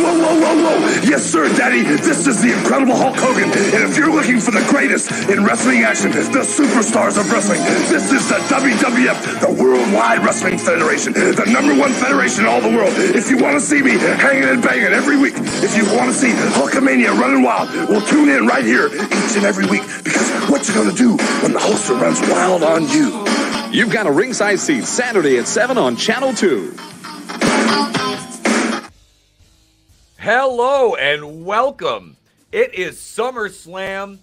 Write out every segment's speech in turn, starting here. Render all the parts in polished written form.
Whoa, whoa, whoa, whoa. Yes, sir, Daddy. This is the Incredible Hulk Hogan. And if you're looking for the greatest in wrestling action, the superstars of wrestling, this is the WWF, the Worldwide Wrestling Federation, the #1 federation in all the world. If you want to see me hanging and banging every week, if you want to see Hulkamania running wild, well, tune in right here each and every week, because what you gonna do when the Hulkster runs wild on you? You've got a ringside seat Saturday at 7 on Channel 2. Hello and welcome. It is SummerSlam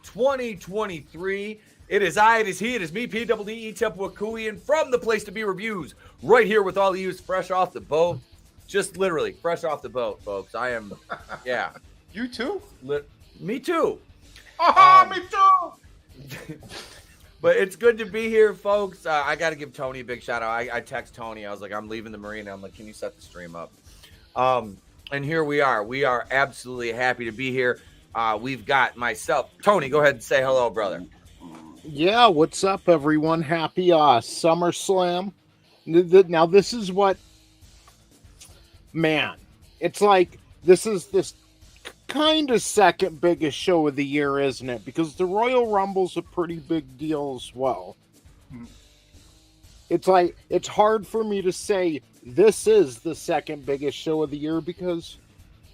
2023. It is I, it is he, it is me, PWDE Tepuakuian from the Place to Be Reviews, right here with all of you fresh off the boat. Just literally fresh off the boat, folks. I am, yeah. You too? Me too. Me too. But it's good to be here, folks. I got to give Tony a big shout out. I text Tony. I was like, I'm leaving the marina. I'm like, can you set the stream up? And here we are. We are absolutely happy to be here. We've got myself. Tony, go ahead and say hello, brother. Yeah, what's up, everyone? Happy SummerSlam. Now, this is what... Man, it's like this is this kind of second biggest show of the year, isn't it? Because the Royal Rumble's a pretty big deal as well. It's like, it's hard for me to say this is the second biggest show of the year because,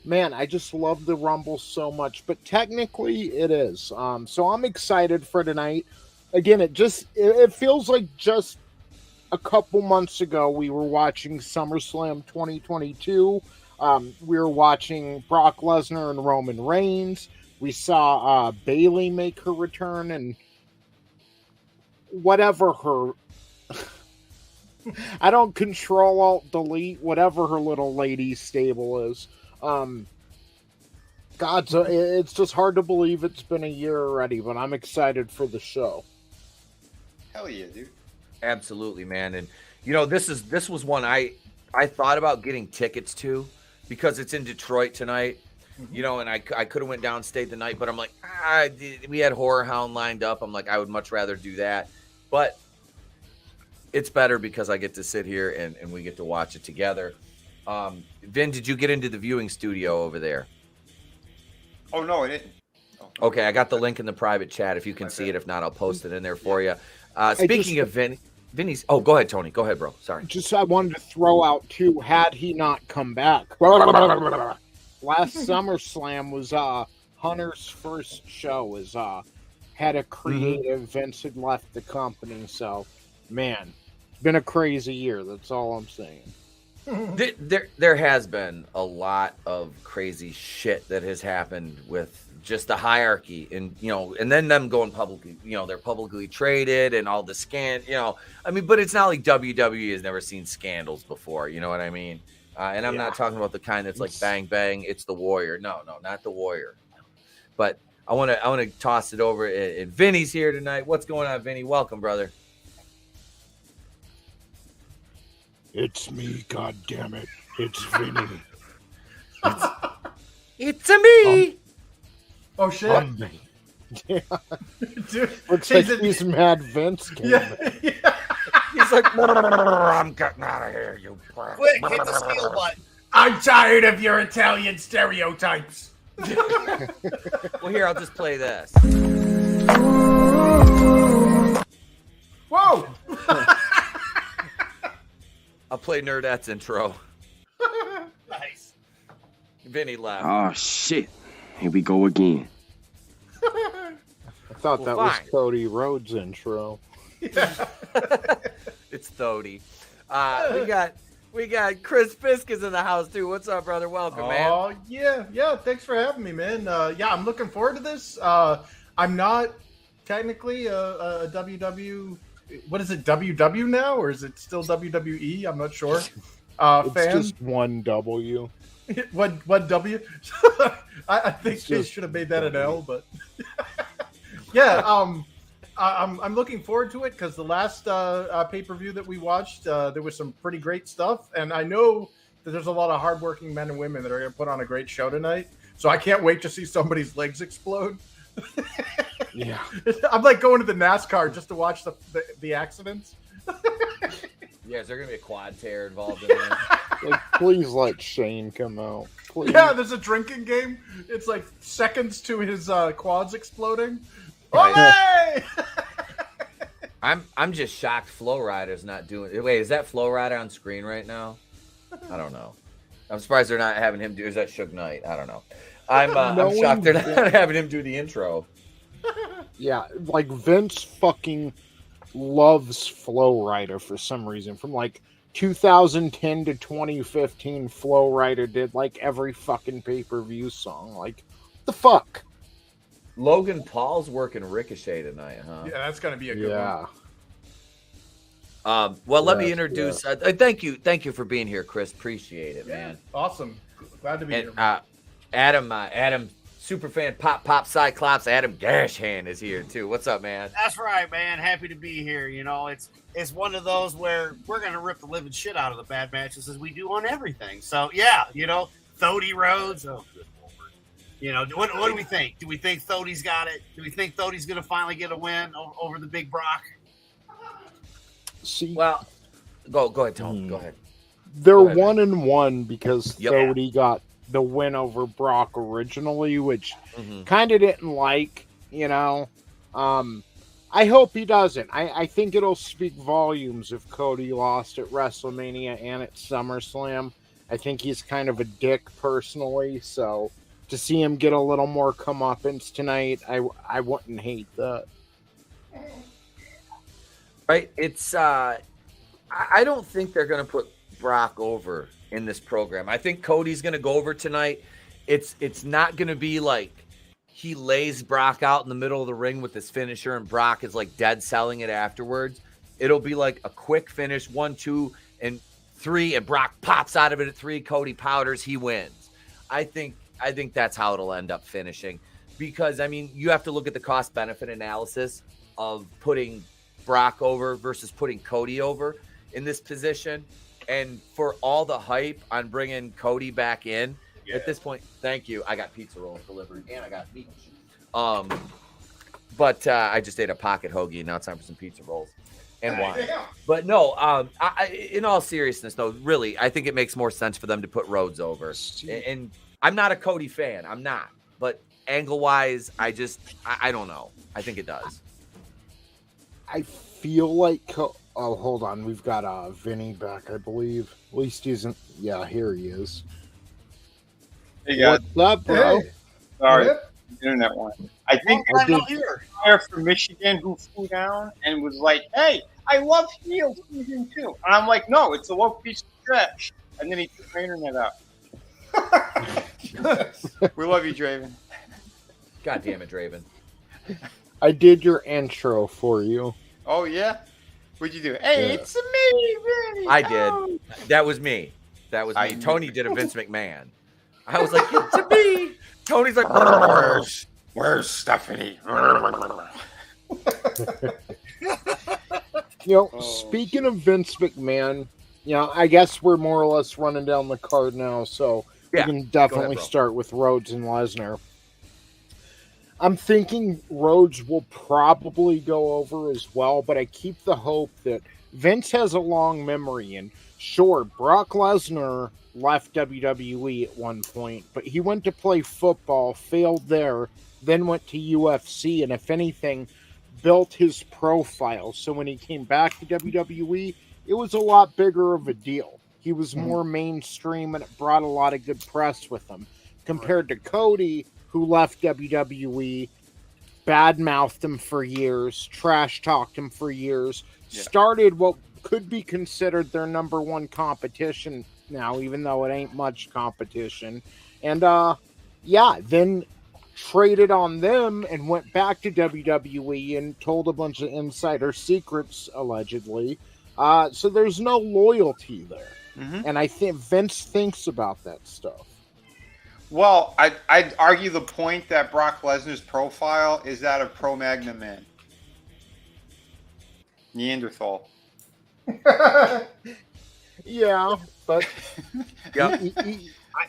man, I just love the Rumble so much. But technically, it is. So I'm excited for tonight. Again, it feels like just a couple months ago we were watching SummerSlam 2022. We were watching Brock Lesnar and Roman Reigns. We saw Bayley make her return, and whatever her... I don't control alt delete whatever her little lady stable is. It's just hard to believe it's been a year already, but I'm excited for the show. Hell yeah, dude. Absolutely, man. And you know, this was one I thought about getting tickets to because it's in Detroit tonight. You know, and I could have went downstate the night, but I'm like, we had Horror Hound lined up. I'm like, I would much rather do that. But it's better because I get to sit here and we get to watch it together. Vin, did you get into the viewing studio over there? Oh, no, I didn't. Oh. Okay, I got the link in the private chat if you can see it. If not, I'll post it in there for you. Speaking of Vinny's... Oh, go ahead, Tony. Go ahead, bro. Sorry. I wanted to throw out, too, had he not come back. Last SummerSlam was Hunter's first show. Had a creative. Vince had left the company, so, man... Been a crazy year. That's all I'm saying. There has been a lot of crazy shit that has happened with just the hierarchy, and and then them going publicly. They're publicly traded and all the but it's not like WWE has never seen scandals before. You know what I mean? And I'm not talking about the kind that's like bang bang. It's the Warrior. No, not the Warrior. But I want to toss it over. And Vinny's here tonight. What's going on, Vinny? Welcome, brother. It's me, goddammit. It's Vinny. It's a me. Oh, shit. Yeah. Dude, Looks like he's mad Vince came back. He's like, I'm getting out of here, you prick. Quick, hit the steal button. I'm tired of your Italian stereotypes. Well, here, I'll just play this. Whoa! I'll play Nerdette's intro. Nice. Vinny laughed. Oh, shit. Here we go again. I thought that was Cody Rhodes' intro. It's Thody. We got Chris Fisk is in the house too. What's up, brother? Welcome, man. Oh, yeah. Thanks for having me, man. I'm looking forward to this. I'm not technically a WW. What is it, WW now, or is it still WWE? I'm not sure. It's fan? just one W. One W? I think they should have made that an L, but... I'm looking forward to it because the last pay-per-view that we watched, there was some pretty great stuff, and I know that there's a lot of hardworking men and women that are going to put on a great show tonight, so I can't wait to see somebody's legs explode. Yeah. I'm like going to the NASCAR just to watch the accidents. Yeah, is there going to be a quad tear involved in there? Like, please let Shane come out. Please. Yeah, there's a drinking game. It's like seconds to his quads exploding. Right. Olé! I'm just shocked Flow Rider's not doing it. Wait, is that Flow Rider on screen right now? I don't know. I'm surprised they're not having him do. Is that Suge Knight? I don't know. I'm shocked they're not having him do the intro. Yeah, like Vince fucking loves Flow Rider for some reason. From like 2010 to 2015, Flow Rider did like every fucking pay-per-view song. Like, the fuck? Logan Paul's working Ricochet tonight, huh? Yeah, that's gonna be a good one. Well, let me introduce. Thank you for being here, Chris. Appreciate it, man. Awesome. Glad to be here. Adam, superfan Pop Cyclops. Adam Gashan is here too. What's up, man? That's right, man. Happy to be here. You know, it's one of those where we're gonna rip the living shit out of the bad matches as we do on everything. So yeah, you know, Thody Rhodes. Oh, good lord. You know, what do we think? Do we think Thody's got it? Do we think Thody's gonna finally get a win over the big Brock? See, Well, go ahead, Tom. Go ahead. they're Go ahead, 1-1 because Yep. Thody got the win over Brock originally, which Mm-hmm. kind of didn't like, you know. I hope he doesn't. I think it'll speak volumes if Cody lost at WrestleMania and at SummerSlam. I think he's kind of a dick personally, so to see him get a little more comeuppance tonight, I wouldn't hate that. Right? It's I don't think they're gonna put Brock over in this program. I think Cody's gonna go over tonight. It's not gonna be like he lays Brock out in the middle of the ring with his finisher and Brock is like dead selling it afterwards. It'll be like a quick finish, 1, 2, and 3, and Brock pops out of it at 3. Cody powders, he wins. I think that's how it'll end up finishing. Because I mean, you have to look at the cost benefit analysis of putting Brock over versus putting Cody over in this position. And for all the hype on bringing Cody back in at this point, thank you. I got pizza rolls delivered and I got beach. But I just ate a pocket hoagie and now it's time for some pizza rolls and wine. But no, in all seriousness, though, really, I think it makes more sense for them to put Rhodes over. And I'm not a Cody fan. I'm not. But angle-wise, I don't know. I think it does. I feel like oh, hold on, we've got Vinny back, I believe. At least he isn't. Yeah, here he is. Hey guys, What's up, bro? sorry, internet one. I think I did. Here. player from Michigan who flew down and was like, "Hey, I love heel season 2." And I'm like, "No, it's a low piece of trash." And then he took my internet out. We love you, Draven. God damn it, Draven. I did your intro for you. Oh yeah, what'd you do? Hey, Yeah. it's me, Vinny. I did. Oh. That was me. That was me. I Tony did a Vince McMahon. I was like, it's me. Tony's like, Where's Stephanie? You know, Oh. speaking of Vince McMahon, you know, I guess we're more or less running down the card now, so Yeah, we can definitely bro. start with Rhodes and Lesnar. I'm thinking Rhodes will probably go over as well, but I keep the hope that Vince has a long memory. And sure, Brock Lesnar left WWE at one point, but he went to play football, failed there, then went to UFC, and if anything, built his profile. So when he came back to WWE, it was a lot bigger of a deal. He was more mainstream, and it brought a lot of good press with him. Compared to Cody, who left WWE, badmouthed him for years, trash-talked him for years, started what could be considered their number one competition now, even though it ain't much competition. And, then traded on them and went back to WWE and told a bunch of insider secrets, allegedly. So there's no loyalty there. And I think Vince thinks about that stuff. Well, I'd argue the point that Brock Lesnar's profile is that of Cro-Magnon man. Neanderthal. Yeah, but Yep. him I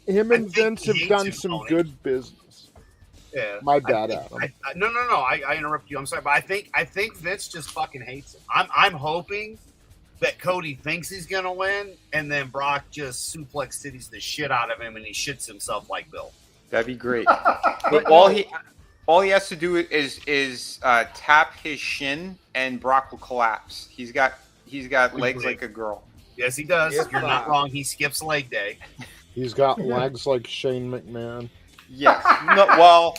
and think Vince he have hates done him, some Tony. good business. Yeah. My bad, Adam. No. I interrupt you. I'm sorry, but I think Vince just fucking hates him. I'm hoping that Cody thinks he's going to win, and then Brock just suplex cities the shit out of him, and he shits himself like Bill. That'd be great. But all he has to do is tap his shin, and Brock will collapse. He's got legs like a girl. Yes, he does. You're not wrong. He skips leg day. He's got legs like Shane McMahon. Yes. No, well,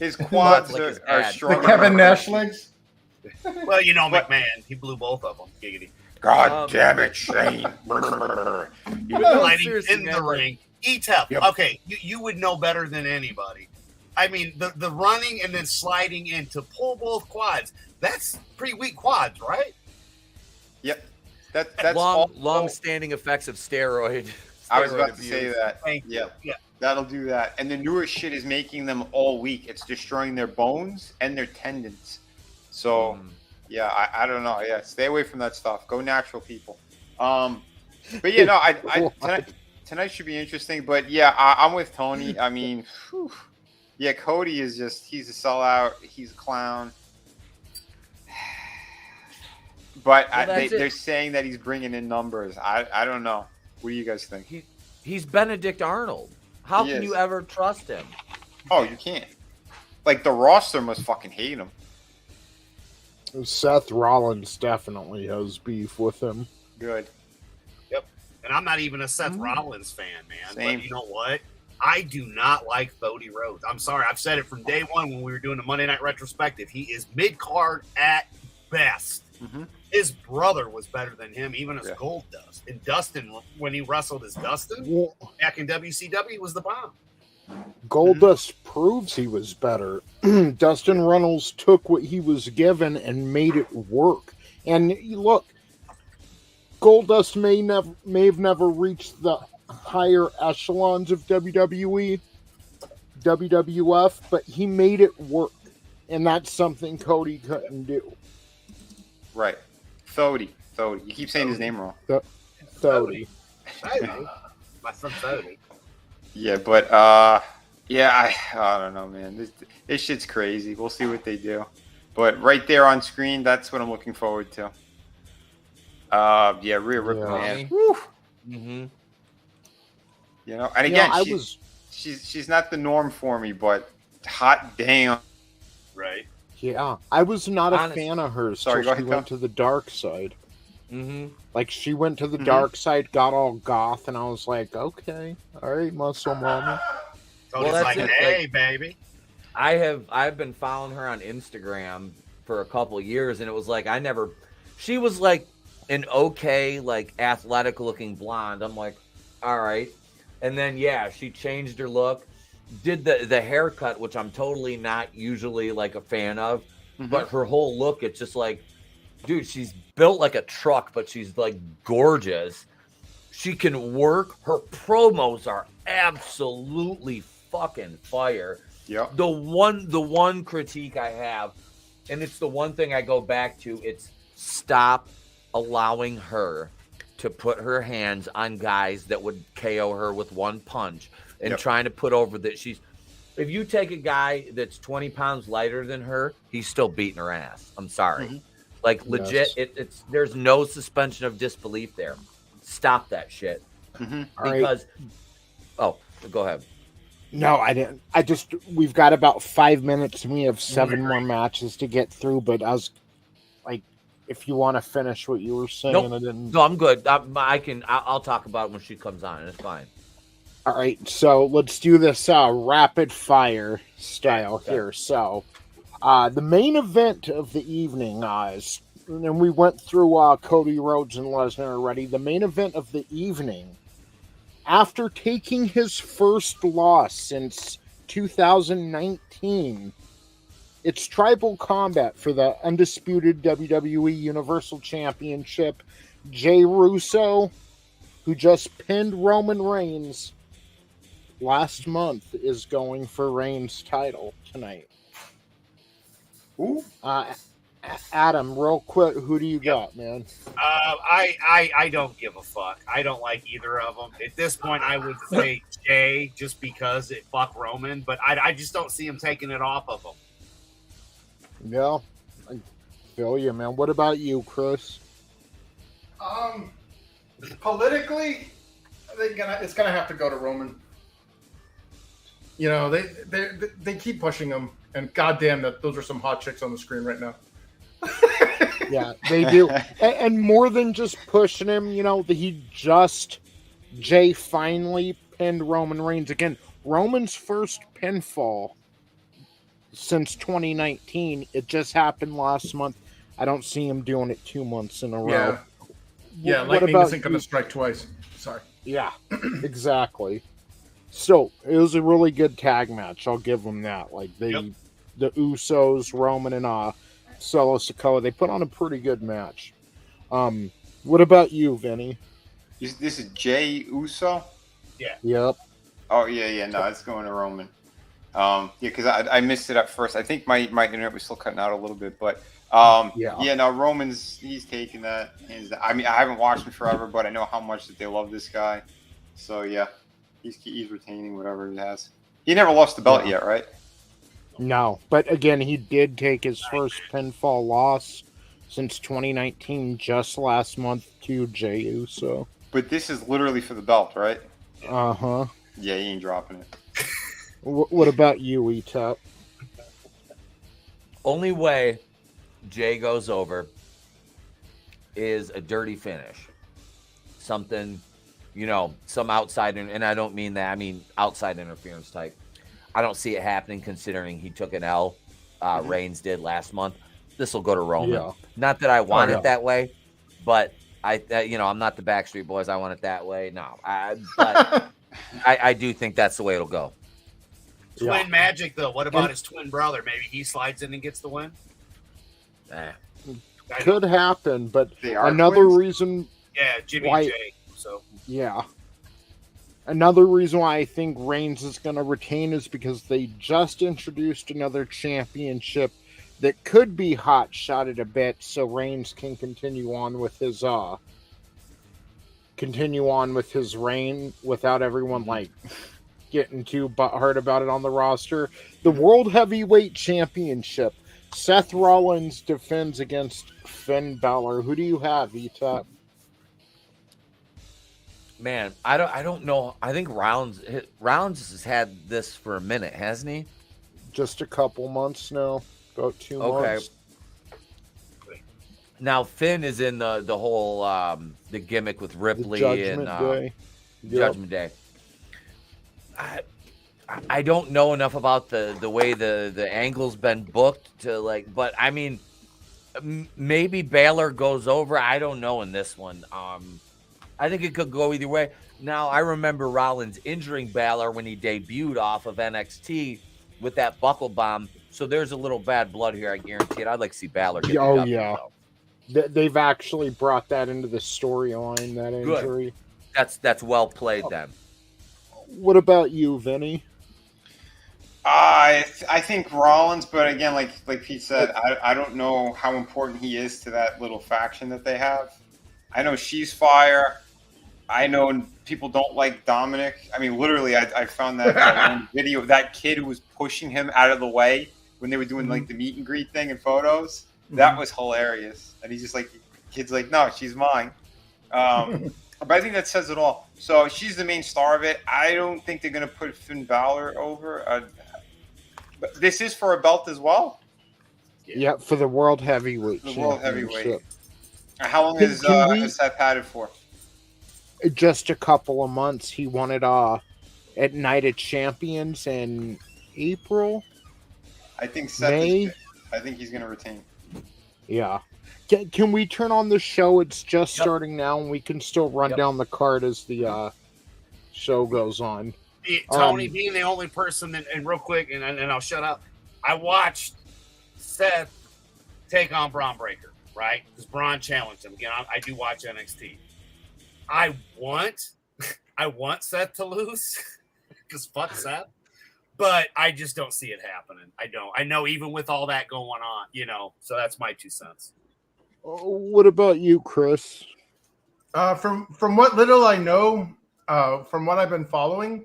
his quads are stronger. The Kevin Nash legs. Well, you know McMahon. He blew both of them. Giggity. God damn it, Shane. Sliding in the ring. E-Tep. Yep. Okay, you would know better than anybody. I mean, the running and then sliding in to pull both quads. That's pretty weak quads, right? Yep. That's long-standing effects of steroid. I was about to say that. Yeah. That'll do that. And the newer shit is making them all weak. It's destroying their bones and their tendons. So, yeah, I don't know. Yeah, stay away from that stuff. Go natural, people. But yeah, no, tonight should be interesting. But yeah, I'm with Tony. I mean, yeah, Cody is he's a sellout. He's a clown. But they're saying that he's bringing in numbers. I don't know. What do you guys think? He's Benedict Arnold. How can you ever trust him? Oh, you can't. Like, the roster must fucking hate him. Seth Rollins definitely has beef with him. Good. Yep. And I'm not even a Seth Rollins fan, man. Same. But you know what? I do not like Cody Rhodes. I'm sorry. I've said it from day one when we were doing the Monday Night Retrospective. He is mid-card at best. Mm-hmm. His brother was better than him, even as Goldust. And Dustin, when he wrestled as Dustin back in WCW, was the bomb. Goldust proves he was better. Dustin Runnels took what he was given and made it work. And look, Goldust may have never reached the higher echelons of WWE, WWF, but he made it work. And that's something Cody couldn't do. Right. Thody. You keep saying his name wrong. Thody. My son Thody. Yeah, but I don't know, man. This shit's crazy. We'll see what they do. But right there on screen, that's what I'm looking forward to. Rhea Ripley. Mm-hmm. You know, and again, she's not the norm for me, but hot damn. Right. Yeah, I was not a fan of hers. Sorry, she went to the dark side. Mm-hmm. Like, she went to the dark side, got all goth, and I was like, okay, all right, muscle mommy. So it's like, hey, baby. I've been following her on Instagram for a couple of years, and it was like she was like an okay, like athletic looking blonde. I'm like, all right. And then she changed her look, did the haircut, which I'm totally not usually like a fan of, but her whole look, it's just like, dude, she's built like a truck, but she's like gorgeous. She can work. Her promos are absolutely fucking fire. Yeah. The one critique I have, and it's the one thing I go back to, it's stop allowing her to put her hands on guys that would KO her with one punch and trying to put over that she's. If you take a guy that's 20 pounds lighter than her, he's still beating her ass. I'm sorry. Like, legit, it's there's no suspension of disbelief there. Stop that shit. Because, go ahead. No, I didn't. We've got about 5 minutes and we have 7 more matches to get through, but I was like, if you want to finish what you were saying, I didn't. No, I'm good. I'll talk about it when she comes on. It's fine. All right, so let's do this rapid fire style here. So, the main event of the evening is, and we went through Cody Rhodes and Lesnar already. The main event of the evening, after taking his first loss since 2019, it's Tribal Combat for the undisputed WWE Universal Championship. Jey Uso, who just pinned Roman Reigns last month, is going for Reigns' title tonight. Ooh. Adam, real quick, who do you got, man? I don't give a fuck. I don't like either of them. At this point, I would say Jay just because it fuck Roman, but I just don't see him taking it off of him. Yeah, I feel you, man. What about you, Chris? Politically, it's gonna have to go to Roman. You know, they keep pushing him, and goddamn that those are some hot chicks on the screen right now. Yeah, they do. And more than just pushing him, you know, Jay finally pinned Roman Reigns again. Roman's first pinfall since 2019. It just happened last month. I don't see him doing it 2 months in a row. Yeah, lightning isn't going to strike twice. Sorry. Yeah, exactly. So it was a really good tag match. I'll give them that. Like the Usos, Roman, and Solo Sikoa, they put on a pretty good match. What about you, Vinny? This is Jay Uso? Yeah. Yep. Oh, yeah. No, it's going to Roman. Because I missed it at first. I think my internet was still cutting out a little bit, but no, he's taking that. I mean, I haven't watched him forever, but I know how much that they love this guy. So yeah, he's retaining whatever he has. He never lost the belt yet, right? No, but again, he did take his first pinfall loss since 2019, just last month to Jey Uso. But this is literally for the belt, right? Uh-huh. Yeah, he ain't dropping it. What about you, E-Top? Only way Jay goes over is a dirty finish. Something, some outside, and I don't mean that. I mean outside interference type. I don't see it happening considering he took an L. Reigns did last month. This will go to Roman. Yeah. Not that I want it that way, but I'm not the Backstreet Boys. I want it that way. No, but I do think that's the way it'll go. Twin magic, though. What about his twin brother? Maybe he slides in and gets the win? Could happen, but another reason... Yeah, Jimmy and Jay. So. Yeah. Another reason why I think Reigns is going to retain is because they just introduced another championship that could be hot-shotted a bit, so Reigns can continue on with his reign without everyone getting too butthurt about it on the roster. The World Heavyweight Championship. Seth Rollins defends against Finn Balor. Who do you have, E-Top? Man, I don't know. I think Rollins has had this for a minute, hasn't he? Just a couple months now. About 2 months. Now Finn is in the whole the gimmick with Ripley Judgment Day. Judgment Day. I don't know enough about the way the angle's been booked to but I mean, maybe Balor goes over. I don't know in this one. I think it could go either way. Now, I remember Rollins injuring Balor when he debuted off of NXT with that buckle bomb. So there's a little bad blood here, I guarantee it. I'd like to see Balor get the W, though. They've actually brought that into the storyline, that injury. Good. That's well played then. What about you, Vinny? I think Rollins, but again, like Pete said, I don't know how important he is to that little faction that they have. I know she's fire. I know people don't like Dominic. I mean, literally, I found that one video of that kid who was pushing him out of the way when they were doing the meet and greet thing and photos. That was hilarious. And he's just kid's no, she's mine. But I think that says it all. So she's the main star of it. I don't think they're going to put Finn Balor over. But this is for a belt as well? Yeah, for the World Heavyweight. The World Heavyweight. How long has Seth had it for? Just a couple of months. He won it at Night of Champions in April. I think Seth I think he's going to retain. Yeah. Can we turn on the show? It's just starting now, and we can still run down the card as the show goes on. Tony, being the only person, and real quick, and I'll shut up. I watched Seth take on Braun Breaker, right? Because Braun challenged him. Again, I do watch NXT. I want Seth to lose because fuck Seth, but I just don't see it happening. I don't. I know even with all that going on, so that's my 2 cents. What about you, Chris? From what little I know, from what I've been following,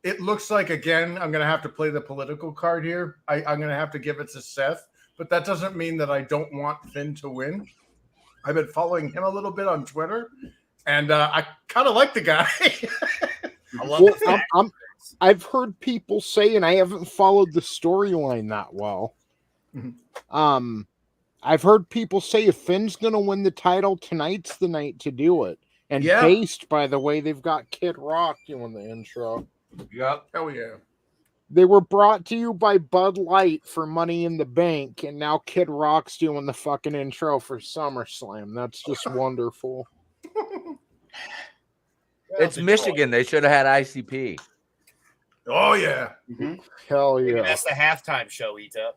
it looks like, again, I'm going to have to play the political card here. I'm going to have to give it to Seth, but that doesn't mean that I don't want Finn to win. I've been following him a little bit on Twitter, and I kind of like the guy. I love I've heard people say, and I haven't followed the storyline that well. I've heard people say if Finn's going to win the title, tonight's the night to do it. And based, by the way, they've got Kid Rock doing the intro. Yep. Hell yeah. They were brought to you by Bud Light for Money in the Bank, and now Kid Rock's doing the fucking intro for SummerSlam. That's just wonderful. It's Michigan. They should have had ICP. Oh, yeah. Hell yeah. That's the halftime show, Ita.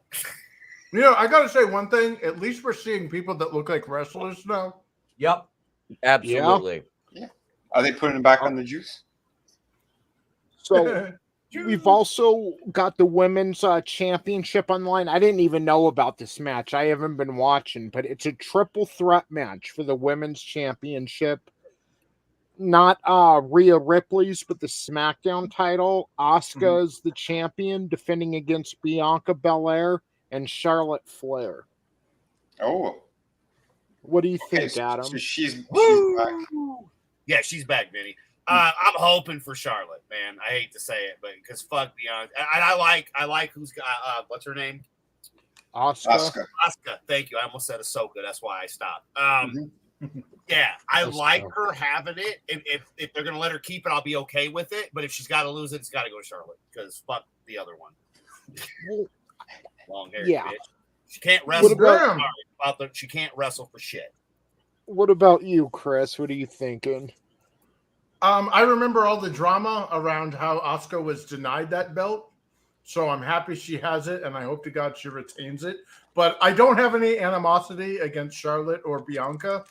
You know, I got to say one thing. At least we're seeing people that look like wrestlers now. Yep. Absolutely. Yeah. Are they putting it back on the juice? So we've also got the women's championship online. I didn't even know about this match. I haven't been watching, but it's a triple threat match for the women's championship. Not Rhea Ripley's, but the SmackDown title. Asuka's the champion, defending against Bianca Belair and Charlotte Flair. Oh. What do you think, Adam? So she's back. Yeah, she's back, Vinny. I'm hoping for Charlotte, man. I hate to say it, but because fuck Bianca. And I like who's got what's her name? Asuka. Asuka. Thank you. I almost said Ahsoka. That's why I stopped. Yeah, I like her having it. If they're gonna let her keep it, I'll be okay with it. But if she's got to lose it, it's got to go to Charlotte because fuck the other one. Long hair, bitch. She can't wrestle. She can't wrestle for shit. What about you, Chris? What are you thinking? I remember all the drama around how Asuka was denied that belt. So I'm happy she has it, and I hope to God she retains it. But I don't have any animosity against Charlotte or Bianca.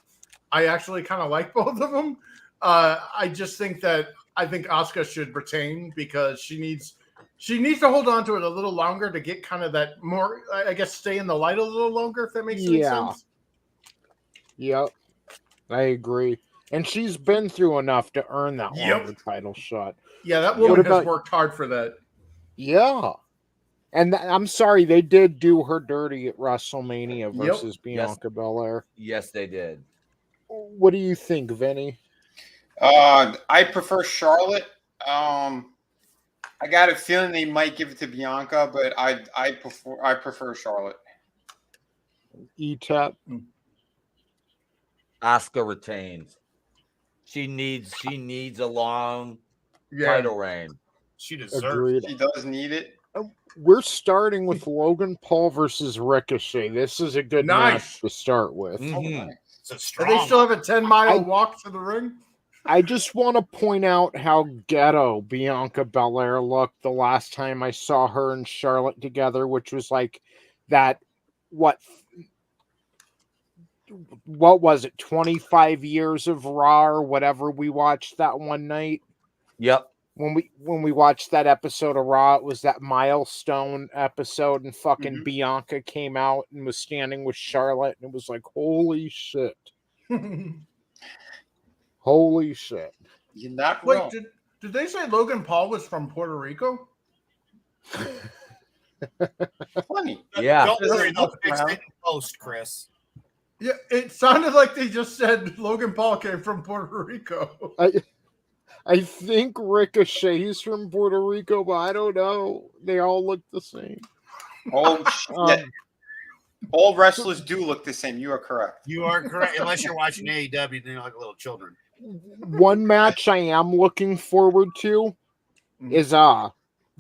I actually kind of like both of them. I just think that I think Asuka should retain because she needs to hold on to it a little longer to get kind of that more, I guess, stay in the light a little longer, if that makes any sense. Yep. I agree. And she's been through enough to earn that longer title shot. Yeah, that woman has worked hard for that. Yeah. And I'm sorry, they did do her dirty at WrestleMania versus Bianca Belair. Yes, they did. What do you think, Vinny? I prefer Charlotte. I got a feeling they might give it to Bianca, but I prefer Charlotte. E-Tap. Asuka retains. She needs a long title reign. She deserves it. She does need it. We're starting with Logan Paul versus Ricochet. This is a good match to start with. Mm-hmm. Do they still have a 10-mile walk to the ring? I just want to point out how ghetto Bianca Belair looked the last time I saw her and Charlotte together, which was like that, what was it, 25 years of Raw or whatever we watched that one night? Yep. When we watched that episode of Raw, it was that milestone episode, and fucking Bianca came out and was standing with Charlotte, and it was like, holy shit. Holy shit. You're not wrong. Wait, did they say Logan Paul was from Puerto Rico? Funny. Yeah. Don't worry, they'll fix it in post, Chris. Yeah, it sounded like they just said Logan Paul came from Puerto Rico. I think Ricochet's from Puerto Rico, but I don't know. They all look the same. Oh, shit. All wrestlers do look the same. You are correct. You are correct. Unless you're watching AEW, then you're like little children. One match I am looking forward to is the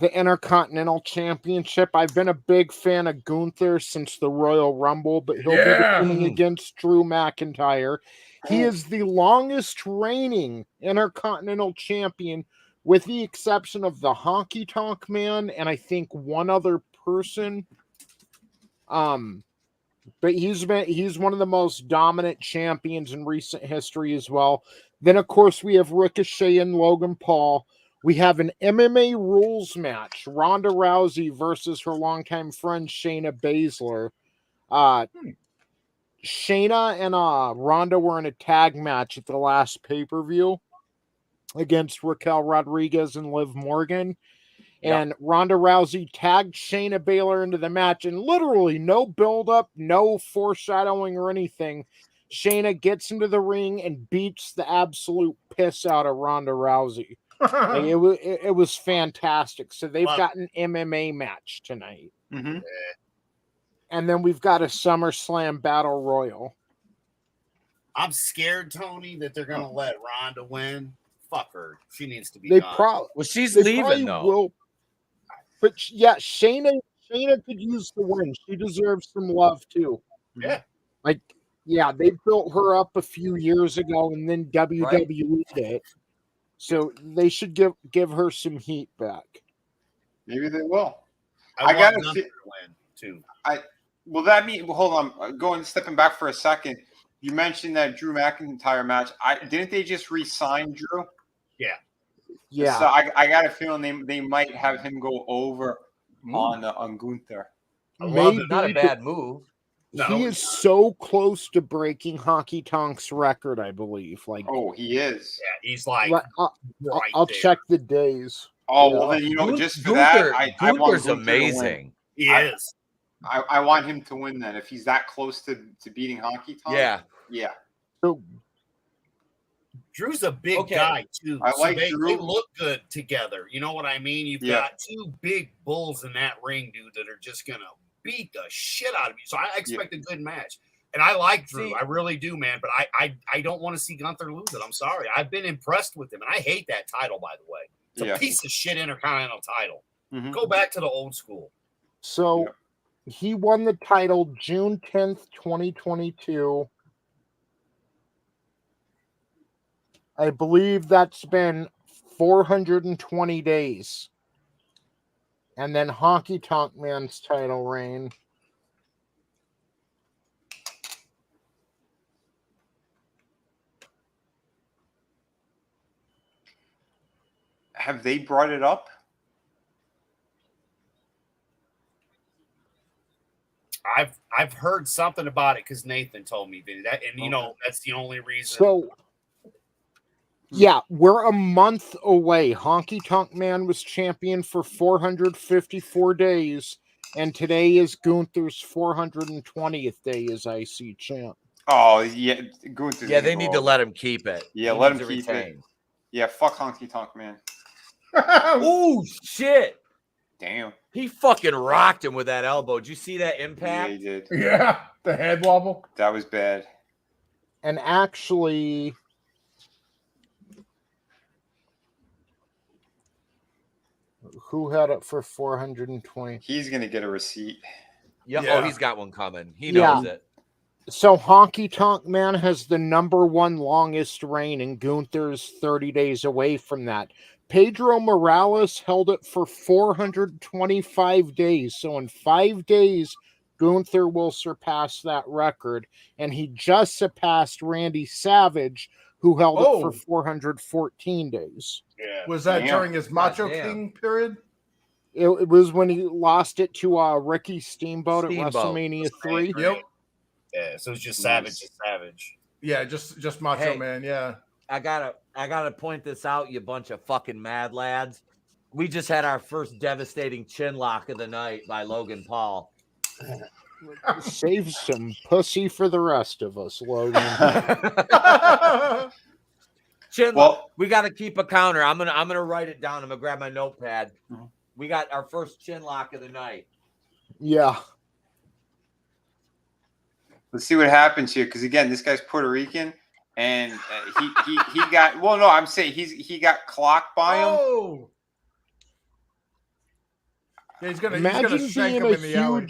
Intercontinental Championship. I've been a big fan of Gunther since the Royal Rumble, but he'll be defending against Drew McIntyre. He is the longest reigning Intercontinental Champion, with the exception of the Honky Tonk Man and I think one other person. But he's one of the most dominant champions in recent history as well. Then, of course, we have Ricochet and Logan Paul. We have an MMA rules match, Ronda Rousey versus her longtime friend Shayna Baszler. Shayna and Ronda were in a tag match at the last pay-per-view against Raquel Rodriguez and Liv Morgan. And Ronda Rousey tagged Shayna Baszler into the match, and literally no build-up, no foreshadowing or anything. Shayna gets into the ring and beats the absolute piss out of Ronda Rousey. Like, it was fantastic. So they've got an MMA match tonight. Mm-hmm. And then we've got a SummerSlam Battle Royal. I'm scared, Tony, that they're going to let Ronda win. Fuck her. She needs to be They gone. Well, she's they leaving probably though. will. But yeah, Shayna could use the win. She deserves some love too. Yeah. Like, yeah, they built her up a few years ago, and then WWE'd it. So they should give her some heat back. Maybe they will. I gotta want Gunther to win too. Will that mean? Well, hold on. Stepping back for a second. You mentioned that Drew McIntyre match. Didn't they just re-sign Drew? Yeah. Yeah. So I got a feeling they might have him go over on Gunther. Maybe, Not a bad move. He is so close to breaking Honky Tonk's record, I believe. Like, oh, he is. Yeah, he's like. I'll check the days. Oh, well, then, just for that, I want Gunther's Gunther amazing. He is. I want him to win then. If he's that close to beating Honky Tonk. Yeah. Yeah. So, Drew's a big guy too. I like they, Drew. They look good together. You know what I mean? You've got two big bulls in that ring, dude, that are just gonna beat the shit out of you. So I expect a good match. And I like Drew. I really do, man. But I don't want to see Gunther lose it. I'm sorry. I've been impressed with him. And I hate that title, by the way. It's a piece of shit Intercontinental title. Mm-hmm. Go back to the old school. So he won the title June 10th, 2022. I believe that's been 420 days. And then Honky Tonk Man's title reign. Have they brought it up? I've heard something about it because Nathan told me that, and you know that's the only reason. So, yeah, we're a month away. Honky Tonk Man was champion for 454 days, and today is Gunther's 420th day as IC champ. Oh yeah, Gunther's. Yeah, they need to let him keep it. Yeah, let him keep it. Yeah, fuck Honky Tonk Man. Oh shit! Damn. He fucking rocked him with that elbow. Did you see that impact? Yeah, he did. Yeah, the head wobble. That was bad. And actually, who had it for 420? He's gonna get a receipt. Yeah. Oh, he's got one coming. He knows it. So Honky Tonk Man has the #1 longest reign, and Gunther's 30 days away from that. Pedro Morales held it for 425 days. So in 5 days, Gunther will surpass that record. And he just surpassed Randy Savage, who held it for 414 days. Yeah. Was that during his Macho King period? It was when he lost it to Ricky Steamboat at WrestleMania 3. Yep. Yeah, so it's just Savage and Savage. Yeah, just Macho Man, yeah. I gotta point this out, you bunch of fucking mad lads. We just had our first devastating chin lock of the night by Logan Paul. Save some pussy for the rest of us, Logan. Chin lock. We got to keep a counter. I'm gonna write it down. I'm gonna grab my notepad. We got our first chin lock of the night. Yeah. Let's see what happens here, because again, this guy's Puerto Rican, and he got. Well, no, I'm saying he got clocked by him. Oh. Yeah, he's gonna shank him in the alley.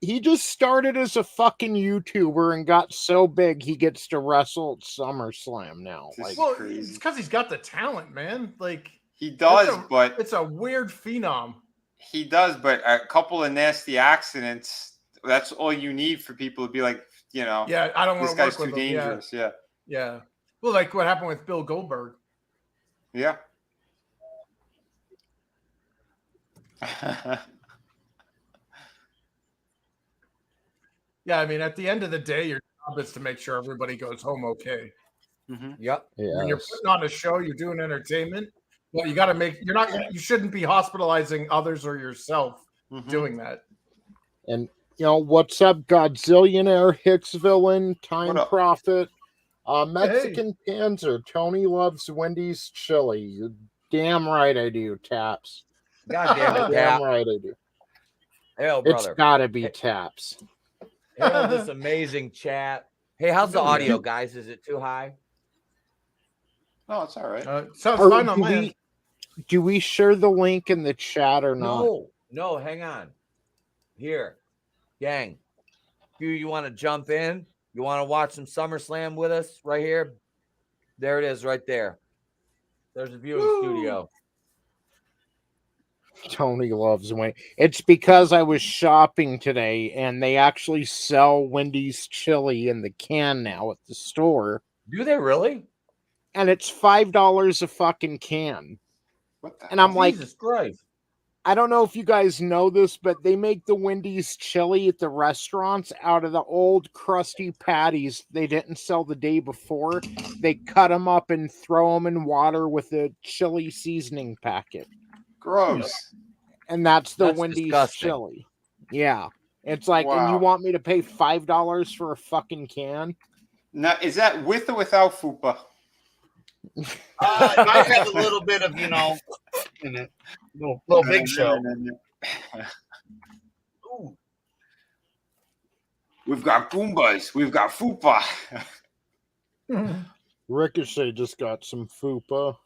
He just started as a fucking YouTuber and got so big he gets to wrestle at SummerSlam now. Like, well, it's because he's got the talent, man. Like he does, but it's a weird phenom. He does, but a couple of nasty accidents. That's all you need for people to be like, you know. Yeah, I don't want to work with too dangerous. Yeah. Yeah. Well, like what happened with Bill Goldberg. Yeah. Yeah, I mean, at the end of the day, your job is to make sure everybody goes home okay. Mm-hmm. Yep. When you're putting on a show, you're doing entertainment. Well, you got to make. You shouldn't be hospitalizing others or yourself doing that. And What's up, Godzillionaire, Hicks Villain, Time What up? Prophet, Mexican Panzer, Tony loves Wendy's chili. You're damn right I do, Taps. God damn it, Damn Tap. right I do. Hell, It's brother. gotta be Taps. Hail this amazing chat. Hey, how's the audio, guys? Is it too high? No, it's all right. Sounds Or fine on my end. do we share the link in the chat or not? No, hang on. Here, gang. You want to jump in? You want to watch some SummerSlam with us right here? There it is right there. There's a viewing studio. Tony loves Wendy. It's because I was shopping today and they actually sell Wendy's chili in the can now at the store. Do they really? And it's $5 a fucking can. What the And I'm like, Jesus Christ. I don't know if you guys know this, but they make the Wendy's chili at the restaurants out of the old crusty patties they didn't sell the day before. They cut them up and throw them in water with a chili seasoning packet. Gross. And that's the That's Wendy's disgusting. chili. Yeah. It's like, and you Wow. want me to pay $5 for a fucking can? Now, is that with or without fupa? It might have a little bit of, in it. Little big show. Ooh. We've got Goombas. We've got fupa. Ricochet just got some fupa.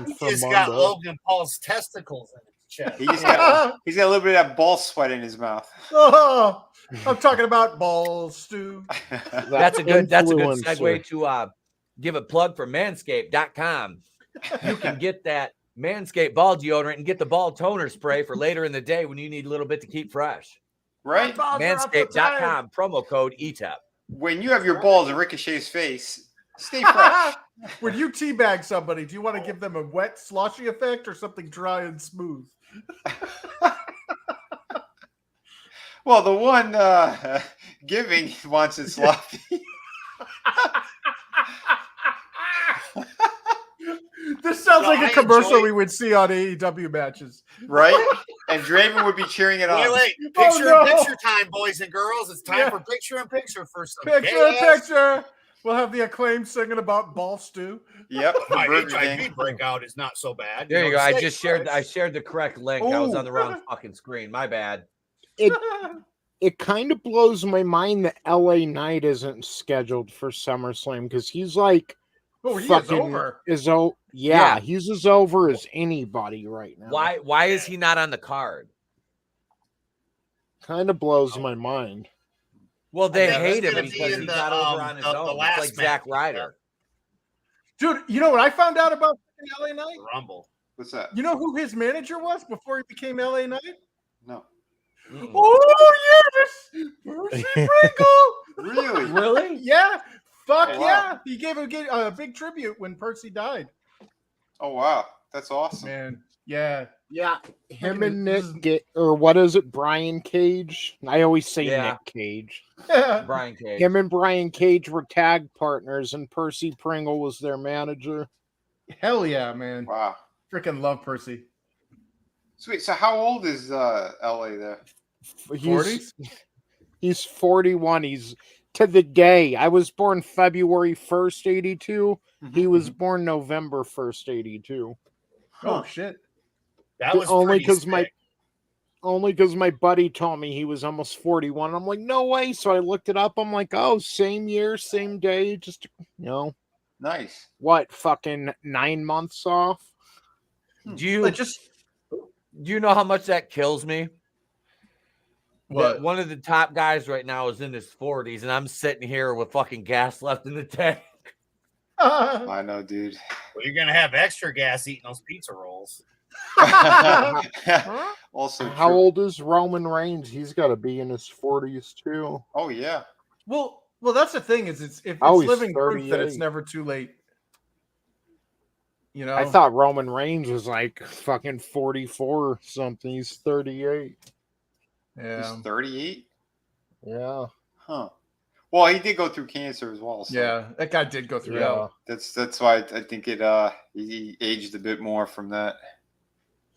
He just got Logan Paul's testicles in his chest. He's got a little bit of that ball sweat in his mouth. Oh, I'm talking about balls, Stu. That's a good influencer. segue to give a plug for manscaped.com. You can get that Manscaped ball deodorant and get the ball toner spray for later in the day when you need a little bit to keep fresh. Right? Manscaped.com, promo code ETAP. When you have your balls in Ricochet's face, stay fresh. When you teabag somebody, do you want to give them a wet, sloshy effect or something dry and smooth? Well, the one giving wants it sloppy. This sounds No, like I a commercial enjoy- we would see on AEW matches. Right? And Draven would be cheering it on. Wait. Oh, no. Picture time, boys and girls. It's time Yeah. for picture in picture for some Picture. We'll have the Acclaimed singing about ball stew. Yep. My Burger HIV King. breakout is not so bad. There you go. I stay just fresh. shared the correct link. I was Ooh. on the wrong fucking screen. My bad. It kind of blows my mind that LA Knight isn't scheduled for SummerSlam because he's like Oh, he is fucking over. yeah, he's as over as anybody right now. Why is he not on the card? Kind of blows my mind. Well, they Yeah, hate that's him gonna be because in he's the, not over on his the own. It's last like Zack match. Ryder. Dude, you know what I found out about LA Knight? Rumble. What's that? You know who his manager was before he became LA Knight? No. Mm. Oh, yes! Percy Pringle! Really? Really? Yeah. Fuck Oh, wow. yeah. He gave a big tribute when Percy died. Oh, wow. That's awesome. Man. Yeah. Yeah, him Fucking- and Nick get, or what is it, Brian Cage? I always say Yeah. Nick Cage. Brian Cage. Him and Brian Cage were tag partners, and Percy Pringle was their manager. Hell yeah, man. Wow. Freaking love Percy. Sweet. So how old is LA there? He's 41. He's to the day. I was born February 1st, 82. He was born November 1st, 82. Oh shit. That was only pretty because my buddy told me he was almost 41. I'm like, no way. So I looked it up. I'm like, oh, same year, same day, just Nice. what, fucking 9 months off? Do you know how much that kills me? What? One of the top guys right now is in his 40s, and I'm sitting here with fucking gas left in the tank. I know, dude. Well, you're gonna have extra gas eating those pizza rolls. Also, How true. old is Roman Reigns? He's got to be in his 40s too. Oh yeah. Well, that's the thing is it's if Oh, it's he's living proof that it's 38. never too late. You know, I thought Roman Reigns was like fucking 44 or something. He's 38. He's 38. Yeah. Huh. Well, he did go through cancer as well. So yeah, that guy did go through hell. that's why I think it he aged a bit more from that.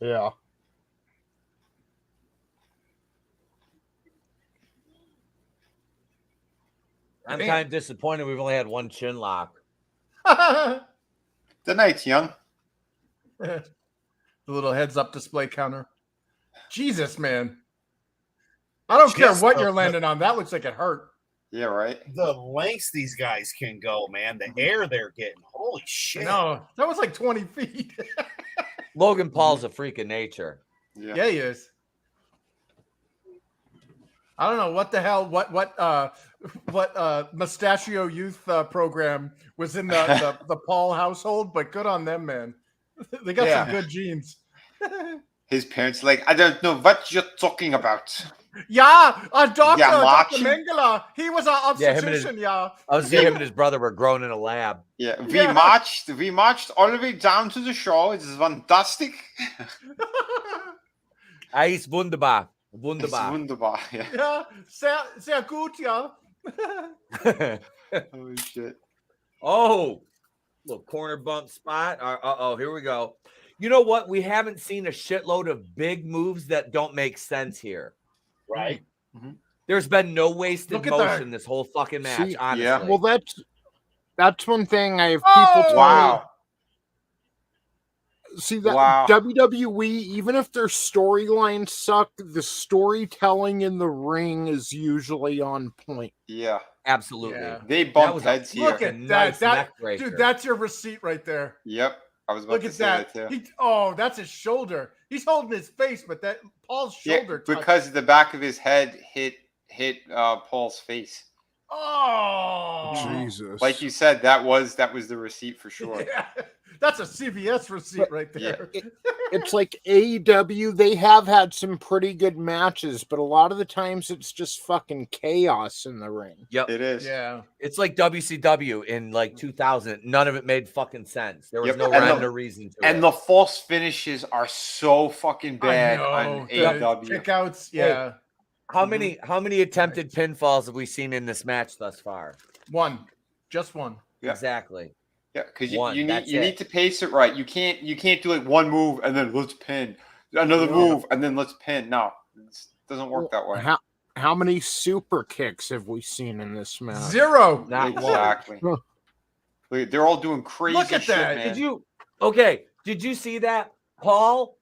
Yeah. I'm kind of disappointed we've only had one chin lock. The night's young. The little heads-up display counter. Jesus, man. I don't care what you're landing on. That looks like it hurt. Yeah, right. The lengths these guys can go, man. The air they're getting. Holy shit. No, that was like 20 feet. Logan Paul's a freak of nature. Yeah, he is. I don't know what the hell, what Mustachio Youth program was in the Paul household, but good on them, man. They got some good genes. His parents like, I don't know what you're talking about. Yeah, Dr. March. Mengele. He was an obstetrician, I was saying him and his brother were grown in a lab. Yeah, we marched all the way down to the shore. It is fantastic. Ist wunderbar. Wunderbar. Wunderbar, yeah. Yeah, sehr gut, ja. Holy shit. Oh, little corner bump spot. Uh-oh, here we go. You know what? We haven't seen a shitload of big moves that don't make sense here. Right. Mm-hmm. There's been no wasted motion this whole fucking match, honestly. Yeah. Well, that's one thing I have people tell Wow. See that WWE, even if their storylines suck, the storytelling in the ring is usually on point. Yeah. Absolutely. Yeah. They bumped heads here. Look at Nice that. neck breaker. Dude, that's your receipt right there. Yep. I was about Look to at say that. that too. That's his shoulder. He's holding his face, but that Paul's shoulder touched. Because the back of his head hit Paul's face. Oh, Jesus! Like you said, that was the receipt for sure. Yeah. That's a CVS receipt right there. Yeah. It's like AEW, they have had some pretty good matches, but a lot of the times it's just fucking chaos in the ring. Yep. It is. Yeah. It's like WCW in like 2000. None of it made fucking sense. There was Yep. no And rhyme or reason to it. And the false finishes are so fucking bad on AEW. Kickouts, yeah. How many attempted pinfalls have we seen in this match thus far? One. Just one. Yeah. Exactly. Yeah, because One, you that's need it. to pace it right. You can't do like one move and then let's pin, another move and then let's pin. No, it doesn't work that way. How many super kicks have we seen in this match? Zero. Not one. Exactly. Look, they're all doing crazy Look at shit, that. man. Did you see that? Paul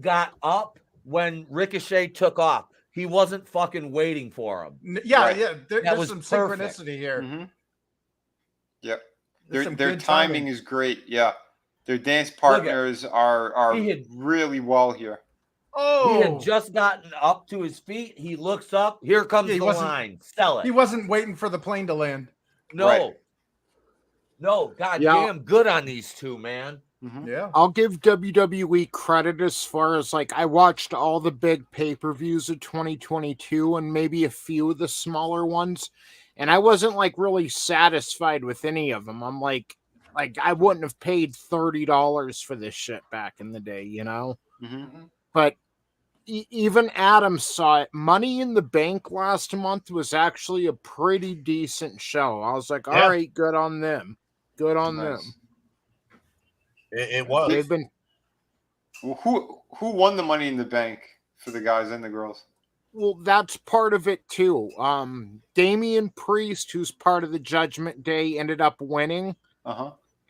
got up when Ricochet took off. He wasn't fucking waiting for him. Yeah, Right. yeah. There's was some perfect. synchronicity here. Mhm. Yep. There's some Their good timing is great. Yeah. Their dance partners are He had- really well here. Oh, He had just gotten up to his feet. He looks up. Here comes Yeah, he the wasn't- line. Sell it. he wasn't waiting for the plane to land. No. Right. No, god Yeah. damn good on these two, man. Yeah. I'll give WWE credit as far as like I watched all the big pay-per-views of 2022 and maybe a few of the smaller ones, and I wasn't like really satisfied with any of them. I'm like I wouldn't have paid $30 for this shit back in the day, you know? But even Adam saw it. Money in the Bank last month was actually a pretty decent show. I was like, all Yeah. right, good on them. Good on Nice. them. It was. They've been Well, who won the Money in the Bank for the guys and the girls? well, that's part of it too. Damian Priest, who's part of the Judgment Day, ended up winning.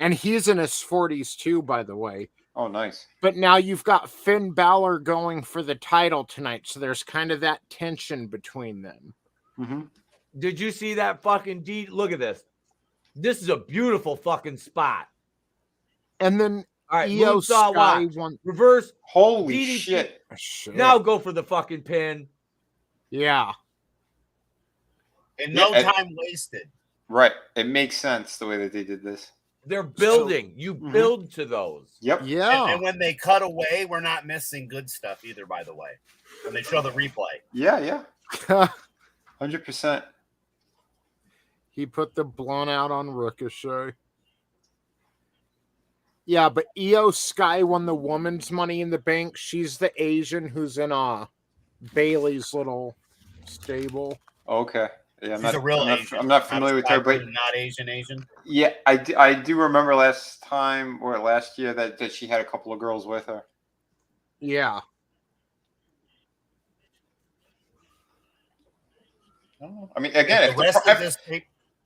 And he's in his 40s too, by the way. Oh, nice. But now you've got Finn Balor going for the title tonight, so there's kind of that tension between them. Did you see that fucking D? Look at this. This is a beautiful fucking spot. And then All right, Io moonsault Sky watch. won. Reverse. Holy DDT. shit. Shit. Now go for the fucking pin. Yeah. And no Yeah, time wasted. Right. It makes sense the way that they did this. They're building. You build to those. Yep. Yeah. And when they cut away, we're not missing good stuff either, by the way. When they show the replay. Yeah. 100%. He put the blown out on Ricochet. Yeah, but Io Sky won the woman's Money in the Bank. She's the Asian who's in Bailey's little stable. Okay. Yeah, She's a real Asian. I'm not familiar with her, but not Asian. yeah, I do remember last time or last year that she had a couple of girls with her. Yeah. I mean, again, The rest of this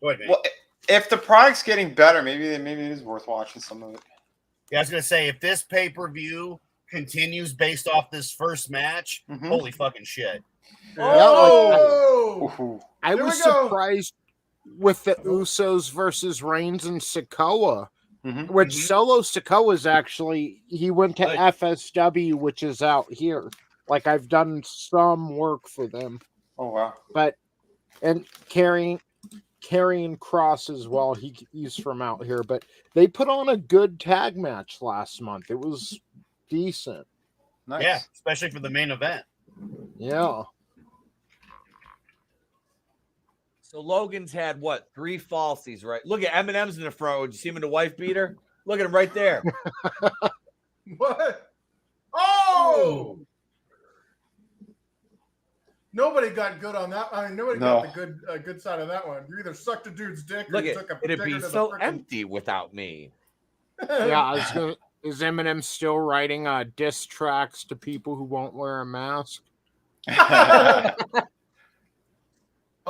Go ahead, man. Well, if the product's getting better, maybe it is worth watching some of it. Yeah, I was gonna say if this pay-per-view continues based off this first match, holy fucking shit. Oh! I There was we go. surprised with the Usos versus Reigns and Sikoa, Mhm. which Solo Sikoa's actually, he went to FSW, which is out here. Like, I've done some work for them. Oh, wow. But, and carrying Cross as well, he's from out here. But they put on a good tag match last month. It was decent. Nice. Yeah, especially for the main event. Yeah. So Logan's had what, 3 falsies, right? Look at Eminem's in the front row. Did you see him in the wife beater? Look at him right there. What? Oh! Nobody got good on that. I mean, nobody got the good side of that one. You either sucked a dude's dick or Look you at took a it'd digger be to the so frickin- empty without me. Yeah, is Eminem still writing diss tracks to people who won't wear a mask?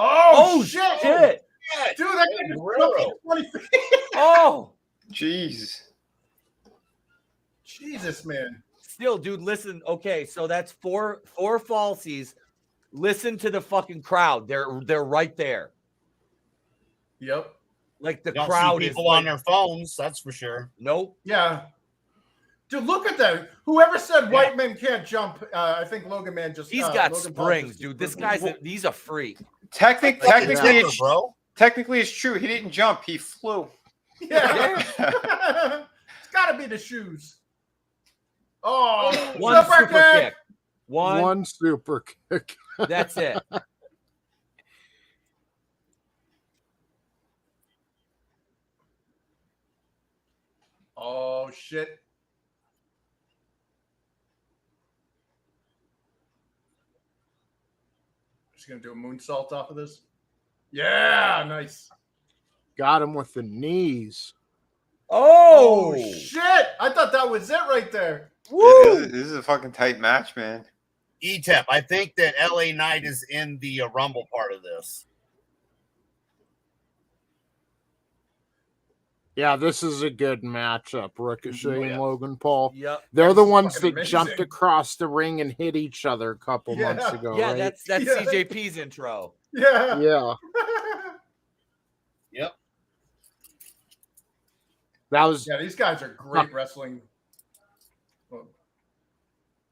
Oh, shit! Dude, that guy just jumped 20 feet. Oh! Jeez. Jesus, man. Still, dude, listen. Okay, so that's four falsies. Listen to the fucking crowd. They're right there. Yep. Like the Don't crowd see is people on their phones, that's for sure. Nope. Yeah. Dude, look at that. Whoever said white men can't jump, I think Logan Man just... He's got Logan Paul springs, just- dude. This guy's he's a freak. Technically, bro. Technically, it's true. He didn't jump. He flew. Yeah. It's got to be the shoes. Oh, One super kick. One super kick. That's it. Oh, shit. Just going to do a moonsault off of this. Yeah, nice. Got him with the knees. Oh, shit. I thought that was it right there. Woo! This is a fucking tight match, man. ETEP, I think that LA Knight is in the Rumble part of this. Yeah, this is a good matchup, Ricochet and Logan Paul. Yep. They're the ones fucking that amazing. jumped across the ring and hit each other a couple months ago, Yeah, right? that's Yeah. CJP's intro. Yeah. Yeah. Yep. That was Yeah, these guys are great wrestling.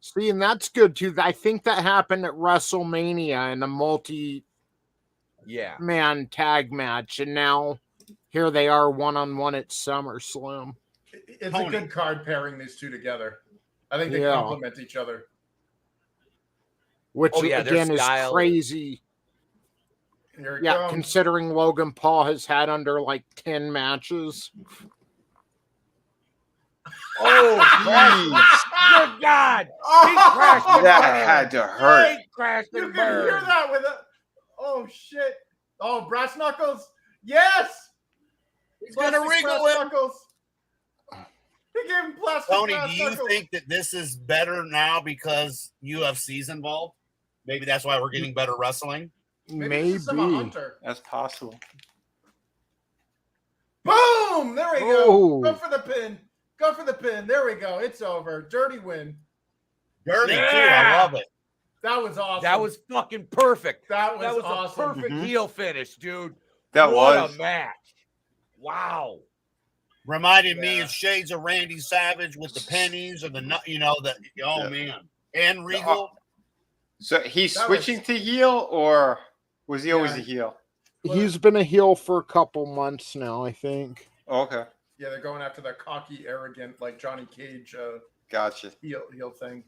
see, and that's good too. I think that happened at WrestleMania in a multi-man Yeah. tag match, and now here they are one-on-one at SummerSlam. It's Tony. a good card pairing these two together. I think they Yeah. complement each other. Which Oh, yeah, their again is style- crazy. Here it Yeah, comes. considering Logan Paul has had under like 10 matches. Oh, Jeez. good God. He Oh, crashed and That burned. had to hurt. He crashed you and can hear burned. that with it. Oh shit! Oh, brass knuckles. Yes. He's gonna Plastic wriggle brass it. knuckles. He gave him plastic Tony, brass do you knuckles. think that this is better now because UFC's involved? Maybe that's why we're getting better wrestling. Maybe this is some Maybe. Hunter. That's possible. Boom! There we go. Oh. Go for the pin. Go for the pin. There we go. It's over. Dirty win. Dirty too. I Yeah. love it. That was awesome. That was fucking perfect. that was That was awesome. a perfect heel finish, dude. That what was. a match. Wow. Reminded me Yeah. of shades of Randy Savage with the pennies or the Yeah. man. And Regal. So he's That switching was- to heel, or was he always Yeah. a heel? He's been a heel for a couple months now, I think. Oh, okay, Yeah, they're going after the cocky, arrogant, like Johnny Cage gotcha. heel thing.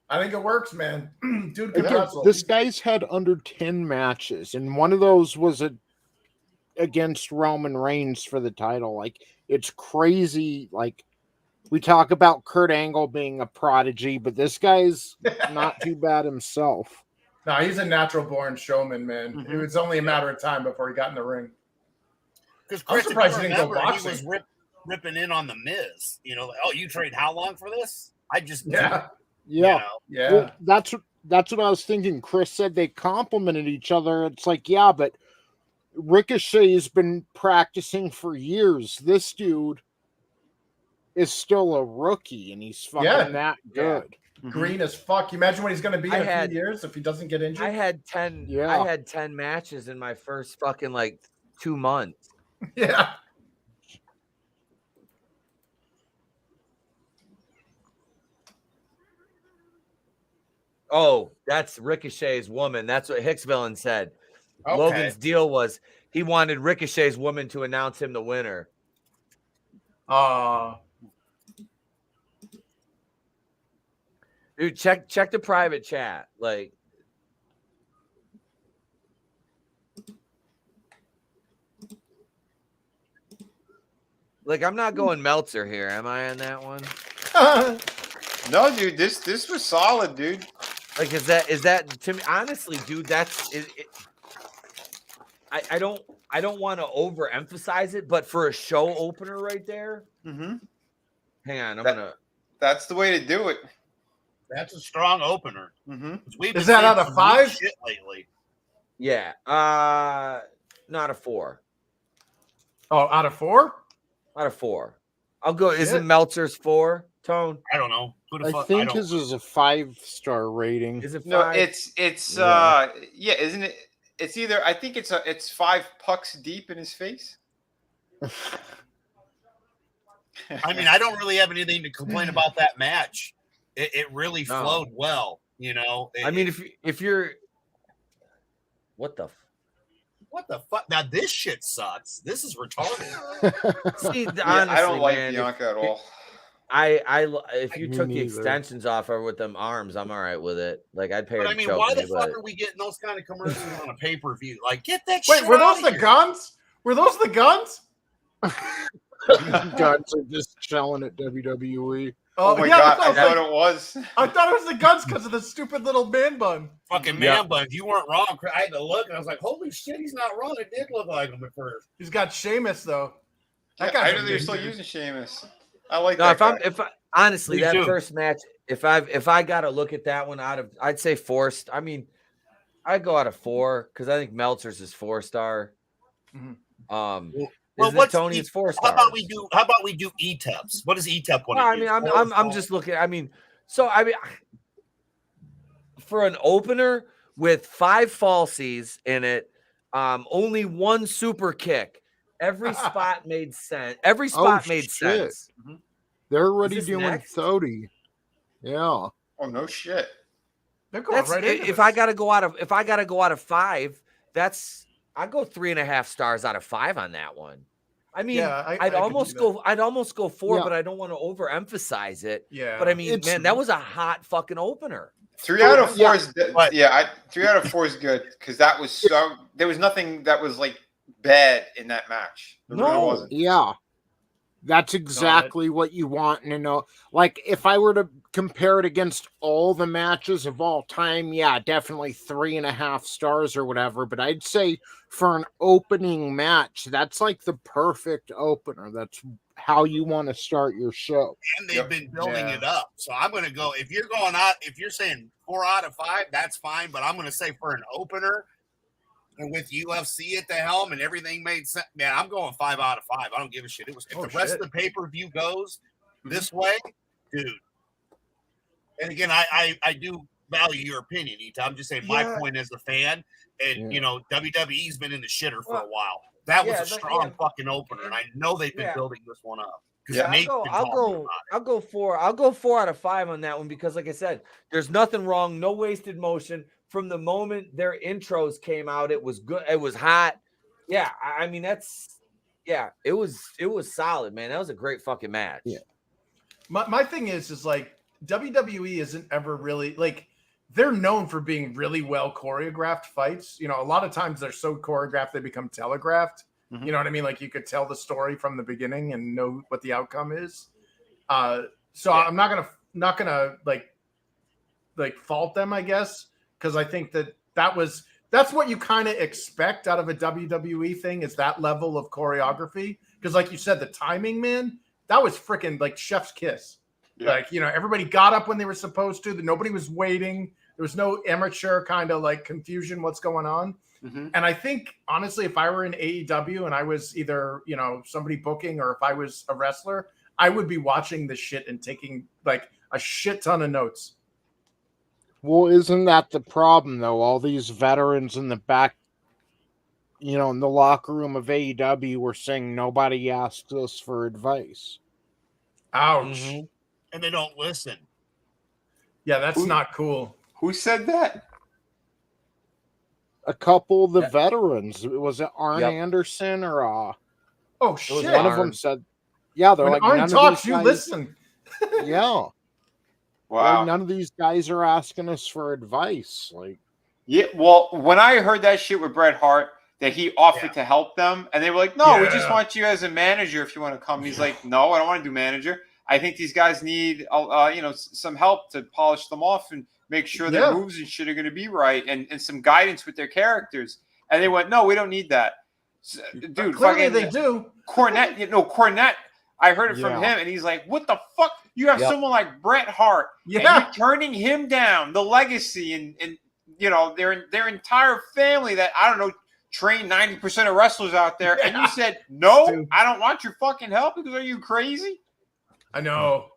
I think it works, man. Dude can Again, wrestle. this guy's had under 10 matches, and one of those was against Roman Reigns for the title. Like, it's crazy. Like, we talk about Kurt Angle being a prodigy, but this guy's not too bad himself. No, he's a natural born showman, man. Mhm. It was only a matter of time before he got in the ring. Because I'm Chris, surprised if he you didn't go remember, he boxing. was ripping in on the Miz. You know, like, oh, you trade how long for this? I just Yeah. you Yeah. know. Yeah. Well, that's what I was thinking. Chris said they complimented each other. It's like, yeah, but Ricochet's been practicing for years. This dude is still a rookie, and he's fucking that good. Green as fuck. You imagine what he's going to be in a few years if he doesn't get injured? I had 10 matches in my first fucking like 2 months. Yeah. Oh, that's Ricochet's woman. That's what Hicksvillain said. Okay. Logan's deal was he wanted Ricochet's woman to announce him the winner. Dude, check the private chat. Like I'm not going Meltzer here. Am I on that one? No, dude, this was solid, dude. Like, is that to me? Honestly, dude, that's it. I don't want to overemphasize it, but for a show opener right there, hang on, That's the way to do it. That's a strong opener. Is that out of 5? Shit lately. Yeah, not a 4. Oh, out of 4? Out of 4. I'll go. Isn't Meltzer's 4? Tone? I don't know. I think his is a 5-star rating. Is it 5? No, it's isn't it? It's either I think it's 5 pucks deep in his face. I mean, I don't really have anything to complain about that match. It really flowed well, you know. I mean, if you're what the fuck? Now this shit sucks. This is retarded. See, honestly, I don't like man, Bianca at all. If you took the extensions off her with them arms, I'm all right with it. Like I'd pay her. But I mean, why the fuck are we getting those kind of commercials on a pay-per-view? Like, get that shit. Wait, were those the guns? Were those the guns? Guns are just chilling at WWE. Oh my god, I thought it was. I thought it was the guns because of the stupid little man bun. Fucking man bun. You weren't wrong. I had to look and I was like, holy shit, he's not wrong. It did look like him at first. He's got Sheamus though. I didn't know you're still using Sheamus. I like that. If I honestly that first match, if I got to look at that one I'd say forced. I mean, I'd go out of 4 because I think Meltzer's is 4-star. Well, what's Tony's 4 stars? How about we do ETEPs? What does ETEP want to do? I mean, I'm just looking. I mean, for an opener with 5 falsies in it, only 1 super kick. Every spot made sense. Every spot made sense. They're already doing Thody. Yeah. Oh no shit. They're going right into if I gotta go out of 5, I go 3.5 stars out of 5 on that one. I mean, I'd almost go 4, but I don't want to overemphasize it. Yeah. But I mean, man, that was a hot fucking opener. 3 out of 4 is 3 out of 4 is good because that was there was nothing that was like bad in that match. There really wasn't. Yeah. That's exactly what you want to know. Like, if I were to compare it against all the matches of all time, yeah, definitely 3.5 stars or whatever. But I'd say for an opening match, that's like the perfect opener. That's how you want to start your show. And they've been building it up. So I'm going to go, if you're saying 4 out of 5, that's fine. But I'm going to say for an opener, and with UFC at the helm and everything made sense, man, I'm going 5 out of 5. I don't give a shit. If the rest of the pay-per-view goes this way, dude. And again, I do value your opinion, Ita. I'm just saying my point as a fan. And, you know, WWE's been in the shitter for a while. That was a strong fucking opener, and I know they've been building this one up. I'll go 4. I'll go 4 out of 5 on that one because, like I said, there's nothing wrong, no wasted motion. From the moment their intros came out, it was good. It was hot. Yeah, I mean it was solid, man. That was a great fucking match. Yeah. My thing is like WWE isn't ever really like they're known for being really well choreographed fights. You know, a lot of times they're so choreographed they become telegraphed. You know what I mean? Like you could tell the story from the beginning and know what the outcome is. So I'm not gonna like fault them, I guess. Because I think that's what you kind of expect out of a WWE thing is that level of choreography. Because like you said, the timing, man, that was freaking like chef's kiss. Yeah. Like, you know, everybody got up when they were supposed to. Nobody was waiting. There was no amateur kind of like confusion. What's going on? Mm-hmm. And I think honestly, if I were in AEW and I was either somebody booking or if I was a wrestler, I would be watching this shit and taking like a shit ton of notes. Well, isn't that the problem though? All these veterans in the back, in the locker room of AEW were saying nobody asked us for advice. Ouch. Mhm. And they don't listen. Yeah, that's not cool. Who said that? A couple of the veterans. Was it Arn Yep. Anderson or Oh shit! one of them said, "Yeah, they're When like Arn none talks, of these you guys, listen. Yeah, Wow. like, none of these guys are asking us for advice. Like, Yeah, well, when I heard that shit with Bret Hart, that he offered to help them, and they were like, "No, we just Yeah. want you as a manager if you want to come." And he's like, "No, I don't want to do manager. I think these guys need, some help to polish them off and make sure their moves and shit are going to be right, and some guidance with their characters." And they went, "No, we don't need that." So, dude, Clearly fucking they do. Cornette, Cornette. I heard it from Yeah. him, and he's like, "What the fuck? You have Yep. someone like Bret Hart, and Yeah. you're turning him down, the legacy, and their entire family that I don't know train 90% of wrestlers out there, and you said no, Dude. I don't want your fucking help because are you crazy?" I know.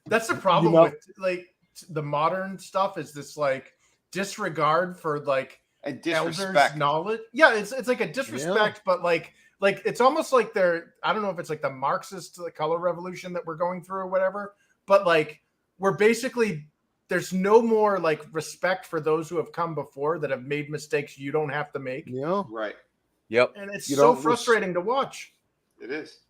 That's the problem with like the modern stuff is this like disregard for like And elders' disrespect. knowledge. Yeah, it's like a disrespect, but like it's almost like they're I don't know if it's like the Marxist the color revolution that we're going through or whatever, but like we're basically there's no more like respect for those who have come before that have made mistakes you don't have to make. yeah, Right. Yep. And it's You so don't frustrating to watch. It is.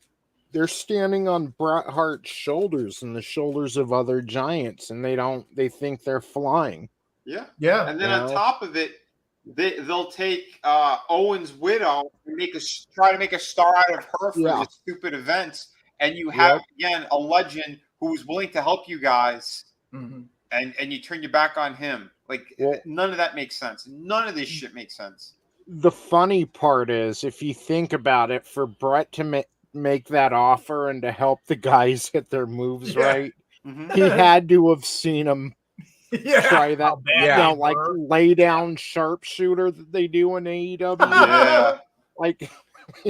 they're standing on Bret Hart's shoulders and the shoulders of other giants, and they think they're flying. Yeah. Yeah. And then Yeah. on top of it, they'll take Owen's widow and try to make a star out of her for Yeah. these stupid events, and you have again a legend who is willing to help you guys, Mhm. and you turn your back on him. Like Well- none of that makes sense. None of this shit makes sense. The funny part is, if you think about it, for Bret to make that offer and to help the guys hit their moves Yeah. right, Mhm. he had to have seen them Yeah. try that, Yeah. like lay down sharpshooter that they do in AEW. Yeah. Like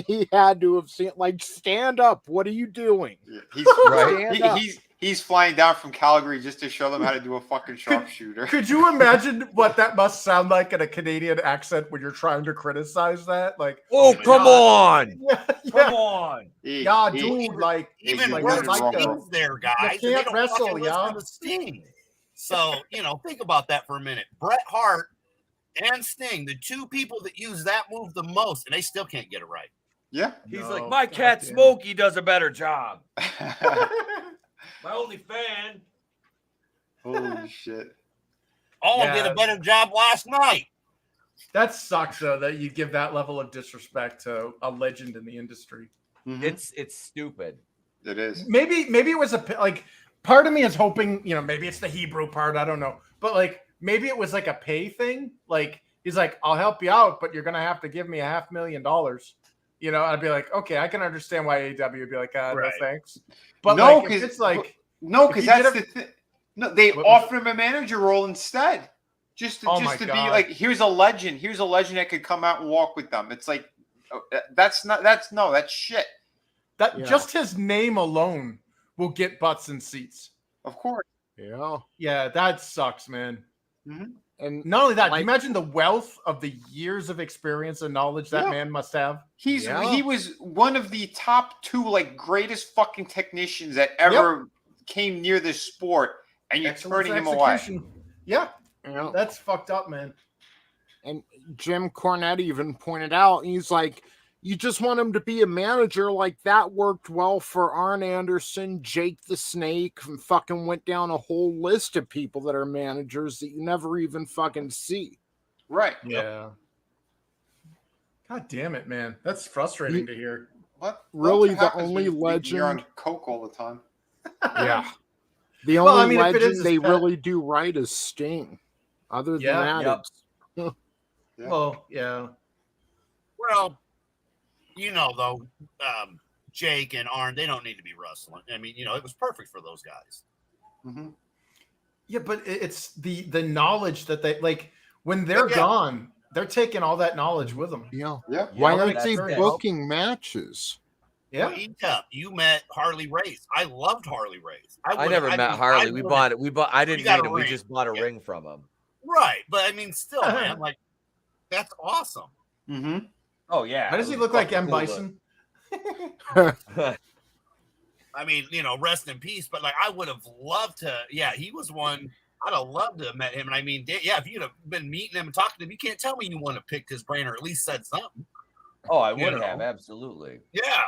he had to have seen, like, stand up. What are you doing? Yeah. He's Right. Stand up. he's flying down from Calgary just to show them how to do a fucking sharpshooter. Could you imagine what that must sound like in a Canadian accent when you're trying to criticize that? Like, Oh, come on. yeah, Come on. yeah, dude, like, Even you like, worse, wanted like Rumble. Sting's there, guys. and they can't don't wrestle, fucking listen yeah. to the Sting. So, think about that for a minute. Bret Hart and Sting, the two people that use that move the most, and they still can't get it right. Yeah. He's No, like, my cat goddamn. Smokey does a better job. My only fan. Holy shit. Owen Yeah. did a better job last night. That sucks though that you give that level of disrespect to a legend in the industry. Mhm. It's stupid. It is. Maybe it was like part of me is hoping, maybe it's the Hebrew part, I don't know. But like maybe it was like a pay thing. Like he's like, I'll help you out, but you're gonna have to give me $500,000. I'd be like, okay, I can understand why AEW would be like, no Right. thanks. But No, like, if 'cause- it's like, No, If because you that's did the thing. No, they What was offered him a manager role instead. Just Oh my to be God. like, here's a legend. Here's a legend that could come out and walk with them. It's like, that's shit. that Yeah. just his name alone will get butts and seats. Of course. Yeah, Yeah, that sucks, man. and Not only that, Like- do you imagine the wealth of the years of experience and knowledge that Yeah. man must have? Yeah. He was one of the top two greatest fucking technicians that ever came near this sport, and you're Excellence turning him away. execution. Yeah, that's fucked up, man. And Jim Cornette even pointed out, he's like, you just want him to be a manager. Like, that worked well for Arn Anderson, Jake the Snake, and fucking went down a whole list of people that are managers that you never even fucking see. Right. Yeah. God damn it, man. That's frustrating to hear. What Really, what the happens only when you're on legend- coke all the time? Yeah. The Well, only I mean, if it is legend his they pet- really do right is Sting. Other than Yeah. that, Yep. it's Yeah. Well, yeah. Well, though, Jake and Arn, they don't need to be wrestling. I mean, it was perfect for those guys. Mm-hmm. Yeah, but it's the knowledge that they like when they're gone, they're taking all that knowledge with them. Yeah. Yeah. Why Yeah, aren't that's they it. booking matches? Yeah. Well, Etep, you met Harley Race. I loved Harley Race. I never met Harley. We bought. I didn't got meet a him. We ring. just bought a ring from him. Right, but I mean, still, man, like that's awesome. Mm-hmm. Oh yeah. Why does he look like M. Bison? I mean, rest in peace. But like, I would have loved to. Yeah, he was one. I'd have loved to have met him. And I mean, yeah, if you'd have been meeting him and talking to him, you can't tell me you want to pick his brain or at least said something. Oh, I would have absolutely. Yeah.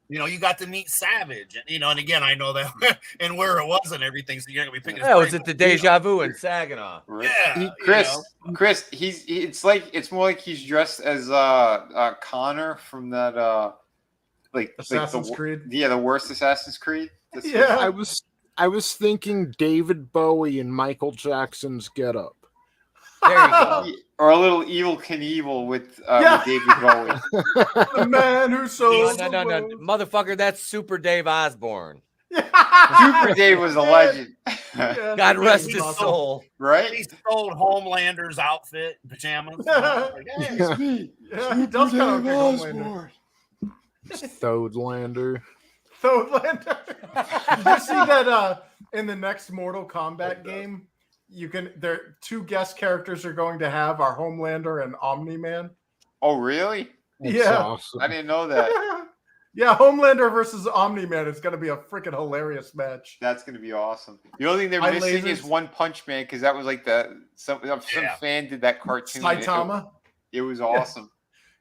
You got to meet Savage, and again, I know that and where it was and everything. So you're gonna be picking. Yeah, was it the Deja Vu in Saginaw? Yeah, Chris, it's more like he's dressed as Connor from that Assassin's Creed. Yeah, the worst Assassin's Creed. Yeah, I was thinking David Bowie and Michael Jackson's Get Up. There you go. Or a little Evil Knievel with David Bowie. The man who sold No, motherfucker, that's Super Dave Osborne. Super Dave was a legend. God rest his soul. Right? He stole Homelander's outfit, pajamas. Yeah, he does kind of look like Homelander. Thodelander. Thodelander. Did you see that in the next Mortal Kombat game? There 2 guest characters are going to have are Homelander and Omni-Man. Oh, really? That's awesome. I didn't know that. Yeah, Homelander versus Omni-Man is going to be a freaking hilarious match. That's going to be awesome. The only thing they're High missing lasers. is One Punch Man because that was like some fan did that cartoon. Saitama. It was awesome.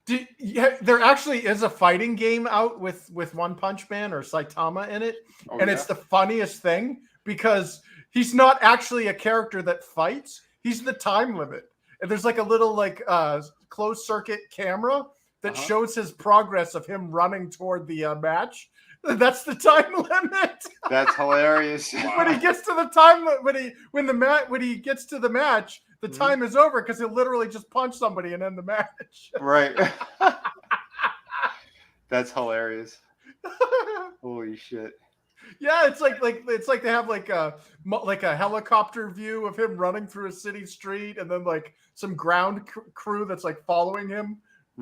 There actually is a fighting game out with One Punch Man or Saitama in it, and it's the funniest thing because he's not actually a character that fights. He's the time limit. And there's like a little closed circuit camera that shows his progress of him running toward the match. That's the time limit. That's hilarious. When he gets to the time when he gets to the match, the time is over because he'll literally just punch somebody and end the match. Right. That's hilarious. Holy shit. Yeah, it's like they have like a helicopter view of him running through a city street, and then like some ground crew that's like following him,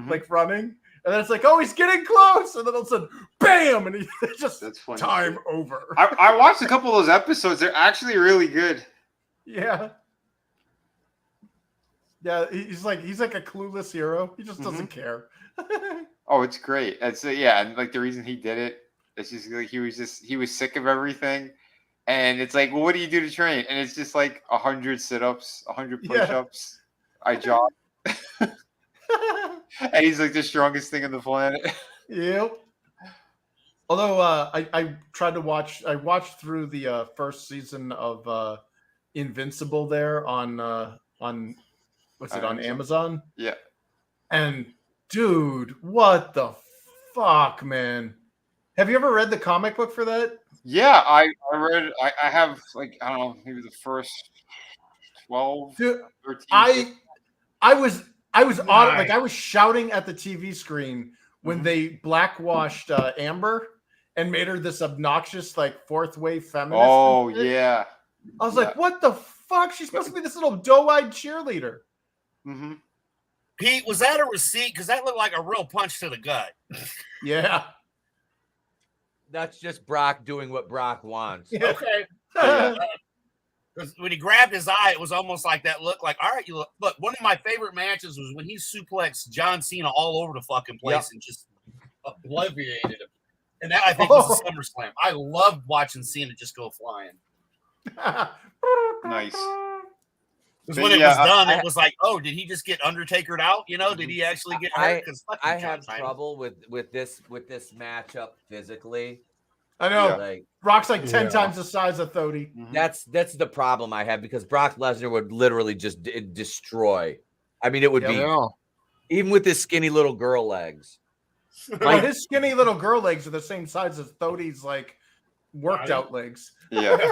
like running, and then it's like, oh, he's getting close, and then all of a sudden, bam, and he just That's funny. time over. I watched a couple of those episodes. They're actually really good. Yeah. Yeah, he's like a clueless hero. He just doesn't care. Oh, it's great. And like the reason he did it. It's just like he was sick of everything, and it's like, well, what do you do to train? And it's just like 100 sit-ups, 100 push-ups. I jog, and he's like the strongest thing on the planet. Yep. Although I tried to watch, I watched through the first season of Invincible there on what's it on Amazon? Yeah. And dude, what the fuck, man. Have you ever read the comic book for that? Yeah, I read. I have like I don't know, maybe the first 12, Dude, 13. I was like I was shouting at the TV screen when they blackwashed Amber and made her this obnoxious like fourth wave feminist. Oh yeah. I was like, what the fuck? She's supposed to be this little doe-eyed cheerleader. Mm-hmm. Pete, was that a receipt? Because that looked like a real punch to the gut. Yeah. That's just Brock doing what Brock wants. Okay. When he grabbed his eye, it was almost like that look like, all right, you look. One of my favorite matches was when he suplexed John Cena all over the fucking place and just obliterated him. And that, I think, was the SummerSlam. I loved watching Cena just go flying. Nice. Because when it was done, it was like, oh, did he just get Undertakered out? Did he actually get hurt? I have trouble with this matchup physically. I know. Like Brock's like 10 times the size of Thody. That's the problem I have because Brock Lesnar would literally just destroy. I mean, it would be even with his skinny little girl legs. Well, his skinny little girl legs are the same size as Thody's like worked out legs. Yeah.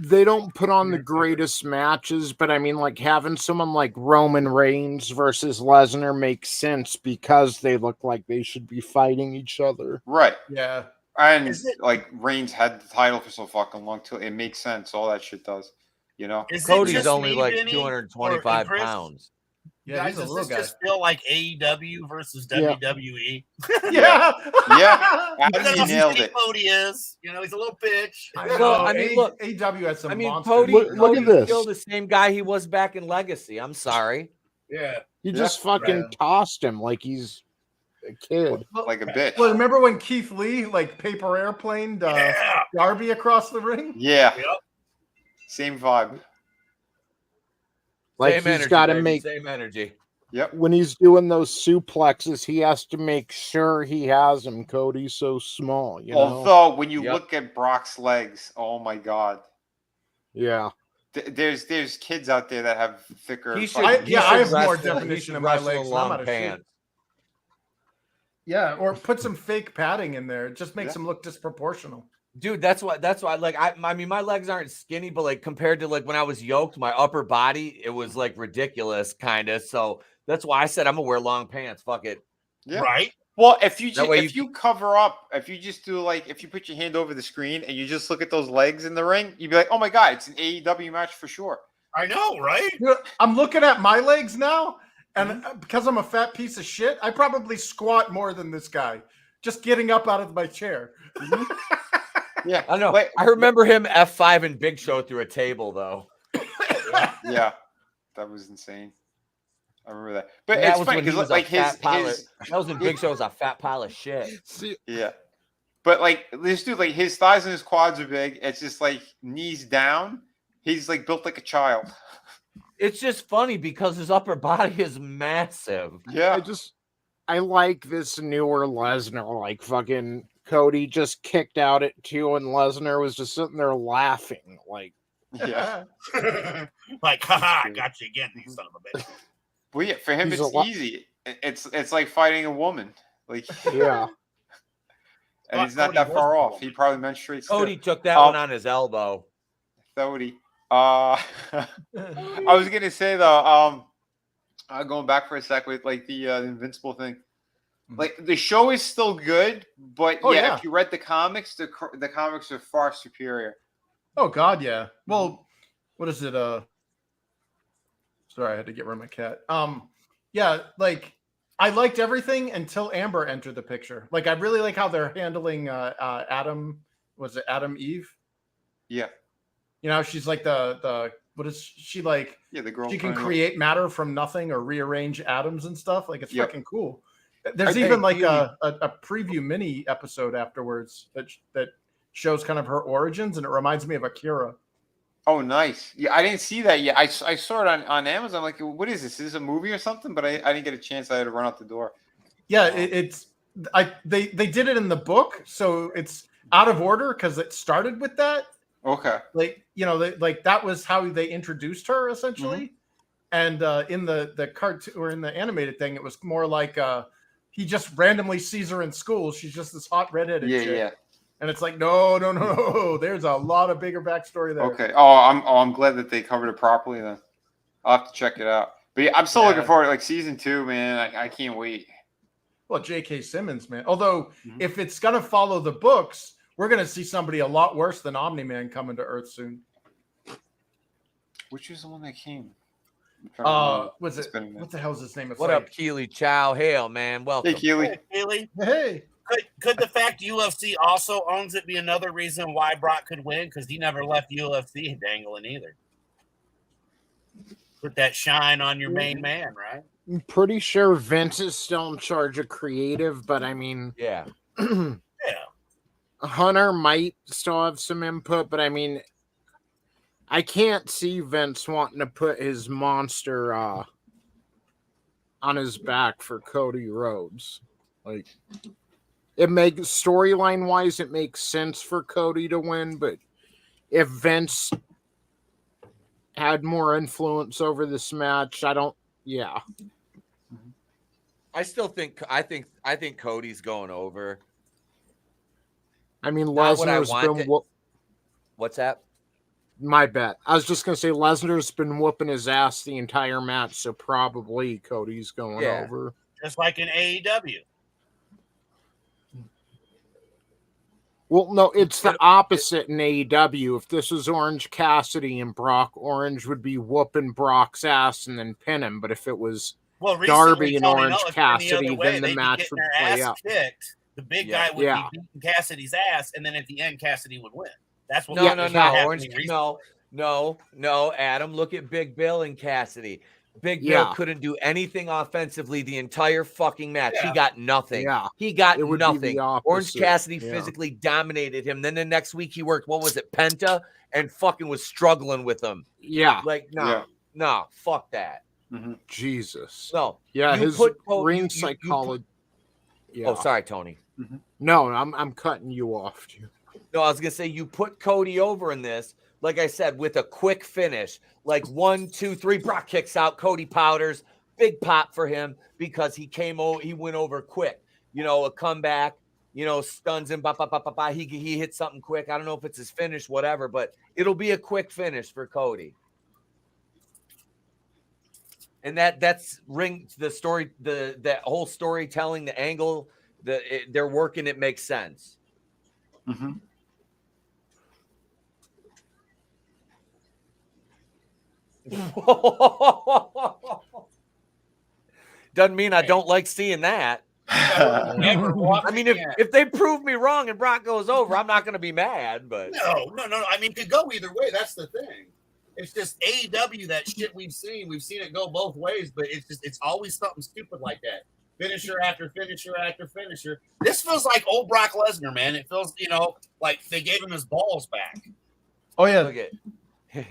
They don't put on the greatest matches, but I mean, like having someone like Roman Reigns versus Lesnar makes sense because they look like they should be fighting each other. Right. Yeah. And Is it- like Reigns had the title for so fucking long too. It makes sense. All that shit does. You know. Is it Cody's just only me, like Vinny, 225 and Chris? pounds. Yeah, Guys, he's a does little this guy. just feel like AEW versus Yeah. WWE? Yeah. Yeah. Look Adam, at you how nailed skinny it. Cody is. You know, he's a little bitch. I Well, know. I mean, look. AW has some I mean, monsters. Cody, Look at Cody's this. still the same guy he was back in Legacy. I'm sorry. Yeah. You just fucking tossed him like he's a kid. Like a bitch. Well, remember when Keith Lee like paper airplaned Yeah. Darby across the ring? Yeah. Yep. Same vibe. Like Same he's energy, got to baby, make same energy. Yep. when he's doing those suplexes, he has to make sure he has him. Cody's so small, you know. Although when you Yep. look at Brock's legs, oh my god. Yeah, There's kids out there that have thicker. He should. fucking- he I should have more wrestle- he definition should in my wrestle legs, in and I'm long out of shape. pants. Yeah, or put some fake padding in there. It just makes Yeah. him look disproportional. Dude, that's why like I mean my legs aren't skinny, but like compared to like when I was yoked, my upper body, it was like ridiculous kind of. So that's why I said I'm gonna wear long pants. Fuck it. Yeah. Right? Well, if you That way if you cover up, if you just do like if you put your hand over the screen and you just look at those legs in the ring, you'd be like, oh my god, it's an AEW match for sure. I know, right? You know, I'm looking at my legs now, and because I'm a fat piece of shit, I probably squat more than this guy. Just getting up out of my chair. Yeah, I know. Like, I remember him F5 and Big Show through a table though. yeah, that was insane. I remember that. But And that it's was funny when he because was like a fat pile his of, that was when Big Show was a fat pile of shit. yeah. But like this dude, like his thighs and his quads are big. It's just like knees down. He's like built like a child. It's just funny because his upper body is massive. Yeah. I like this newer Lesnar. Like fucking Cody just kicked out at 2, and Lesnar was just sitting there laughing. Like, Yeah. Like, haha, I got you again, you son of a bitch. Well, yeah, for him He's it's a lot- easy. It's like fighting a woman. Like yeah, and he's not Cody that was far a off. woman. He probably menstruates Cody too. took that one on his elbow. Thody. I was gonna say though, going back for a sec with like the Invincible thing. Like the show is still good, but yeah. if you read the comics, the comics are far superior. Oh God, yeah. Well, what is it? Sorry, I had to get rid of my cat. Yeah, like I liked everything until Amber entered the picture. Like I really like how they're handling Adam. Was it Adam Eve? Yeah. You know, she's like the what is she like? Yeah, the girl. She can create matter from nothing or rearrange atoms and stuff. Like it's Yep. freaking cool. There's I even think like a preview mini episode afterwards that shows kind of her origins, and it reminds me of Akira. Oh, nice. Yeah, I didn't see that yet. I saw it on Amazon. Like, what is this? Is this a movie or something? But I didn't get a chance. I had to run out the door. Yeah, they did it in the book, so it's out of order because it started with that. Okay. Like like that was how they introduced her essentially, and in the cartoon or in the animated thing, it was more like he just randomly sees her in school. She's just this hot redheaded chick. Yeah. And it's like, no. There's a lot of bigger backstory there. Okay. I'm glad that they covered it properly. Then I'll have to check it out. But yeah, I'm still looking forward to like season 2, man. I can't wait. Well, J.K. Simmons, man. Although if it's gonna follow the books, we're gonna see somebody a lot worse than Omni-Man coming to Earth soon. Which was the one that came? Was it? What the hell's his name? It's What like, up, Keely Chow? Hail, man. Welcome. Hey, Keely. Really? Hey. Could the fact UFC also owns it be another reason why Brock could win? Because he never left UFC dangling either. Put that shine on your main man, right? I'm pretty sure Vince is still in charge of creative, but I mean, Yeah. Yeah. Hunter might still have some input, but I mean, I can't see Vince wanting to put his monster on his back for Cody Rhodes. Like, it makes storyline wise, it makes sense for Cody to win, but if Vince had more influence over this match, I think Cody's going over. I mean, Not what I Lesnar's been wanted. What's that? my bet. I was just gonna say Lesnar's been whooping his ass the entire match, so probably Cody's going over. Just like in AEW. Well, no, it's the opposite in AEW. If this was Orange Cassidy and Brock, Orange would be whooping Brock's ass and then pin him. But if it was Darby and Orange Cassidy, then the match would play out. Kicked. The big guy would be beating Cassidy's ass, and then at the end, Cassidy would win. That's what. No, Adam. Look at Big Bill and Cassidy. Big Bill couldn't do anything offensively the entire fucking match. He got nothing. He got nothing. Orange Cassidy physically dominated him. Then the next week he worked, what was it, Penta, and fucking was struggling with him. No, fuck that. Mm-hmm. Jesus. No. Yeah, his ring psychology. Oh, sorry, Tony. Mm-hmm. No, I'm cutting you off. No, I was gonna say you put Cody over in this. Like I said, with a quick finish, like 1, 2, 3, Brock kicks out, Cody powders, big pop for him because he went over quick. A comeback, stuns him, he hits something quick. I don't know if it's his finish, whatever, but it'll be a quick finish for Cody. And that's the story, that whole storytelling, the angle, they're working, it makes sense. Mm-hmm. Doesn't mean I don't like seeing that. I mean, if they prove me wrong and Brock goes over, I'm not going to be mad. But no. I mean, it could go either way. That's the thing. It's just AEW, that shit we've seen. We've seen it go both ways, but it's always something stupid like that. Finisher after finisher after finisher. This feels like old Brock Lesnar, man. It feels, like they gave him his balls back. Oh yeah. Look at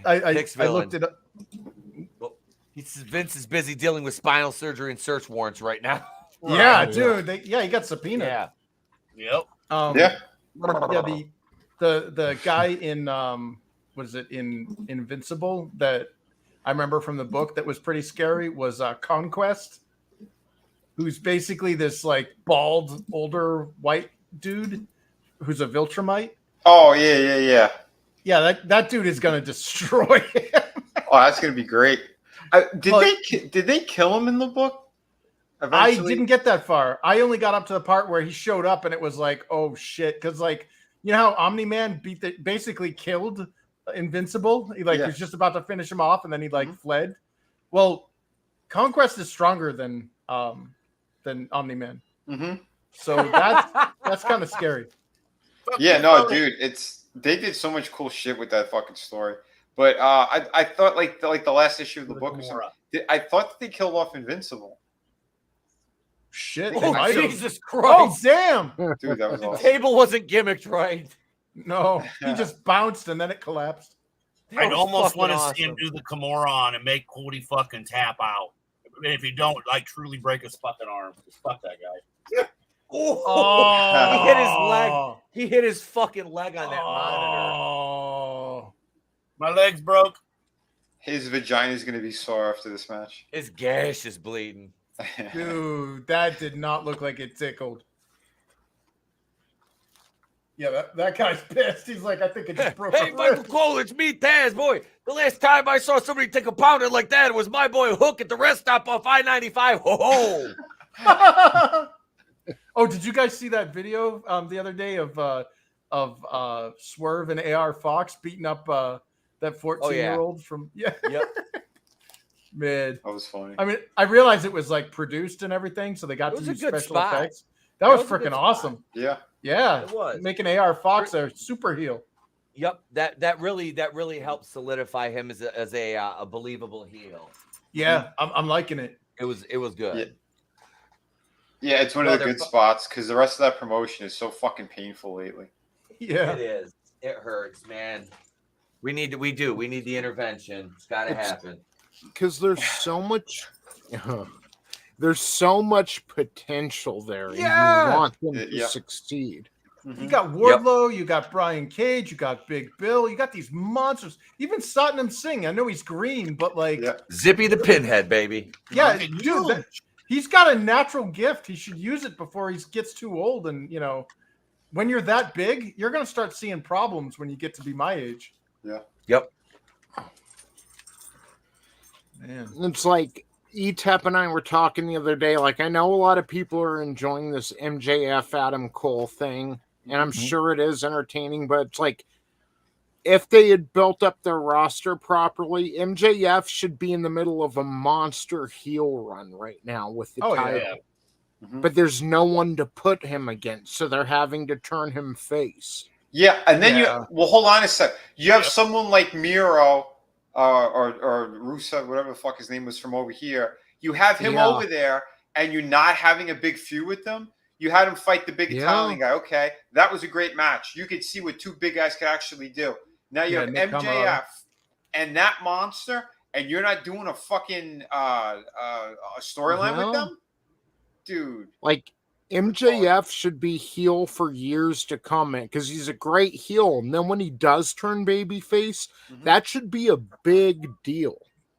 I looked it up. Well, Vince is busy dealing with spinal surgery and search warrants right now. Yeah, dude. He got subpoenaed. Yeah. Yep. The guy in what is it, in Invincible, that I remember from the book that was pretty scary was Conquest, who's basically this like bald older white dude who's a Viltrumite. Oh yeah. Yeah, that dude is gonna destroy him. Oh, that's gonna be great. Did they kill him in the book? Eventually? I didn't get that far. I only got up to the part where he showed up, and it was like, oh shit, because how Omni-Man basically killed Invincible. He was just about to finish him off, and then he fled. Well, Conquest is stronger than Omni-Man. Mm-hmm. So that's kind of scary. Yeah, no, dude, they did so much cool shit with that fucking story. But I thought like the last issue of the book or something, I thought that they killed off Invincible. Shit! Oh, Jesus Christ! Oh damn! Dude, that was the awesome. table wasn't gimmicked right. No, he just bounced and then it collapsed. I'd almost want to see him do the Kimura on and make Cody fucking tap out. And if you don't, truly break his fucking arm. Just fuck that guy. Oh, he hit his leg. He hit his fucking leg on that monitor. Oh, my leg's broke. His vagina is going to be sore after this match. His gash is bleeding. Dude, that did not look like it tickled. Yeah, that guy's pissed. He's like, I think it just broke. Hey, Michael Cole, it's me, Taz, boy. The last time I saw somebody take a pounder like that, it was my boy Hook at the rest stop off I-95. Ho ho! Oh, did you guys see that video the other day of Swerve and AR Fox beating up that 14-year-old from Yep. Man, that was funny. I mean, I realized it was produced and everything, so they got to use special effects. That was freaking awesome. Yeah, it was making AR Fox a super heel. Yep, that really helped solidify him as a believable heel. Yeah, I'm liking it. It was good. Yeah, it's one of the good spots because the rest of that promotion is so fucking painful lately. Yeah, it is. It hurts, man. We need the intervention. It's got to happen. Because there's so much potential there, and you want them to succeed. You got Wardlow, you got Brian Cage, you got Big Bill, you got these monsters. Even Satnam Singh. I know he's green, but Zippy the Pinhead, baby. Yeah, dude, he's got a natural gift. He should use it before he gets too old. And when you're that big, you're gonna start seeing problems when you get to be my age. Yeah. Yep. Man. It's like E-Tep and I were talking the other day. I know a lot of people are enjoying this MJF Adam Cole thing. and I'm sure it is entertaining, but it's like, if they had built up their roster properly, MJF should be in the middle of a monster heel run right now with the title. yeah. But there's no one to put him against, so they're having to turn him face. Yeah, and then hold on a sec. You have someone like Miro or Rusev, whatever the fuck his name was from over here. You have him over there, and you're not having a big feud with them. You had him fight the big Italian guy. Okay, that was a great match. You could see what two big guys could actually do. Now you have MJF and that monster, and you're not doing a fucking storyline with them, dude. Like, MJF should be heel for years to come, because he's a great heel. And then when he does turn babyface, that should be a big deal.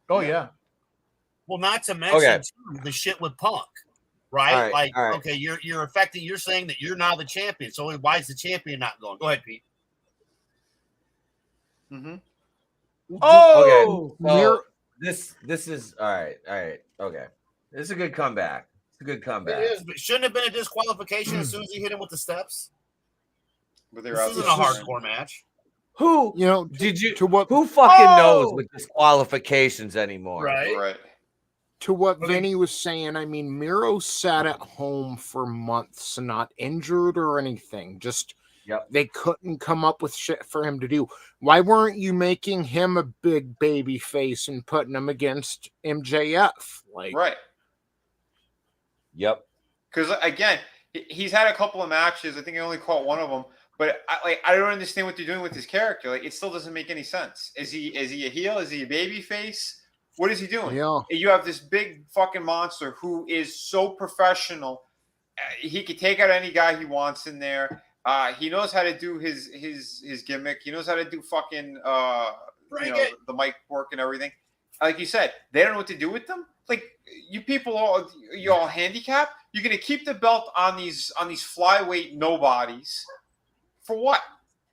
Oh yeah. Well, not to mention the shit with Punk, right? Okay, you're affecting. You're saying that you're now the champion. So why is the champion not going? Go ahead, Pete. Oh, okay. So this is all right. Okay, this is a good comeback. It's a good comeback. It is, but shouldn't have been a disqualification as soon as he hit him with the steps. But this isn't a hardcore match. Who did you? Who fucking knows with disqualifications anymore? Right. To what Vinny was saying, I mean, Miro sat at home for months, not injured or anything. Just they couldn't come up with shit for him to do. Why weren't you making him a big baby face and putting him against MJF? Right. Yep. Because again, he's had a couple of matches. I think I only caught one of them. But I don't understand what they're doing with his character. Like, it still doesn't make any sense. Is he a heel? Is he a baby face? What is he doing? Yeah. You have this big fucking monster who is so professional. He could take out any guy he wants in there. He knows how to do his gimmick. He knows how to do fucking the mic work and everything. Like you said, they don't know what to do with them. Like, you people you're all handicapped. You're gonna keep the belt on these flyweight nobodies for what?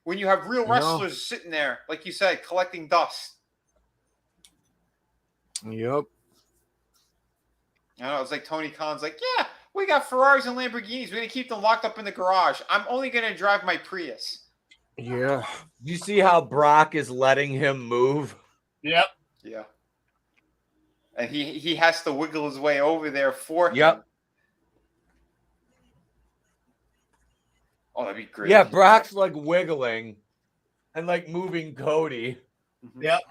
When you have real wrestlers sitting there, like you said, collecting dust. Yep. I know, it's like Tony Khan's like, yeah, we got Ferraris and Lamborghinis. We're going to keep them locked up in the garage. I'm only going to drive my Prius. Yeah. You see how Brock is letting him move? Yep. Yeah. And he has to wiggle his way over there for him. Yep. Oh, that'd be great. Yeah, Brock's like wiggling and like moving Cody. Yep.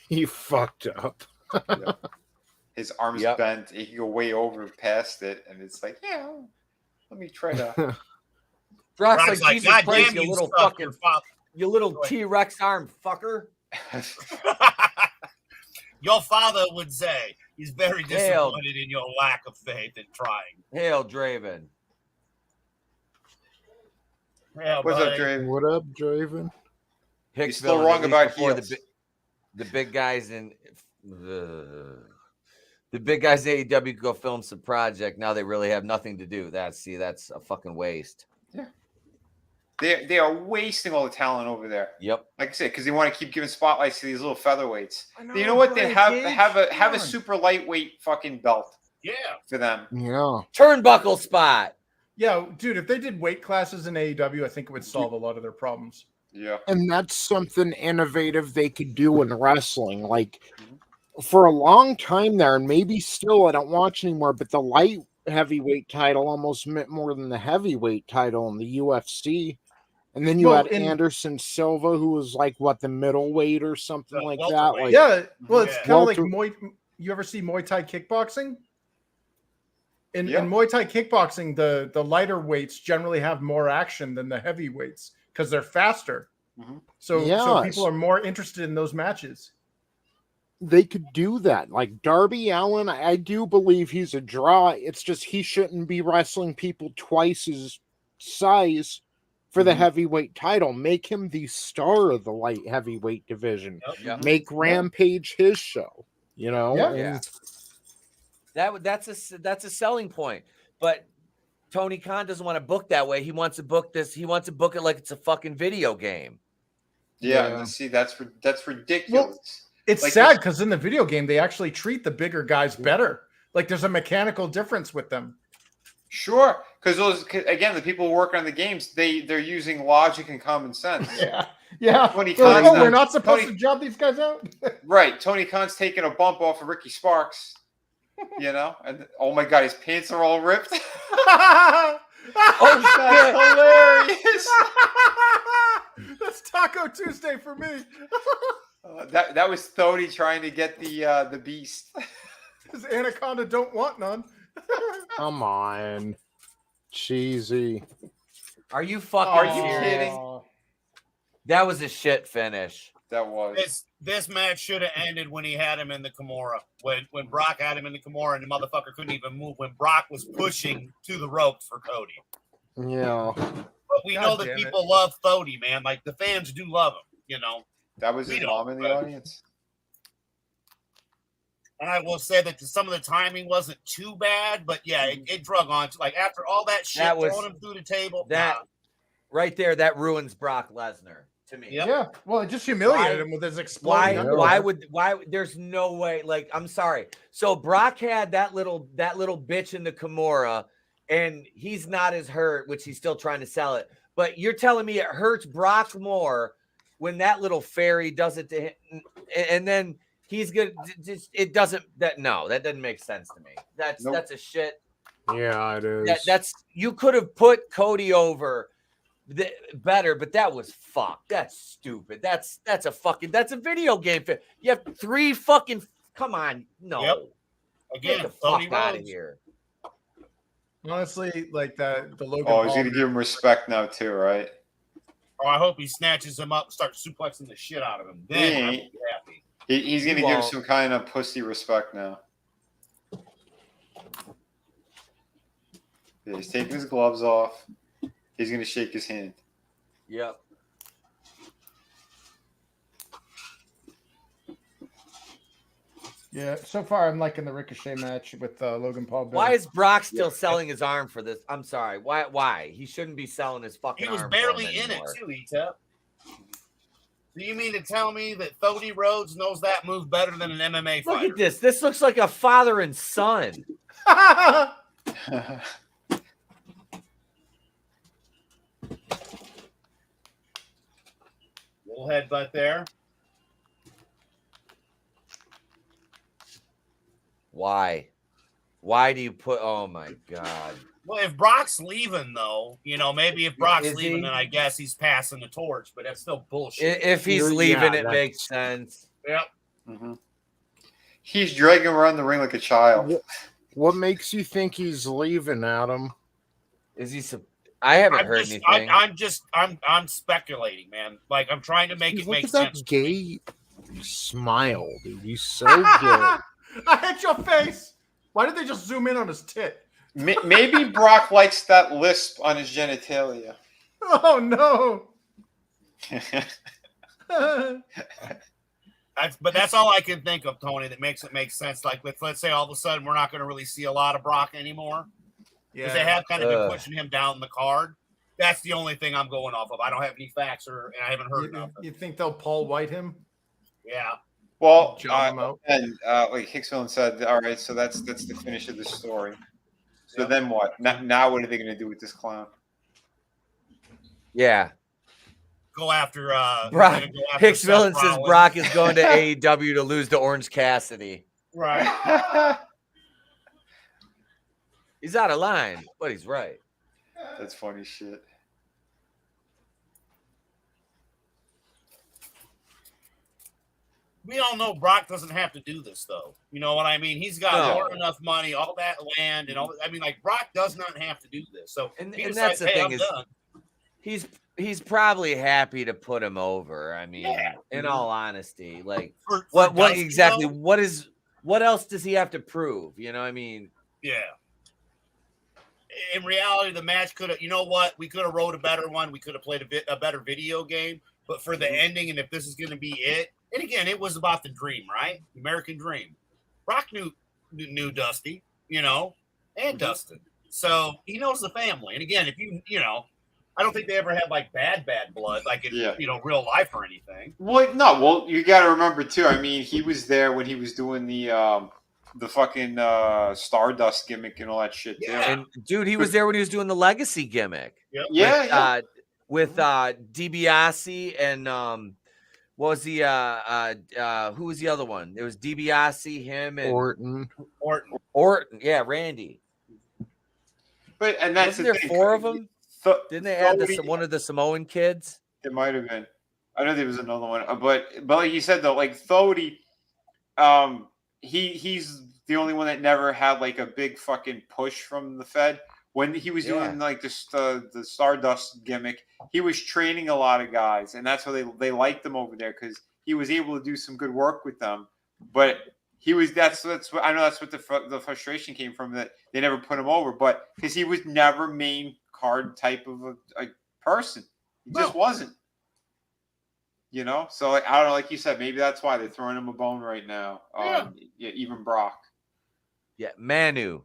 He fucked up. Yeah. His arm's bent. He can go way over past it, and it's like, yeah, let me try to. Brock's like, Jesus God Christ, damn, you little fucking, you little T-Rex arm fucker. Your father would say he's very disappointed in your lack of faith in trying. Hail, Draven. Hail, What's up, Draven? What up, Draven? You're still wrong about heels. The big guys in the big guys in AEW could go film some project. Now they really have nothing to do. That's a fucking waste. Yeah. They are wasting all the talent over there. Yep. Like I said, because they want to keep giving spotlights to these little featherweights. You know what? They have a super lightweight fucking belt. Yeah. For them. Yeah. Turnbuckle spot. Yeah, dude, if they did weight classes in AEW, I think it would solve a lot of their problems. Yeah. And that's something innovative they could do in wrestling. Like, for a long time there, and maybe still, I don't watch anymore, but the light heavyweight title almost meant more than the heavyweight title in the UFC. And then you had Anderson Silva, who was like, what, the middleweight or something like that? Like, yeah, well, it's kind of like you ever see Muay Thai kickboxing? In Muay Thai kickboxing, the lighter weights generally have more action than the heavyweights because they're faster. So people are more interested in those matches. They could do that. Like Darby Allin, I do believe he's a draw. It's just he shouldn't be wrestling people twice his size for the heavyweight title. Make him the star of the light heavyweight division. Make Rampage his show. You know? That's a selling point. But Tony Khan doesn't want to book that way. He wants to book this. He wants to book it like it's a fucking video game. Yeah. See, that's ridiculous. It's Like, sad because in the video game they actually treat the bigger guys better. Like there's a mechanical difference with them. Sure, because again, the people working on the games, they're using logic and common sense. Yeah. Tony They're like, Khan's we're not supposed to job these guys out. Right. Tony Khan's taking a bump off of Ricky Sparks, you know, and oh my god, his pants are all ripped. Oh, That's hilarious. That's Taco Tuesday for me. That was Thody trying to get the beast. Because Anaconda don't want none. Come on. Cheesy. Are you fucking Are you serious? kidding? That was a shit finish. That was. This match should have ended when he had him in the Kimura. When Brock had him in the Kimura and the motherfucker couldn't even move. When Brock was pushing to the ropes for Cody. Yeah. But we know that people love Thody, man. Like the fans do love him. You know. That was his mom in the audience. And I will say that some of the timing wasn't too bad, but yeah, it drug on. Like after all that shit, throwing him through the table. Right there, that ruins Brock Lesnar to me. Yep. Yeah. Well, it just humiliated him with his exploding. Why there's no way, like, I'm sorry. So Brock had that little bitch in the Kimura, and he's not as hurt, which he's still trying to sell it. But you're telling me it hurts Brock more when that little fairy does it to him, and then he's good. It doesn't. That doesn't make sense to me. That's a shit. Yeah, it is. That's you could have put Cody over better, but that was fucked. That's stupid. That's a video game. You have 3 fucking. Come on, no. Yep. Again, get the fuck out of here. Honestly, like the Logan. Oh, he's gonna give him respect now too, right? Oh, I hope he snatches him up and starts suplexing the shit out of him. Then I'll be happy. He's gonna give him some kind of pussy respect now. Yeah, he's taking his gloves off. He's gonna shake his hand. Yep. Yeah, so far I'm liking the Ricochet match with Logan Paul. Why is Brock still selling his arm for this? I'm sorry. Why? He shouldn't be selling his fucking arm. He was barely in it too, Etep. Do you mean to tell me that Thody Rhodes knows that move better than an MMA fighter? Look at this. This looks like a father and son. Little headbutt there. Why? Why do you put? Oh my god. Well, if Brock's leaving, though, maybe if Brock's leaving, he? then I guess he's passing the torch. But that's still bullshit. If he's leaving, it makes sense. Yep. Mm-hmm. He's dragging him around the ring like a child. What makes you think he's leaving, Adam? Is he? I haven't heard anything. I'm speculating, man. Like I'm trying to make it make sense. Look at that gay smile, dude. He's so good. I hit your face. Why did they just zoom in on his tit? Maybe Brock likes that lisp on his genitalia. Oh no. That's all I can think of, Tony, that makes it make sense. Like let's say all of a sudden we're not going to really see a lot of Brock anymore. Because they have kind of been pushing him down the card. That's the only thing I'm going off of. I don't have any facts and I haven't heard nothing. You think they'll Paul White him? Yeah. Well, and like Hicksville said, all right, so that's the finish of the story. So then what? Now what are they going to do with this clown? Yeah. Go after Brock. Hicksville says Brock is going to AEW to lose to Orange Cassidy. Right. He's out of line, but he's right. That's funny shit. We all know Brock doesn't have to do this, though. You know what I mean? He's got more than enough money, all that land, and all. I mean, like Brock does not have to do this. So, and that's the thing is, he's probably happy to put him over. I mean, in all honesty, like what exactly? What else does he have to prove? You know, I mean, yeah. In reality, the match could have. You know what? We could have wrote a better one. We could have played a better video game. But for the ending, and if this is going to be it. And again, it was about the dream, right? The American dream. Brock knew Dusty, and Dustin. So he knows the family. And again, if I don't think they ever had like bad blood, like in real life or anything. Well, no. Well, you got to remember too. I mean, he was there when he was doing the fucking Stardust gimmick and all that shit too. And dude, he was there when he was doing the Legacy gimmick. Yep. Yeah, With DiBiase and what was the who was the other one? There was DiBiase, him and Orton. Yeah, Randy. But and that's Wasn't there thing. 4 of them? Didn't they add one of the Samoan kids? It might have been. I know there was another one, but like you said though, like Thody, he's the only one that never had like a big fucking push from the Fed. When he was doing like the Stardust gimmick, he was training a lot of guys, and that's why they liked him over there because he was able to do some good work with them. But he was that's what I know that's what the frustration came from, that they never put him over, but because he was never main card type of a person, he just wasn't. You know, so like, I don't know, like you said, maybe that's why they're throwing him a bone right now. Yeah, even Brock. Yeah, Manu,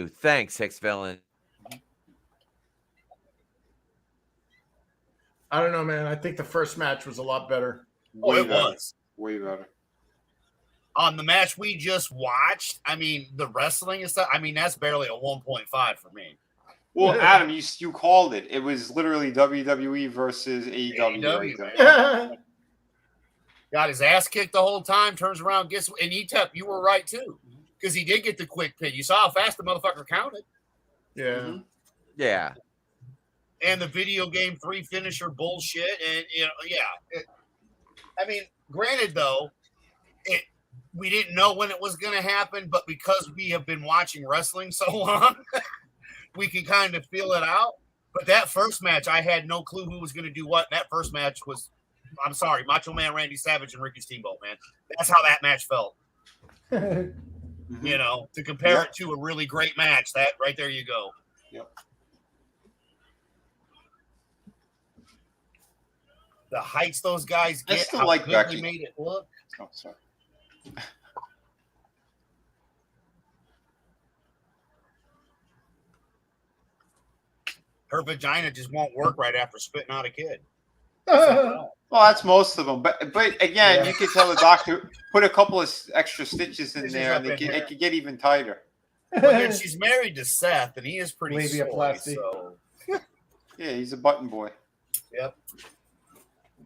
thanks, Hicks Villain. I don't know, man. I think the first match was a lot better. Was way better. On the match we just watched, I mean, the wrestling and stuff, I mean, that's barely a 1.5 for me. Well, Adam, you called it. It was literally WWE versus AEW. Right there. Got his ass kicked the whole time, turns around, gets, and ETEP, you were right too. Because he did get the quick pin. You saw how fast the motherfucker counted. Yeah. Mm-hmm. Yeah. And the video game 3 finisher bullshit. And, I mean, granted, though, we didn't know when it was going to happen, but because we have been watching wrestling so long, we can kind of feel it out. But that first match, I had no clue who was going to do what. That first match was, I'm sorry, Macho Man Randy Savage and Ricky Steamboat, man. That's how that match felt. You know, to compare it to a really great match, that right there you go. Yep. The heights those guys get, I still like Becky. Made it look. Oh, sorry. Her vagina just won't work right after spitting out a kid. Well, that's most of them. But again, you can tell the doctor put a couple of extra stitches in there, and it could get even tighter. But then she's married to Seth, and he is pretty soy, so. Yeah, he's a button boy. Yep.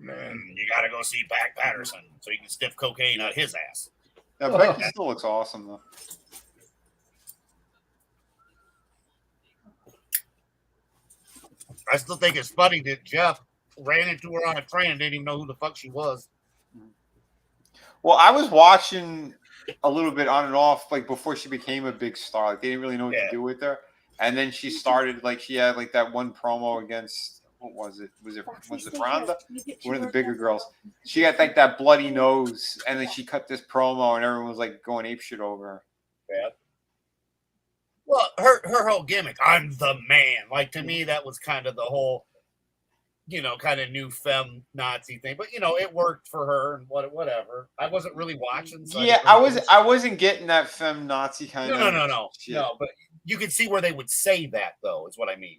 Man, you got to go see Pac Patterson so you can sniff cocaine out his ass. Yeah, Becky still looks awesome, though. I still think it's funny that Jeff ran into her on a train and didn't even know who the fuck she was. Well, I was watching a little bit on and off, like before she became a big star. Like they didn't really know what to do with her, and then she started like she had like that one promo against what was it? Was it Rhonda? One of the bigger girls. She had like that bloody nose, and then she cut this promo, and everyone was like going apeshit over her. Yeah. Well, her whole gimmick, I'm the man. Like to me, that was kind of the whole, kind of new femme Nazi thing. But it worked for her and whatever. I wasn't really watching. So I wasn't getting that femme Nazi kind of. No. But you could see where they would say that, though. Is what I mean.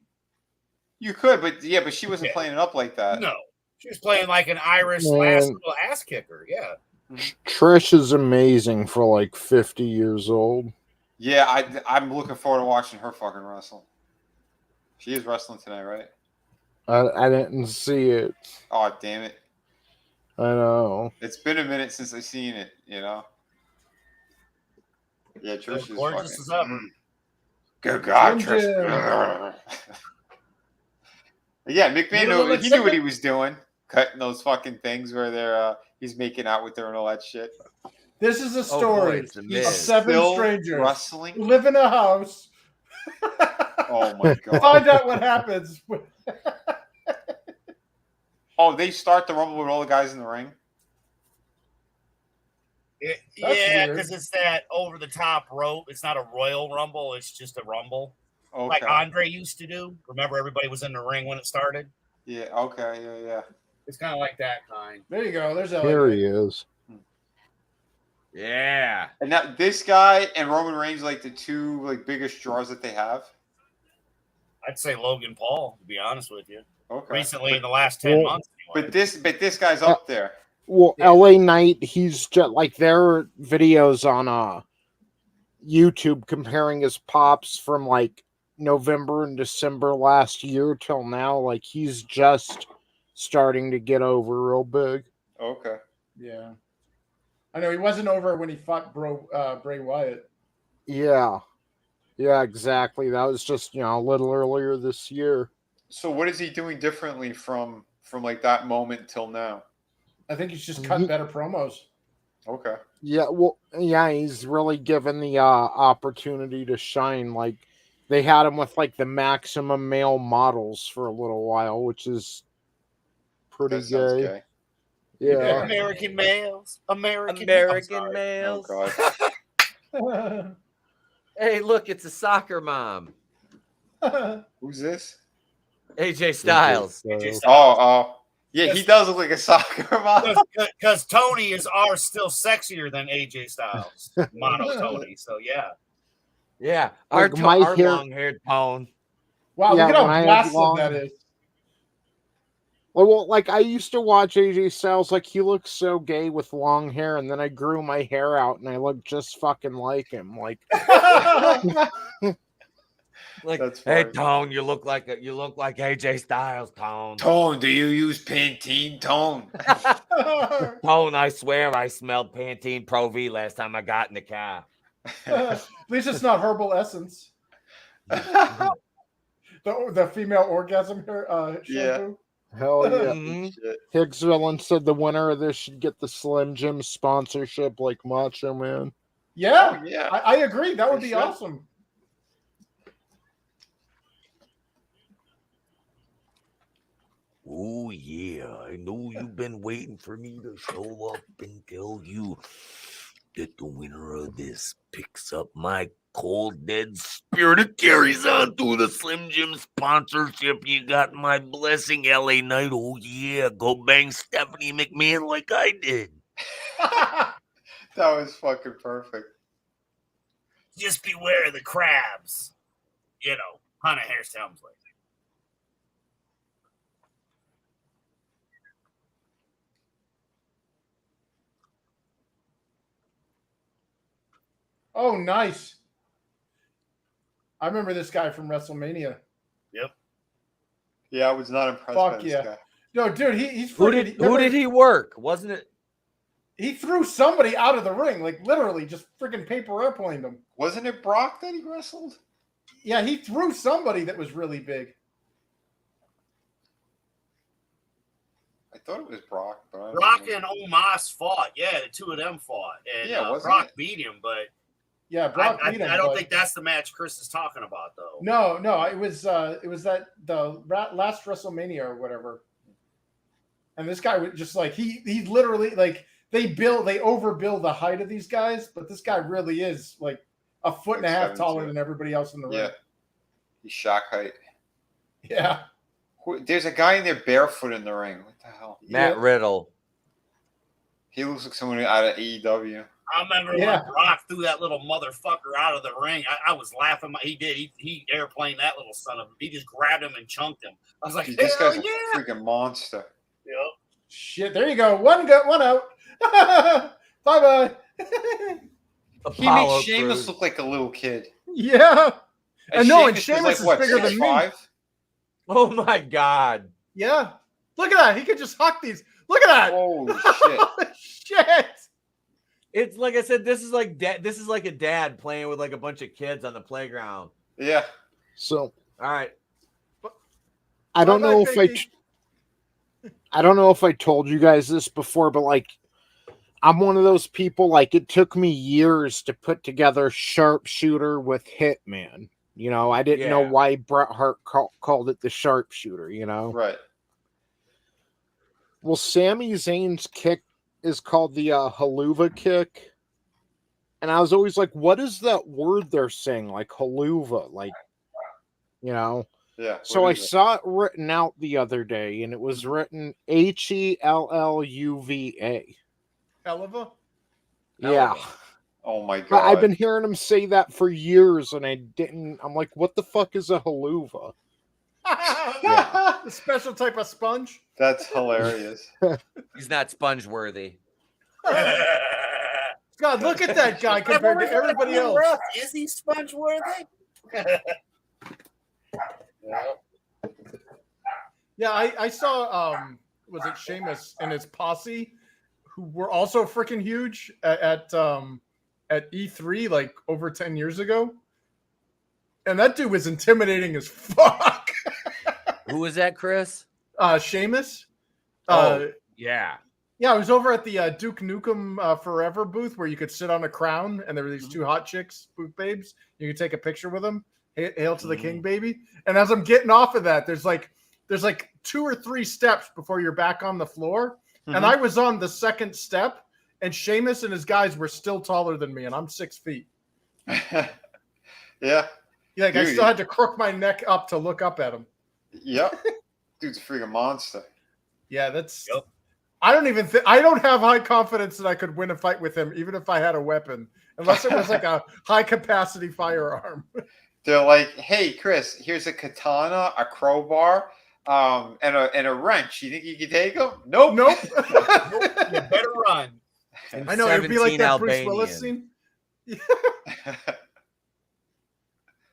You could, but she wasn't playing it up like that. No, she was playing like an Irish ass kicker. Yeah. Trish is amazing for like 50 years old. Yeah, I'm looking forward to watching her fucking wrestle. She is wrestling tonight, right? I didn't see it. Oh, damn it. I know. It's been a minute since I've seen it, Yeah, Trish is gorgeous as ever. Good God, Trish. Yeah, McMahon knew what he was doing. Cutting those fucking things where he's making out with her and all that shit. This is a story of 7 strangers wrestling, who live in a house. Oh my God! Find out what happens. Oh, they start the Rumble with all the guys in the ring. Yeah, because it's that over-the-top rope. It's not a Royal Rumble. It's just a Rumble. Okay. Like Andre used to do. Remember, everybody was in the ring when it started? Yeah, okay, yeah. It's kind of like that kind. There you go. There's Here he is. Yeah. And now this guy and Roman Reigns are like the two biggest draws that they have. I'd say Logan Paul, to be honest with you. Okay. recently in the last 10 months. Anyway. But this guy's up there. Well, LA Knight, he's just like there are videos on YouTube comparing his pops from like November and December last year till now. Like he's just starting to get over real big. Okay. Yeah. I know he wasn't over when he fought Bray Wyatt. Yeah. Yeah, exactly. That was just, a little earlier this year. So what is he doing differently from like that moment till now? I think he's just cut better promos. Okay. Yeah, well, yeah, he's really given the opportunity to shine. Like they had him with like the Maximum Male Models for a little while, which is pretty That sounds gay. gay. Yeah. American males. American males. Oh God. Hey, look, it's a soccer mom. Who's this? AJ Styles. Oh. Yeah, he does look like a soccer mom. Because Tony is still sexier than AJ Styles. Mono Tony. So, yeah. Yeah. Like Our long-haired Tone. Wow, Yeah, look at when I how had blasted long- that is. Well, like I used to watch AJ Styles, like he looked so gay with long hair, and then I grew my hair out and I looked just fucking like him. Like, That's hey funny. Tone, you look like AJ Styles, Tone. Tone, do you use Pantene? Tone. Tone, I swear I smelled Pantene Pro V last time I got in the car. At least it's not Herbal Essence. The female orgasm shampoo. hell yeah. Mhm. Higgsville said the winner of this should get the Slim Jim sponsorship like Macho Man. Yeah, Oh, yeah. I agree. That would They be should. awesome. Oh yeah, I know you've been waiting for me to show up and tell you that the winner of this picks up my cold dead spirit. It carries on through the Slim Jim sponsorship. You got my blessing, LA Knight. Oh yeah, go bang Stephanie McMahon like I did. That was fucking perfect. Just beware of the crabs. Hunter Harris Helmsley. Oh, nice. I remember this guy from WrestleMania. Yep. Yeah, I was not impressed by Fuck this yeah. guy. No, dude, he's Who freaking. did he work? Wasn't it? He threw somebody out of the ring, like literally just freaking paper airplaned him. Wasn't it Brock that he wrestled? Yeah, he threw somebody that was really big. I thought it was Brock, but I don't Brock know. and Omos fought. Yeah, the two of them fought. And Yeah, wasn't Brock it? beat him, but Yeah, Brock I beat him. don't but- think that's the match Chris is talking about, though. No, it was that the last WrestleMania or whatever. And this guy was just like he literally like they overbill the height of these guys, but this guy really is like a foot and a half 6'7" taller too. than everybody else in the Yeah. ring. He's shock height. Yeah. There's a guy in there barefoot in the ring. What the hell? Matt Riddle. He looks like someone out of AEW. I remember when Brock threw that little motherfucker out of the ring. I was laughing. He did. He airplaned that little son of him. He just grabbed him and chunked him. I was like, This hell guy's yeah. a freaking monster. Yep. Shit, there you go. One out. Bye-bye. He makes Sheamus look like a little kid. Yeah. And Sheamus Sheamus is bigger than me. 6'5"? Oh my God. Yeah. Look at that. He could just huck these. Look at that. Holy shit. Holy shit. It's like I said, this is like a dad playing with like a bunch of kids on the playground. Yeah. So All right. I don't know if I don't know if I told you guys this before, but like I'm one of those people, like it took me years to put together Sharpshooter with Hitman. I didn't know why Bret Hart called it the Sharpshooter, Right. Well, Sami Zayn's kick is called the Haluva kick. And I was always like, what is that word they're saying? Like Haluva, like, Yeah. So I saw it written out the other day, and it was written Helluva. Helluva? Yeah. Oh my But god. I've been hearing him say that for years, and I'm like, what the fuck is a haluva? The special type of sponge. That's hilarious. He's not sponge worthy. God, look at that guy compared to everybody else. Is he sponge worthy? Yeah, I saw was it Sheamus and his posse, who were also freaking huge at E3 like over 10 years ago. And that dude was intimidating as fuck. Who was that, Chris? Sheamus. Yeah. Yeah, I was over at the Duke Nukem Forever booth where you could sit on a crown, and there were these two hot chicks, booth babes. You could take a picture with them. Hail to the king, baby! And as I'm getting off of that, there's like 2 or 3 steps before you're back on the floor, and I was on the second step, and Sheamus and his guys were still taller than me, and I'm 6 feet. Yeah. Like I still had to crook my neck up to look up at him. Yep. Dude's a freaking monster. Yeah, that's. Yep. I don't have high confidence that I could win a fight with him, even if I had a weapon, unless it was like a high capacity firearm. They're like, hey, Chris, here's a katana, a crowbar, and a wrench. You think you can take them? Nope. You better run. I know, it'd be like that Bruce Willis scene.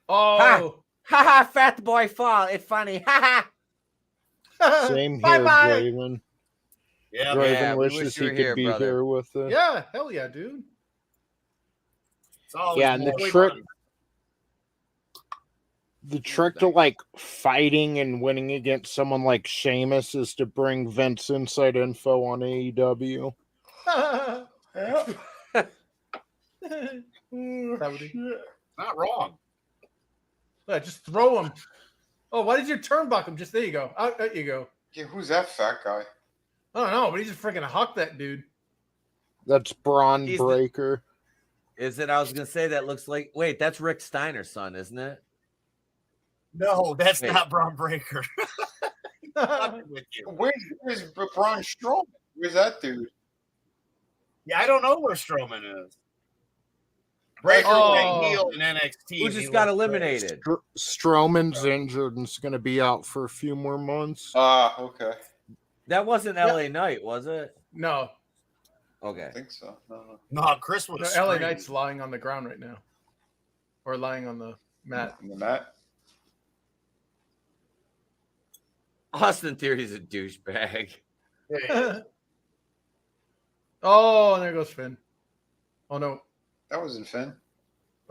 Oh. Ha fat boy fall. It's funny. Ha Same Bye here, bye. Draven. Yeah, Draven we wishes wish you he were could here, be brother. here with us. Yeah, hell yeah, dude. It's always Yeah, and the more trick fun. the trick to like fighting and winning against someone like Sheamus is to bring Vince inside info on AEW. Not wrong. Yeah, just throw him. Oh, why did you turnbuckle him? Just there you go. There you go. Yeah, who's that fat guy? I don't know, but he just freaking hucked that dude. That's Braun He's the- Breaker. Is it? I was gonna say that looks like. Wait, that's Rick Steiner's son, isn't it? No, that's Wait. not Braun Breaker. With you. Where's Braun Strowman? Where's that dude? Yeah, I don't know where Strowman is. Breaker went heel in NXT. Who and just he got looked eliminated? Strowman's injured and is going to be out for a few more months. Okay. That wasn't LA Knight, was it? No. Okay. I think so. No. No, Chris was. No, LA screaming. Knight's lying on the ground right now. Or lying on the mat. On the mat? Austin Theory's a douchebag. Oh, and there goes Finn. Oh, no. That wasn't Finn.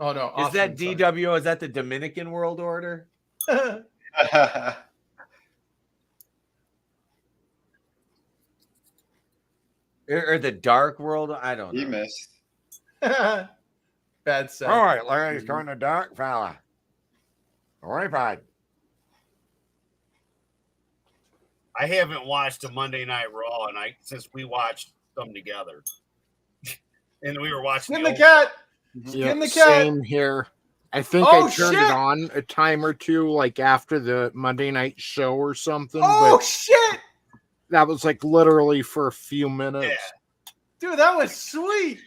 Oh, no. Is that Austin, sorry. DW? Is that the Dominican World Order? Or the Dark World? I don't know. He missed. Bad set. All right, Larry's going to Dark fella. All right, bud. I haven't watched a Monday Night Raw, and since we watched them together, and we were watching Skin the old- cat. Yeah, Skin the cat. same here. I think Oh, I turned shit. it on a time or two, like after the Monday night show or something. Oh, but shit. that was like literally for a few minutes. Yeah. Dude, that was sweet.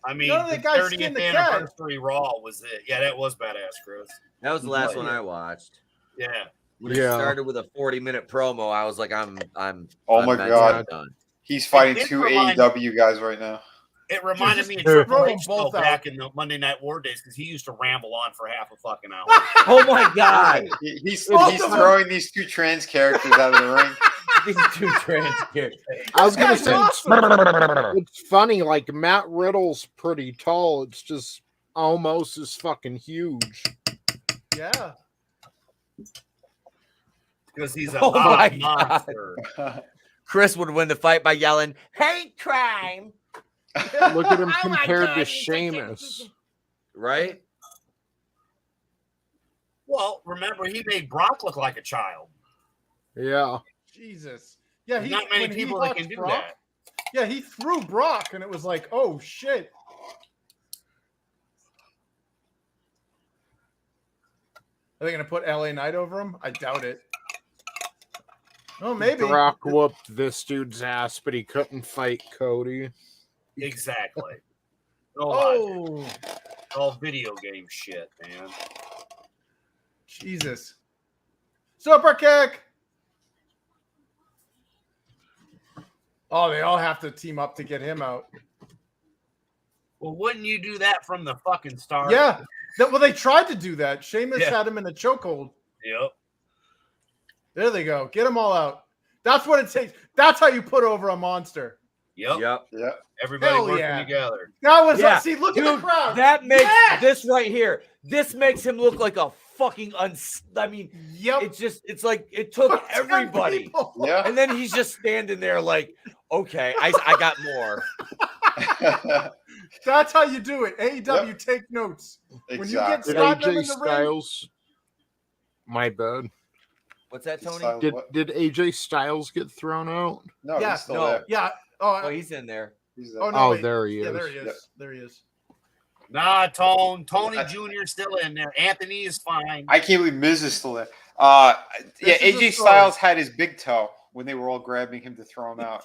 I mean, None of the the guys 30th skinned the cat. anniversary Raw was it. Yeah, that was badass, Chris. That was the last one I watched. Yeah. When it started with a 40-minute promo, I was like, I'm Oh my mentally God. done. He's fighting It two remind- AEW guys right now. It reminded me of Dude. Triple Throw H them both though, out. back in the Monday Night War days because he used to ramble on for half a fucking hour. Oh my God. He's Both of them. throwing these two trans characters out of the ring. These two trans kids. I was gonna That's say awesome. it's funny, like Matt Riddle's pretty tall. It's just almost as fucking huge. Yeah. Because he's a Oh my loud God. monster. Chris would win the fight by yelling, "Hate crime!" Look at him Oh my compared God, to he's Sheamus. Right? Well, remember he made Brock look like a child. Yeah. Jesus. Yeah, There's not many when he people that hucked can do Brock, that. Yeah, he threw Brock, and it was like, oh shit. Are they gonna put LA Knight over him? I doubt it. Oh, maybe. Brock whooped this dude's ass, but he couldn't fight Cody. Exactly. No logic. Oh, All video game shit, man. Jesus. Super kick. Oh, they all have to team up to get him out. Well, wouldn't you do that from the fucking start? Yeah. Well, they tried to do that. Sheamus Yeah. had him in a chokehold. Yep. There they go. Get them all out. That's what it takes. That's how you put over a monster. Yep. Yep. Everybody Hell working yeah. together. That was Yeah. see, look Dude, at the crowd. that makes Yes! this right here. This makes him look like a fucking I mean, Yep. it's like it took 10 everybody. people. Yeah. And then he's just standing there like, okay, I got more. That's how you do it. AEW, take notes. When you get Exactly. Did Scott in AJ the ring, Styles? My bad. What's that, Tony? Styles, Did what? did AJ Styles get thrown out? No, Yeah, he's still no. there. yeah. Oh, he's in there. He's there. Oh no! Oh, wait. there he Yeah, is. there he is. Yep. There he is. Nah, Tony Jr. still in there. Anthony is fine. I can't believe Miz is still there. Yeah, This is a AJ story. Styles had his big toe when they were all grabbing him to throw him out.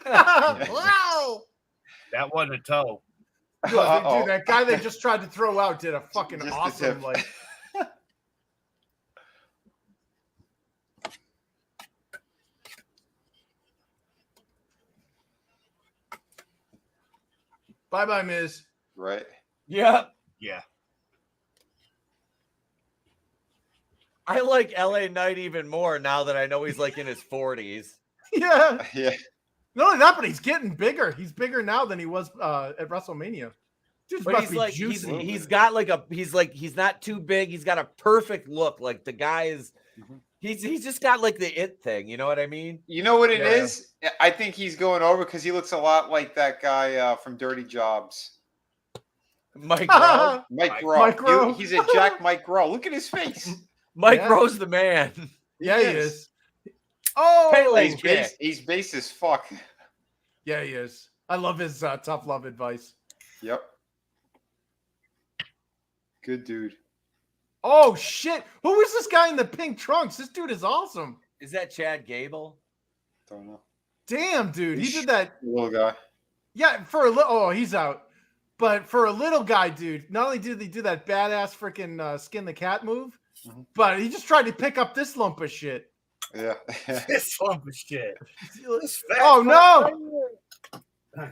Wow! That wasn't a toe. Dude, that guy they just tried to throw out did a fucking Just the awesome tip. like. Bye bye, Miz. Right. Yep. Yeah. I like LA Knight even more now that I know he's like in his 40s. Yeah. Yeah. Not only that, but he's getting bigger. He's bigger now than he was at WrestleMania. Dude But must he's be like juicy. he's got like he's not too big. He's got a perfect look. Like the guy is he's just got like the it thing. You know what I mean? You know what it Yeah. is? I think he's going over because he looks a lot like that guy from Dirty Jobs. Mike Rowe. Mike Rowe. Mike Rowe. He's a Jack Mike Rowe. Look at his face. Mike Yeah. Rowe's the man. Yeah, he is. Oh, Pele He's kick. base, he's base as fuck. yeah, he is. I love his tough love advice. Yep. Good dude. Oh shit! Who is this guy in the pink trunks? This dude is awesome. Is that Chad Gable? Don't know. Damn, dude, he did that. Little guy. Yeah, for a little. Oh, he's out. But for a little guy, dude, not only did he do that badass freaking skin the cat move, but he just tried to pick up this lump of shit. Yeah. This lump of shit. This fat Oh no!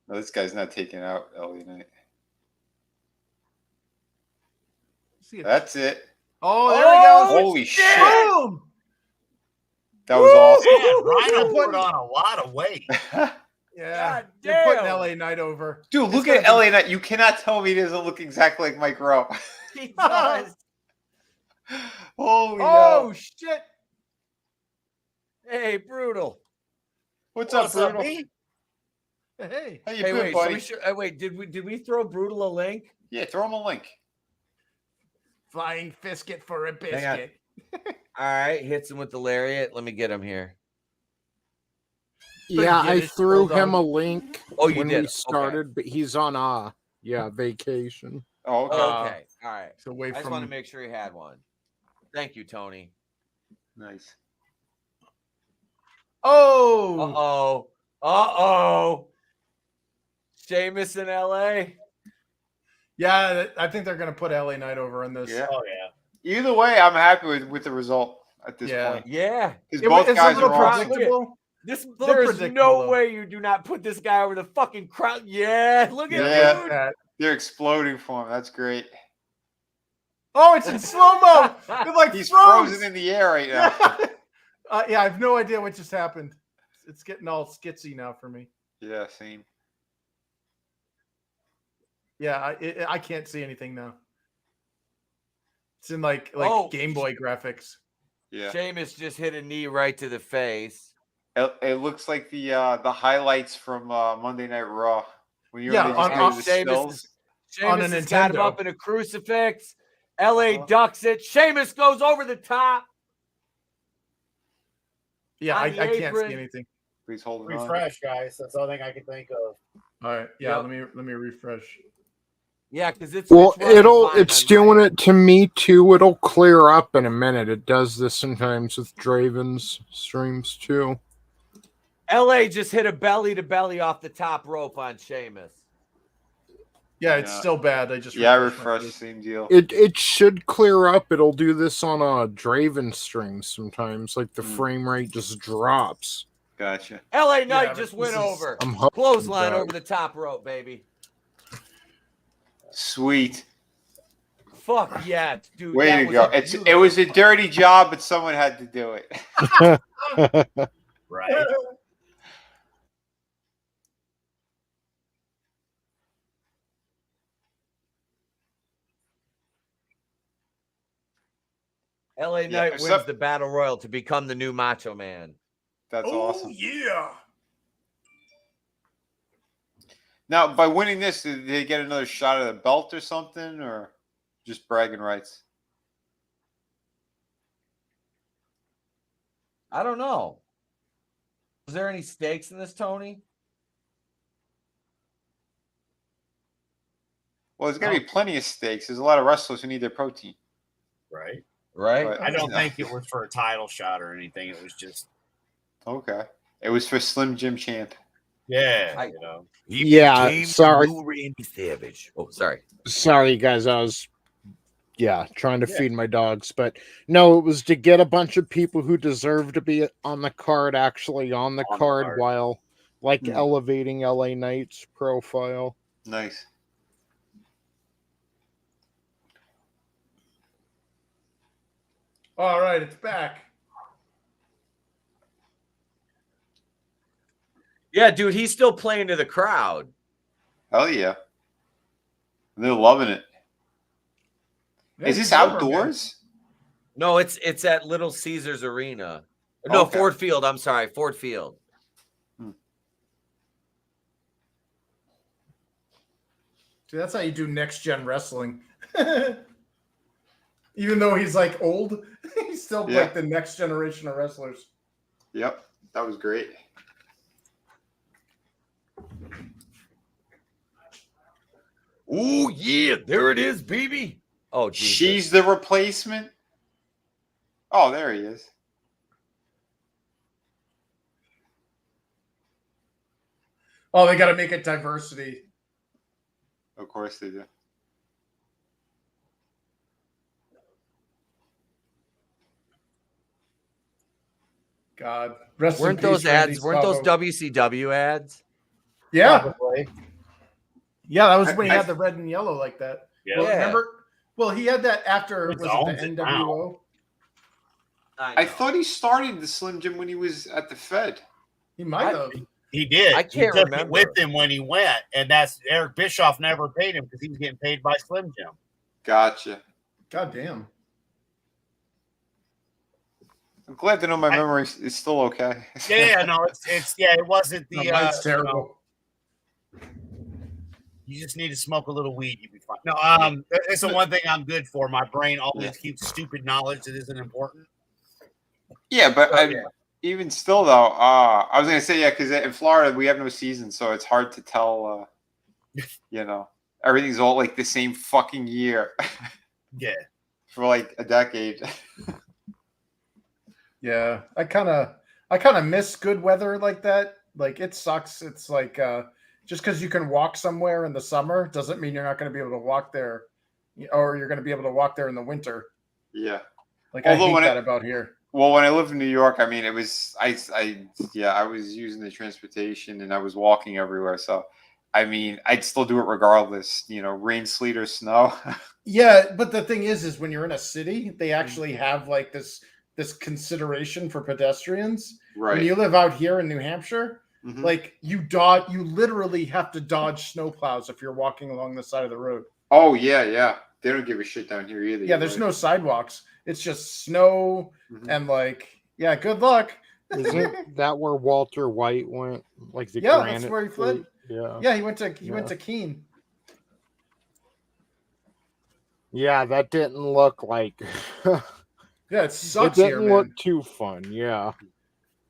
No, this guy's not taking out LA Knight. See it. That's it. Oh, there he goes. Holy shit. Boom! That was awesome. Man, Rhino put on a lot of weight. Yeah, God they're putting damn. LA Knight over. Dude, It's look gonna at be- LA Knight. You cannot tell me he doesn't look exactly like Mike Rowe. He does. Holy Oh no. shit! Hey, brutal. What's up, Bruno? B? Hey, How you Hey, been, wait. So buddy? we should, wait. Did we throw brutal a link? Yeah, throw him a link. flying fisket for a on. biscuit. All right, hits him with the lariat. Let me get him here. Yeah, Get I it, threw hold him on. a link Oh, you when did? we started, but he's on vacation. Oh, okay. Okay. All right. So away I just from want to make sure he had one. Thank you, Tony. Nice. Oh, Uh-oh. Sheamus in LA. yeah. I think they're gonna put LA Knight over in this. Yeah. Oh yeah. Either way, I'm happy with the result at this Yeah. point. Yeah. Because It, both it's guys a little are awesome. predictable. This Little there is predictable, no though. way you do not put this guy over the fucking crowd. Yeah, look at Yeah. him. That. They're exploding for him. That's great. Oh, it's in slow mo. It like He's froze. frozen in the air right now. Yeah, I have no idea what just happened. It's getting all skitsy now for me. Yeah, same. Yeah, I can't see anything now. It's in like Oh. Game Boy graphics. Yeah. Sheamus just hit a knee right to the face. It looks like the highlights from Monday Night Raw. When you Yeah, were on- just on the Sheamus stills. Sheamus On a has got him Nintendo. up in a crucifix. LA Uh-huh. ducks it. Sheamus goes over the top. Yeah, On I the can't apron. see anything. Please hold it on. Refresh, guys. That's the only thing I can think of. All right, yeah. Yep. Let me refresh. Yeah, because it's Well, running fine it's on doing my- it to me too. It'll clear up in a minute. It does this sometimes with Draven's streams too. LA just hit a belly to belly off the top rope on Sheamus. Yeah, it's still bad. I just I refreshed my refreshed. page. Same deal. It should clear up. It'll do this on a Draven stream sometimes. Like the frame rate just drops. Gotcha. LA Yeah, Knight but just this went is- over. I'm hoping Clothesline that- over the top rope, baby. Sweet. Fuck yeah, dude. Way that to was go. a It beautiful was a fight. dirty job, but someone had to do it. Right. LA Knight so- wins the Battle Royal to become the new Macho Man. That's Oh awesome. yeah. Now, by winning this, did they get another shot at the belt or something, or just bragging rights? I don't know. Was there any stakes in this, Tony? Well, there's going to be plenty of stakes. There's a lot of wrestlers who need their protein. Right. Right? But- I don't think it was for a title shot or anything. It was just, Okay. It was for Slim Jim Champ. yeah, you know. Yeah, sorry. Randy Savage. Oh, sorry. Sorry, guys. I was, trying to feed my dogs. But no, it was to get a bunch of people who deserve to be on the card actually on the card while, like, elevating LA Knight's profile. Nice. All right, it's back. Yeah, dude, he's still playing to the crowd. Hell yeah. They're loving it. Is this outdoors? No, it's at Little Caesars Arena. No, Okay. Ford Field. I'm sorry, Ford Field. See, that's how you do next gen wrestling. Even though he's like old, he's still like the next generation of wrestlers. Yep. That was great. Ooh, yeah, there it is, baby. Oh, Jesus. She's the replacement? Oh, there he is. Oh, they got to make it diversity. Of course they do. God, rest in Weren't peace, those Randy ads? Weren't those Savo. WCW ads? Yeah, Probably. yeah, that was when he had the red and yellow like that. Yeah. Well, remember? Well, he had that after He was owns it it the NWO? I thought he started the Slim Jim when he was at the Fed. He might have. He did. I can't he took remember. it with him when he went, and that's Eric Bischoff never paid him because he was getting paid by Slim Jim. Gotcha. God damn. I'm glad to know my memory is still okay. Yeah, no, it's it wasn't the. No, mine's terrible. You just need to smoke a little weed, you'll be fine. No, it's the one thing I'm good for. My brain always keeps stupid knowledge that isn't important. Yeah, but even still, though, I was gonna say because in Florida we have no season, so it's hard to tell. Everything's all like the same fucking year. Yeah, for like a decade. Yeah, I kind of miss good weather like that. Like it sucks. It's like just because you can walk somewhere in the summer doesn't mean you're not going to be able to walk there, or you're going to be able to walk there in the winter. Yeah, like I hate that about here. Well, when I lived in New York, I mean, it was I was using the transportation and I was walking everywhere. So, I mean, I'd still do it regardless. Rain, sleet, or snow. Yeah, but the thing is when you're in a city, they actually have like this consideration for pedestrians. Right. When you live out here in New Hampshire, like you literally have to dodge snowplows if you're walking along the side of the road. Oh yeah. They don't give a shit down here either. Yeah, there's no sidewalks. It's just snow and good luck. Isn't that where Walter White went? Like the that's where he fled. Yeah, he went to Keene. Yeah, that didn't look like. Yeah, it sucks It here, didn't man. look too fun. Yeah.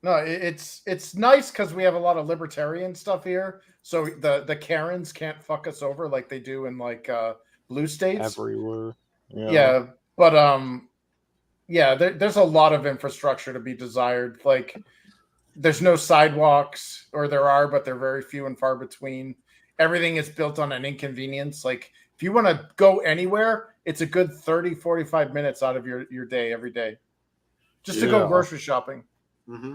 No, it's nice because we have a lot of libertarian stuff here, so the Karens can't fuck us over like they do in blue states Everywhere. Yeah, but there's a lot of infrastructure to be desired. Like, there's no sidewalks, or there are, but they're very few and far between. everything is built on an inconvenience. Like if you want to go anywhere, it's a good 30, 45 minutes out of your day every day just to go grocery shopping. Mm-hmm.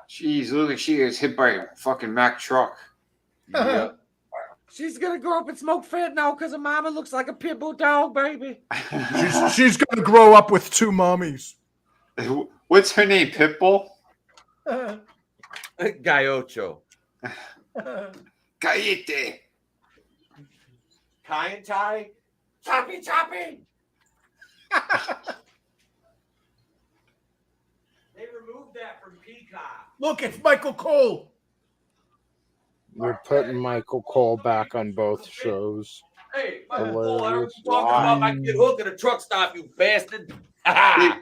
Jeez, look like she gets hit by a fucking Mack truck. Yeah. She's gonna grow up and smoke fentanyl because her mama looks like a pit bull dog, baby. She's gonna grow up with 2 mommies. What's her name? Pitbull? Gaiocho. Cayete. Kai and Tai. Choppy, choppy. They removed that from Peacock. Look, it's Michael Cole. You're putting Michael Cole back on both shows. Hey, Michael Cole, I heard Hilarious. you talking about my kid Hook at a truck stop, you bastard.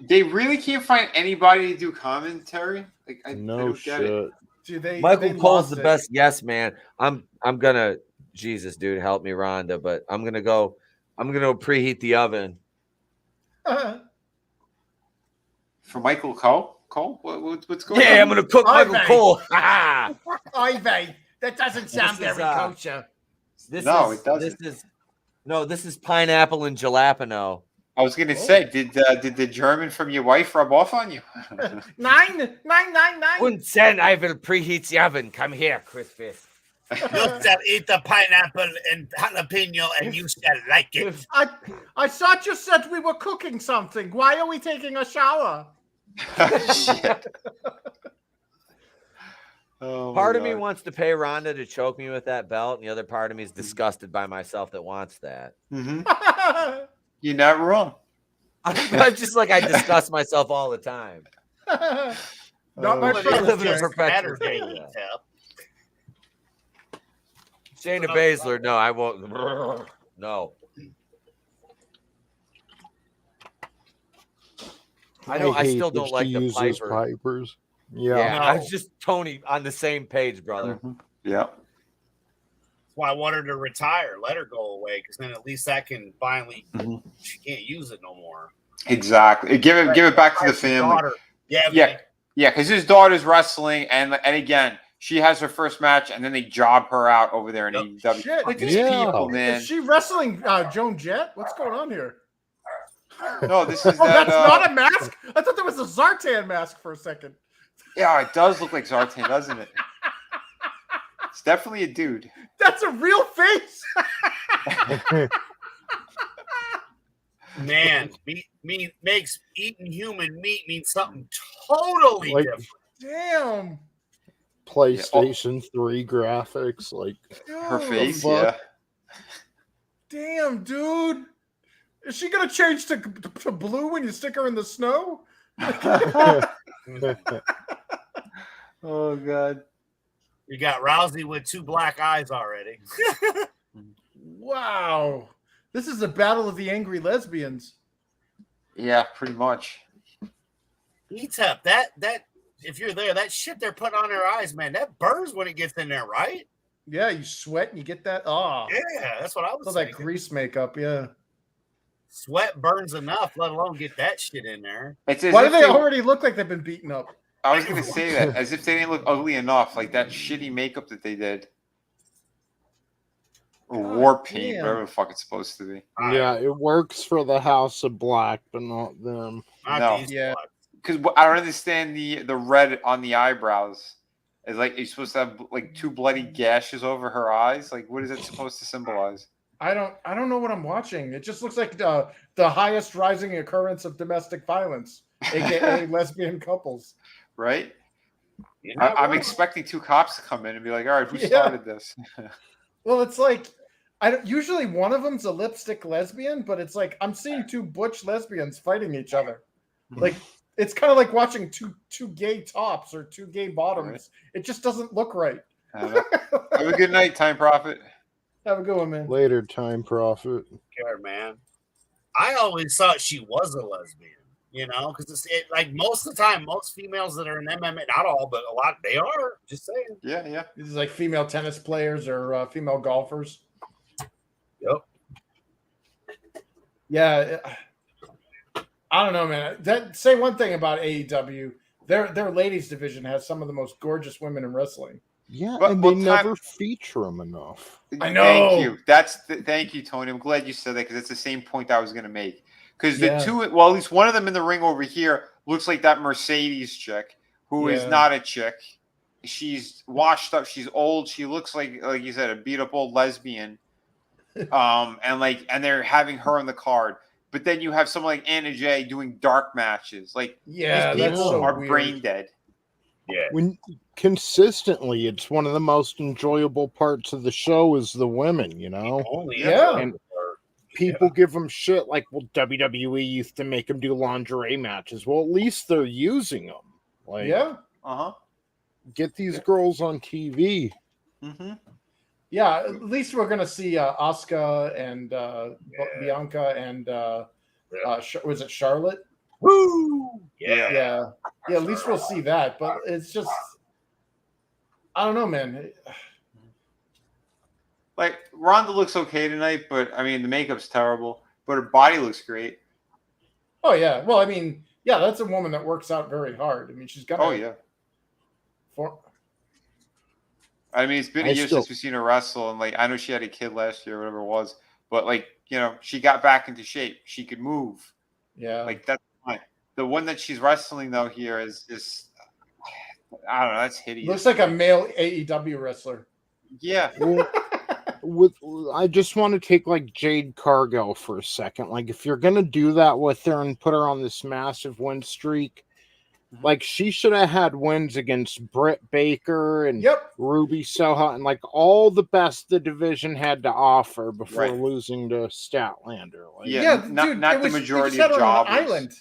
They really can't find anybody to do commentary. Like I No don't get it. shit. Dude, Michael they Cole's lost the it. best. Yes, man. I'm gonna Jesus, dude, help me, Rhonda. But I'm gonna preheat the oven. For Michael Cole? What's going on? Yeah, I'm gonna cook Michael Ivy. Cole. Ivy, that doesn't sound This is, very kosher. This It doesn't. This is pineapple and jalapeno. I was gonna say, did the German from your wife rub off on you? 9,999. Guten Tag, I will preheat the oven. Come here, Chris Fist. You shall eat the pineapple and jalapeno, and you shall like it. I thought you said we were cooking something. Why are we taking a shower? Shit. Oh, Part my of me God. wants to pay Rhonda to choke me with that belt, and the other part of me is disgusted by myself that wants that. Mhm. You're not wrong. I'm just like I discuss myself all the time. Not my Well, I it live is in a just perpetual Saturday, state of that. Tap. Shayna Baszler, no, I won't. No. I know. I hate still that don't like she the uses Piper. Pipers. Yeah, Yeah. I was just Tony on the same page, brother. Yeah. That's why I want her to retire. Let her go away, because then at least that can finally. She can't use it no more. Exactly. Give it back to the family. Daughter. Yeah. Yeah. Yeah, because his daughter's wrestling, and again, she has her first match, and then they job her out over there in AEW. Shit. Like these Yeah. people, man. Is she wrestling Joan Jett? What's going on here? No, this is Oh, that. that's not a mask? I thought that was a Zartan mask for a second. Yeah, it does look like Zartan, doesn't it? It's definitely a dude. That's a real face. Man, meat makes eating human meat mean something totally Like- different. Damn. PlayStation 3 graphics, like Her Dude. face, fuck? yeah. Damn, dude. Is she gonna change to blue when you stick her in the snow? Oh God. You got Rousey with 2 black eyes already. Wow. This is a battle of the angry lesbians. Yeah, pretty much. ETEP, that if you're there, that shit they're putting on their eyes, man, that burns when it gets in there, right? Yeah, you sweat and you get that. Oh, Yeah, that's what I was all that thinking. grease makeup. Yeah. Sweat burns enough, let alone get that shit in there. It's as Why do if they already look like they've been beaten up? I was gonna say that, as if they didn't look ugly enough, like that shitty makeup that they did. Or war paint, damn. whatever the fuck it's supposed to be. yeah, it works for the House of Black, but not them. Not No. these Yeah. blacks. Because I don't understand the red on the eyebrows. It's like you're supposed to have like 2 bloody gashes over her eyes. Like, what is it supposed to symbolize? I don't know what I'm watching. It just looks like the highest rising occurrence of domestic violence, aka lesbian couples. Right? You know I'm what? expecting 2 cops to come in and be like, "All right, who Yeah. started this?" Well, it's like usually one of them's a lipstick lesbian, but it's like I'm seeing 2 butch lesbians fighting each other. Like it's kind of like watching two gay tops or 2 gay bottoms. Right. It just doesn't look right. I don't know. Have a good night, Time Prophet. Have a good one, man. Later, Time Prophet. Care, man. I always thought she was a lesbian, you know, because it's like most of the time, most females that are in MMA, not all, but a lot, they are. Just saying. Yeah, yeah. This is like female tennis players or female golfers. Yep. Yeah. I don't know, man. Say one thing about AEW. Their ladies division has some of the most gorgeous women in wrestling. Yeah, But- and well, they never feature them enough. I know. Thank you. Thank you, Tony. I'm glad you said that because it's the same point I was going to make. Because the Yeah. two, well, at least one of them in the ring over here looks like that Mercedes chick, who is Yeah. not a chick. She's washed up. She's old. She looks like you said, a beat up old lesbian. And they're having her on the card. But then you have someone like Anna Jay doing dark matches. Like Yeah, these that's people so are weird. brain dead. Yeah. When consistently, it's one of the most enjoyable parts of the show is the women, you know? Only Yeah. And people give them shit like, well, WWE used to make them do lingerie matches. Well, at least they're using them. Like, Yeah. get these girls on TV. Mm-hmm. Yeah, at least we're gonna see Asuka and Bianca and was it Charlotte? Woo! Yeah. Yeah. At least we'll see that. But it's just, I don't know, man. Like Ronda looks okay tonight, but I mean the makeup's terrible, but her body looks great. Oh yeah. Well, I mean, yeah, that's a woman that works out very hard. I mean, she's got. Oh yeah. I mean, it's been a year since we've seen her wrestle, and like I know she had a kid last year, whatever it was, but like she got back into shape. She could move. Yeah. Like that's fine. The one that she's wrestling though here is I don't know. That's hideous. Looks like a male AEW wrestler. Yeah. I just want to take like Jade Cargill for a second. Like, if you're gonna do that with her and put her on this massive win streak, like she should have had wins against Britt Baker and Ruby Soho and like all the best the division had to offer before losing to Statlander. Like, not the majority of jobbers. Island.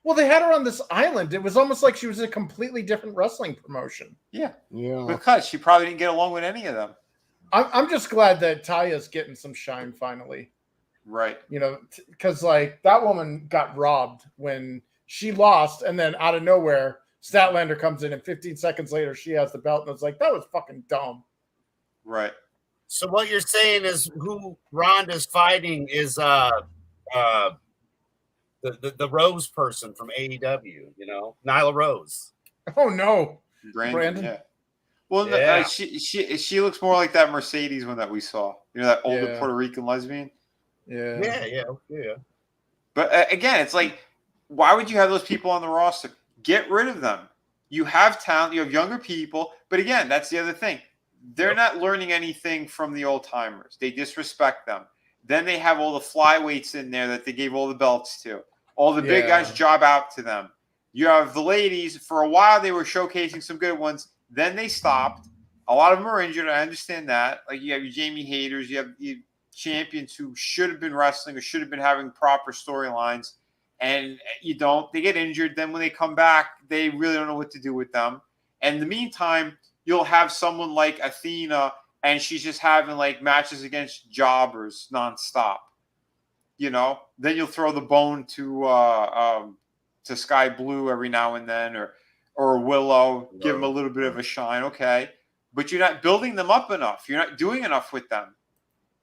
Well, they had her on this island. It was almost like she was in a completely different wrestling promotion. Yeah. Because she probably didn't get along with any of them. I'm just glad that Taya's getting some shine finally. Right. Because like that woman got robbed when she lost, and then out of nowhere, Statlander comes in, and 15 seconds later, she has the belt, and it's like, that was fucking dumb. Right. So what you're saying is who Ronda's fighting is the Rose person from AEW, Nyla Rose. Oh no, Brandon. Yeah. Well, she looks more like that Mercedes one that we saw. That older Puerto Rican lesbian. Yeah. But again, it's like, why would you have those people on the roster? Get rid of them. You have talent. You have younger people. But again, that's the other thing. They're not learning anything from the old timers. They disrespect them. Then they have all the flyweights in there that they gave all the belts to. All the big guys job out to them. You have the ladies. For a while, they were showcasing some good ones. Then they stopped. A lot of them are injured. I understand that. Like you have your Jamie Haters. You have champions who should have been wrestling or should have been having proper storylines. And you don't. They get injured. Then when they come back, they really don't know what to do with them. And in the meantime, you'll have someone like Athena, and she's just having like matches against jobbers nonstop. Then you'll throw the bone to Sky Blue every now and then, or Willow, give them a little bit of a shine, okay. But you're not building them up enough. You're not doing enough with them.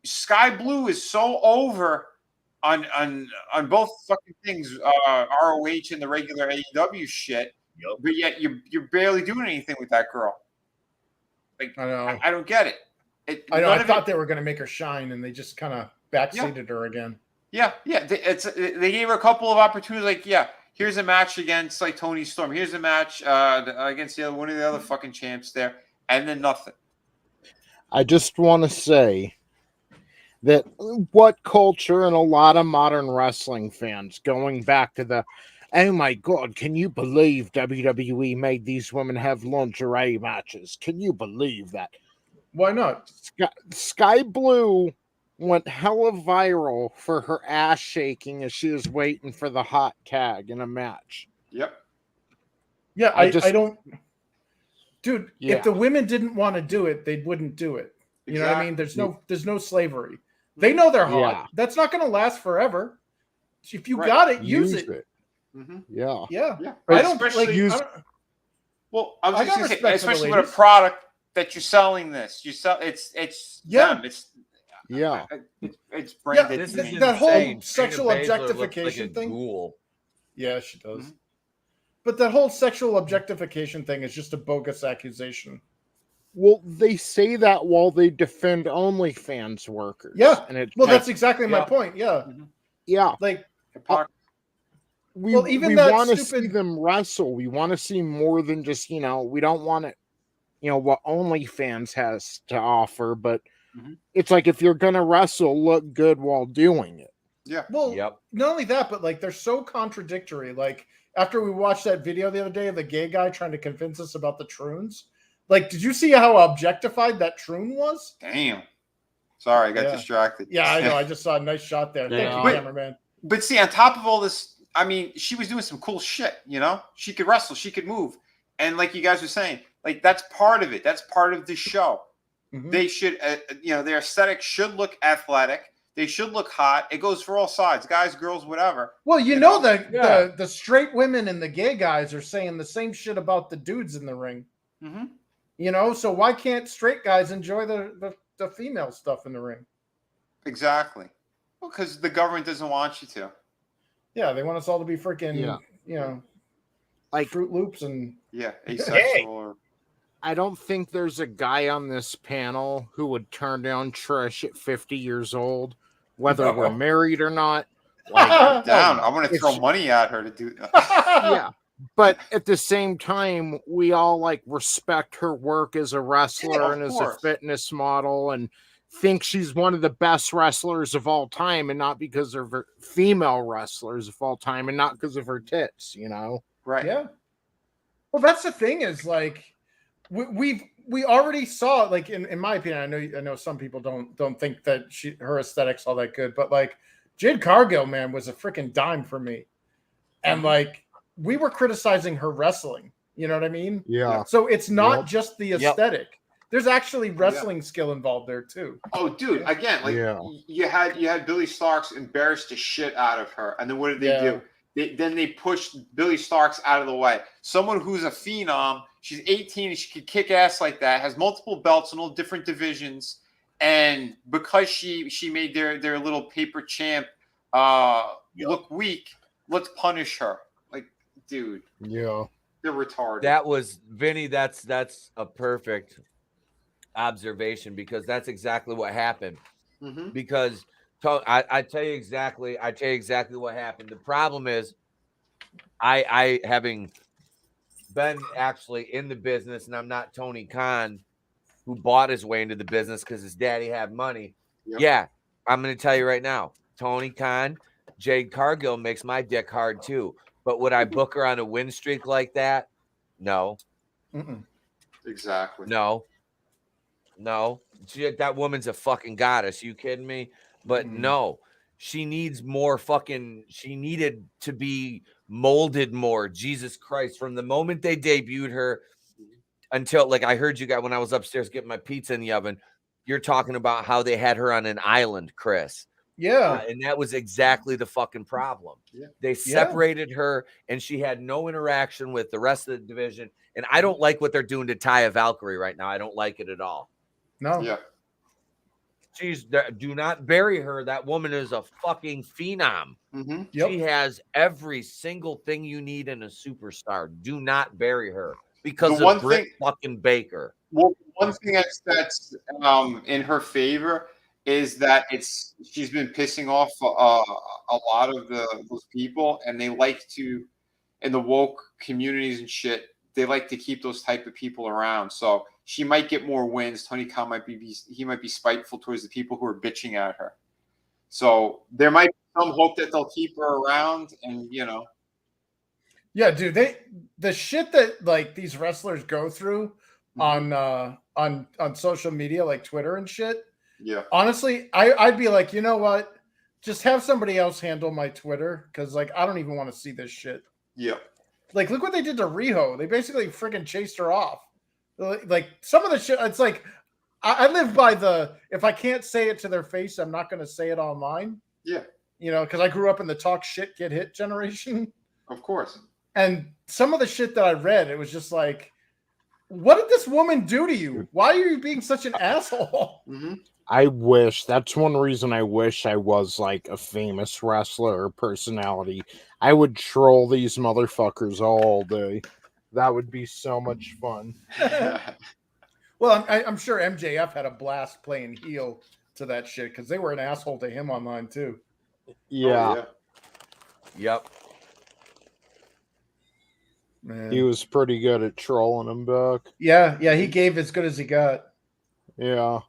Sky Blue is so over on both fucking things, ROH and the regular AEW shit. Yep. But yet you're barely doing anything with that girl. Like I know. I don't get it. I know. I thought they were going to make her shine, and they just kind of backseated her again. Yeah. They gave her a couple of opportunities. Like, here's a match against like Tony Storm. Here's a match against one of the other fucking champs there, and then nothing. I just want to say that what culture and a lot of modern wrestling fans going back to the, oh my God, can you believe WWE made these women have lingerie matches? Can you believe that? Why not? Sky Blue went hella viral for her ass shaking as she was waiting for the hot tag in a match. Yep. Yeah, I don't. Dude, Yeah. if the women didn't want to do it, they wouldn't do it. You know what I mean? There's no slavery. They know they're hot. Yeah. That's not going to last forever. If you got it, use it. Mm-hmm. Yeah. Yeah. Right. I don't like use. Well, I was I just got going to say, respect for the especially with a ladies. product that you're selling this. You sell it's them. It's Yeah. it's branded. This That is that whole insane. sexual Shayna Baszler looks objectification like a thing. Ghoul. Yeah, she does. Mhm. But that whole sexual objectification thing is just a bogus accusation. Well, they say that while they defend OnlyFans workers. Yeah. And it's Well, Right. that's exactly my Yeah. point. Yeah. yeah. Like, Hypocrisy. We Well, even we that want to see stupid- them wrestle. We want to see more than just, we don't want it, what OnlyFans has to offer, but Mhm. it's like if you're gonna wrestle, look good while doing it. Yeah. well, Yep. not only that, but like they're so contradictory. Like after we watched that video the other day of the gay guy trying to convince us about the troons, like, did you see how objectified that troon was? Damn. Sorry, I got Yeah. distracted. Yeah, I know. I just saw a nice shot there. Thank you, But- cameraman. But see, on top of all this, I mean, she was doing some cool shit, She could wrestle, she could move. And like you guys were saying, like that's part of it. That's part of the show. Mhm. They should, their aesthetic should look athletic. They should look hot. It goes for all sides, guys, girls, whatever. Well, you know that Yeah. the straight women and the gay guys are saying the same shit about the dudes in the ring. Mm-hmm. So why can't straight guys enjoy the female stuff in the ring? Exactly. Well, because the government doesn't want you to. Yeah, they want us all to be freaking, Like, Fruit Loops and Yeah, asexual. Or... I don't think there's a guy on this panel who would turn down Trish at 50 years old, whether we're married or not. Like, Down. I want to It's- throw money at her to do that. yeah. But at the same time, we all respect her work as a wrestler Yeah, of and as a course. fitness model and think she's one of the best wrestlers of all time, and not because of her female wrestlers of all time and not because of her tits, Right. Yeah. Well, that's the thing is like we already saw, like, in my opinion, I know some people don't think that her aesthetic's all that good, but like Jade Cargill, man, was a freaking dime for me. And like we were criticizing her wrestling, you know what I mean? Yeah. So it's not Yep. just the aesthetic. There's actually wrestling skill involved there too. Oh, dude! Again, like Yeah. you had Billy Starks embarrass the shit out of her, and then what did they do? Then they pushed Billy Starks out of the way. Someone who's a phenom. She's 18 and she could kick ass like that. Has multiple belts in all different divisions, and because she made their little paper champ look weak, let's punish her. Like, dude, Yeah. they're retarded. That was Vinny. That's a perfect observation because that's exactly what happened. Mhm. Because I tell you exactly what happened. The problem is, I having been actually in the business, and I'm not Tony Khan, who bought his way into the business because his daddy had money. Yep. Yeah, I'm going to tell you right now, Tony Khan, Jade Cargill makes my dick hard too. But would I book her on a win streak like that? No. Mm-mm. Exactly. No. That woman's a fucking goddess. You kidding me? But no, she needs more she needed to be molded more. Jesus Christ. From the moment they debuted her until, like, I heard you guys when I was upstairs getting my pizza in the oven, you're talking about how they had her on an island, Chris. Yeah. And that was exactly the fucking problem. Yeah. They separated her and she had no interaction with the rest of the division. And I don't like what they're doing to Taya Valkyrie right now. I don't like it at all. No. Yeah. Do not bury her. That woman is a fucking phenom. Mm-hmm. Yep. She has every single thing you need in a superstar. Do not bury her because The one of Britt thing- fucking Baker. Well, one thing that's in her favor is that she's been pissing off a lot of those people, and they like to, in the woke communities and shit, they like to keep those type of people around. So she might get more wins. Tony Khan might be spiteful towards the people who are bitching at her. So there might be some hope that they'll keep her around, and Yeah, dude, the shit that like these wrestlers go through on social media like Twitter and shit. Yeah. Honestly, I'd be like, you know what? Just have somebody else handle my Twitter because like I don't even want to see this shit. Yeah. Like, look what they did to Riho. They basically freaking chased her off. Like some of the shit, it's like I live by the if I can't say it to their face, I'm not going to say it online. Yeah. Because I grew up in the talk shit, get hit generation. Of course. And some of the shit that I read, it was just like, What did this woman do to you? Why are you being such an asshole? Mm-hmm. I wish, that's one reason I wish I was like a famous wrestler or personality. I would troll these motherfuckers all day. That would be so much fun. Well, I'm sure MJF had a blast playing heel to that shit because they were an asshole to him online too. Yeah. Oh, yeah. Yep. Man. He was pretty good at trolling him back. Yeah, he gave as good as he got. Yeah.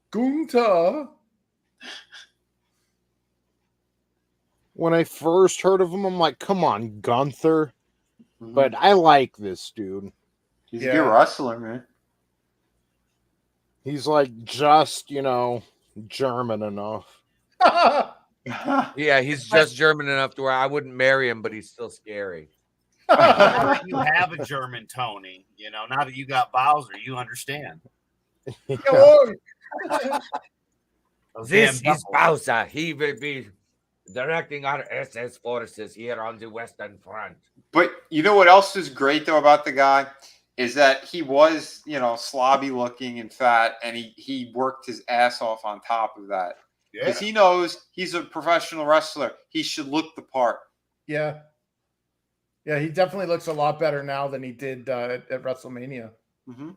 Gunta. When I first heard of him, I'm like, come on, Gunther. Mhm. But I like this dude. He's a good wrestler, man. He's like just, German enough. Yeah, he's just German enough to where I wouldn't marry him, but he's still scary. Now that you have a German Tony, now that you got Bowser, you understand. This is Bowser. He will be directing our SS forces here on the Western Front. But you know what else is great though about the guy is that he was, slobby looking and fat, and he worked his ass off on top of that because he knows he's a professional wrestler. He should look the part. Yeah, he definitely looks a lot better now than he did at WrestleMania. Mm-hmm.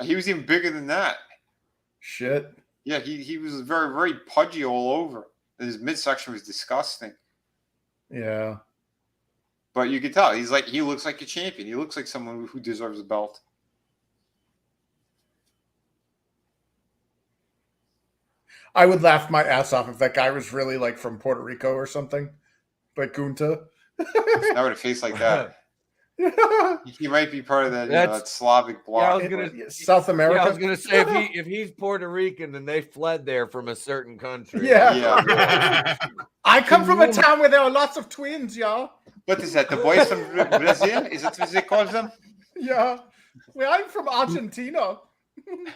He was even bigger than that. Shit. Yeah, he was very, very pudgy all over. His midsection was disgusting. Yeah. But you could tell he looks like a champion. He looks like someone who deserves a belt. I would laugh my ass off if that guy was really like from Puerto Rico or something. But Gunta. Not with a face like that. He might be part of that, that Slavic bloc. South America. Yeah, I was gonna say if he's Puerto Rican, then they fled there from a certain country. Yeah. I come from a town where there are lots of twins, y'all. What is that? The boys from Brazil? Is that what they call them? Yeah. Well, I'm from Argentina.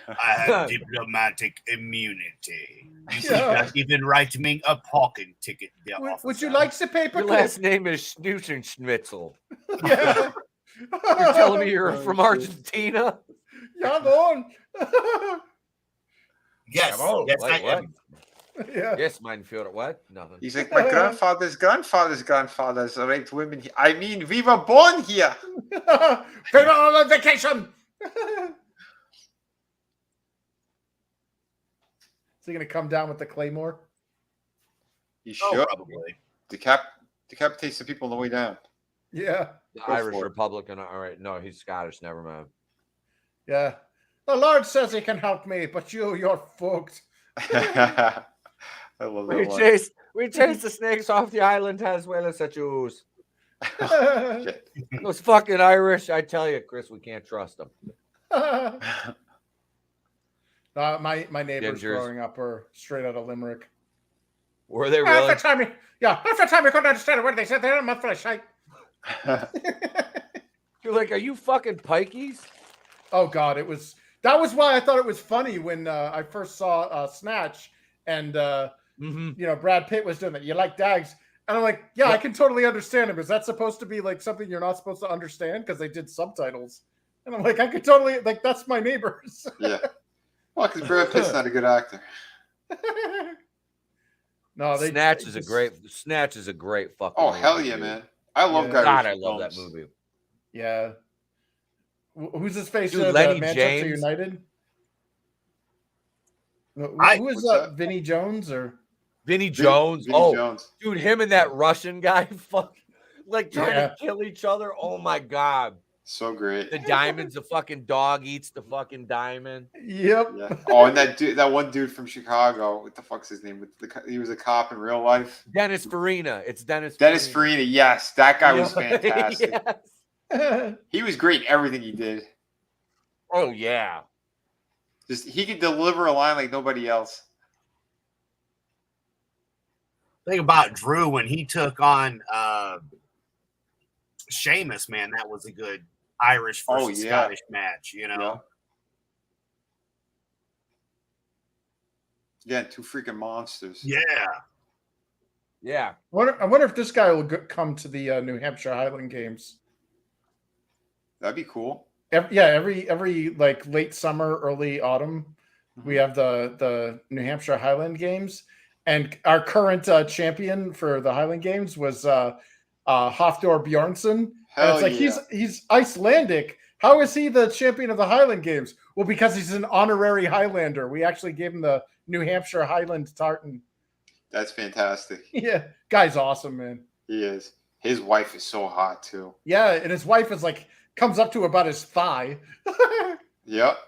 I have diplomatic immunity. Yeah. Not even write me a parking ticket. Would you like the paper? Your last name is Schnuchenschnitzel. Yeah. You're telling me you're from Argentina? Jawohl. Yes. Jawohl. Yes, What? I am. Yeah. Yes, mein Führer. What? Nothing. He's like, my grandfather's grandfathers raped women. I mean, we were born here. We were on vacation. Is he going to come down with the Claymore? You should. Probably. Decapitate some people on the way down. Yeah. The Go Irish for it. Republican. All right. No, he's Scottish. Never mind. Yeah. The Lord says he can help me, but you're fucked. I love that one. We chased the snakes off the island as well as the Jews. Shit. Those fucking Irish. I tell you, Chris, we can't trust them. My neighbors Gingers. growing up were straight out of Limerick. Were they Half really? the time, half the time we couldn't understand a word they said. They're not full of shite. You're like, are you fucking pikeys? Oh God, that was why I thought it was funny when I first saw Snatch and Brad Pitt was doing that. You like Dags? And I'm like, yeah, I can totally understand him. Is that supposed to be like something you're not supposed to understand because they did subtitles? And I'm like, I could totally that's my neighbors. Yeah. Well, because Brad Pitt's not a good actor. No, Snatch is a great fucking. Oh, movie, hell yeah, dude. man. I love Yeah. Guy God, I Ritchie love that films. movie. Yeah. Who's his face? Dude, Lenny Manchester James. United. Who is What's that? that? Vinny Jones or? Vinny Jones. Vinny Jones. Dude, him and that Russian guy, fuck, like trying Yeah. to kill each other. Oh my god. So great. The diamonds, the fucking dog eats the fucking diamond. Yep. Yeah. Oh, and that one dude from Chicago. What the fuck's his name? He was a cop in real life. Dennis Farina. It's Dennis Farina. Yes, that guy was Yeah. fantastic. Yes. He was great in everything he did. Oh yeah. Just he could deliver a line like nobody else. Think about Drew when he took on Sheamus, man. That was a good Irish versus Scottish match, Yeah. Yeah, two freaking monsters. Yeah. Yeah. I wonder if this guy will come to the New Hampshire Highland Games. That'd be cool. Every like late summer, early autumn, we Mhm. have the New Hampshire Highland Games, and our current champion for the Highland Games was Hafthor Bjornsson. And Hell it's like yeah. he's Icelandic. How is he the champion of the Highland Games? Well, because he's an honorary Highlander. We actually gave him the New Hampshire Highland tartan. That's fantastic. Yeah, guy's awesome, man. He is. His wife is so hot too. Yeah, and his wife is like comes up to about his thigh. Yep.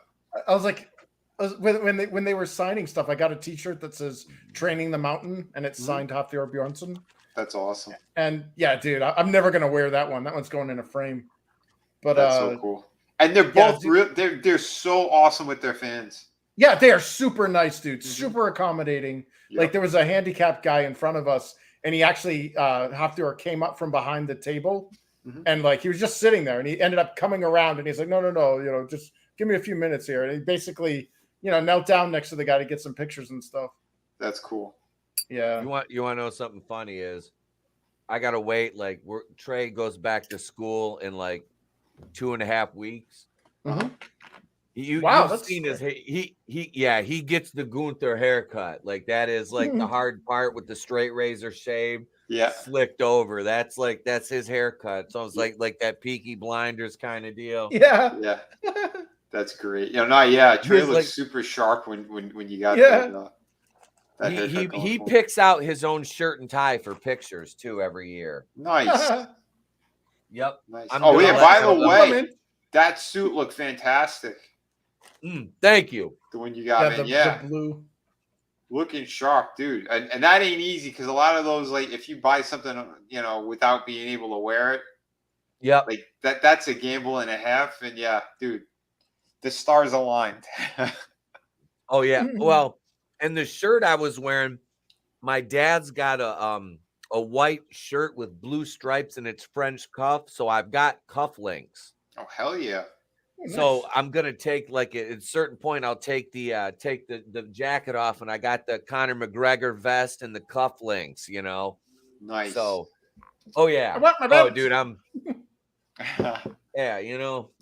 I was like, when they were signing stuff, I got a T-shirt that says "Training the Mountain" and it's signed Hafthor Bjornsson. That's awesome. And yeah, dude, I'm never gonna wear that one. That one's going in a frame. But That's so cool. And they're both they're so awesome with their fans. Yeah, they are super nice, dude. Super accommodating. Yep. Like there was a handicapped guy in front of us, and he actually Hafthor came up from behind the table, and like he was just sitting there, and he ended up coming around, and he's like, no, just give me a few minutes here, and he basically, knelt down next to the guy to get some pictures and stuff. That's cool. Yeah. You want to know something funny is, I gotta wait. Like Trey goes back to school in like 2.5 weeks. You've seen his he gets the Gunther haircut. Like that is like the hard part with the straight razor shave. Yeah. Slicked over. That's his haircut. So it's like that Peaky Blinders kind of deal. Yeah. Yeah. That's great. Trey looks like, super sharp when you got that he picks out his own shirt and tie for pictures too every year. Nice. Yep. Nice. By the way, that suit looked fantastic. Thank you. The one you got in. The blue. Looking sharp, dude. And that ain't easy because a lot of those, like, if you buy something, without being able to wear it, like that's a gamble and a half. And yeah, dude, the stars aligned. Oh yeah. Well, and the shirt I was wearing, my dad's got a white shirt with blue stripes and it's French cuff, so I've got cufflinks. Oh hell yeah! So I'm gonna take at a certain point, I'll take the jacket off, and I got the Conor McGregor vest and the cufflinks. Nice. So, oh yeah. I want my Oh belt. dude, I'm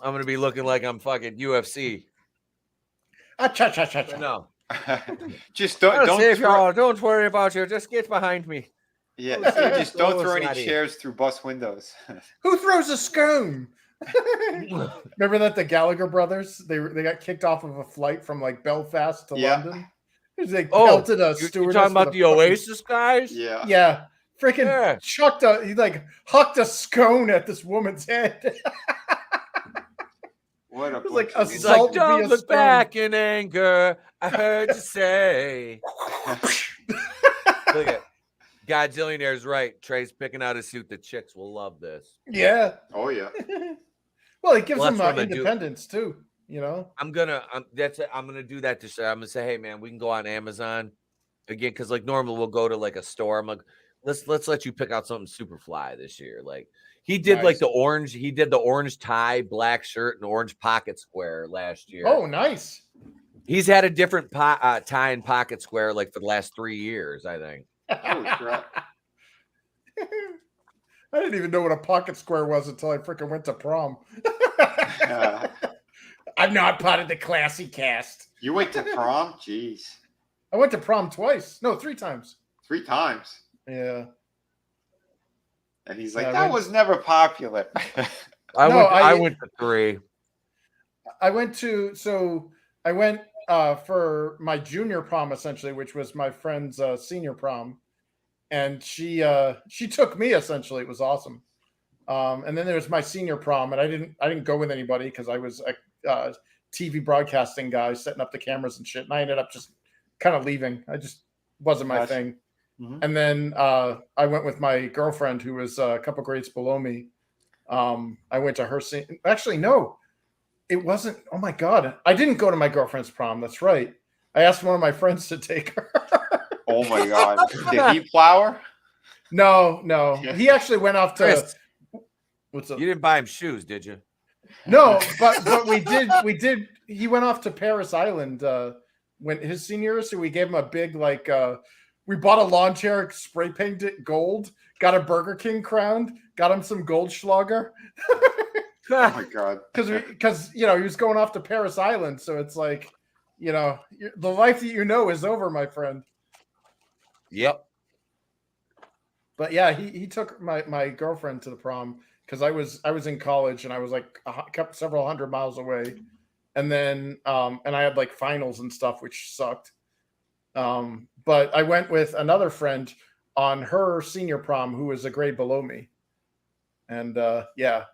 gonna be looking like I'm fucking UFC. No. Just don't worry about you. Just get behind me. Yeah, just don't throw any chairs through bus windows. Who throws a scone? Remember that the Gallagher brothers? They got kicked off of a flight from like Belfast to London. They pelted a stewardess. You're talking about the Oasis guys? Yeah. Yeah. Freaking he hucked a scone at this woman's head. What a like He's like, don't look back in anger. I heard you say. Look at Godzillionaire's right. Trey's picking out a suit. The chicks will love this. Yeah. Oh yeah. Well, it gives them independence too. I'm gonna do that to say. I'm gonna say, hey man, we can go on Amazon again because like normally we'll go to like a store. I'm like, let's let you pick out something super fly this year. Like he did like the orange. He did the orange tie, black shirt, and orange pocket square last year. Oh, nice. He's had a different tie and pocket square like for the last 3 years, I think. Holy crap. I didn't even know what a pocket square was until I freaking went to prom. I'm not part of the classy cast. You went to prom? Jeez. I went to prom twice. No, 3 times. 3 times. Yeah. And he's like, that was never popular. I went to 3. I went for my junior prom, essentially, which was my friend's senior prom. And she took me, essentially. It was awesome. And then there was my senior prom, and I didn't go with anybody because I was a TV broadcasting guy setting up the cameras and shit. And I ended up just kind of leaving. I just wasn't my thing. Mm-hmm. And then I went with my girlfriend, who was a couple grades below me. I went to her. Actually, no, it wasn't. Oh my God, I didn't go to my girlfriend's prom. That's right. I asked one of my friends to take her. Oh my God, did he plow her? No. He actually went off to. Chris, what's up? You didn't buy him shoes, did you? No, but we did. He went off to Paris Island when his senior year, so we gave him a big we bought a lawn chair, spray painted it gold, got a Burger King crown, got him some Goldschlager. Oh my god! Because he was going off to Paris Island, so it's like, the life that is over, my friend. Yep. But yeah, he took my girlfriend to the prom because I was in college and I was like several hundred miles away, and then and I had like finals and stuff, which sucked. But I went with another friend on her senior prom who was a grade below me, and yeah.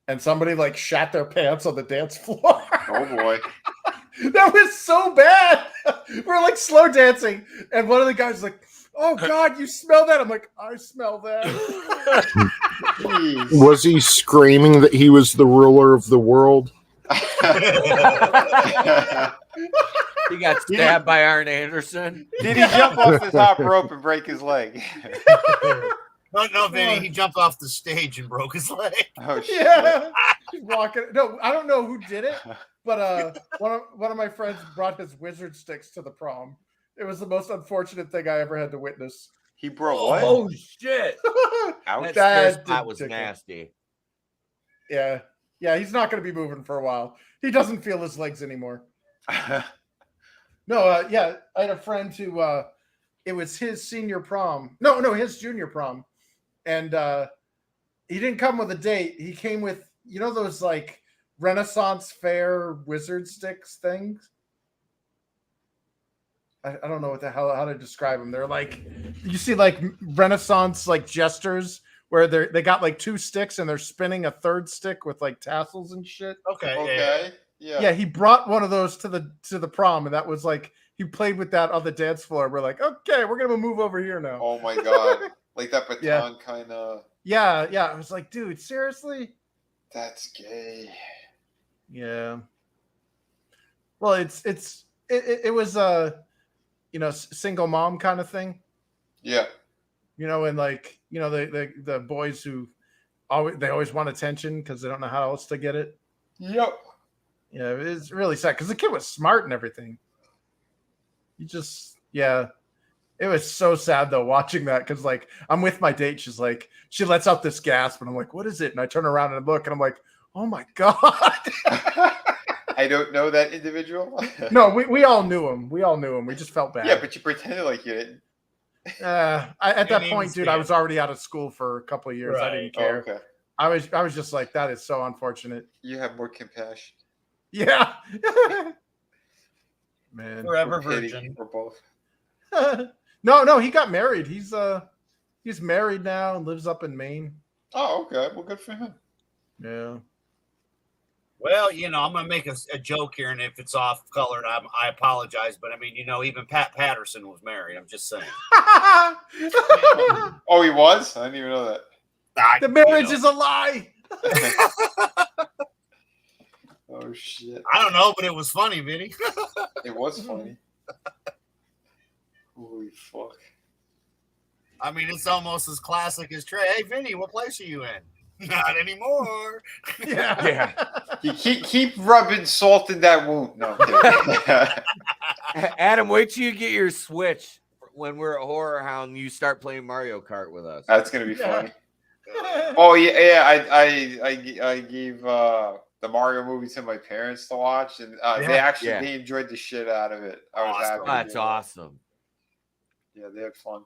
And somebody like shat their pants on the dance floor. Oh boy. That was so bad. We're like slow dancing. And one of the guys was like, "Oh God, you smell that?" I'm like, "I smell that." Was he screaming that he was the ruler of the world? He got stabbed by Arn Anderson. Did he jump off the top rope and break his leg? No, Vinny, he jumped off the stage and broke his leg. Oh shit! Yeah, he's walking. No, I don't know who did it, but one of my friends brought his wizard sticks to the prom. It was the most unfortunate thing I ever had to witness. He brought what? Oh shit! Ouch. That was nasty. Yeah, he's not going to be moving for a while. He doesn't feel his legs anymore. No, yeah, I had a friend who it was his senior prom. No, his junior prom. And he didn't come with a date. He came with, those like Renaissance fair wizard sticks things. I don't know how to describe them. They're like, you see like Renaissance like jesters where they got like two sticks and they're spinning a third stick with like tassels and shit. Okay. Yeah. He brought one of those to the prom, and that was like he played with that on the dance floor. We're like, okay, we're gonna move over here now. Oh my god. Like that baton kind of. Yeah. I was like, dude, seriously? That's gay. Yeah. Well, it was a single mom kind of thing. Yeah. And like the boys who always want attention because they don't know how else to get it. Yep. Yeah, it's really sad because the kid was smart and everything. It was so sad though watching that because like I'm with my date, she lets out this gasp and I'm like, what is it? And I turn around and look and I'm like, oh my god. I don't know that individual. No, we all knew him. We just felt bad. Yeah, but you pretended like you didn't. At that point, dude, I was already out of school for a couple of years. Right. I didn't care. Oh, okay. I was just like, that is so unfortunate. You have more compassion. Yeah. Man. Forever virgin. Or both. No, he got married. He's married now and lives up in Maine. Oh, okay. Well, good for him. Yeah. Well, I'm going to make a joke here, and if it's off colored, I apologize. But I mean, even Pat Patterson was married. I'm just saying. Oh, he was? I didn't even know that. The marriage is a lie. Oh shit! I don't know, but it was funny, Vinny. It was funny. Holy fuck! I mean, it's almost as classic as Trey. Hey, Vinny, what place are you in? Not anymore. Yeah. You keep rubbing salt in that wound. No, I'm kidding. Adam, wait till you get your Switch when we're at Horror Hound. You start playing Mario Kart with us. That's gonna be funny. Oh yeah. I gave the Mario movie to my parents to watch, and they enjoyed the shit out of it. I was happy. That's awesome. Yeah, they had fun.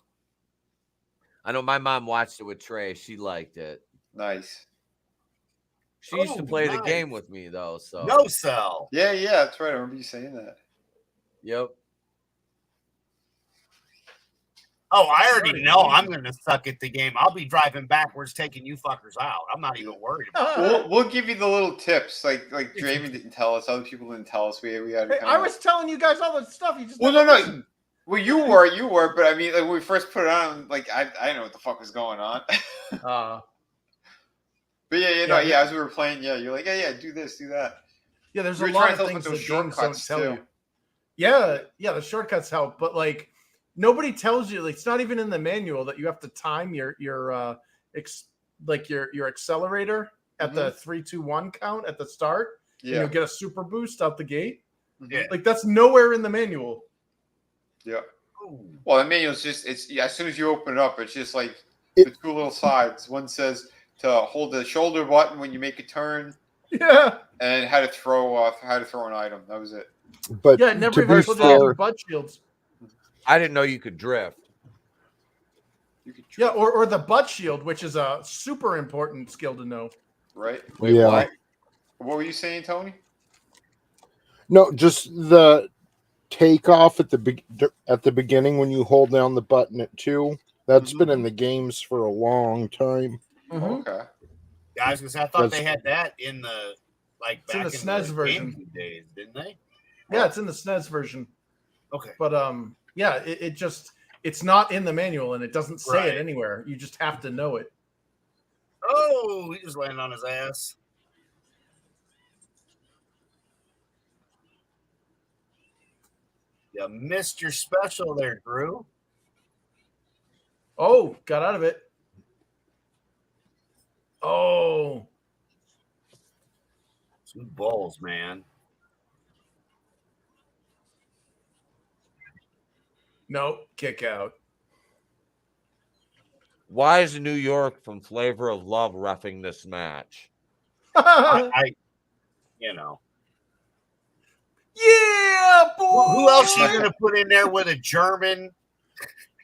I know my mom watched it with Trey. She liked it. Nice. She used to play the game with me though. So no cell. Yeah, that's right. I remember you saying that. Yep. Oh, I already know I'm going to suck at the game. I'll be driving backwards, taking you fuckers out. I'm not even worried about it. We'll give you the little tips. Like Draven didn't tell us. Other people didn't tell us. We had. I was telling you guys all the stuff. You just no. Well, you were. But I mean, like when we first put it on, like I didn't know what the fuck was going on. But yeah. As we were playing, you're like, yeah, do this, do that. Yeah, there's a lot of things that shortcuts don't tell you. Yeah, the shortcuts help, but like. Nobody tells you, like, it's not even in the manual that you have to time your accelerator at the 3, 2, 1 count at the start. Yeah, and you'll get a super boost out the gate. Yeah. Like that's nowhere in the manual. Yeah. Well, the manual's just as soon as you open it up, it's just like the two little sides. One says to hold the shoulder button when you make a turn. Yeah. And how to throw an item. That was it. But yeah, it never to be even told you to do fair, butt shields. I didn't know you could drift. Yeah, or the butt shield, which is a super important skill to know. Right? Wait, Yeah. what? What were you saying, Tony? no, just the takeoff at the beginning when you hold down the button at 2. That's been in the games for a long time. Okay. Yeah, I was gonna say I thought they had that in the It's in back the SNES version. GameCube days, didn't they? Yeah, it's in the SNES version. Okay. But yeah, it just it's not in the manual and it doesn't say Right. it anywhere. You just have to know it. Oh, he just landed on his ass. You missed your special there, Drew. Oh, got out of it. Oh, Two balls, man. no, kick out. Why is New York from Flavor of Love reffing this match? I you know. Yeah, boy. Who else are you gonna put in there with a German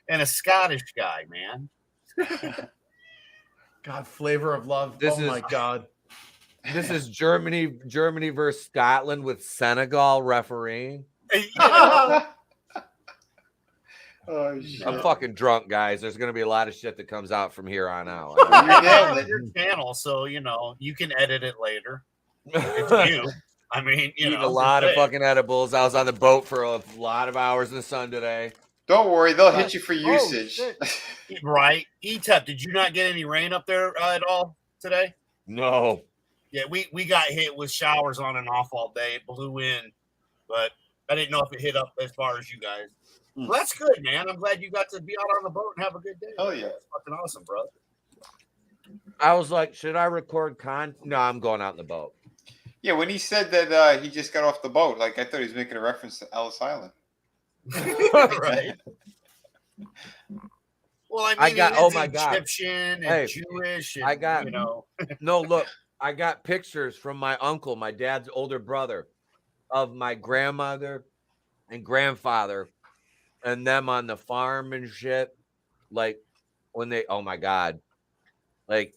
and a Scottish guy, man? God, Flavor of Love. This Oh my is- God. This is Germany versus Scotland with Senegal refereeing. Oh shit. I'm fucking drunk, guys. There's gonna be a lot of shit that comes out from here on out. It's your channel, so you can edit it later. It's you. I mean, Eating a lot of fucking edibles. I was on the boat for a lot of hours in the sun today. Don't worry, they'll hit you for usage. Right. E-Tep, did you not get any rain up there at all today? No. Yeah, we got hit with showers on and off all day. It blew in, but I didn't know if it hit up as far as you guys. Well, that's good, man. I'm glad you got to be out on the boat and have a good day. Hell yeah. That's fucking awesome, bro. I was like, should I record No, I'm going out in the boat. Yeah, when he said that he just got off the boat, like I thought he was making a reference to Ellis Island. Right. Well, I mean, I got- it is oh my God. Egyptian and Hey, Jewish, and, I got- you know. No, look, I got pictures from my uncle, my dad's older brother, of my grandmother and grandfather and them on the farm and shit. Like when they, oh my God. Like,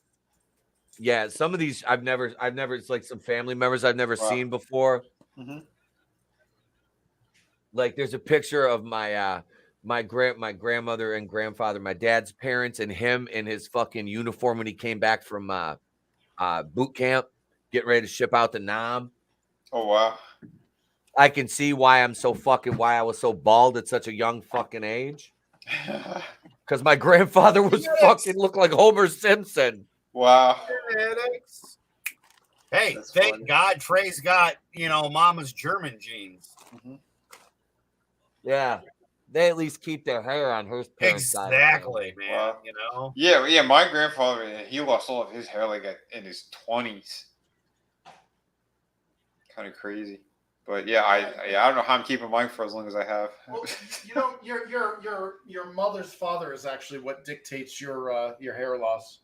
yeah, some of these I've never, it's like some family members I've never seen before. Mhm. Like there's a picture of my my grandmother and grandfather, my dad's parents, and him in his fucking uniform when he came back from boot camp, getting ready to ship out to Nam. Oh wow. I can see why why I was so bald at such a young fucking age. Because my grandfather was fucking looked like Homer Simpson. Wow. Hey, thank God Trey's got, mama's German genes. Mm-hmm. Yeah. They at least keep their hair on his parents' side. Exactly, man. Wow. Yeah. My grandfather, he lost all of his hair like in his 20s. Kind of crazy, but yeah, I don't know how I'm keeping mine for as long as I have. Well, your mother's father is actually what dictates your hair loss.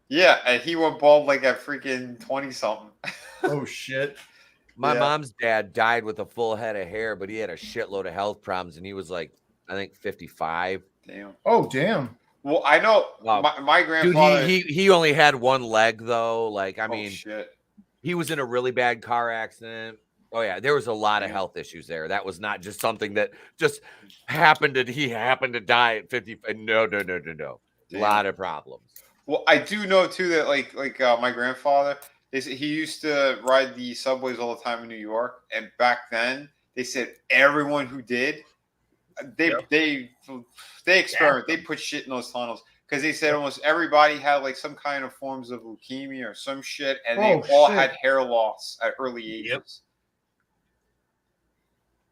Yeah, and he went bald like at freaking 20 something. Oh shit. My mom's dad died with a full head of hair, but he had a shitload of health problems, and he was like, I think 55. Damn. Oh damn. Well, I know my grandfather. Dude, he only had one leg though. Like, I mean, shit. He was in a really bad car accident. Oh yeah, there was a lot of health issues there. That was not just something that just happened. He happened to die at 50. No. A lot of problems. Well, I do know too that like my grandfather, he used to ride the subways all the time in New York, and back then they said everyone who did, they experiment, they put shit in those tunnels because they said almost everybody had like some kind of forms of leukemia or some shit, and they all had hair loss at early ages.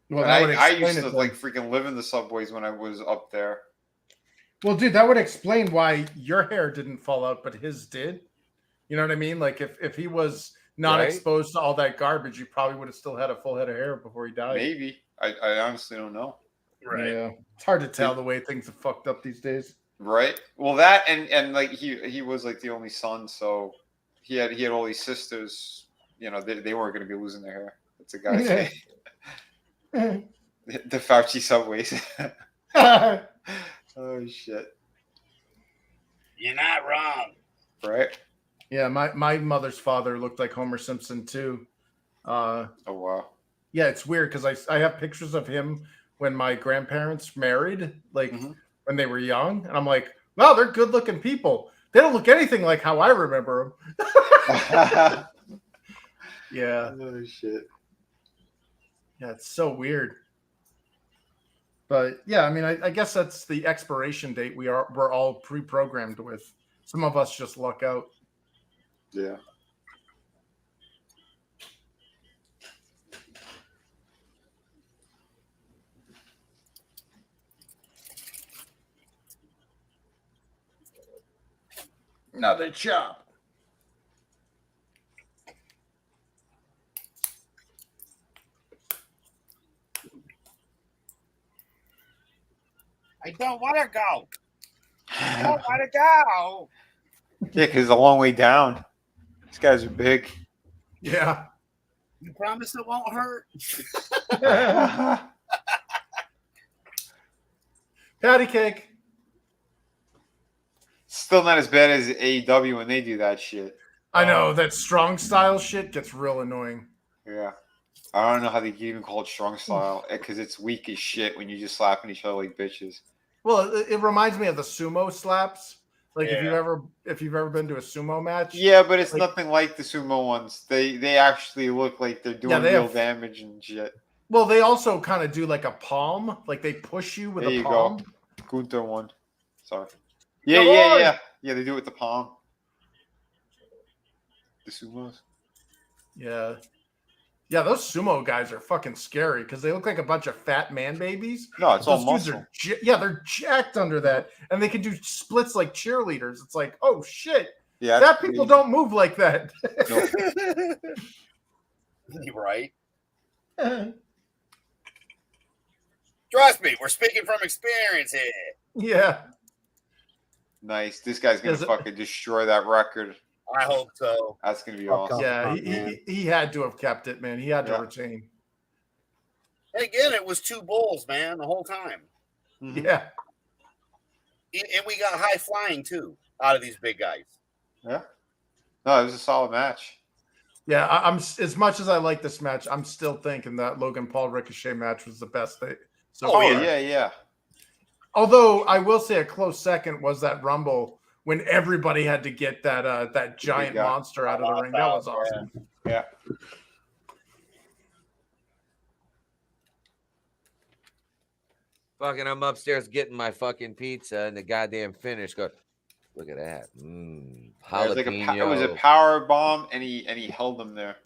Well, I used to like freaking live in the subways when I was up there. Well, dude, that would explain why your hair didn't fall out, but his did. You know what I mean? Like if he was not Right? exposed to all that garbage, he probably would have still had a full head of hair before he died. Maybe. I honestly don't know. Right. Yeah, it's hard to tell the way things are fucked up these days. Right. Well, that and like he was like the only son, so he had all these sisters. You know, they weren't going to be losing their hair. That's a guy saying. The Fauci subways. Oh shit! You're not wrong. Right? Yeah, my mother's father looked like Homer Simpson too. Oh wow! Yeah, it's weird because I have pictures of him when my grandparents married, like when they were young, and I'm like, wow, they're good looking people. They don't look anything like how I remember them. Yeah. Oh shit! Yeah, it's so weird. But yeah, I mean, I guess that's the expiration date we're all pre-programmed with. Some of us just luck out. Yeah. Another chop. I don't want to go. I don't want to go. Yeah, because it's a long way down. These guys are big. Yeah. You promise it won't hurt? Patty cake. Still not as bad as AEW when they do that shit. I know that strong style shit gets real annoying. Yeah. I don't know how they can even call it strong style because it's weak as shit when you're just slapping each other like bitches. Well, it reminds me of the sumo slaps. Like Yeah. if you've ever been to a sumo match. Yeah, but it's Like- nothing like the sumo ones. They actually look like they're doing they real have- damage and shit. Well, they also kind of do like a palm, like they push you with There a you palm. go. Gunther one. Sorry. Yeah, Come yeah, on! yeah. Yeah, they do it with the palm. The sumos. Yeah. Yeah, those sumo guys are fucking scary because they look like a bunch of fat man babies. No, it's all Those dudes muscle. are they're jacked under that, and they can do splits like cheerleaders. It's like, oh shit, Yeah, fat people don't move like that. You're right. Trust me, we're speaking from experience here. Yeah. Nice. This guy's gonna Is it- fucking destroy that record. I hope so. That's gonna be Fuck awesome. up. Yeah, man. he had to have kept it, man. He had to Yeah. retain. And again, it was two bulls, man, the whole time. Mhm. Yeah. And we got high flying too out of these big guys. Yeah. No, it was a solid match. Yeah, I'm as much as I like this match, I'm still thinking that Logan Paul Ricochet match was the best thing. So Oh, far. yeah. Although I will say a close second was that Rumble when everybody had to get that giant guy. monster out of the ring. That was awesome. Yeah. Fucking, I'm upstairs getting my fucking pizza and the goddamn finish. Go, look at that. It was a power bomb, and he held them there.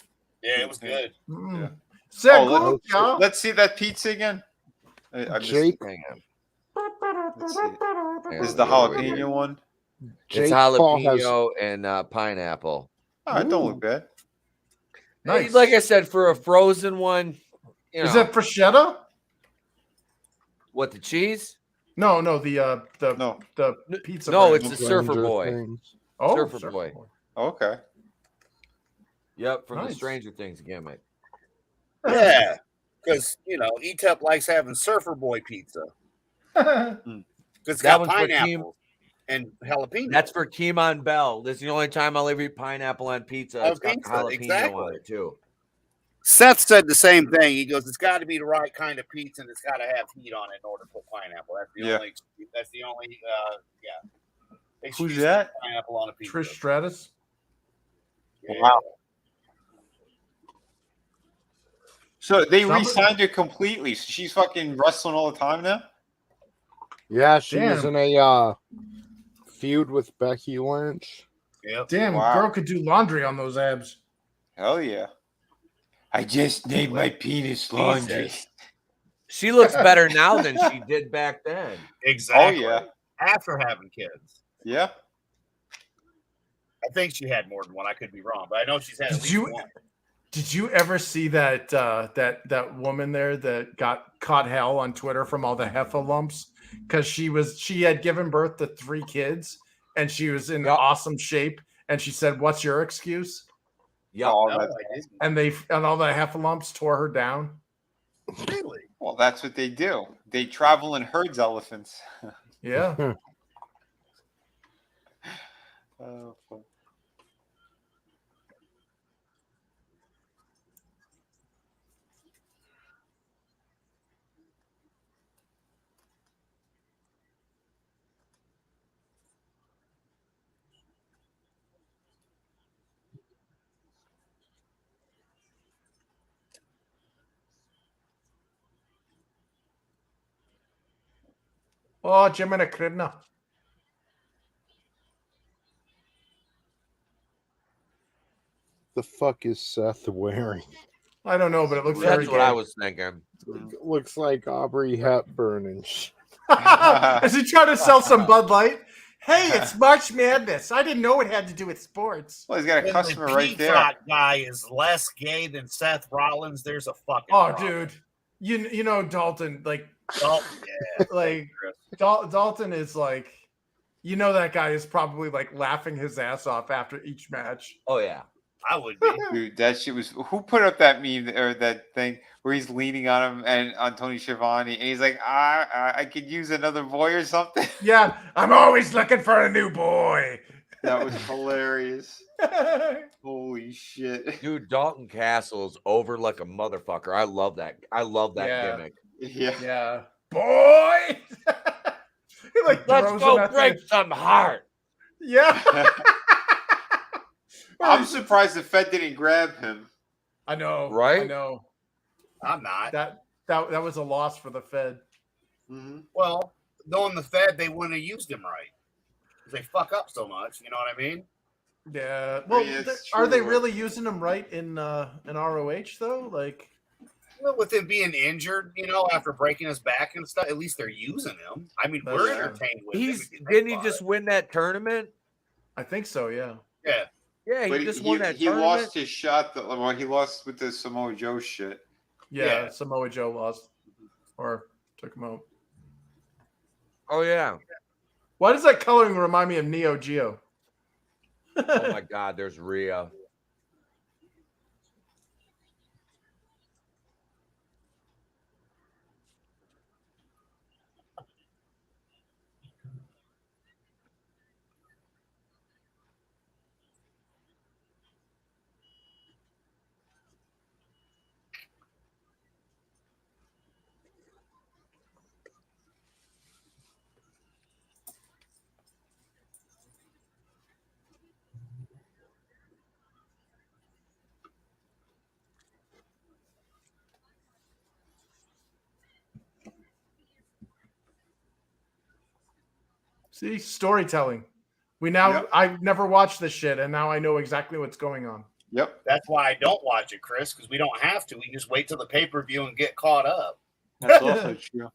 Yeah, it was good. Mm. Yeah. Say Oh, good, y'all. Let's see that pizza again. I missed Jake, Hang on. Let's see. Hang This is on. the jalapeno one. It's Jake Paul has jalapeno and pineapple. Oh, it don't look bad. Nice. Like I said, for a frozen one, you know, Is that prosciutto? what, the cheese? No, the No. the pizza. No, brand. it's the Surfer Stranger Boy. Things. Surfer Boy. Oh, okay. Yep, from the Nice. Stranger Things gimmick. Yeah, because ETEP likes having Surfer Boy pizza. It's That got one's for pineapple and jalapeno. That's for Keemon Bell. This is the only time I'll ever eat pineapple on pizza. On It's got pizza, jalapeno exactly. on it too. Seth said the same thing. He goes, "It's got to be the right kind of pizza, and it's got to have heat on it in order to put pineapple." That's the Yeah. only. That's the only. Excuse Who's to that? put Pineapple on a pizza. Trish Stratus. Yeah. Wow. So they Somebody- re-signed her completely. So she's fucking wrestling all the time now. Yeah, she was Damn. in a feud with Becky Lynch. Yep. Damn, Wow. girl could do laundry on those abs. Hell yeah. I just named my penis laundry. Jesus. She looks better now than she did back then. Exactly. Oh yeah. After having kids. Yeah. I think she had more than one. I could be wrong, but I know she's had at least one. Did you ever see that that woman there that got caught hell on Twitter from all the Heffa lumps because she had given birth to 3 kids and she was in awesome shape and she said, "What's your excuse?" Yeah, and all the Heffa lumps tore her down. Really? Well, that's what they do. They travel in herds, elephants. Yeah. Oh, fuck. Oh, Jimena Krivna. The fuck is Seth wearing? I don't know, but it looks That's very what gay. I was thinking. Looks like Aubrey Hepburn and shit. Is he trying to sell some Bud Light? Hey, it's March Madness. I didn't know it had to do with sports. Well, he's got a customer right there. Peacock guy is less gay than Seth Rollins. There's a fucking dude. You know Dalton, like like Dalton is like, you know, that guy is probably like laughing his ass off after each match. Oh yeah. I would be. Dude, that shit was. Who put up that meme or that thing where he's leaning on him and on Tony Schiavone and he's like, I could use another boy or something. Yeah, I'm always looking for a new boy. That was hilarious. Holy shit, dude! Dalton Castle's over like a motherfucker. I love that. I love that gimmick. Yeah, boy. He like let's go break some heart. Yeah. I'm surprised the Fed didn't grab him. I know, right? I know. I'm not. That was a loss for the Fed. Mm-hmm. Well, knowing the Fed, they wouldn't have used him right because they fuck up so much. You know what I mean? Yeah. Well, Yeah, are they really using him right in ROH though? Like, well, with him being injured, you know, after breaking his back and stuff, at least they're using him. I mean, we're entertained with him. Didn't he just win that tournament? I think so. Yeah. Yeah. Yeah, But he just won that he tournament. lost his shot. He lost with the Samoa Joe shit. Yeah, Samoa Joe lost or took him out. Oh yeah. Why does that coloring remind me of Neo Geo? Oh my God, there's Rhea. See, storytelling. I've never watched this shit, and now I know exactly what's going on. Yep. That's why I don't watch it, Chris, because we don't have to. We can just wait till the pay-per-view and get caught up. That's also true.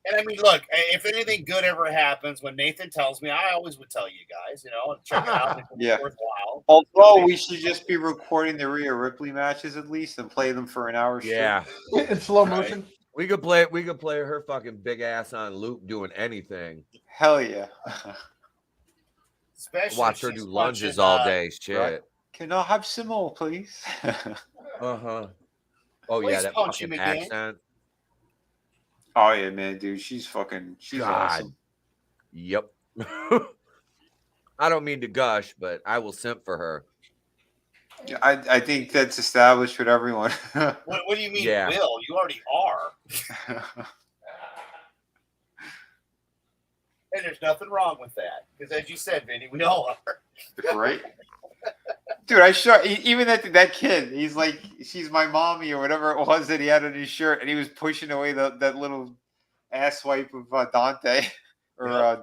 And I mean, look, if anything good ever happens, when Nathan tells me, I always would tell you guys, you know, and check it out. If it's worthwhile. Although we should just be recording the Rhea Ripley matches at least and play them for an hour. Yeah. In slow motion. We could play her fucking big ass on loop doing anything. Hell yeah. Especially watch her do lunges all day. Shit. Right. Can I have some more, please? Uh-huh. Oh Please yeah, that punch him fucking again. accent. Oh yeah, man, dude. She's awesome. Yep. I don't mean to gush, but I will simp for her. I think that's established with everyone. What do you mean, Will? You already are. And there's nothing wrong with that. Because as you said, Vinny, we all are. Right? Dude, I sure even that kid, he's like, she's my mommy or whatever it was that he had on his shirt, and he was pushing away that little ass wipe of Dante. Or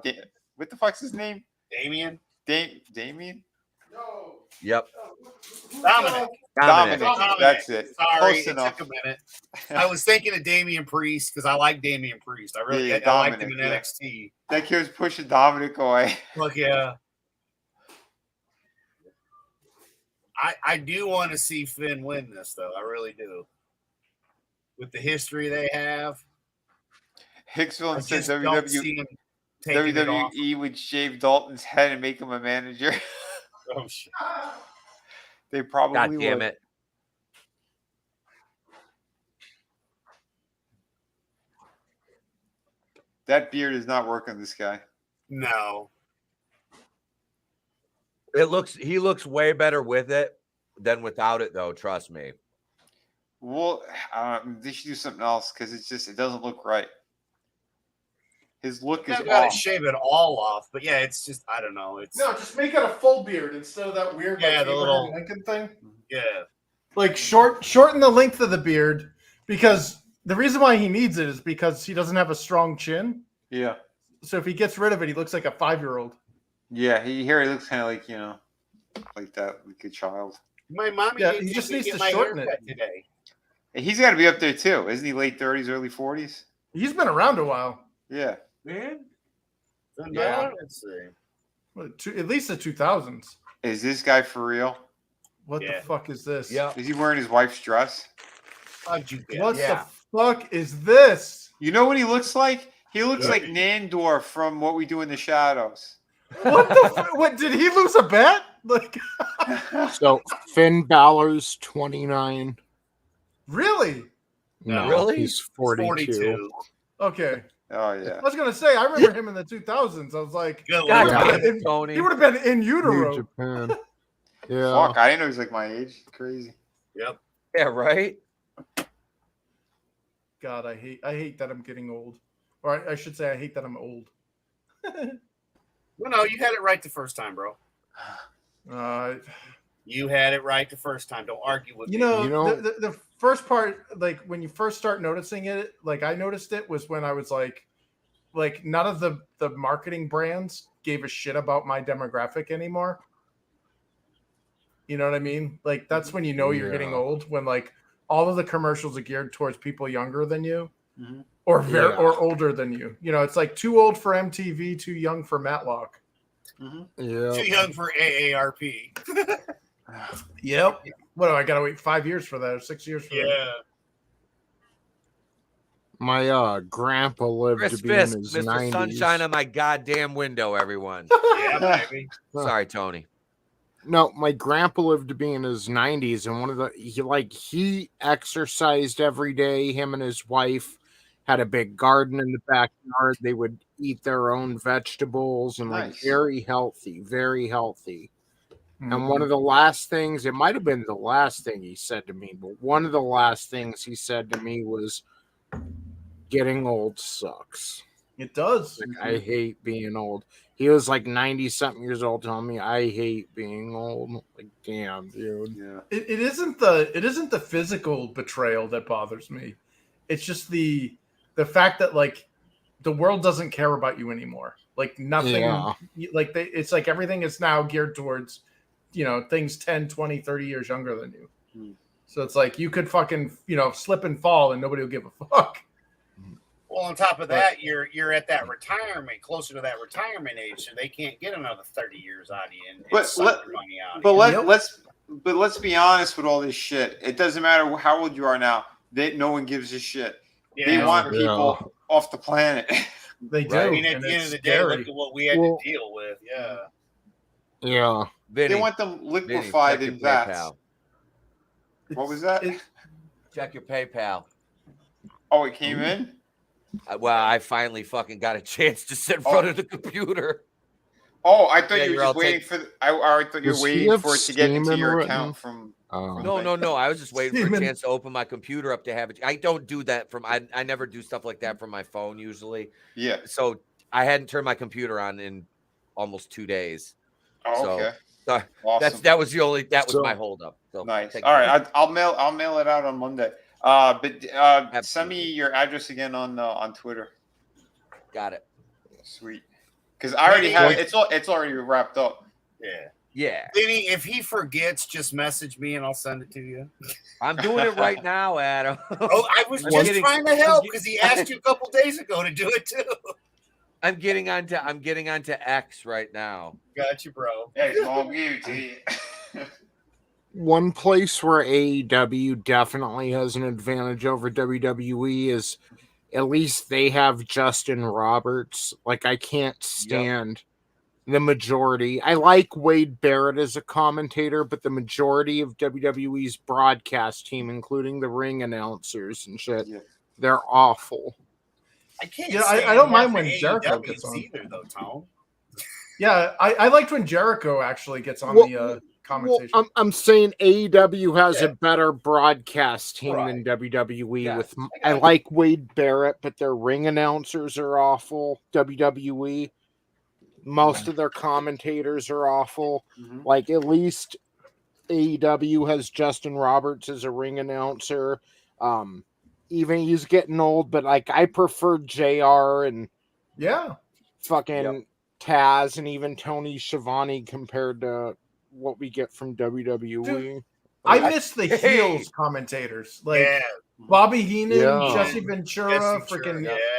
what the fuck's his name? Damien? Damien? No. Yep. Dominic. That's it. Sorry, Close it enough. took a minute. I was thinking of Damian Priest because I like Damian Priest. I really I liked him in NXT. That kid was pushing Dominic away. Look, yeah. I do want to see Finn win this, though. I really do. With the history they have, Hicksville I said just don't see him taking it off. WWE would shave Dalton's head and make him a manager. Oh shit! They probably God damn would. it. That beard is not working. This guy. No. He looks way better with it than without it, though. Trust me. Well, they should do something else because it doesn't look right. His look is I've got to off. shave it all off, but yeah, it's just I don't know. It's No, just make it a full beard instead of that weird Yeah, like, the Abraham little- Lincoln thing. yeah. Like shorten the length of the beard because the reason why he needs it is because he doesn't have a strong chin. Yeah. So if he gets rid of it, he looks like a 5-year-old. Yeah. He looks kind of like like that, like a child. My mommy. Yeah, didn't he just let me needs get to my shorten haircut it. today. He's got to be up there too, isn't he? Late 30s, early 40s. He's been around a while. Yeah. Man. Yeah. Let's see. At least the 2000s. Is this guy for real? What Yeah. the fuck is this? Yeah. Is he wearing his wife's dress? How'd you get? What Yeah. the fuck is this? You know what he looks like? He looks like Nandor from What We Do in the Shadows. What the what did he lose a bet? Like So Finn Balor's 29. really? No, Really? he's 42. Okay. Oh I yeah. was gonna say I remember him in the 2000s. I was like, Good God lord. Yeah. damn it, Tony. he would have been in New utero. Japan. Yeah. Fuck, I didn't know he was like my age. Crazy. Yep. Yeah, right? God, I hate that I'm getting old. Or I should say I hate that I'm old. Well, no, you had it right the first time, bro. You had it right the first time. Don't argue with You me. know, the first part, like when you first start noticing it, like I noticed it was when I was like none of the marketing brands gave a shit about my demographic anymore. You know what I mean? Like that's when you know you're getting Yeah. old, when like all of the commercials are geared towards people younger than you Mhm. or very Yeah. or older than you. You know, it's like too old for MTV, too young for Matlock. Yeah. Too young for AARP. Yep. What do I gotta wait 5 years for that or 6 years for that? Yeah. My grandpa lived Chris to be Fisk, in his Mr. 90s. Sunshine on my goddamn window, everyone. Yeah, baby. Sorry, Tony. No, my grandpa lived to be in his 90s, and he exercised every day. Him and his wife had a big garden in the backyard. They would eat their own vegetables and Nice. very healthy, very healthy. Mm-hmm. And one of the last things, it might have been the last thing he said to me, but one of the last things he said to me was, "Getting old sucks. It does. Like, I hate being old." He was like 90 something years old telling me, "I hate being old." Like, damn, dude. Yeah. It isn't the physical betrayal that bothers me. It's just the fact that like the world doesn't care about you anymore. Like nothing Yeah. like it's like everything is now geared towards, you know, things 10, 20, 30 years younger than you. Hmm. So it's like you could fucking, you know, slip and fall and nobody will give a fuck. Well, on top of that, you're at that retirement, closer to that retirement age, so they can't get another 30 years out of you and But suck your money out. But of you. let's be honest with all this shit. It doesn't matter how old you are now. No one gives a shit. They Yeah. want people off the planet. They do. I mean, at and the end it's of the day, scary. look at what we had Well- to deal with. Yeah. Yeah. Vinny, They want them Vinny, liquefied check in your vats. PayPal. What was that? Check your PayPal. Oh, it came in? Well, I finally fucking got a chance to sit in front of the computer. Oh, I thought Yeah, you you're were all just waiting take- for. I thought you were Does he waiting have for it to get into Steam your written? account from. No. I was just waiting for a Steven. chance to open my computer up to have it. I don't do that I never do stuff like that from my phone usually. Yeah. So I hadn't turned my computer on in almost 2 days. Oh, So, okay. so Awesome. that was So- my holdup. So Nice. thank All you. right, I'll mail it out on Monday. But send Absolutely. me your address again on Twitter. Got it. Sweet. Because I already have Maybe- it's already wrapped up. Yeah. Yeah. Vinny, if he forgets, just message me and I'll send it to you. I'm doing it right now, Adam. Oh, I was I'm just getting- trying to help because he asked you a couple days ago to do it too. I'm getting onto X right now. Got you, bro. Hey, I'll give it to you. One place where AEW definitely has an advantage over WWE is at least they have Justin Roberts. Like, I can't stand the majority. I like Wade Barrett as a commentator, but the majority of WWE's broadcast team, including the ring announcers and shit, they're awful. I can't. Yeah, I don't mind when Jericho gets on either, though, Tom. Yeah, I liked when Jericho actually gets on the commentation. Well, I'm saying AEW has a better broadcast team than WWE. I like Wade Barrett, but their ring announcers are awful. WWE, most of their commentators are awful. Like, at least AEW has Justin Roberts as a ring announcer. Even he's getting old, but like, I prefer JR and fucking Taz and even Tony Schiavone compared to what we get from WWE. Dude, I miss the heels commentators, like Bobby Heenan, Jesse Ventura,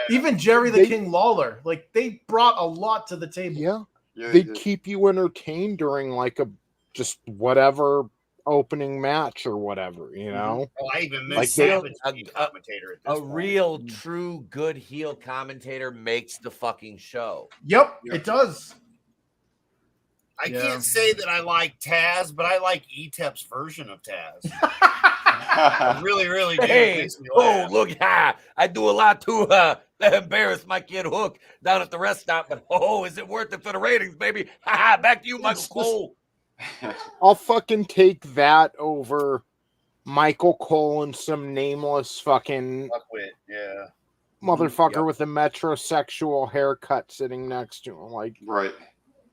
even Jerry the King Lawler. Like, they brought a lot to the table. They keep you entertained during like just whatever opening match or whatever, you know. Oh, I even miss Savage commentator. At this point. Real, true, good heel commentator makes the fucking show. Yep, it does. I can't say that I like Taz, but I like ETEP's version of Taz. I really, really do. Hey, look, I do a lot to embarrass my kid Hook down at the rest stop, but is it worth it for the ratings, baby? Back to you, Michael Cole. I'll fucking take that over Michael Cole and some nameless fucking motherfucker with a metrosexual haircut sitting next to him. Like,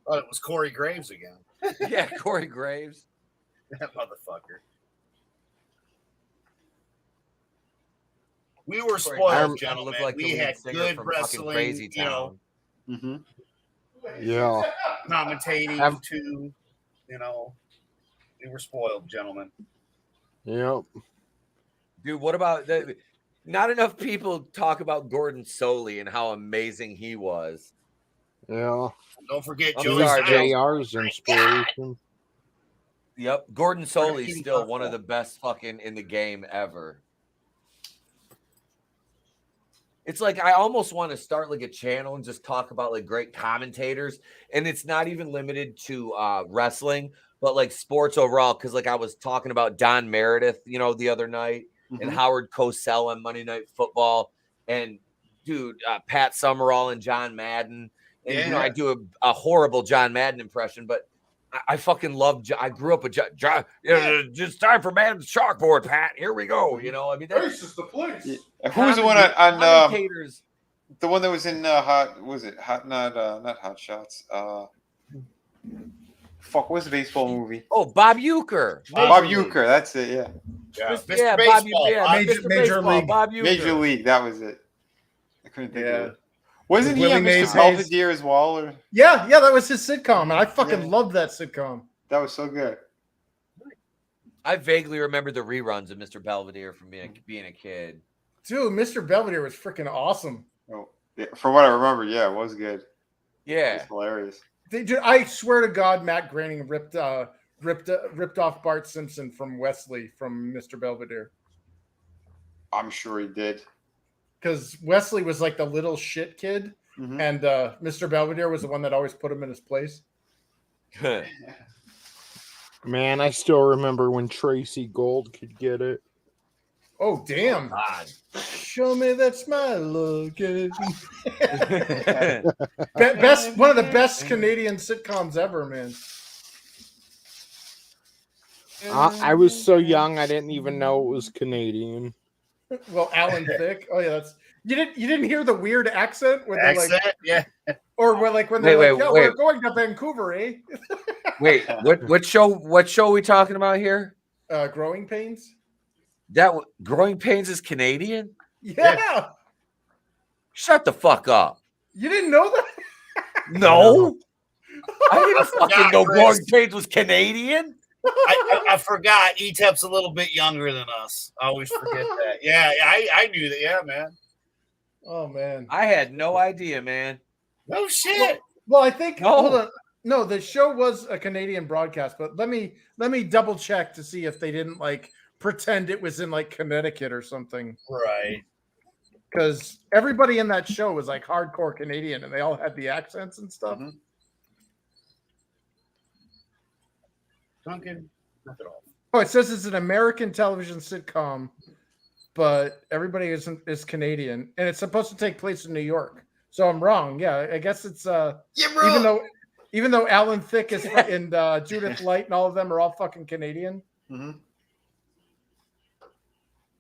Oh, it was Corey Graves again. Yeah, Corey Graves. That motherfucker. We were spoiled, gentlemen. Like we had good wrestling, you know. Yeah. Commentating too, you know. We were spoiled, gentlemen. Yep. Dude, what about that? Not enough people talk about Gordon Soley and how amazing he was. Yeah. Don't forget JR's inspiration. Yep. Gordon Soley's still one of the best fucking in the game ever. It's like I almost want to start like a channel and just talk about like great commentators. And it's not even limited to wrestling, but like sports overall. Cause like I was talking about Don Meredith, you know, the other night and Howard Cosell on Monday Night Football. And dude, Pat Summerall and John Madden. And you know, I do a horrible John Madden impression, but I fucking love. I grew up with John. It's time for Madden's chalkboard, Pat. Here we go. You know, I mean, this is the place. Yeah. Who was the one on commentators? The one that was in Hot? Was it Hot? Not Hot Shots. Fuck, what's the baseball movie? Oh, Bob Uecker. Bob Uecker. That's it. Yeah. Mr. Baseball. Major League. Bob Uecker. Major League. That was it. I couldn't think of it. Wasn't he on Mr. Belvedere as well? Or? Yeah, that was his sitcom, and I fucking loved that sitcom. That was so good. I vaguely remember the reruns of Mr. Belvedere from being a kid. Dude, Mr. Belvedere was freaking awesome. Oh, yeah, from what I remember, it was good. Yeah, it was hilarious. I swear to God, Matt Groening ripped off Bart Simpson from Wesley from Mr. Belvedere. I'm sure he did. Because Wesley was like the little shit kid, and Mr. Belvedere was the one that always put him in his place. Man, I still remember when Tracy Gold could get it. Oh, damn. God. Show me that smile again. One of the best Canadian sitcoms ever, man. I was so young, I didn't even know it was Canadian. Well, Alan Thicke. Oh yeah, that's you didn't hear the weird accent with accent, or when like when they're we're going to Vancouver, eh? Wait, what show are we talking about here? Growing Pains. That Growing Pains is Canadian? Yeah. Shut the fuck up. You didn't know that? No. I didn't fucking know Growing Pains was Canadian. I forgot ETEP's a little bit younger than us. I always forget that. Yeah, I knew that. Yeah, man. Oh man, I had no idea, man. No shit. Well, I think hold on. No, the show was a Canadian broadcast, but let me double check to see if they didn't like pretend it was in like Connecticut or something. Right. Because everybody in that show was like hardcore Canadian, and they all had the accents and stuff. Mm-hmm. Duncan, not at all. Oh, it says it's an American television sitcom, but everybody is Canadian, and it's supposed to take place in New York. So I'm wrong. Yeah, I guess it's even though Alan Thicke is and Judith Light and all of them are all fucking Canadian. Mm-hmm.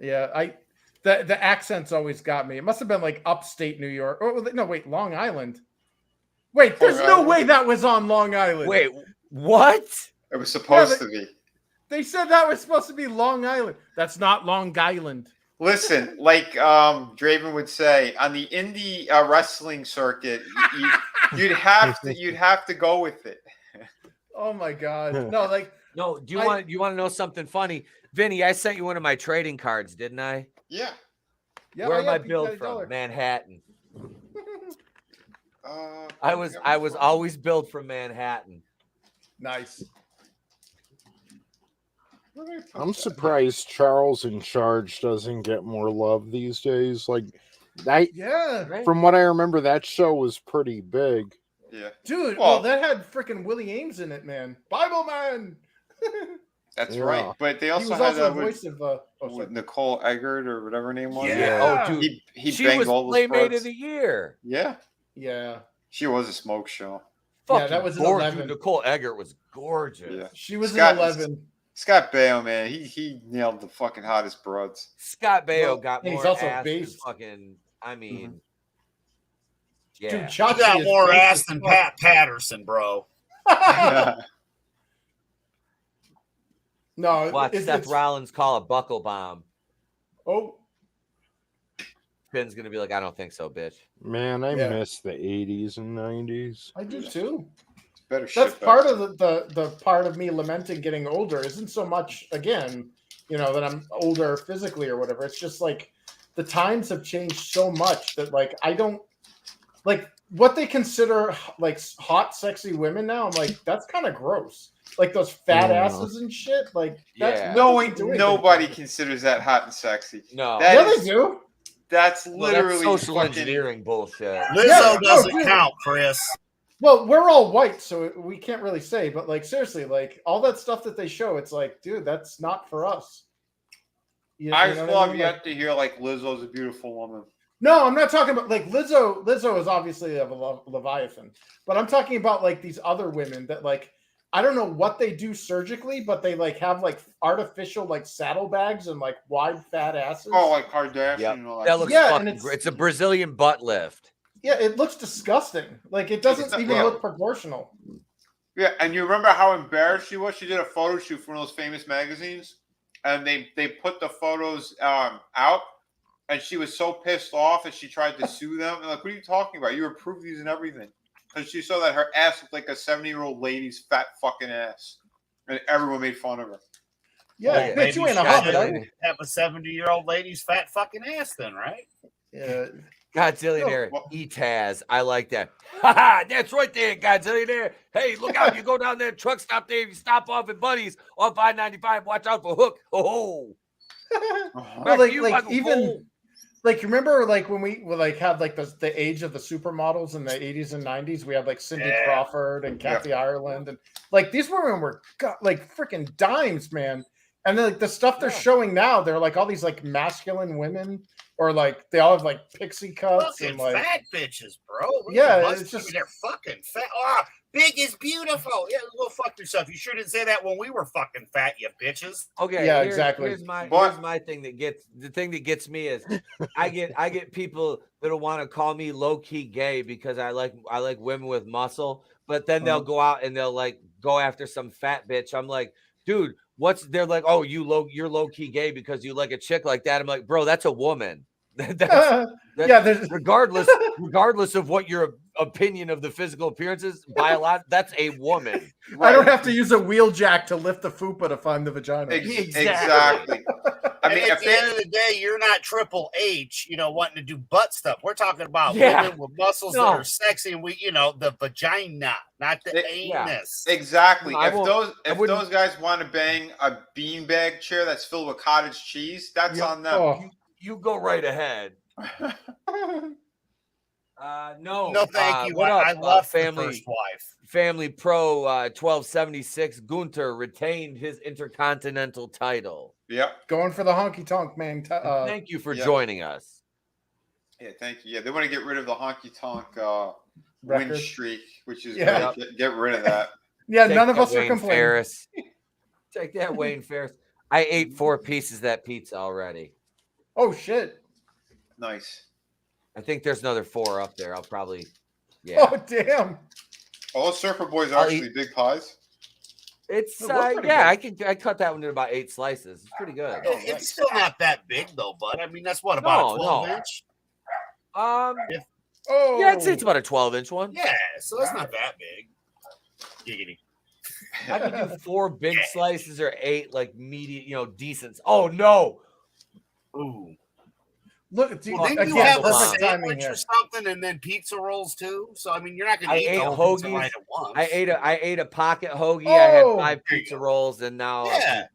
Yeah, the accents always got me. It must have been like upstate New York. Oh no, wait, Long Island. Wait, there's no way that was on Long Island. Wait, what? It was supposed to be. They said that was supposed to be Long Island. That's not Long Island. Listen, like Draven would say, on the indie wrestling circuit, you'd have to go with it. Oh my god! No, like no. Do you want to know something funny, Vinny? I sent you one of my trading cards, didn't I? Yeah. Where am I billed from? Manhattan. I was always billed from Manhattan. Nice. I'm surprised Charles in Charge doesn't get more love these days. Like that, yeah. From what I remember, that show was pretty big. Yeah, dude. Well, that had freaking Willie Ames in it, man. Bible man. That's right. But they also had the voice of Nicole Eggert or whatever her name was. Yeah. Oh, dude. He banged all the Playmate of the Year. Yeah. Yeah. She was a smoke show. Yeah, that was an 11. Nicole Eggert was gorgeous. Yeah. She was an 11. Scott Baio, man, he nailed the fucking hottest broads. Scott Baio got more he's also ass than based. fucking. I mean, Dude, yeah, he got more ass than Pat Patterson, bro. No, watch Seth Rollins call a buckle bomb. Oh, Finn's gonna be like, I don't think so, bitch. Man, I miss the 80s and 90s. I do too. Better That's part of the part of me lamenting getting older. Isn't so much again, that I'm older physically or whatever. It's just like the times have changed so much that like I don't like what they consider like hot, sexy women now. I'm like, that's kind of gross. Like those fat asses and shit. Like that. Nobody considers that hot and sexy. No, they do. That's literally that's social engineering bullshit. Lizzo doesn't count, Chris. Well, we're all white, so we can't really say, but like seriously, like all that stuff that they show, it's like, dude, that's not for us. I still have yet to hear like Lizzo's a beautiful woman. No, I'm not talking about like Lizzo. Lizzo is obviously of a Leviathan, but I'm talking about like these other women that like I don't know what they do surgically, but they like have like artificial like saddlebags and like wide fat asses. Oh, like Kardashian. And all that looks fucking great. It's a Brazilian butt lift. Yeah, it looks disgusting. Like it doesn't even look proportional. Yeah, and you remember how embarrassed she was? She did a photo shoot for one of those famous magazines, and they put the photos out, and she was so pissed off that she tried to sue them. And like, what are you talking about? You approved these and everything. Because she saw that her ass looked like a 70-year-old lady's fat fucking ass, and everyone made fun of her. Yeah, bitch, you ain't a hot dog. Have a 70-year-old lady's fat fucking ass, then, right? Yeah. Godzillionaire, Etaz. I like that. Ha! That's right there, Godzillionaire. Hey, look out. You go down there, truck stop there. You stop off at Buddy's on 595. Watch out for Hook. Oh. Well, like even like remember like when we like had like the age of the supermodels in the 80s and 90s, we had like Cindy Crawford and Kathy Ireland, and like these women were like freaking dimes, man. And then like the stuff they're showing now, they're like all these like masculine women, or like they all have like pixie cuts fucking and like fat bitches, bro. Yeah, it's just they're fucking fat. Oh, big is beautiful. Yeah, go fuck yourself. You sure didn't say that when we were fucking fat, you bitches. Okay, yeah, exactly. Here's my thing that gets me is I get people that'll want to call me low key gay because I like women with muscle, but then they'll go out and they'll like go after some fat bitch. I'm like, dude. They're like, oh, you're low key gay because you like a chick like that. I'm like, bro, that's a woman. That's regardless of what your opinion of the physical appearance is, by a lot, that's a woman. Right? I don't have to use a wheel jack to lift the fupa to find the vagina. Exactly. I mean, at the end of the day, you're not Triple H, wanting to do butt stuff. We're talking about Yeah. women with muscles that are sexy, and the vagina, not the anus. Exactly. No, if those guys want to bang a beanbag chair that's filled with cottage cheese, that's on them. Oh, You go right ahead. No, thank you. What up, I love family? the first wife. Family Pro 1276 Gunther retained his Intercontinental title. Yep. going for the honky tonk, man. Thank you for joining us. Yeah, thank you. Yeah, they want to get rid of the honky tonk win Record. streak, which is Yeah. great. Get rid of that. Yeah, Take none of that, us are Wayne complaining. Ferris. Take that, Wayne Ferris. I ate 4 pieces of that pizza already. Oh shit! Nice. I think there's another 4 up there. I'll probably, yeah. Oh damn! All Surfer Boys are I'll actually big pies. It's It was pretty yeah. good. I cut that one into about 8 slices. It's pretty good. It's still not that big, though, bud. I mean, that's what, about a 12 inch? Oh Yeah, I'd say it's about a 12-inch one. Yeah, so that's not that big. Giggity. I can do 4 big slices or 8 like medium, decent. Oh no! Ooh. Look, dude, Well, didn't again, you have a perfect timing sandwich here. or something, and then pizza rolls too? So I mean, you're not going I to eat ate the whole pizza hoagies. right at once. I ate a pocket hoagie. I had Oh! 5 pizza rolls, and now Yeah.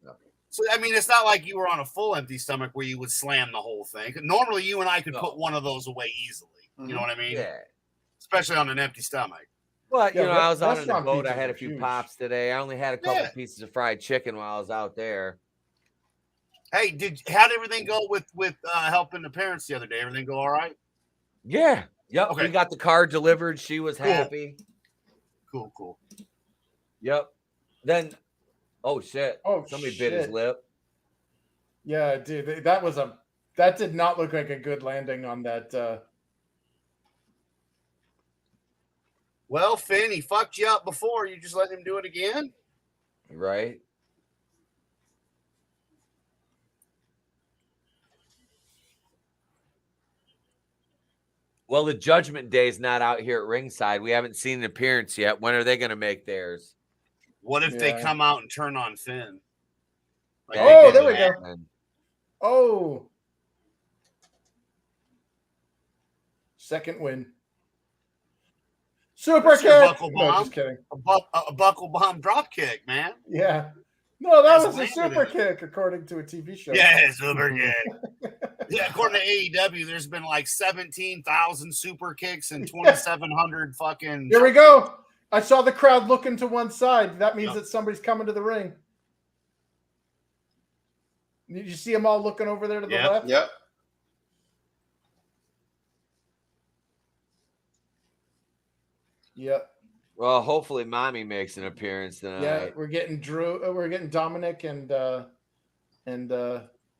So I mean, it's not like you were on a full empty stomach where you would slam the whole thing. Normally, you and I could put one of those away easily. You know what I mean? yeah. Especially on an empty stomach. But Yeah, I was out on the restaurant boat. I pizzas had are a few huge. pops today. I only had a couple Yeah. pieces of fried chicken while I was out there. Hey, how did everything go with helping the parents the other day? Everything go all right? Yeah. Yep. Okay. We got the car delivered. She was happy. Cool. Yep. Then, oh shit! Oh, somebody bit his shit. lip. Yeah, dude, that did not look like a good landing on that. Well, Finn, he fucked you up before. You just let him do it again? Right. Well, the Judgment Day is not out here at ringside. We haven't seen an appearance yet. When are they going to make theirs? What if they Yeah. come out and turn on Finn? Like, Oh, there we go. Oh, second win. Super That's your kick. buckle No, bomb. just kidding. A buckle bomb drop kick, man. Yeah. No, that That's was a landed super in it. kick, according to a TV show. Yeah, super kick. Yeah, according to AEW, there's been like 17,000 super kicks and 2,700 fucking. Here we go. I saw the crowd looking to one side. That means Yep. that somebody's coming to the ring. Did you see them all looking over there to the Yep. left? Yep. Yep. Well, hopefully, Mommy makes an appearance tonight. Yeah, we're getting Drew. We're getting Dominic and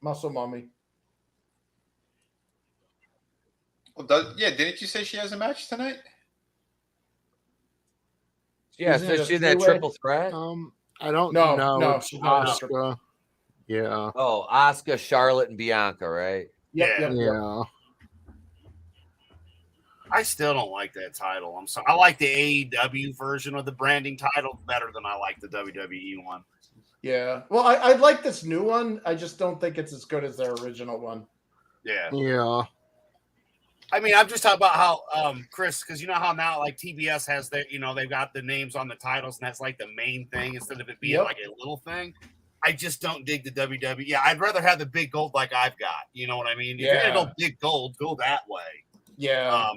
Muscle Mommy. Well, didn't you say she has a match tonight? Yeah, Isn't it so a she's that three-way? triple threat. I don't No, know. no, It's she's not. Asuka. Yeah. Oh, Asuka, Charlotte, and Bianca, right? Yep. Yeah. I still don't like that title. I'm sorry. I like the AEW version of the branding title better than I like the WWE one. Yeah. Well, I like this new one. I just don't think it's as good as their original one. Yeah. Yeah. I mean, I'm just talking about how, Chris, because you know how now, like, TBS has their, they've got the names on the titles, and that's like the main thing instead of it being Yep. like a little thing. I just don't dig the WWE. Yeah, I'd rather have the big gold like I've got. You know what I mean? If you're Yeah. going to go big gold, go that way. Yeah.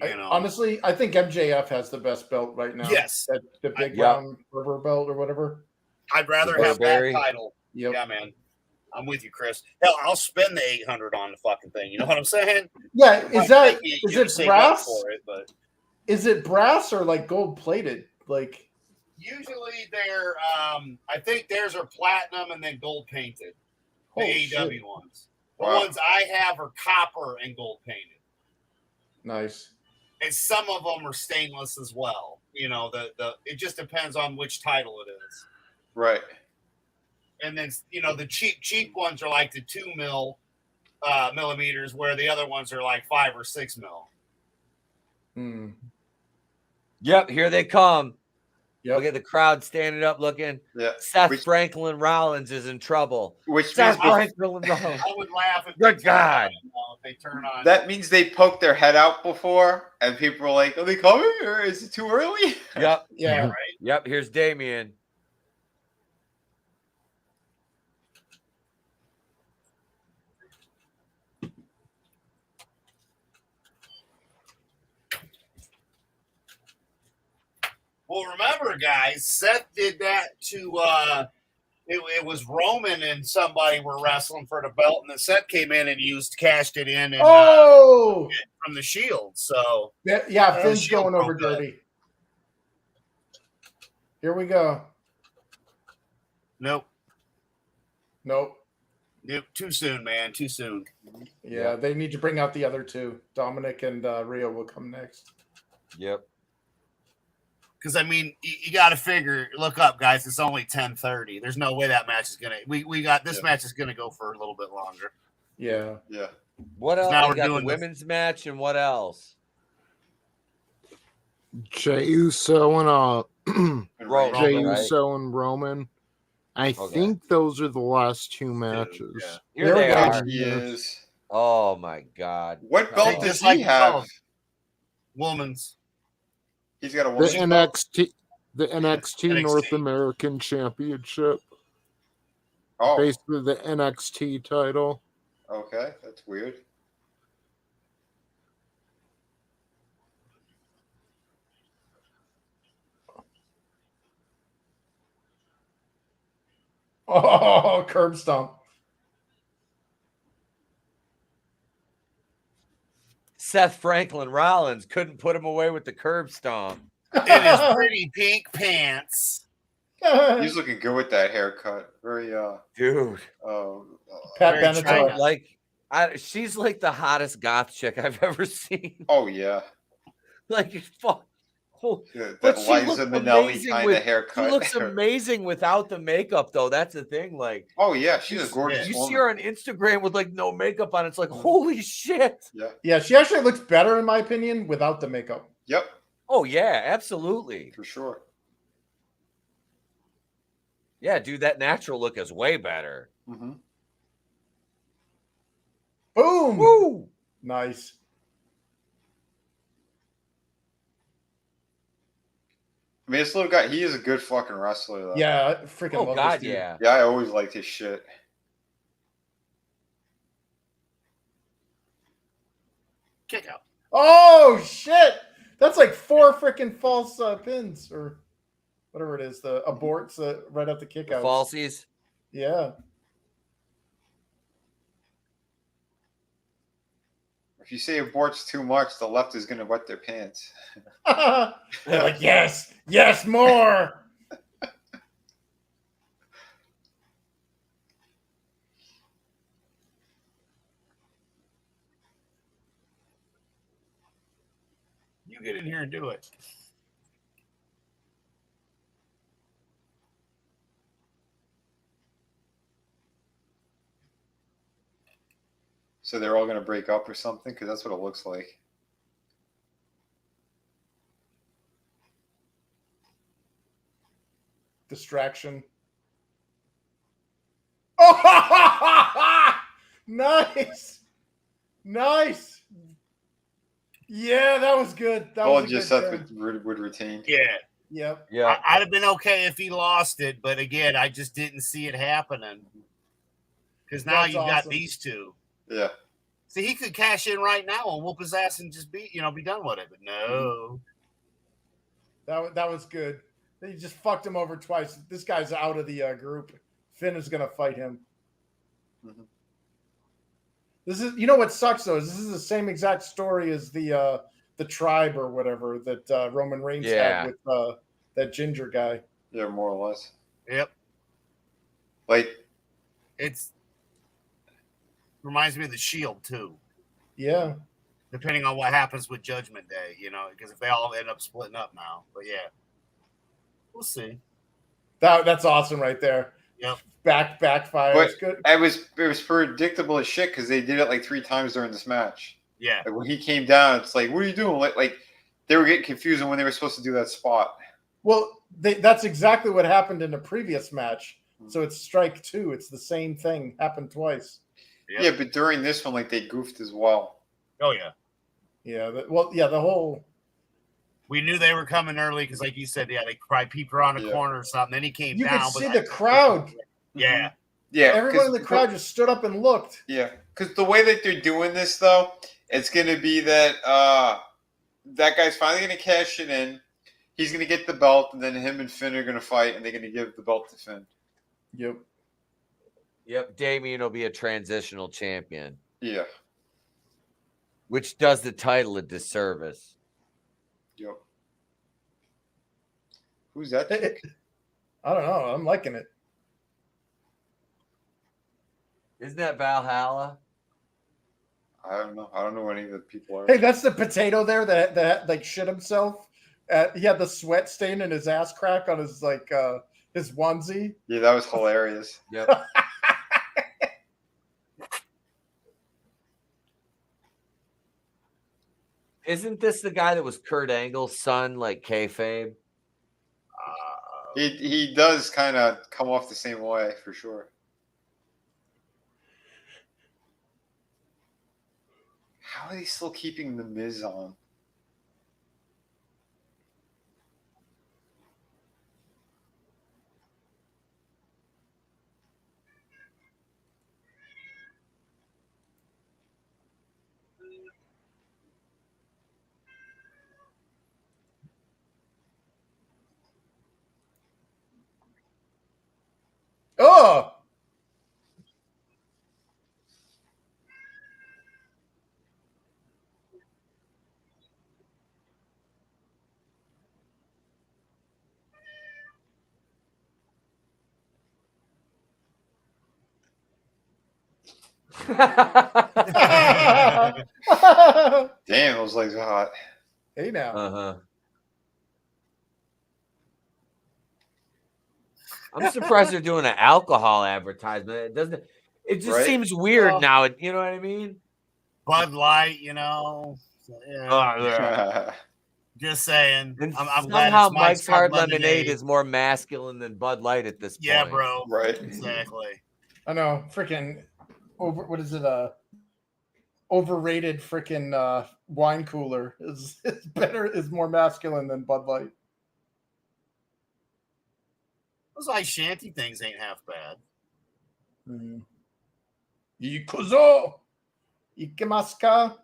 Honestly, I think MJF has the best belt right now. Yes. The big Yep. round river belt or whatever. I'd rather The have that Burberry. title. Yep. Yeah, man. I'm with you, Chris. Hell, I'll spend the 800 on the fucking thing. You know what I'm saying? Yeah. Might Is that make you is it save up brass? for it, but Is it brass or like gold plated? Like usually they're, I think theirs are platinum and then gold painted. The holy AEW shit. ones. The Wow. ones I have are copper and gold painted. Nice. And some of them are stainless as well. It just depends on which title it is. Right. And then the cheap ones are like the 2 millimeters, where the other ones are like 5 or 6 mil. Hmm. Yep, here they come. Yep. Look at the crowd standing up looking. Yeah. Seth Franklin Rollins is in trouble. Which Seth means Franklin Rollins. I would laugh if Good they turn God. on, if they turn on. that means they poked their head out before, and people were like, "Are they coming, or is it too early?" Yep. Yeah. Right. Yep. Here's Damien. Well, remember, guys, Seth did that to it was Roman and somebody were wrestling for the belt, and then Seth came in and cashed it in and from the Shield. So yeah, Finn's Shield going over broke up. dirty. Here we go. Nope. Nope. Too soon, man. Too soon. Yeah, they need to bring out the other two. Dominic and Rio will come next. Yep. Because I mean, you got to figure. Look up, guys. It's only 10:30. There's no way that match is gonna. We got this match is gonna go for a little bit longer. Yeah. Yeah. What else? Now We we're got the doing this. women's match, and what else? Jey Uso and Roman, Jey right? Uso and Roman. I think those are the last two matches. Yeah. Here they are. He is. Oh my God. What belt does Just he like have? Woman's. He's got a The woman's belt? NXT North American Championship. Oh, Basically the NXT title. okay, that's weird. Oh, curb stomp. Seth Franklin Rollins couldn't put him away with the curb stomp. In his pretty pink pants. He's looking good with that haircut. Very Dude. Pat Very Benatar. China. Like, she's like the hottest goth chick I've ever seen. Oh yeah. Like, fuck. Yeah, But that she Liza looked Minnelli amazing kind with- of haircut. She looks amazing without the makeup, though. That's the thing. Like, Oh yeah, she's a gorgeous you woman. see her on Instagram with like no makeup on. It's like, holy shit. Yeah. Yeah, she actually looks better in my opinion without the makeup. Yep. Oh yeah, absolutely. For sure. Yeah, dude, that natural look is way better. Mm-hmm. Boom. Woo! Nice. I mean, this little guy, he is a good fucking wrestler, though. Yeah, I freaking Oh love God, this dude. yeah. Yeah, I always liked his shit. Kick out. Oh shit! That's like 4 freaking false pins or whatever it is. The aborts right at the kick out. Falsies. Yeah. If you say aborts too much, the left is going to wet their pants. They're like, yes, yes, more. You get in here and do it. So they're all going to break up or something? Because that's what it looks like. Distraction. Oh, nice, nice. Yeah, that was good. That Oh, was a just good Seth turn. would retain. Yeah. Yep. Yeah. I'd have been okay if he lost it, but again, I just didn't see it happening. Because now That's you've got awesome. these two. Yeah. See, he could cash in right now and whoop his ass and just be done with it. But no. That was good. They just fucked him over twice. This guy's out of the group. Finn is gonna fight him. Mhm. This is, you know what sucks though, is this is the same exact story as the tribe or whatever that Roman Reigns Yeah. had with that ginger guy. Yeah, more or less. Yep. Like, It's reminds me of the Shield too. Yeah. Depending on what happens with Judgment Day, because if they all end up splitting up now. But yeah. We'll see. That's awesome right there. Yep. Backfire. but It's good. it was predictable as shit because they did it like 3 times during this match. Yeah. Like when he came down, it's like, what are you doing? Like they were getting confused on when they were supposed to do that spot. Well, That's exactly what happened in the previous match. So it's strike 2. It's the same thing happened twice. Yep. Yeah, but during this one, like they goofed as well. Oh yeah. Yeah. The whole. We knew they were coming early because, like you said, yeah, they probably peeped around a corner or something. Then he came You down. could see the crowd. Yeah. Yeah. Everyone in the crowd just stood up and looked. Yeah, because the way that they're doing this, though, it's going to be that that guy's finally going to cash it in. He's going to get the belt, and then him and Finn are going to fight, and they're going to give the belt to Finn. Yep. Damien will be a transitional champion. Yeah. Which does the title a disservice. Yep. Who's that? I don't know. I'm liking it. Isn't that Valhalla? I don't know. I don't know any of the people are. Hey, that's the potato there that like shit himself. He had the sweat stain in his ass crack on his his onesie. Yeah, that was hilarious. Yep. Isn't this the guy that was Kurt Angle's son, like kayfabe? He does kind of come off the same way for sure. How are they still keeping the Miz on? Oh. Damn, those legs are hot. Hey now. Uh-huh. I'm surprised they're doing an alcohol advertisement. It doesn't. It just Right? seems weird now. You know what I mean? Bud Light, you know. Yeah. Just saying. And I'm glad somehow it's Mike's Hard Lemonade. Lemonade is more masculine than Bud Light at this point. Yeah, bro. Right. Exactly. I know. Freaking over. What is it? Overrated freaking wine cooler is better. Is more masculine than Bud Light. Those ice shanty things ain't half bad. Ikuzo, ikemasu ka?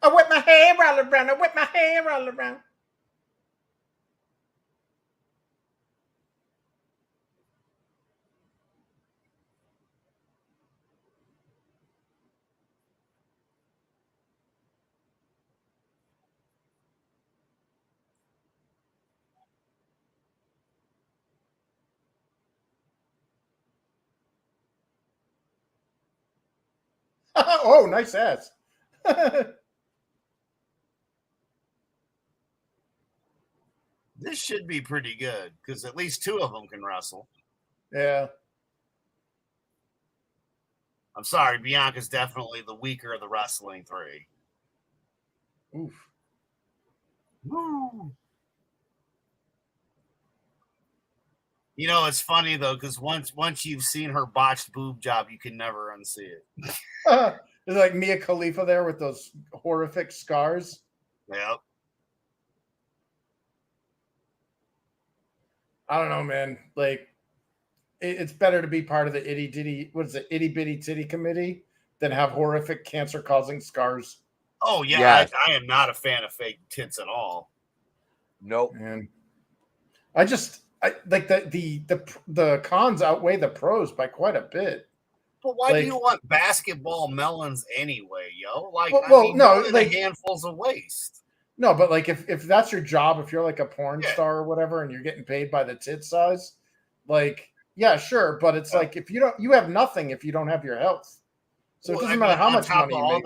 I whip my hair all around. I whip my hair all around. Oh, nice ass. This should be pretty good because at least two of them can wrestle. Yeah. I'm sorry, Bianca's definitely the weaker of the wrestling three. Oof. Woo. You know, it's funny though, because once you've seen her botched boob job, you can never unsee it. There's like Mia Khalifa there with those horrific scars. Yep. I don't know, man. Like, it's better to be part of the itty bitty titty committee than have horrific cancer causing scars. Oh yeah, I am not a fan of fake tits at all. Nope. Man, I like the cons outweigh the pros by quite a bit. But why do you want basketball melons anyway, yo? Like, handfuls of waste. No, but like if that's your job, if you're like a porn star or whatever, and you're getting paid by the tit size, like, yeah, sure. But it's like if you have nothing if you don't have your health. So it doesn't matter how much money you make.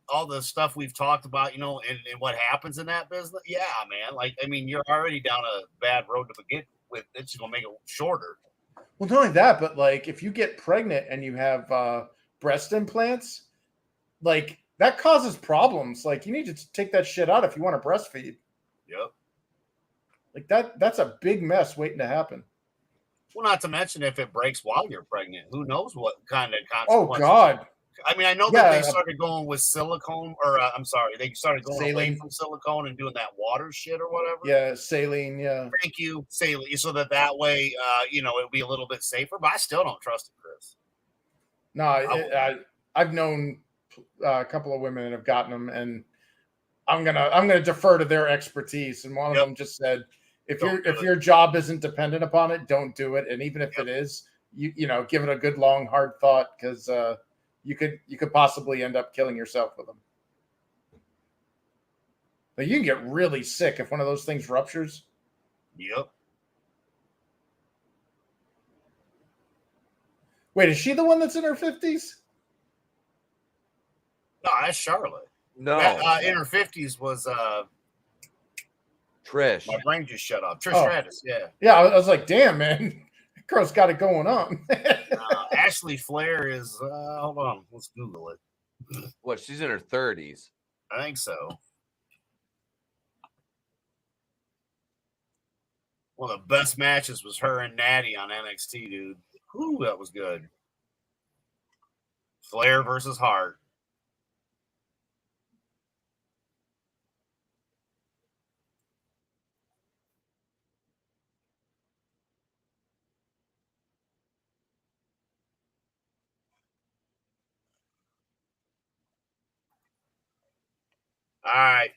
All the stuff we've talked about, you know, and what happens in that business. Yeah, man. Like, I mean, you're already down a bad road to begin with. It's gonna make it shorter. Well, not only that, but like if you get pregnant and you have breast implants, like that causes problems. Like you need to take that shit out if you want to breastfeed. Yep. Like that's a big mess waiting to happen. Well, not to mention if it breaks while you're pregnant, who knows what kind of Oh consequences. God. I mean, I know that they started going with silicone, or I'm sorry, they started going away saline from silicone and doing that water shit or whatever. Yeah, saline. Yeah. Thank you, saline, so that way, it'll be a little bit safer. But I still don't trust it, Chris. No, I've known a couple of women that have gotten them, and I'm gonna defer to their expertise. And one of them just said, if your job isn't dependent upon it, don't do it. And even if it is, you know, give it a good long hard thought, because you could possibly end up killing yourself with them. But you can get really sick if one of those things ruptures. Yep. Wait, is she the one that's in her 50s? No, that's Charlotte. No. In her 50s was Trish. My brain just shut off. Trish Stratus, yeah. Yeah, I was like, damn, man. That girl's got it going on. Ashley Flair is, hold on, let's Google it. What, she's in her 30s? I think so. One of the best matches was her and Natty on NXT, dude. Ooh, that was good. Flair versus Hart. All right.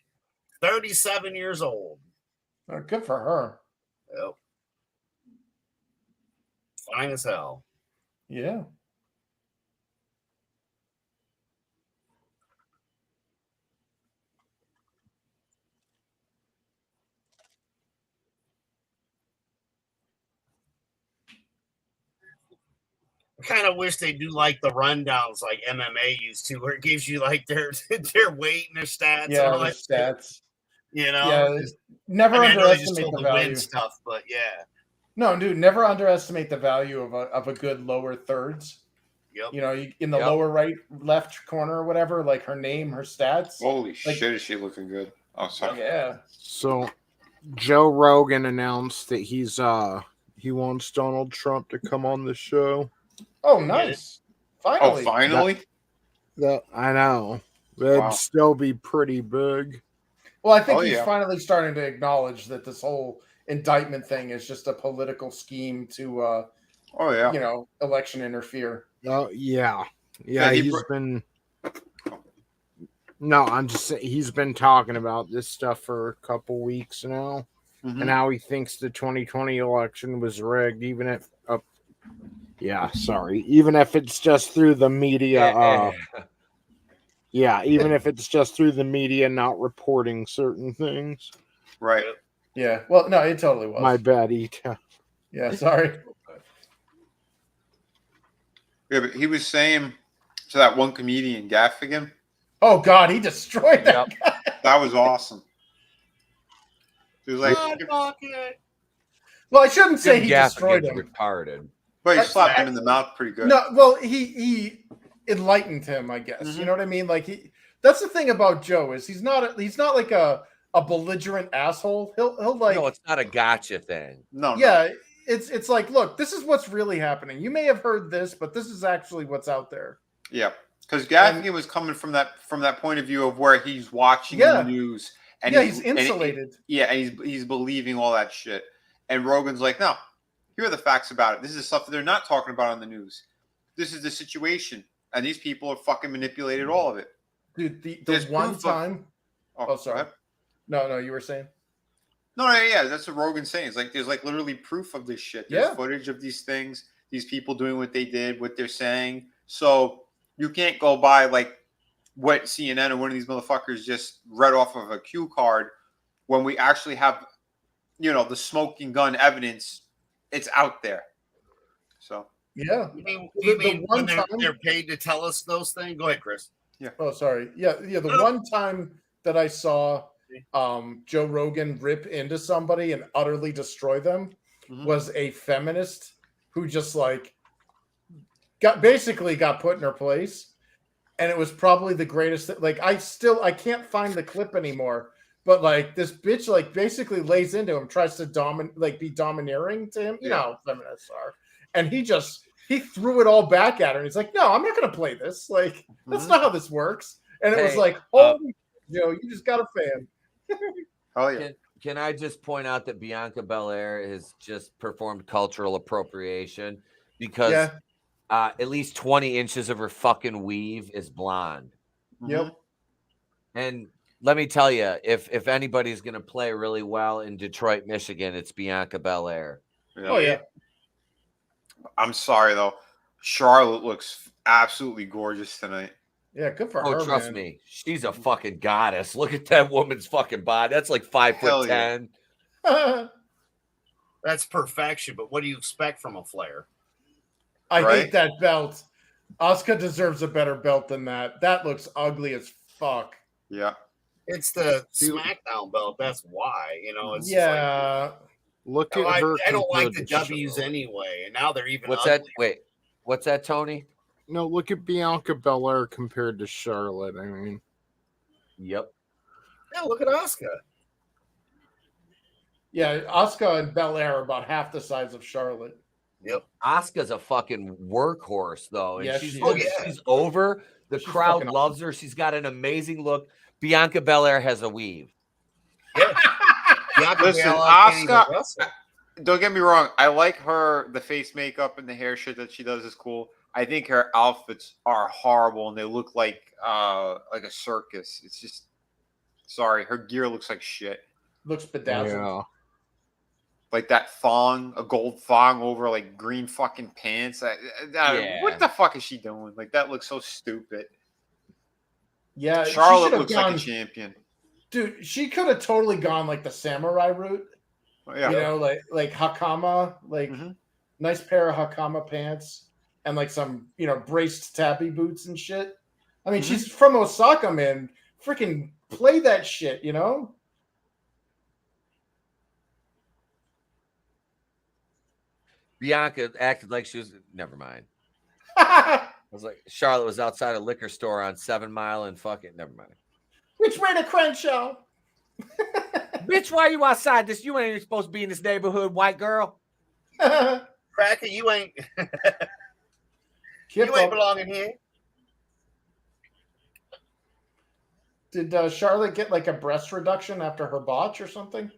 37 years old. Good for her. Yep. Fine as hell. Yeah. I kind of wish they do like the rundowns like MMA used to, where it gives you like their weight and their stats. Yeah, and all their that stats. Shit. You know, yeah, never underestimate the value. Win stuff, but yeah. No, dude, never underestimate the value of a good lower thirds. Yep. You know, in the lower right, left corner or whatever, like her name, her stats. Holy shit, is she looking good? Oh, sorry. Yeah. So, Joe Rogan announced that he wants Donald Trump to come on the show. Oh, nice! Finally. Oh, finally. That I know. That'd still be pretty big. Well, I think he's finally starting to acknowledge that this whole indictment thing is just a political scheme to, you know, election interfere. Oh yeah. He's been. No, I'm just saying he's been talking about this stuff for a couple weeks now, and how he thinks the 2020 election was rigged, even if. Even if it's just through the media. Even if it's just through the media not reporting certain things. Right. Yeah. Well, no, it totally was. My bad, Ita. Yeah, sorry. Yeah, but he was saying to that one comedian, Gaffigan. Oh God, he destroyed that guy. That was awesome. He was like, well, I shouldn't say he destroyed him. Retarded. But he slapped him in the mouth pretty good. No, well, he enlightened him, I guess. You know what I mean? Like that's the thing about Joe is he's not like a belligerent asshole. He'll like no, it's not a gotcha thing. No. It's like, look, this is what's really happening. You may have heard this, but this is actually what's out there. Yeah, because Gaffigan was coming from that point of view of where he's watching the news and he's insulated. And he's believing all that shit. And Rogan's like, no, here are the facts about it. This is stuff that they're not talking about on the news. This is the situation, and these people have fucking manipulated all of it. Dude, the one time. Sorry. No, you were saying. No, yeah, that's what Rogan's saying. It's like there's like literally proof of this shit. There's footage of these things, these people doing what they did, what they're saying. So you can't go by like what CNN or one of these motherfuckers just read off of a cue card when we actually have, you know, the smoking gun evidence. It's out there. So yeah. You mean when they're paid to tell us those things? Go ahead, Chris. Yeah. Oh, sorry. Yeah. The one time that I saw Joe Rogan rip into somebody and utterly destroy them was a feminist who just like got put in her place, and it was probably the greatest. Like I can't find the clip anymore, but like this bitch like basically lays into him, tries to be domineering to him. You know how feminists are, and he threw it all back at her. And he's like, "No, I'm not going to play this. Like that's not how this works." And it was like, "Holy, Joe, you just got a fan." Oh yeah. Can I just point out that Bianca Belair has just performed cultural appropriation because at least 20 inches of her fucking weave is blonde. Yep. And let me tell you, if anybody's going to play really well in Detroit, Michigan, it's Bianca Belair. Oh yeah. I'm sorry though, Charlotte looks absolutely gorgeous tonight. Yeah, good for her. Oh, trust me, she's a fucking goddess. Look at that woman's fucking body. That's like 5'10". That's perfection. But what do you expect from a Flair? I hate that belt. Asuka deserves a better belt than that. That looks ugly as fuck. Yeah. It's the SmackDown belt. That's why, you know. It's Look at her. I don't like the W's anyway, and now they're even. What's uglier. that? Wait, what's that, Tony? No, look at Bianca Belair compared to Charlotte. I mean, yep. Yeah, look at Asuka. Yeah, Asuka and Belair are about half the size of Charlotte. Yep. Asuka's a fucking workhorse, though. And Yeah, she's she's over. The She's crowd fucking loves her. She's got an amazing look. Bianca Belair has a weave. Yeah. Listen, Asuka, don't get me wrong. I like the face makeup and the hair shit that she does is cool. I think her outfits are horrible and they look like a circus. It's just, sorry, her gear looks like shit. Looks bedazzled. yeah. Like that thong, a gold thong over like green fucking pants. What the fuck is she doing? Like that looks so stupid. Yeah, Charlotte looks like a champion. Dude, she could have totally gone like the samurai route. Yeah. You know, like Hakama, like nice pair of Hakama pants and like some, braced tappy boots and shit. I mean, she's from Osaka, man. Freaking play that shit, you know? Bianca acted like she was. Never mind. I was like, Charlotte was outside a liquor store on 7 Mile and fucking. Never mind. Which way to Crenshaw? Bitch, why are you outside this? You ain't even supposed to be in this neighborhood, white girl. Cracker, you ain't. You ain't belonging here. Did Charlotte get like a breast reduction after her botch or something?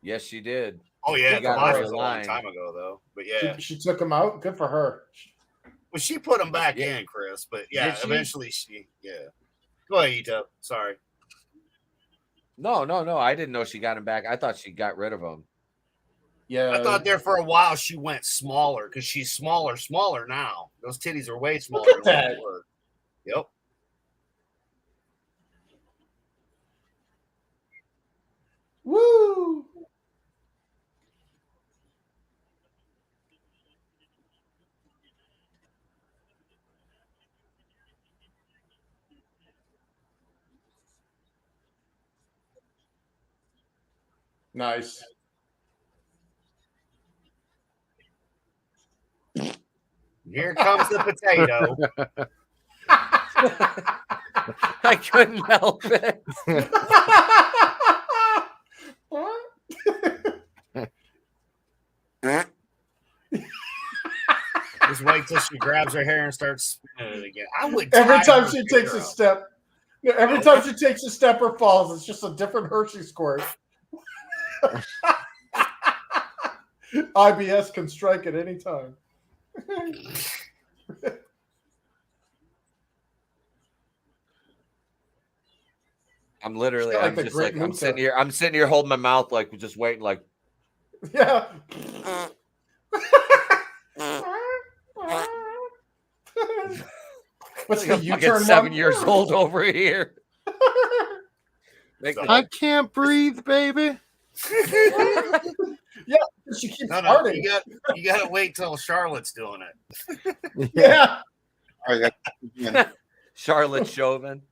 Yes, she did. Oh yeah, She got that her was a long line. time ago though. But yeah, She took him out. Good for her. well, she put him back in, Chris. But yeah, Did she? eventually she. Yeah. Go ahead, Ito. Sorry. No. I didn't know she got him back. I thought she got rid of him. Yeah. I thought there for a while she went smaller because she's smaller now. Those titties are way smaller. Look at that. than they were. Yep. Woo! Nice. Here comes the potato. I couldn't help it. Just wait till she grabs her hair and starts spinning it again. I would Every tie time her she finger takes a up. step, every time she takes a step or falls, it's just a different Hershey squirt. IBS can strike at any time. I'm literally. She's got, like, I'm the just great like. I'm Muta. sitting here. I'm sitting here holding my mouth, like just waiting, like. Yeah. What's the I'm fucking U-turn 7 one? years old over here. I can't breathe, baby. Yeah, she keeps No, farting. you got to wait till Charlotte's doing it. Yeah. All right, Charlotte Chauvin,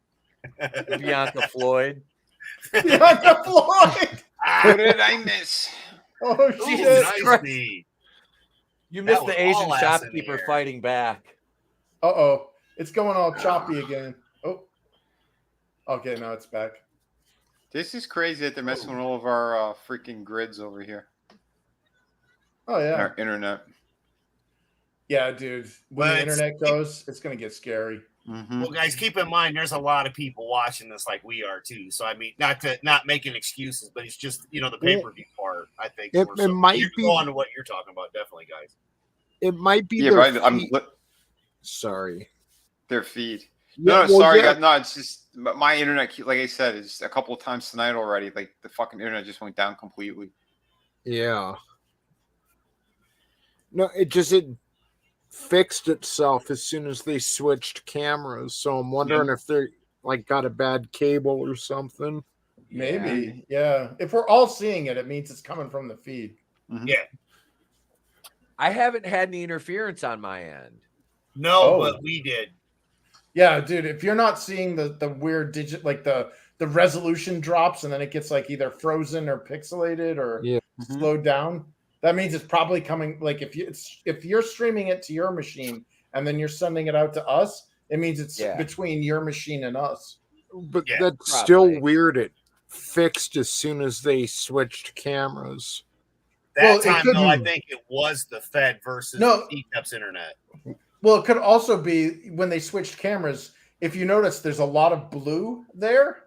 Bianca Floyd. Bianca Floyd. what did I miss? Oh, Ooh, shit. nice Christ. knee. You missed was the Asian all ass in the shopkeeper air. fighting back. Uh-oh. It's going all choppy again. Oh. Okay, now it's back. This is crazy that they're messing with all of our freaking grids over here. Oh, And yeah. our internet. Yeah, dude. When But the it's- internet goes, it's going to get scary. Mm-hmm. Well, guys, keep in mind there's a lot of people watching this like we are too. So I mean, not making excuses, but it's just the pay-per-view part. I think It might you're be- going to what you're talking about, definitely, guys. It might be Yeah, their but I'm feed. Sorry. their feed. Yeah, No, well, sorry, yeah. guys. No, it's just my internet. Like I said, it's a couple of times tonight already. Like the fucking internet just went down completely. Yeah. No, it fixed itself as soon as they switched cameras. So I'm wondering if they like got a bad cable or something. Maybe. Yeah. If we're all seeing it, it means it's coming from the feed. Mhm. Yeah. I haven't had any interference on my end. No, Oh. but we did. Yeah, dude. If you're not seeing the weird digit, like the resolution drops and then it gets like either frozen or pixelated or Yeah. slowed down, that means it's probably coming. Like if you're streaming it to your machine and then you're sending it out to us, it means it's between your machine and us. But Yeah, that's probably. still weird. It fixed as soon as they switched cameras. That Well, it time, though, I couldn't- think it was the Fed versus No. ETEP's internet. Well, it could also be when they switched cameras. If you notice, there's a lot of blue there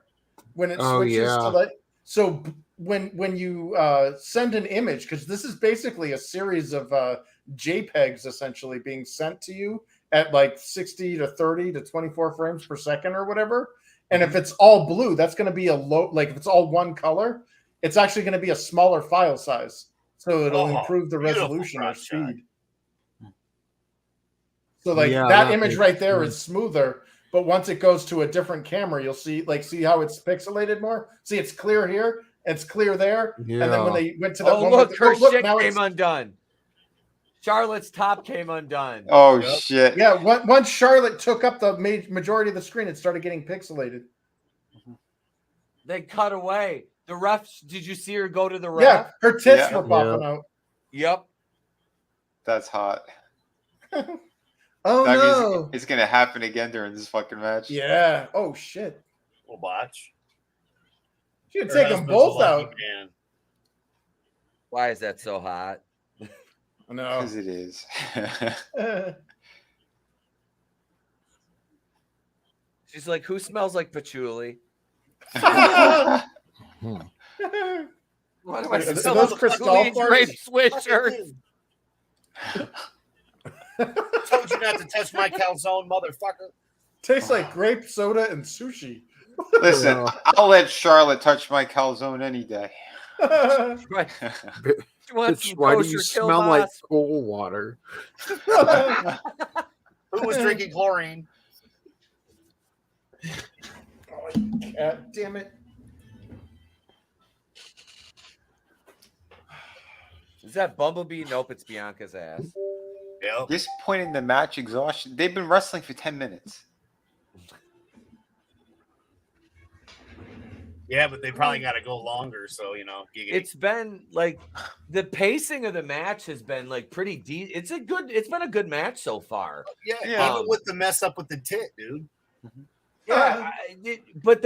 when it Oh, switches yeah. to like. So when you send an image, because this is basically a series of JPEGs essentially being sent to you at like 60 to 30 to 24 frames per second or whatever. And if it's all blue, that's going to be a low. Like if it's all one color, it's actually going to be a smaller file size. So it'll improve the beautiful resolution or crop shot. speed. So like Yeah, that that image makes right there sense. is smoother, but once it goes to a different camera, you'll see how it's pixelated more. See, it's clear here, it's clear there, and then when Yeah. they went to that Oh, one, look, with her look, shit now came it's undone. Charlotte's top came undone. Oh Yep. shit! yeah. Once Charlotte took up the majority of the screen, it started getting pixelated. They cut away. The ref, did you see her go to the Yeah, ref? her tits Yeah. were popping out. Yep. That's hot. Oh That no! means it's gonna happen again during this fucking match. Yeah. Oh shit! Little botch. You could Her take them husband's both a lucky out. man. Why is that so hot? No. Because it is. She's like, who smells like patchouli? Hmm. What do Are I those smell like Cristal patchouli and farts? grape Swisher? Told you not to touch my calzone, motherfucker. Tastes like grape soda and sushi. Listen, I'll let Charlotte touch my calzone any day. Right. She wants Bitch, some why do kosher you smell like kielbasa. coal water? Who was drinking chlorine? God damn it! Is that Bumblebee? Nope, it's Bianca's ass. Yep. This point in the match, exhaustion. They've been wrestling for 10 minutes. Yeah, but they probably got to go longer. So It's been like the pacing of the match has been like pretty deep. It's been a good match so far. yeah, even with the mess up with the tit, dude. Yeah, but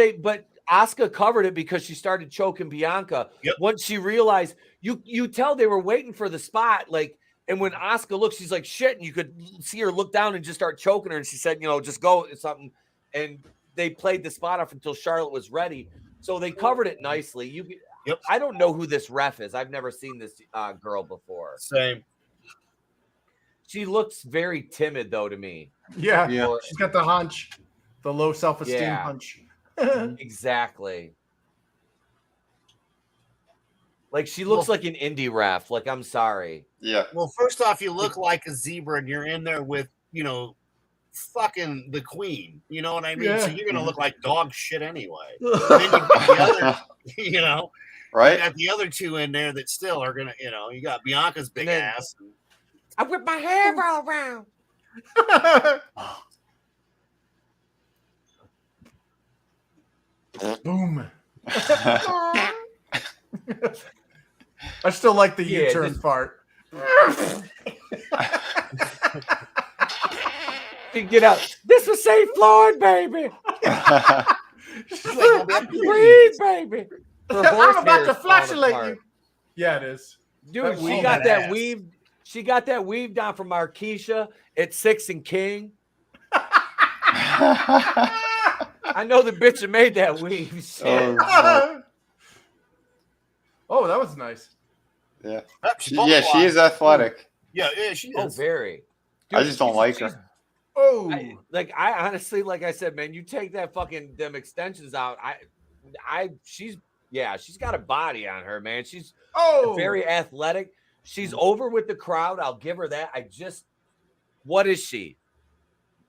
Asuka covered it because she started choking Bianca. Yep. Once she realized, you tell they were waiting for the spot, like, and when Asuka looked, she's like shit, and you could see her look down and just start choking her, and she said, just go something, and they played the spot off until Charlotte was ready. So they covered it nicely. Yep. I don't know who this ref is. I've never seen this girl before. Same. She looks very timid though to me. Yeah, Yeah. she's got the hunch, the low self-esteem Yeah. hunch. Exactly. Like she looks like an indie ref. Like, I'm sorry. Yeah. Well, first off, you look like a zebra, and you're in there with fucking the queen. You know what I mean? Yeah. So you're gonna look like dog shit anyway. And then you got the other, you Right? got the other two in there that still are gonna, you got Bianca's big And then- ass. I whip my hair all around. Boom. I still like the Yeah, U-turn just- part. You get out. This is St. Floyd, baby. She's like, Breathe, baby. Her horse I'm about hair to is falling flashlight apart. you. Yeah, it is. Dude, That she weave- got that that ass. weave. She got that weave down from Marquisha at 6 and King. I know the bitch that made that weave. Shit. Oh, that was nice. Yeah. she's She is athletic. Yeah, she is. Oh, very. I just don't she's- like she's- her. Oh, I honestly, like I said, man, you take that fucking them extensions out. She's got a body on her, man. She's very athletic. She's over with the crowd. I'll give her that. What is she?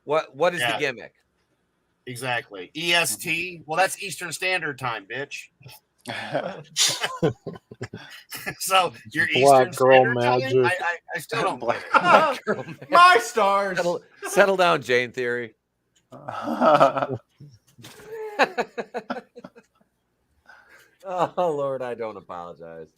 What is the gimmick? Exactly. EST. Well, that's Eastern Standard Time, bitch. So your Black Eastern girl Standard Time? magic. I still don't get it. Black girl, man. my stars. Settle down, Jane Theory. Oh Lord, I don't apologize.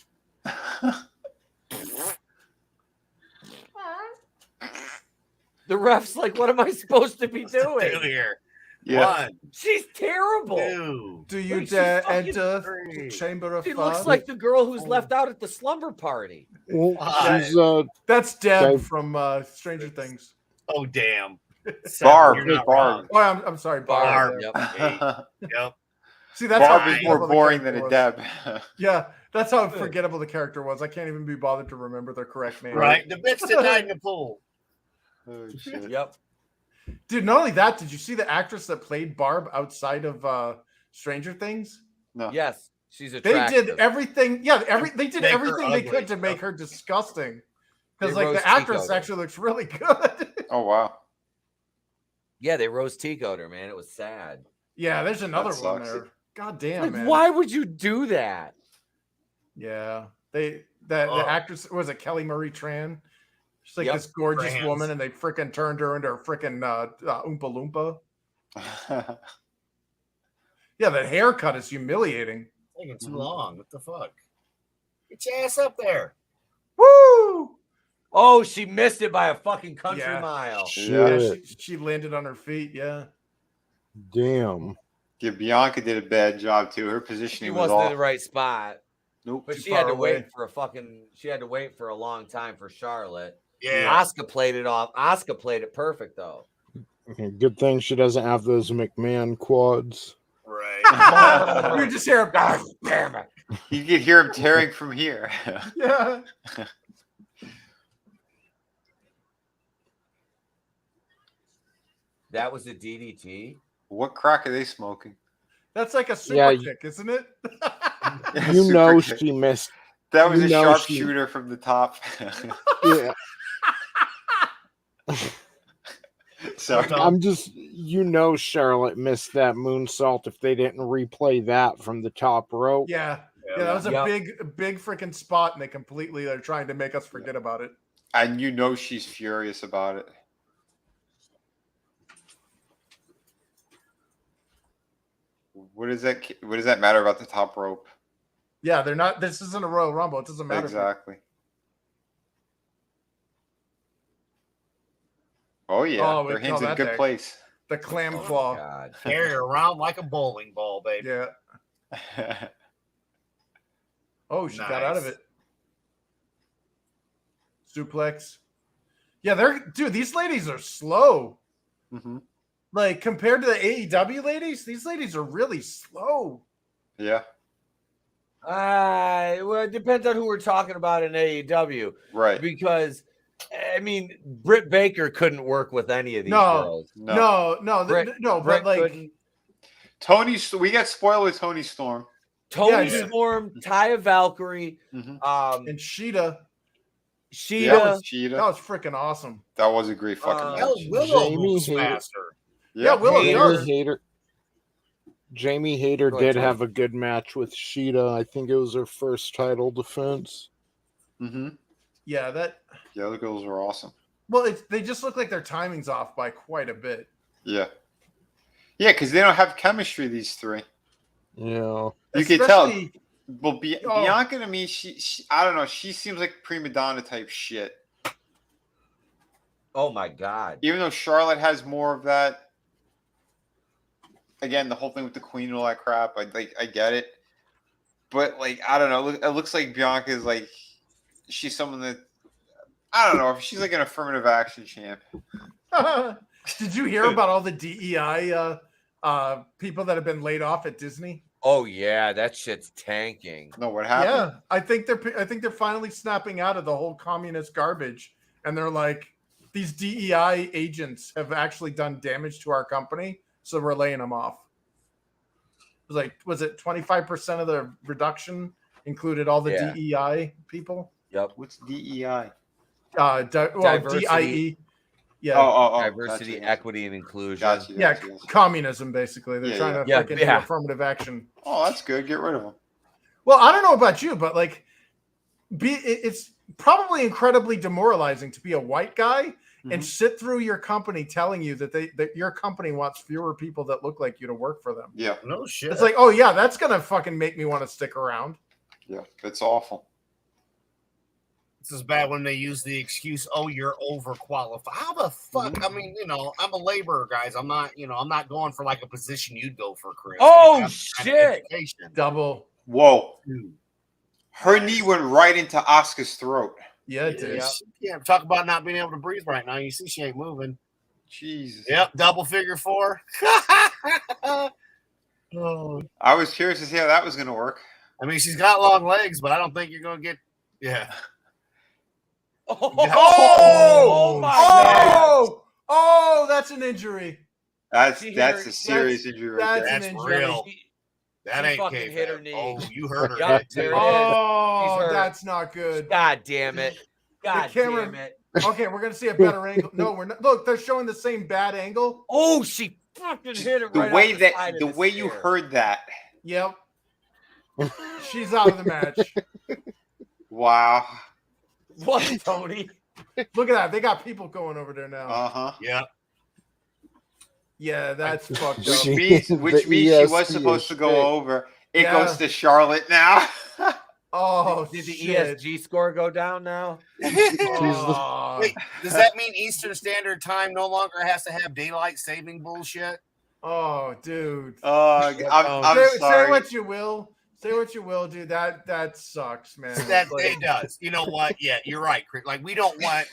The ref's like, what am I supposed to be Do doing? here. Yeah. 1, She's terrible. 2. Do you Wait, she's dare fucking enter great. the chamber of She fun? looks like the girl who's left out at the slumber party. Well, she's That's Deb Deb. from Stranger Things. Oh, damn. Barb. You're not Barb. Oh, I'm sorry, Barb. Barb. Yep. Yep. See, that's Barb how is forgettable more the boring than character a was. Deb. Yeah, that's how forgettable the character was. I can't even be bothered to remember their correct name. Right. The bitch that died in the pool. Oh, shit. Yep. Dude, not only that, did you see the actress that played Barb outside of Stranger Things? No. Yes, she's They attractive. did everything. Yeah, they did Make her everything they ugly. could to make her disgusting. Because They like roast the actress Tico, though. actually looks really good. Oh, wow. Yeah, they rose Tico'd her, man. It was sad. Yeah, there's another That one sucks. there. God damn, Like, man. why would you do that? Yeah, the actress was it Kelly Marie Tran? She's like Yep. this gorgeous Trans. woman, and they freaking turned her into a freaking Oompa Loompa. Yeah, that haircut is humiliating. Taking too long. What the fuck? Get your ass up there. Woo! Oh, she missed it by a fucking country Yeah. mile. Yeah, shit. she landed on her feet. Yeah. Damn. Yeah, Bianca did a bad job too. Her She positioning was wasn't off. in the right spot. Nope. But Too she had far to away. wait for a fucking. She had to wait for a long time for Charlotte. Yeah. Asuka played it off. Asuka played it perfect though. Good thing she doesn't have those McMahon quads. Right. You just hear him. God damn it! You could hear him tearing from here. Yeah. That was a DDT. What crack are they smoking? That's like a super Yeah, kick, isn't it? You know Super kick. she missed. That was you a know sharpshooter from the top. Yeah. Sorry. I'm just, Charlotte missed that moonsault if they didn't replay that from the top rope. Yeah. Yeah, that was a Yep. big freaking spot, and they're trying to make us forget about it. And you know she's furious about it. What does that matter about the top rope? Yeah, they're not. This isn't a Royal Rumble. It doesn't matter. Exactly. Oh yeah, Oh, we their hands call in a that good there. place. The clam Oh, claw. God. Carry her around like a bowling ball, baby. Yeah. Oh, she got out of Nice. it. Suplex. Yeah, these ladies are slow. Mhm. Like compared to the AEW ladies, these ladies are really slow. Yeah. Well, it depends on who we're talking about in AEW. Right. Because, I mean, Britt Baker couldn't work with any of these No. girls. No, Britt- but Britt like couldn't. We got spoiled with Tony Storm. Tony Yeah, Storm, Taya Valkyrie, Mhm. and Sheeta, Sheeta. That was Cheetah. that was freaking awesome. That was a great fucking match. Hell, Willow Jamie moves Hayter. faster. Yeah, Willow does. Jamie Hayter Go ahead, did Tony. have a good match with Sheeta. I think it was her first title defense. Mm-hmm. Yeah, that. The other girls were awesome. Well, they just look like their timing's off by quite a bit. Yeah. Yeah, because they don't have chemistry, these three. Yeah. You can tell. Especially- Well, Oh. Bianca to me, she I don't know. She seems like prima donna type shit. Oh my God. Even though Charlotte has more of that. Again, the whole thing with the queen and all that crap. I get it. But like, I don't know. It looks like Bianca is like, she's someone that, I don't know if she's like an affirmative action champ. Did you hear about all the DEI people that have been laid off at Disney? Oh yeah, that shit's tanking. No, what happened? Yeah, I think they're finally snapping out of the whole communist garbage, and they're like, these DEI agents have actually done damage to our company, so we're laying them off. It was like, was it 25% of the reduction included all the DEI people? Yep. What's DEI? Diversity. DIE. Yeah. Diversity, gotcha. equity, and inclusion. Yeah, communism, basically. They're trying to fucking do affirmative action. Oh, that's good. Get rid of them. Well, I don't know about you, but like, it's probably incredibly demoralizing to be a white guy and sit through your company telling you that your company wants fewer people that look like you to work for them. Yeah. No shit. It's like, oh yeah, that's gonna fucking make me want to stick around. Yeah, it's awful. It's as bad when they use the excuse, "Oh, you're overqualified." How the fuck? I mean, I'm a laborer, guys. I'm not going for like a position you'd go for, Chris. Oh shit! Double. Whoa. Her knee went right into Asuka's throat. Yeah, it did. Yeah, talk about not being able to breathe right now. You see, she ain't moving. Jesus. Yep, double figure 4. Oh. I was curious to see how that was going to work. I mean, she's got long legs, but I don't think you're going to get. Yeah. Oh my God. Oh, that's an injury. That's a serious injury right there. That's real. That ain't fucking hit her knee. Oh, you hurt her. Yep, there it is. Oh, that's not good. God damn it. God damn it. Okay, we're gonna see a better angle. No, we're not. Look, they're showing the same bad angle. Oh, she fucking hit it right. The way you heard that. Yep. She's out of the match. Wow. What, Tony? Look at that. They got people going over there now. Uh-huh. Yeah. Yeah, that's fucked up. Which means she was supposed to go over. It goes to Charlotte now. Oh, did the shit. ESG score go down now? Oh. Wait, does that mean Eastern Standard Time no longer has to have daylight saving bullshit? Oh, dude. I'm say sorry. what you will. Say what you will, dude. That sucks, man. That it does. You know what? Yeah, you're right, Chris. Like we don't want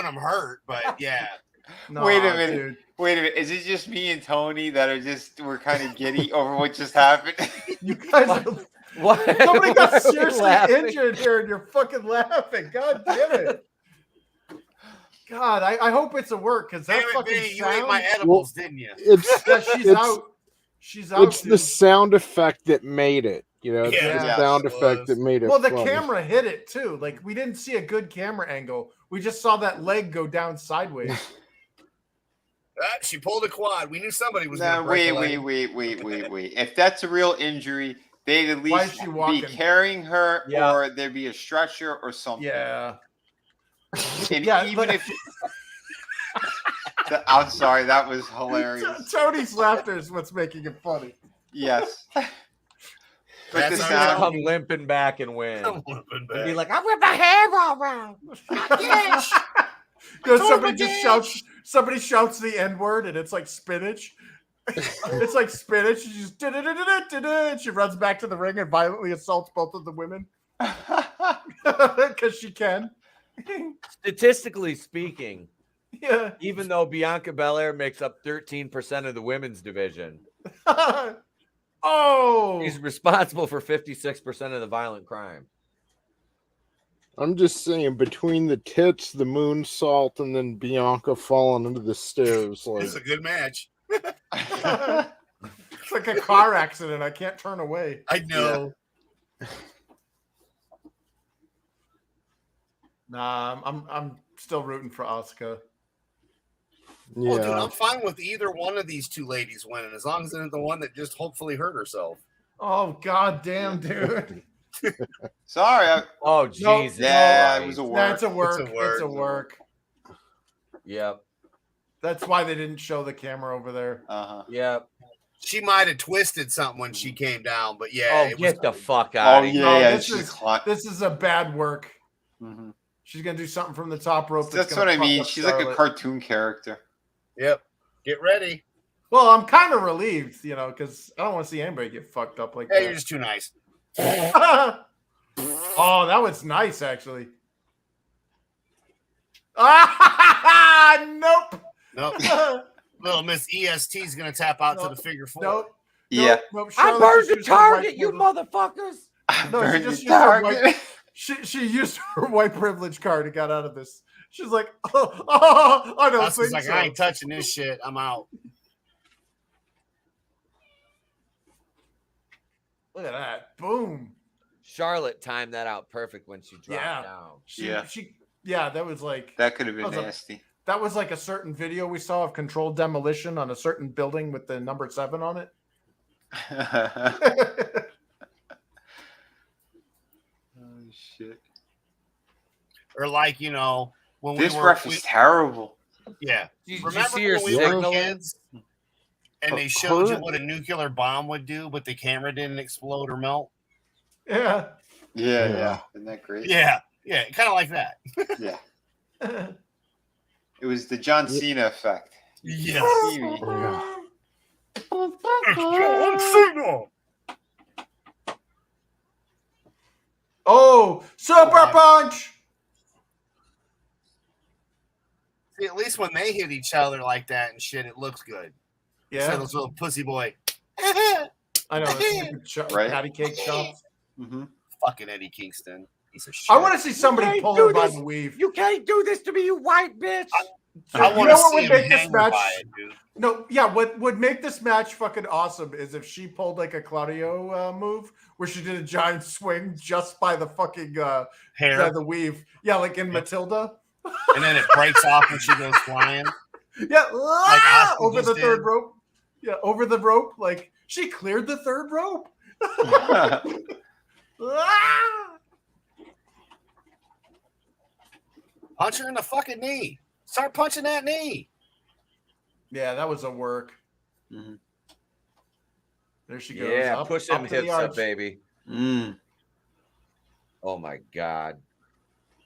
them hurt, but yeah. No, Wait a minute. dude. Wait a minute. Is it just me and Tony that we're kind of giddy over what just happened? You guys are, what? somebody got Why are we seriously laughing? injured here and you're fucking laughing. God damn it. God, I hope it's a work because that fucking you ate my sound. edibles, didn't you? She's out. She's out. It's the sound effect that made it. You know, it's Yeah, the sound effect that made it. Well, the funny. camera hit it too. Like we didn't see a good camera angle. We just saw that leg go down sideways. She pulled a quad. We knew somebody was. No, gonna break wait. a leg. If that's a real injury, they'd at Why is least she be walking? carrying her, Yeah. or there'd be a stretcher or something. Yeah. And Yeah, even but- if I'm sorry, that was hilarious. Tony's laughter is what's making it funny. Yes. But That's the our Gonna sound, come limping back and win. I'm whooping back. And be like, I whipped my hair all around. Yes. Somebody shouts the N-word and it's like spinach. It's like spinach. She just and she runs back to the ring and violently assaults both of the women. Because she can. Statistically speaking, Yeah. even though Bianca Belair makes up 13% of the women's division, Oh. she's responsible for 56% of the violent crime. I'm just saying, between the tits, the moonsault, and then Bianca falling into the stairs, like It's a good match. It's like a car accident. I can't turn away. I know. Nah, I'm still rooting for Asuka. yeah. Oh, dude, I'm fine with either one of these two ladies winning, as long as they're the one that just hopefully hurt herself. Oh god damn, dude. sorry. Oh, Nope. Jesus. Yeah, it Christ. was a That's work. a work. It's a work. It's a work. Yep. That's why they didn't show the camera over there. Uh-huh. Yep. She might have twisted something when she came down, but yeah. Oh, it get was, the fuck out Oh of here. yeah, this she's is- hot. This is a bad work. Mhm. She's gonna do something from the top rope. That's gonna what I fuck mean. up She's like a Charlotte. cartoon character. Yep. Get ready. Well, I'm kind of relieved, because I don't want to see anybody get fucked up like Hey, that. you're just too nice. Oh, that was nice, actually. Ah, nope. Nope. Little Miss EST is gonna tap out to the figure 4. Nope. Yeah. Nope. I Charlotte burned just the used her white target, you privilege. motherfuckers. No, she Burn just the used her target. white. She used her white privilege card and got out of this. She's like, I don't That's think like, so. I ain't touching this shit. I'm out. Look at that. Boom. Charlotte timed that out perfect when she dropped Yeah. down. That was like That could have been That was nasty. that was like a certain video we saw of controlled demolition on a certain building with the number 7 on it. Oh shit! Or like, when This we were ref is terrible. yeah. Did you Remember see her when we were signal? kids and they showed you what a nuclear bomb would do, but the camera didn't explode or melt? Yeah. Yeah. Isn't that great? Yeah, kind of like that. Yeah. It was the John Cena effect. Yeah. Oh, super punch. See, at least when they hit each other like that and shit, it looks good. Yeah. So those little pussy boy. I know. Right? Patty cake shots. Mm-hmm. Fucking Eddie Kingston. Piece of shit. I want to see somebody pull her by the weave. You can't do this to me, you white bitch. I You want know to what see would him make this hang match? by it, dude. No, yeah. What would make this match fucking awesome is if she pulled like a Claudio move where she did a giant swing just by the fucking Hair. by the weave. Yeah, like in Matilda. And then it breaks off when she goes flying. Yeah, Asuka over just the third did. rope. Yeah, over the rope. Like she cleared the third rope. Ah! Punch her in the fucking knee. Start punching that knee. Yeah, that was a work. Mhm. There she goes. Yeah, up, push up them to the hips up, arch. baby. Mm. Oh my God.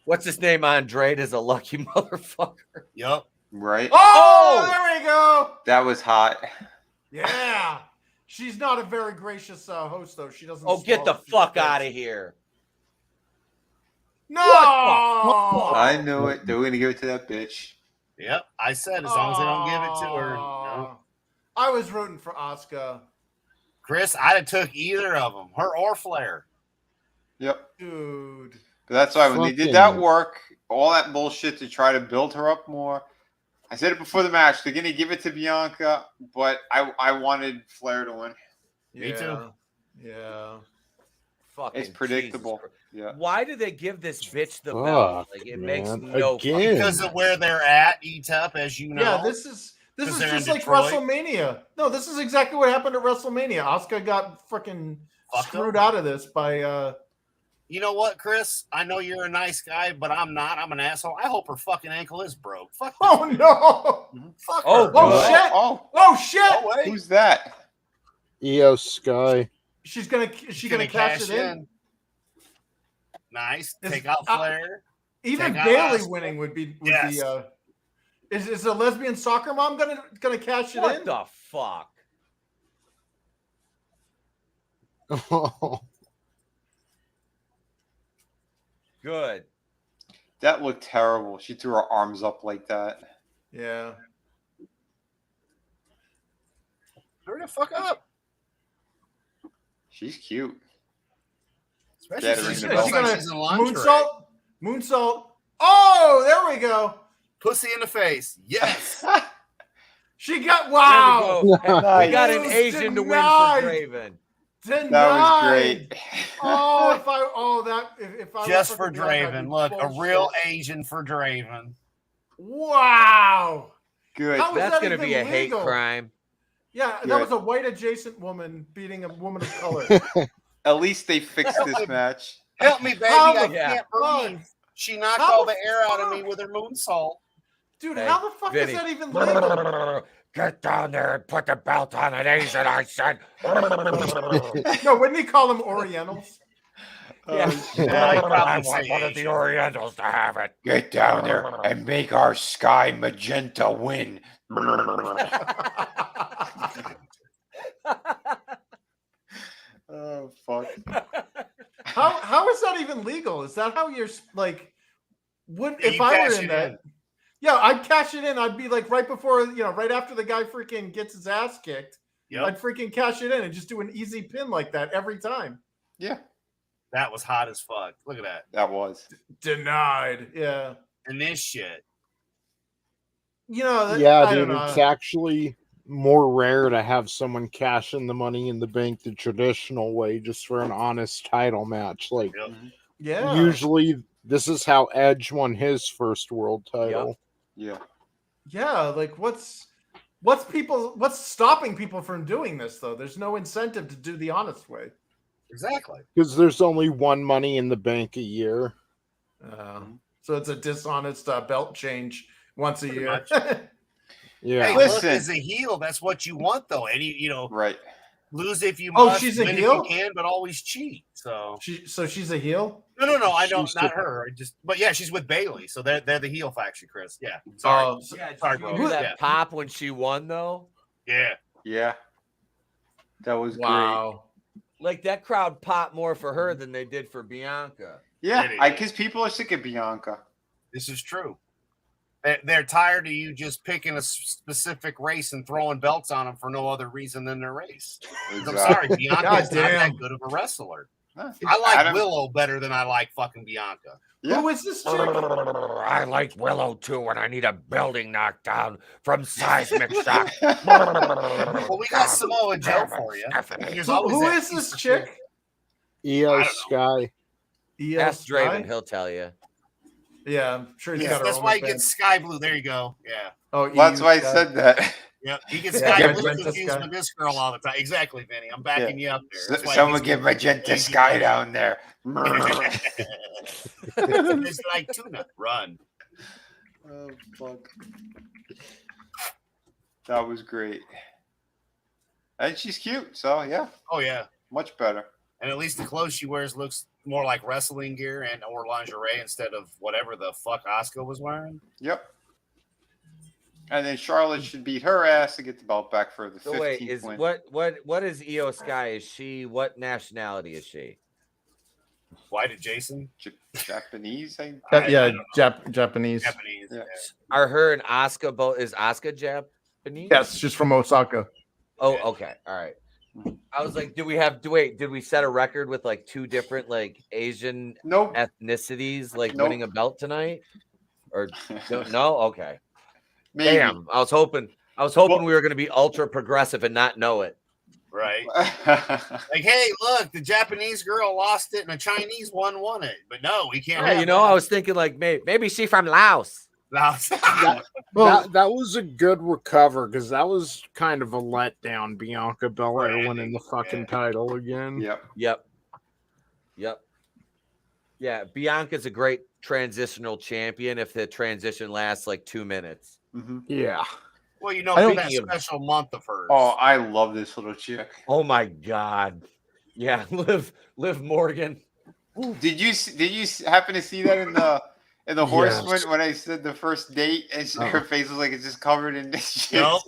What's his name? Andrade is a lucky motherfucker. Yup. Right? Oh, there we go. That was hot. Yeah. She's not a very gracious host, though. She doesn't. Oh, get the fuck out of here. No. I knew it. They were gonna give it to that bitch. Yep. I said as long as they don't give it to her. No. I was rooting for Asuka. Chris, I'd have took either of them, her or Flair. Yep. Dude. But that's why when they did that work, all that bullshit to try to build her up more. I said it before the match. They're gonna give it to Bianca, but I wanted Flair to win. Me too. Yeah. Fucking It's predictable. Jesus. Yeah. Why do they give this bitch the Fuck, belt? Like it makes man. no Again. Because of where they're at, ETUP, as you know. Yeah, this is 'Cause just they're in like Detroit. WrestleMania. No, this is exactly what happened at WrestleMania. Asuka got fucking Fucked screwed up. out of this by You know what, Chris? I know you're a nice guy, but I'm not. I'm an asshole. I hope her fucking ankle is broke. Fuck. This. Oh no. Fuck Oh, her. God. Oh shit. Oh, Oh shit. Oh, wait. who's that? Io Sky. She's gonna cash it in. Nice. Is- Take out Flair. Even Take out Bailey Asuka. winning would be Yes. is a lesbian soccer mom gonna cash it What in? the fuck? Good. That looked terrible. She threw her arms up like that. Yeah. Hurry the fuck up. She's cute. Especially Get her since in she the looks belt. like she's in lingerie. Moonsault. Oh, there we go. Pussy in the face. Yes. She got There we go. Nice. We got an News Asian to win denied. for Draven. Denied. That was great. If I Just was for fucking drunk, I'd Draven. be Look, a bullshit. real Asian for Draven. Wow. Good. How was That's that gonna even be a hate legal? crime. Yeah, that Good. was a white adjacent woman beating a woman of color. At least they fixed this match. Help me, baby. How I the can't fuck? breathe. She knocked How all the the air out of me fuck? with her moonsault. Dude, Hey, how the fuck Vinny. is that even legal? Get down there and put the belt on an Asian, I said. No, wouldn't he call them Orientals? Yeah. I want one of the Orientals to have it. Get down there and make our sky magenta win. Oh fuck! How is that even legal? Is that how you're like? Would Yeah, if you I were cash in it that? in. Yeah, I'd cash it in. I'd be like right before, right after the guy freaking gets his ass kicked. Yep. I'd freaking cash it in and just do an easy pin like that every time. Yeah, That was hot as fuck. Look at that. that was. Denied. Yeah. And this shit. Yeah, I dude, don't know. it's actually more rare to have someone cash in the money in the bank the traditional way just for an honest title match. Like, Yep. Yeah. usually this is how Edge won his first world title. Yeah. Yeah, like what's stopping people from doing this though? There's no incentive to do the honest way. Exactly. Because there's only one money in the bank a year. So it's a dishonest belt change once a year. Yeah. Hey, Listen. look, as a heel, that's what you want, though. Right. Lose if you Oh, must, she's a win heel? if you can, but always cheat. So she's a heel? no, I don't, She's not the- her. But yeah, she's with Bailey, so they're the heel faction, Chris. Yeah, sorry, Oh, sorry, bro. You hear that Yeah, pop when she won though? yeah. Yeah. That was great. wow. Like that crowd popped more for her than they did for Bianca. Yeah, It is. because people are sick of Bianca. This is true. They're tired of you just picking a specific race and throwing belts on them for no other reason than their race. I'm sorry, Bianca is not damn. that good of a wrestler. Huh. I like Adam- Willow better than I like fucking Bianca. Yeah. Who is this chick? I like Willow too when I need a building knocked down from seismic shock. Well, we got Samoa Joe for you. There's always Who that is piece this of chick? EO I don't Sky. Ask Sky? Draven, he'll tell you. Yeah, I'm sure he's shit. got her That's own why he band. gets sky blue. There you go. Yeah. Oh, Well, that's EU why I Sky. said that. Yep. He gets Yeah, sky blue Magenta confused Sky. with this girl all the time. Exactly, Vinny. I'm backing you up there. That's why Someone he give gets Magenta Sky down there. It's like tuna. Run. Oh, fuck. That was great. And she's cute, so yeah, Oh yeah. much better. And at least the clothes she wears looks more like wrestling gear and or lingerie instead of whatever the fuck Asuka was wearing. Yep. And then Charlotte should beat her ass to get the belt back for the 15th So wait, is win. what is Io Sky? Is she what nationality is she? Why did Jason? Japanese? I Yeah, don't know. Japanese. Japanese. Yeah. Are her and Asuka both? Is Asuka Japanese? Yes, she's from Osaka. Oh, okay. All right. I was like, did we set a record with like two different like Asian Nope. ethnicities like Nope. winning a belt tonight? Or no? Okay. Maybe. Damn. I was hoping we were gonna be ultra progressive and not know it. Right. Like, hey, look, the Japanese girl lost it and the Chinese one won it. But no, we can't. Yeah, have you know, that. I was thinking like maybe she from Laos. That was a good recover because that was kind of a letdown. Bianca Belair Right. winning the fucking title again. Yep. Yep. Yeah, Bianca's a great transitional champion if the transition lasts like 2 minutes. Mm-hmm. Yeah. Well, you know, I for don't- that special month of hers. Oh, I love this little chick. Oh my god. Yeah, Liv Morgan. Did you happen to see that in the horseman Yes. when I said the first date and her face was like it's just covered in this shit? Nope.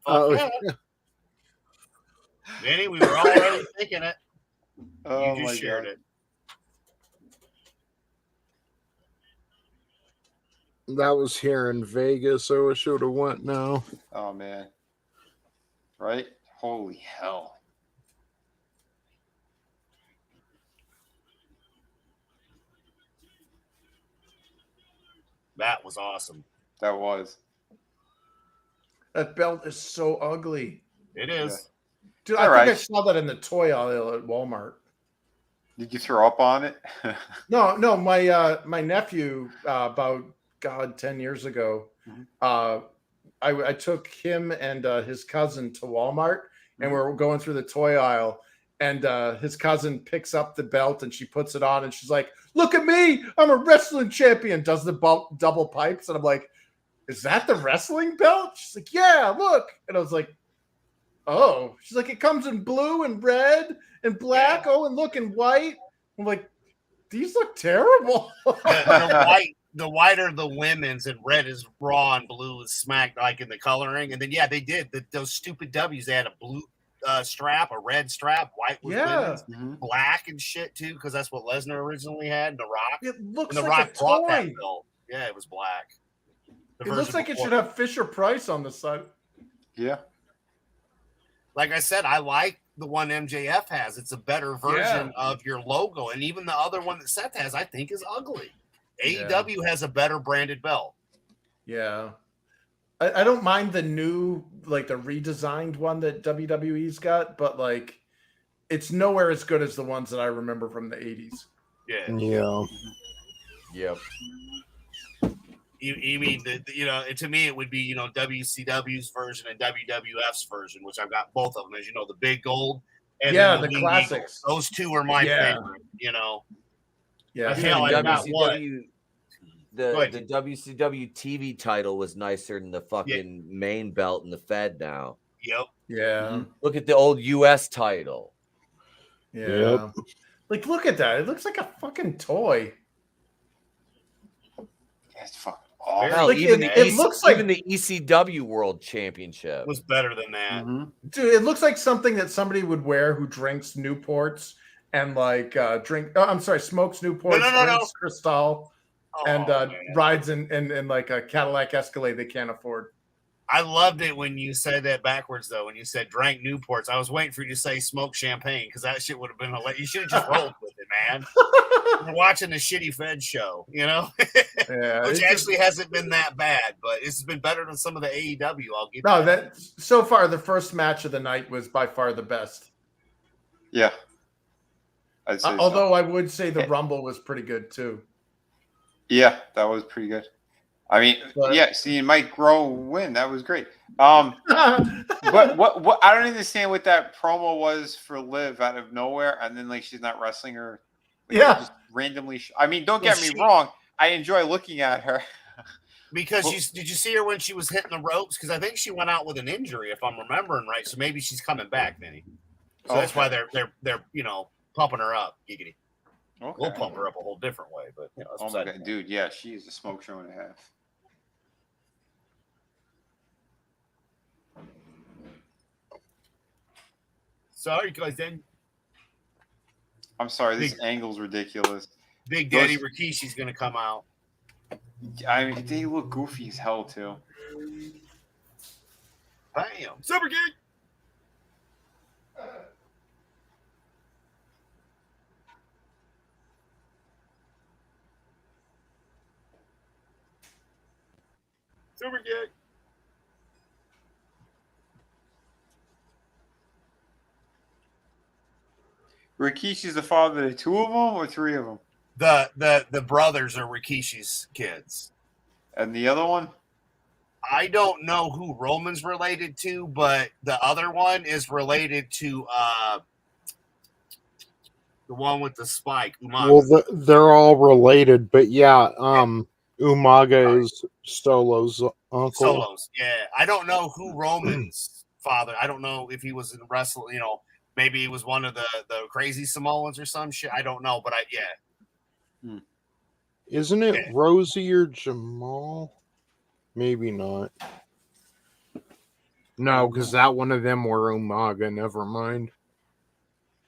Oh, Fuck yeah. Vinny, we were already thinking it. Oh You my just shared god. it. that was here in Vegas, so I should have went now. Oh man. Right? Holy hell. That was awesome. That was. That belt is so ugly. It is. Dude, All I think I right. saw that in the toy aisle at Walmart. Did you throw up on it? No, my nephew about 10 years ago, I took him and his cousin to Walmart, and we're going through the toy aisle, and his cousin picks up the belt and she puts it on, and she's like, "Look at me, I'm a wrestling champion." Does the double pipes, and I'm like, "Is that the wrestling belt?" She's like, "Yeah, look," and I was like, "Oh." She's like, "It comes in blue and red and black. Oh, and look, and white." I'm like, these look terrible. The white are the women's, and red is Raw, and blue is Smack, like in the coloring. And then they did those stupid W's. They had a blue strap, a red strap, white was women's, black and shit too, because that's what Lesnar originally had. The Rock. It looks and the like Rock a brought that toy. belt. Yeah, it was black. It looks like it should have Fisher Price on the side. Yeah. Like I said, I like the one MJF has. It's a better version of your logo, and even the other one that Seth has, I think, is ugly. AEW has a better branded belt. Yeah. I don't mind the new, like the redesigned one that WWE's got, but like it's nowhere as good as the ones that I remember from the 80s. Yeah. Yeah. Yep. You mean to me it would be WCW's version and WWF's version, which I've got both of them, as you know, the big gold and the Winged classics. Eagle. Those two are my favorite. Yeah, hell, I got one. The WCW TV title was nicer than the fucking main belt in the Fed now. Yep. Yeah. Look at the old US title. Yeah. Yep. Like, look at that. It looks like a fucking toy. It's fucking awful. Hell, Like, even it looks like the ECW World Championship was better than that. Dude, it looks like something that somebody would wear who drinks Newports and like smokes Newports, drinks Cristal, and rides in like a Cadillac Escalade they can't afford. I loved it when you said that backwards, though. When you said drank Newports, I was waiting for you to say smoke champagne, because that shit would have been hilarious. You should have just rolled with it, man. You're watching the shitty Fed show, which actually hasn't been that bad, but it's been better than some of the AEW. I'll give you that. So far, the first match of the night was by far the best. Yeah. I'd say although I would say the Rumble was pretty good too. Yeah, that was pretty good. I mean, seeing Mike Groh win, that was great. But what I don't understand what that promo was for Liv out of nowhere, and then like she's not wrestling her. Just randomly. I mean, don't get me wrong. I enjoy looking at her. Because did you see her when she was hitting the ropes? Because I think she went out with an injury, if I'm remembering right. So maybe she's coming back, Vinny. So that's why they're pumping her up. Giggity. Okay. We'll pump her up a whole different way, but oh my god, dude, yeah, she's a smoke show and a half. Sorry, guys. Then I'm sorry, this angle's ridiculous. Big Daddy Rikishi's gonna come out. I mean, they look goofy as hell too. Bam! Super Geek. Super Geek. Rikishi's the father of two of them or three of them? The brothers are Rikishi's kids. And the other one? I don't know who Roman's related to, but the other one is related to the one with the spike, Umaga. Well, they're all related, but yeah, Umaga is Solo's uncle. Solo's, yeah. I don't know who Roman's father. I don't know if he was in wrestling. Maybe he was one of the crazy Samoans or some shit. I don't know, but Isn't it Rosie or Jamal? Maybe not. No, because that one of them were Umaga. Never mind.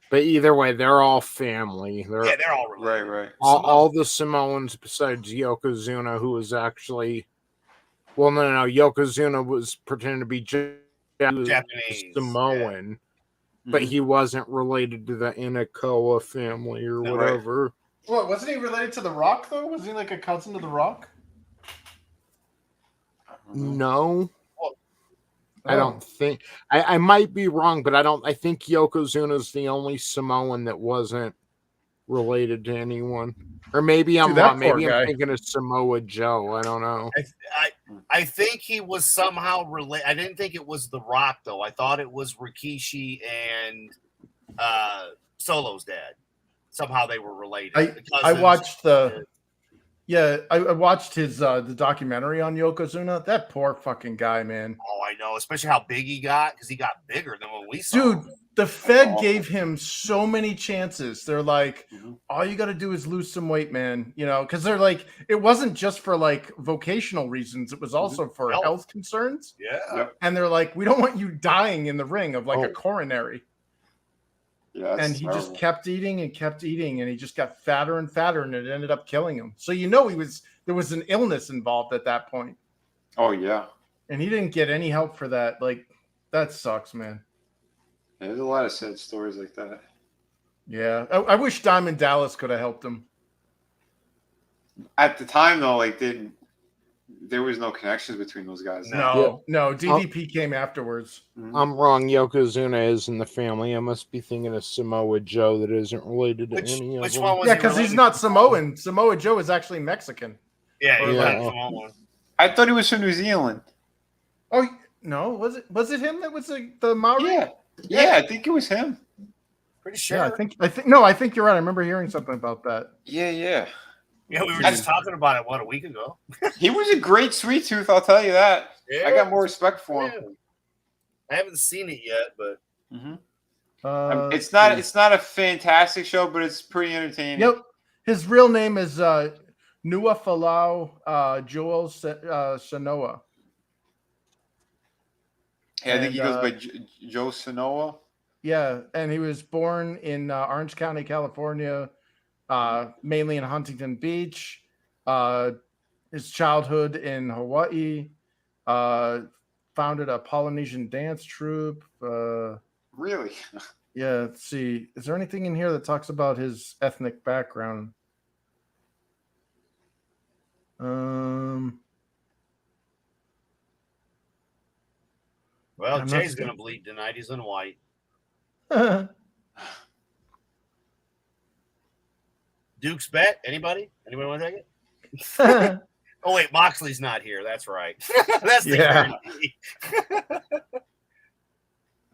But either way, they're all family. They're all related. Right. All the Samoans besides Yokozuna, who was actually... Well, no. Yokozuna was pretending to be Japanese. Samoan. But he wasn't related to the Inakoa family or whatever. Right. What, wasn't he related to The Rock, though? Was he like a cousin to The Rock? No. I don't think. I might be wrong, but I think Yokozuna's the only Samoan that wasn't related to anyone. Or maybe I'm wrong. Maybe I'm thinking of Samoa Joe. I don't know. I think he was somehow related. I didn't think it was The Rock, though. I thought it was Rikishi and Solo's dad. Somehow they were related. I watched the Yeah, I watched his the documentary on Yokozuna. That poor fucking guy, man. Oh, I know, especially how big he got because he got bigger than when we saw Dude, him. the Fed awful. gave him so many chances. They're like, Mhm. all you got to do is lose some weight, man. You know, because they're like, it wasn't just for like vocational reasons, it was also for Health. health concerns. Yeah. Yep. And they're like, we don't want you dying in the ring of like a Oh. coronary. Yeah, that's And he just terrible. kept eating and kept eating, and he just got fatter and fatter, and it ended up killing him. So you know there was an illness involved at that point, Oh yeah. and he didn't get any help for that. Like, that sucks, man. Yeah, there's a lot of sad stories like that. Yeah, I wish Diamond Dallas could have helped him. At the time, though, like there was no connections between those guys. No, DDP came afterwards. I'm wrong. Yokozuna is in the family. I must be thinking of Samoa Joe that isn't related to any of Which them. one was Yeah, he because he's related not to? Samoan. Samoa Joe is actually Mexican. Yeah, he Yeah. was Samoan. I thought he was from New Zealand. Oh no, was it him that was the Maori? Yeah, I think it was him. Pretty sure. Yeah, I think you're right. I remember hearing something about that. Yeah. Yeah, we were just talking about it a week ago. He was a great sweet tooth, I'll tell you that. Yeah. I got more respect for him. Yeah. I haven't seen it yet, but It's not a fantastic show, but it's pretty entertaining. Yep. His real name is Nua Falau Joel Sanoa. Yeah, I think And, he goes by Joe Sanoa. Yeah, and he was born in Orange County, California, mainly in Huntington Beach. His childhood in Hawaii. Founded a Polynesian dance troupe. Really? Yeah, let's see. Is there anything in here that talks about his ethnic background? well, I'm Jay's not- gonna bleed tonight. He's in white. Duke's bet. Anybody? Anybody want to take it? Oh wait, Moxley's not here. That's right. That's the Yeah. guarantee.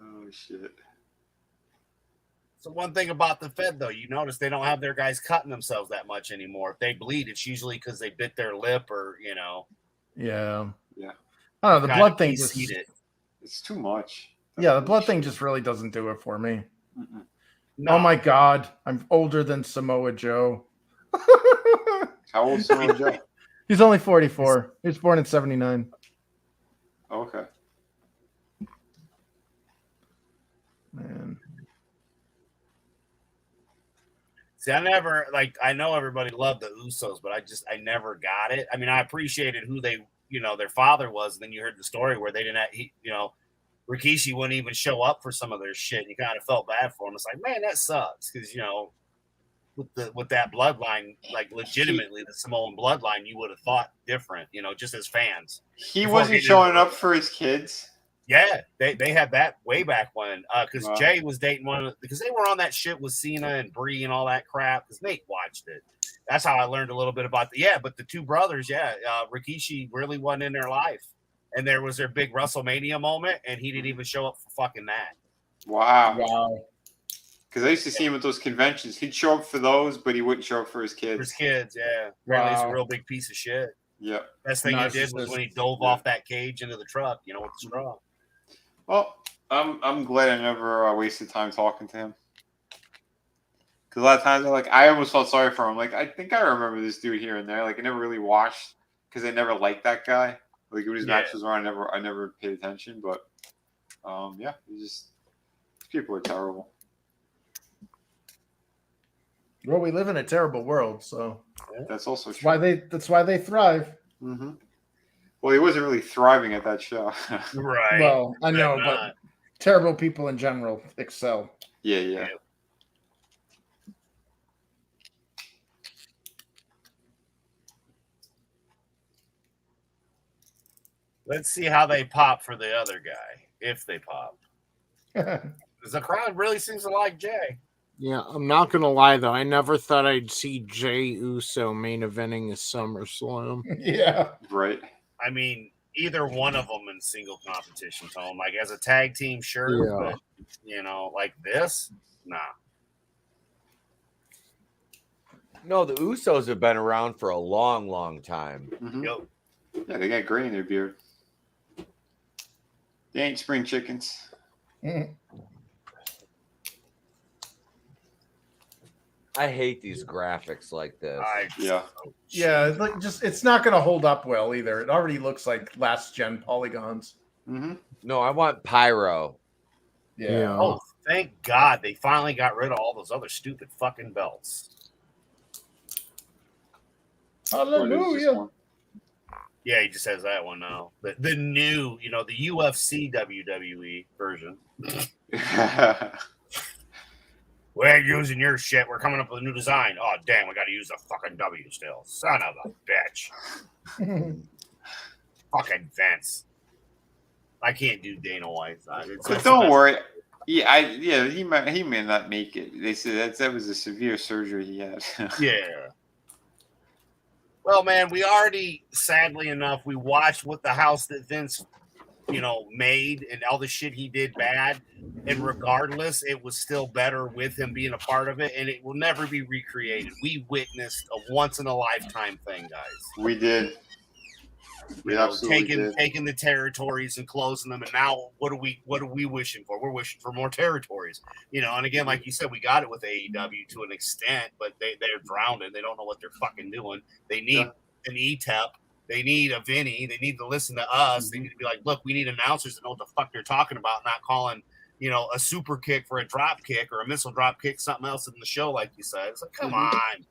Oh shit. So one thing about the Fed, though, you notice they don't have their guys cutting themselves that much anymore. If they bleed, it's usually because they bit their lip or Yeah. Yeah. I don't know. The kinda blood thing de-seed it. It's too much. Yeah, the blood thing just really doesn't do it for me. Mm-mm. No. Oh my god, I'm older than Samoa Joe. How old is Samoa Joe? He's only 44. He was born in 79. Okay. Man. See, I know everybody loved the Usos, but I never got it. I mean, I appreciated who they, their father was. And then you heard the story where they didn't have, Rikishi wouldn't even show up for some of their shit. And you kind of felt bad for him. It's like, man, that sucks. Because, with that bloodline, like legitimately the Samoan bloodline, you would have thought different, just as fans. He Before wasn't getting showing into up for his kids. Yeah, they had that way back when, because Wow. Jay was dating because they were on that shit with Cena and Brie and all that crap. Because Nate watched it. That's how I learned a little bit about but the two brothers, Rikishi really wasn't in their life, and there was their big WrestleMania moment, and he didn't even show up for fucking that. Wow. Because I used to see him at those conventions. He'd show up for those, but he wouldn't show up for his For kids. his kids, yeah, apparently he's a Wow. real big piece of shit. Yeah. Best thing he did was when he dove Yeah. off that cage into the truck, with the straw. Well, I'm glad I never wasted time talking to him. Because a lot of times I almost felt sorry for him. Like, I think I remember this dude here and there. Like, I never really watched because I never liked that guy. Like, when his matches were on, I never paid attention. But, these people are terrible. Well, we live in a terrible world, so That's also that's true. that's why they thrive. Mm-hmm. Well, he wasn't really thriving at that show. Right. Well, I know, But but not. terrible people in general excel. Yeah. Let's see how they pop for the other guy, if they pop. Because the crowd really seems to like Jay. Yeah, I'm not gonna lie though. I never thought I'd see Jay Uso main eventing a SummerSlam. Yeah. Right. I mean, either one of them in single competition, Tom. Like as a tag team, sure, Yeah. but like this, nah. No, the Usos have been around for a long, long time. Mhm. Yo, Yeah, they got gray in their beard. They ain't spring chickens. I hate these graphics like this. Yeah. Yeah, it's like it's not going to hold up well either. It already looks like last gen polygons. Mm-hmm. No, I want pyro. Yeah. Oh, thank God they finally got rid of all those other stupid fucking belts. Hallelujah. Yeah, he just has that one now. The new, the UFC WWE version. We ain't using your shit. We're coming up with a new design. Oh, damn, we got to use the fucking W still. Son of a bitch. Fucking Vince. I can't do Dana White. But don't worry. Yeah, he may not make it. They said that was a severe surgery he had. Yeah. Well, man, we already, sadly enough, we watched what the house that Vince, made and all the shit he did bad. And regardless, it was still better with him being a part of it, and it will never be recreated. We witnessed a once in a lifetime thing, guys. We did. We absolutely did. Taking the territories and closing them, and now what are we wishing for? We're wishing for more territories, And again, like you said, we got it with AEW to an extent, but they're drowned. They don't know what they're fucking doing. They need an ETEP. They need a Vinny. They need to listen to us. They need to be like, look, we need announcers to know what the fuck they're talking about, not calling, a super kick for a drop kick or a missile drop kick, something else in the show, like you said. It's like, come on.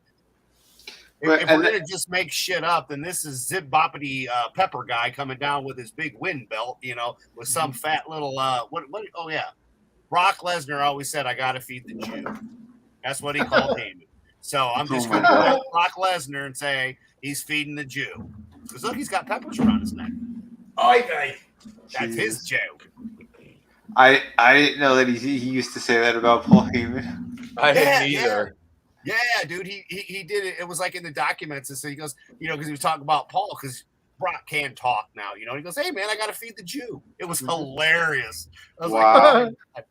If we're going to just make shit up, then this is Zip Boppity Pepper guy coming down with his big wind belt, with some fat little, oh, yeah. Brock Lesnar always said, I got to feed the Jew. That's what he called him. So I'm just going to go Brock Lesnar and say he's feeding the Jew. Because look, he's got peppers around his neck. Okay. That's his Jew. I didn't know that he used to say that about Paul Heyman. I didn't either. Yeah, dude, he did it. It was like in the documents. And so he goes, because he was talking about Paul, because Brock can talk now, He goes, hey, man, I got to feed the Jew. It was hilarious. I was like, oh,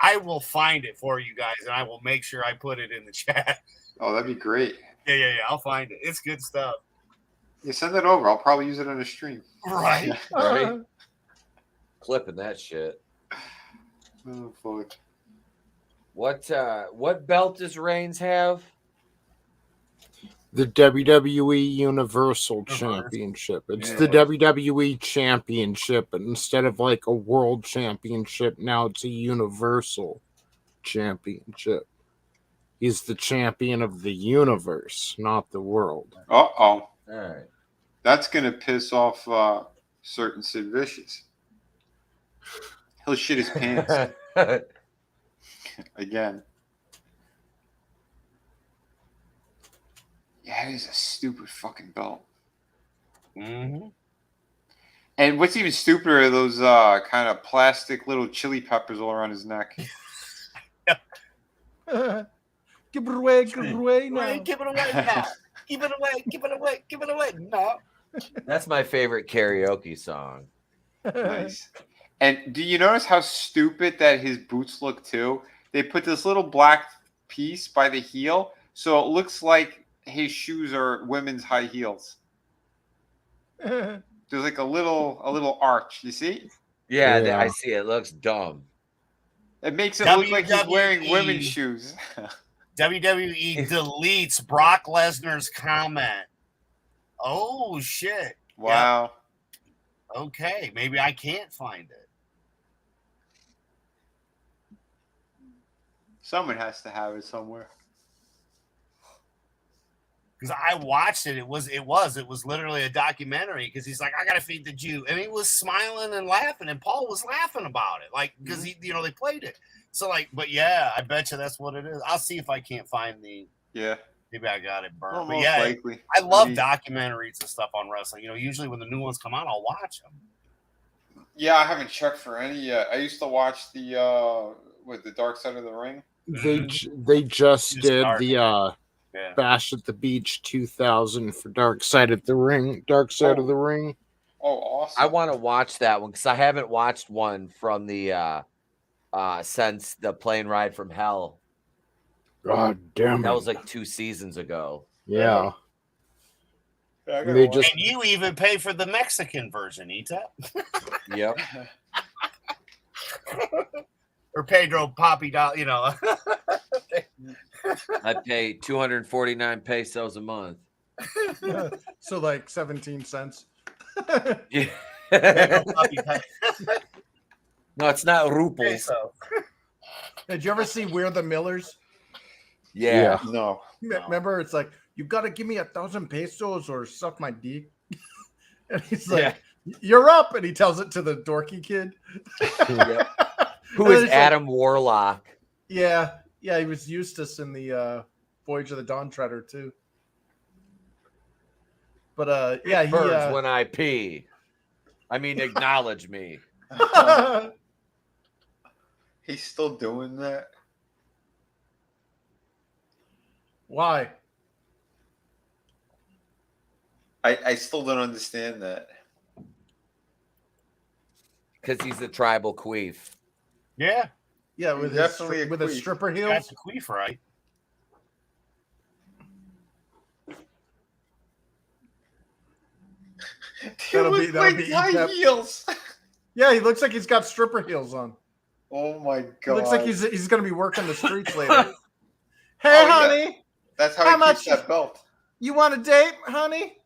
I will find it for you guys, and I will make sure I put it in the chat. Oh, that'd be great. Yeah, I'll find it. It's good stuff. Yeah, send that over. I'll probably use it on a stream. Right. Right. Clipping that shit. Oh, fuck. What belt does Reigns have? The WWE Universal Championship. It's the WWE Championship, but instead of like a World Championship, now it's a Universal Championship. He's the champion of the universe, not the world. Uh-oh. All right. That's going to piss off certain Sid Vicious. He'll shit his pants. Again. Yeah, it is a stupid fucking belt. Mm-hmm. And what's even stupider are those kind of plastic little chili peppers all around his neck. Give it away, give it away now. Give it away now. Give it away, give it away, give it away now. That's my favorite karaoke song. Nice. And do you notice how stupid that his boots look too? They put this little black piece by the heel, so it looks like his shoes are women's high heels. There's like a little arch. You see? Yeah. I see. It looks dumb. It makes it look like he's wearing women's shoes. WWE deletes Brock Lesnar's comment. Oh shit! Wow. Yep. Okay, maybe I can't find it. Someone has to have it somewhere. Because I watched it. It was literally a documentary. Because he's like, I gotta feed the Jew, and he was smiling and laughing, and Paul was laughing about it, like because they played it. So like, but yeah, I bet you that's what it is. I'll see if I can't find the. Yeah. Maybe I got it burned. Well, but most yeah, likely. I love documentaries and stuff on wrestling. Usually when the new ones come out, I'll watch them. Yeah, I haven't checked for any yet. I used to watch the Dark Side of the Ring. They just did the Bash at the Beach 2000 for Dark Side of the Ring. Dark Side of the Ring. Oh, awesome! I want to watch that one because I haven't watched one from the since the plane ride from hell. God damn it. That was like 2 seasons ago. Yeah. I gotta They watch just And you even pay for the Mexican version, Ita. Yep. Or Pedro Papi, you know. I pay 249 pesos a month. So like 17 cents. Yeah. Pedro Papi No, it's not ruples. peso. Did you ever see We're the Millers? Yeah. No. Remember, it's like, you got to give me 1,000 pesos or suck my dick. And he's like, you're up. And he tells it to the dorky kid. Yep. Who And is then it's Adam Warlock? Yeah. Yeah, he was Eustace in the Voyage of the Dawn Treader, too. But, yeah, he... Birds when I pee. I mean, acknowledge me. He's still doing that? Why? I still don't understand that. Because he's a tribal queef. Yeah, Yeah, with He's his definitely a with his queef. stripper that's heels. the queef, right? That'll He be- looks that'll like be high that- heels. Yeah, he looks like he's got stripper heels on. Oh my He god. looks like he's going to be working the streets later. Hey, Oh, yeah. honey, That's how How he keeps much- that belt. you want a date, honey?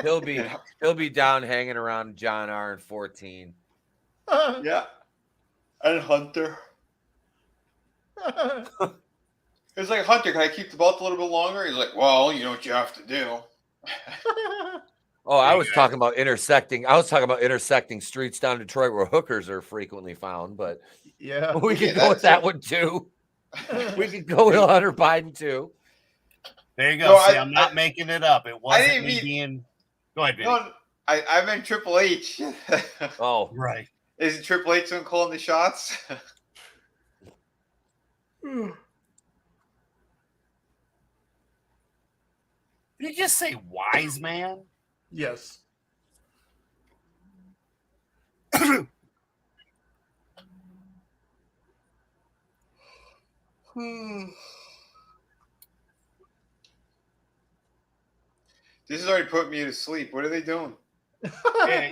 He'll be down hanging around John R. and 14. Yeah. And Hunter. It's like, Hunter, can I keep the belt a little bit longer? He's like, well, you know what you have to do. Oh, I There was you talking about intersecting. I was talking about intersecting streets down Detroit where hookers are frequently found, but Yeah. we Yeah, could go with that's that one too. We could go with Hunter Biden too. There you go. No, See, I- I'm not making it up. It I wasn't didn't me mean- being. Go ahead, Vinny. No, I meant Triple H. Oh, Right. Is it Triple H one calling the shots? Did you just say wise man? Yes. This has already put me to sleep. What are they doing?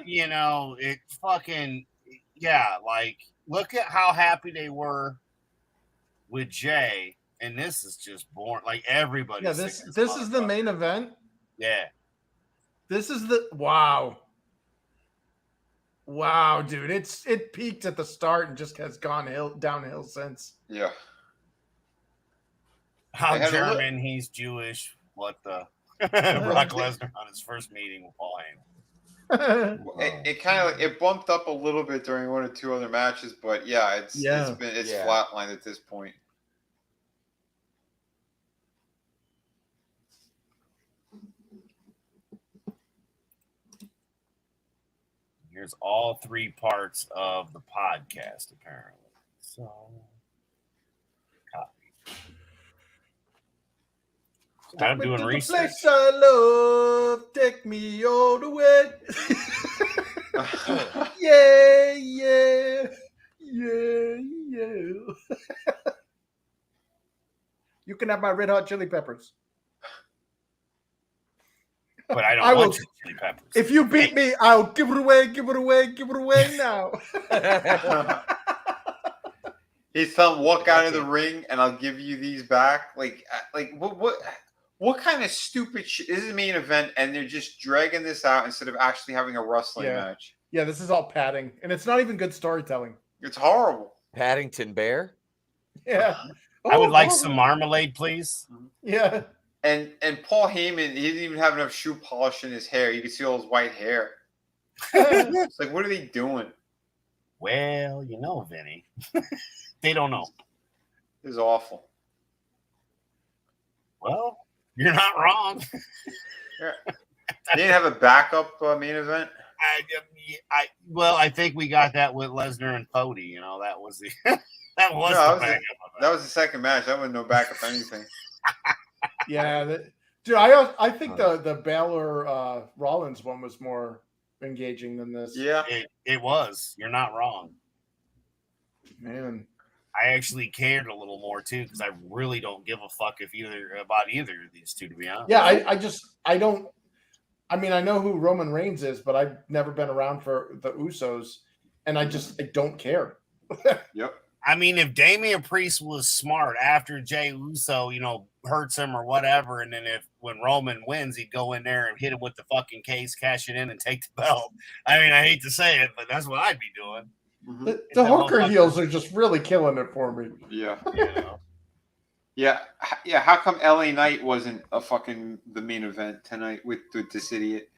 You know, it fucking yeah. Like, look at how happy they were with Jay, and this is just boring. Like everybody. Yeah, this is the main event. Yeah. This is the wow. Wow, dude. It peaked at the start and just has gone downhill since. Yeah. How They had a German? He's Jewish. What the? Brock Lesnar on his first meeting with Paul Heyman. It kind of it bumped up a little bit during one or two other matches, but yeah, it's Yeah. flatlined at this point. Here's all 3 parts of the podcast, apparently. So, copy. I'm doing The research. place I love, take me all the way. Yeah, yeah, yeah, yeah. You can have my red hot chili peppers. But I don't I want will- your chili peppers. If you beat me, I'll give it away, give it away, give it away now. He's telling him, walk out of the ring, and I'll give you these back. Like what kind of stupid shit? This is a main event, and they're just dragging this out instead of actually having a wrestling Yeah. match. Yeah, this is all padding, and it's not even good storytelling. It's horrible. Paddington Bear. Yeah. I would like Oh, some marmalade, please. Yeah. And Paul Heyman, he didn't even have enough shoe polish in his hair. You could see all his white hair. It's like, what are they doing? Well, you know, Vinny. They don't know. This is awful. Well, you're not wrong. They didn't have a backup main event. I think we got that with Lesnar and Cody. You know, that was the that was No, the backup of That was the second match. That wasn't no backup anything. Yeah. Dude, I think the Balor Rollins one was more engaging than this. Yeah. It was. You're not wrong. Man. I actually cared a little more too because I really don't give a fuck about either of these two, to be honest. Yeah, I don't. I mean, I know who Roman Reigns is, but I've never been around for the Usos, and I don't care. Yep. I mean, if Damian Priest was smart after Jey Uso, hurts him or whatever, and then when Roman wins, he'd go in there and hit him with the fucking case, cash it in, and take the belt. I mean, I hate to say it, but that's what I'd be doing. The hooker heels are just really killing it for me. Yeah. Yeah. How come LA Knight wasn't the main event tonight with this idiot?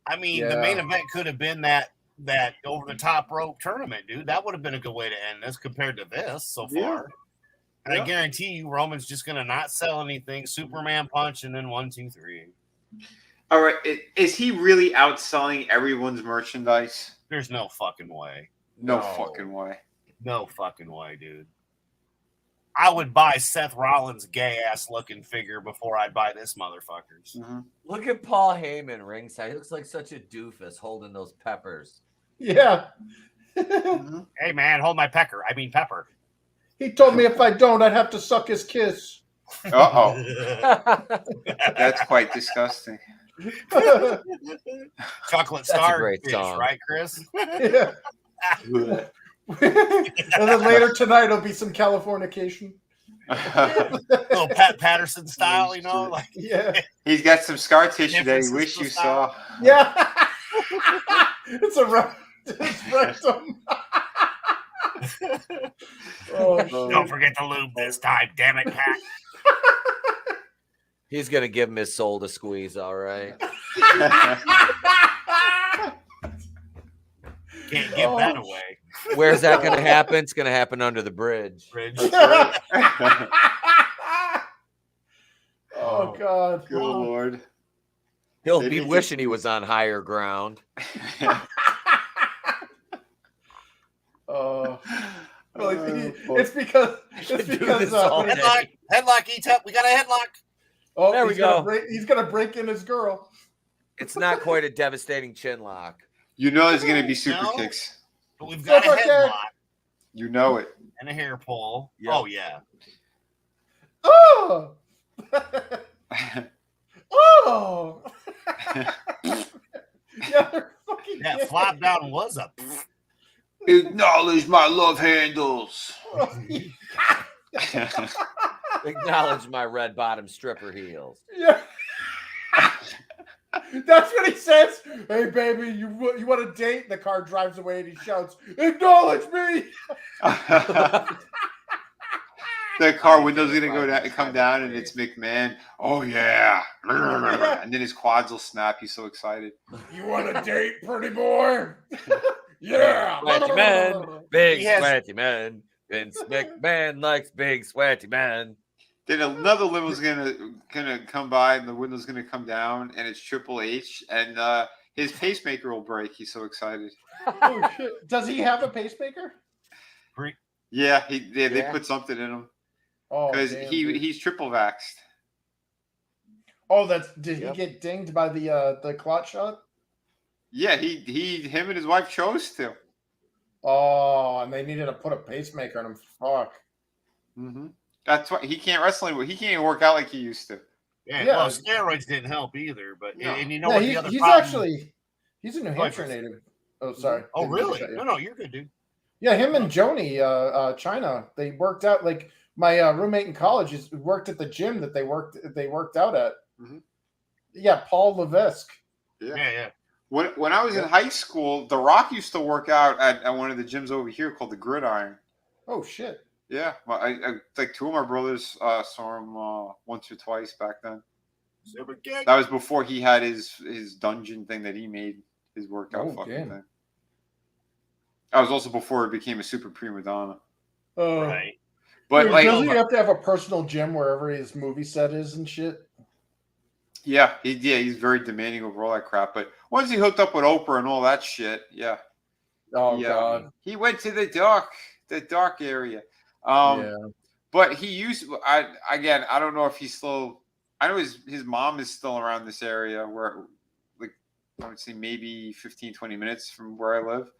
I mean, the main event could have been that over the top rope tournament, dude. That would have been a good way to end this compared to this so far. And I guarantee you, Roman's just gonna not sell anything. Superman punch, and then 1, 2, 3. All right, is he really outselling everyone's merchandise? There's no fucking way. No fucking way. No fucking way, dude. I would buy Seth Rollins' gay ass looking figure before I'd buy this motherfucker's. Mm-hmm. Look at Paul Heyman ringside. He looks like such a doofus holding those peppers. Yeah. Hey man, hold my pecker. I mean pepper. He told me if I don't, I'd have to suck his kiss. That's quite disgusting. Chocolate That's Star a great fish, song. right, Chris? Yeah. And then later tonight it'll be some Californication. Little Pat Patterson style, like yeah. He's got some scar tissue that he wish you saw. Yeah. It's rectum. Don't forget to lube this time, damn it, Pat. He's gonna give him his soul to squeeze, all right. Can't give that away. Where's that gonna happen? It's gonna happen under the bridge. Oh God. Good Lord. He'll be wishing he was on higher ground. It's because headlock, E-Tep. We got a headlock. Oh, there we go. He's gonna break in his girl. It's not quite a devastating chin lock. You know there's going to be super kicks. But we've got a headlock. You know it. And a hair pull. Yep. Oh, yeah. Oh! Oh! That flop down was a... Acknowledge my love handles. Acknowledge my red bottom stripper heels. Yeah. That's what he says. Hey, baby, you want a date? The car drives away and he shouts, "Acknowledge me!" The car window's gonna come down, and it's McMahon. Oh yeah, and then his quads will snap. He's so excited. You want a date, pretty boy? Yeah, sweaty man, big sweaty man. Vince McMahon likes big sweaty man. Then another limo's gonna come by, and the window's gonna come down, and it's Triple H, and his pacemaker will break. He's so excited. Oh shit! Does he have a pacemaker? Yeah, they put something in him. Oh, because he's triple vaxxed. Oh, did he get dinged by the clot shot? Yeah, him and his wife chose to. Oh, and they needed to put a pacemaker in him. Fuck. Mm-hmm. That's why he can't wrestle anymore. He can't even work out like he used to. Yeah. Well, steroids didn't help either. But no. And you know what the other he's problem... he's a New Hampshire native. Oh, sorry. Oh, really? No, you're good, dude. Yeah, him and Joni, China, they worked out. Like my roommate in college worked at the gym that they worked out at. Mm-hmm. Yeah, Paul Levesque. Yeah. When I was in high school, The Rock used to work out at one of the gyms over here called the Gridiron. Oh shit! Yeah, well, I like two of my brothers saw him once or twice back then. That was before he had his dungeon thing that he made, his workout fucking thing. That was also before it became a super prima donna. Right. But dude, like, doesn't he have to have a personal gym wherever his movie set is and shit? Yeah, he's very demanding over all that crap. But once he hooked up with Oprah and all that shit, yeah. Oh God. He went to the dark area. But he used. I don't know if he's still. I know his mom is still around this area where, like, I would say maybe 15, 20 minutes from where I live.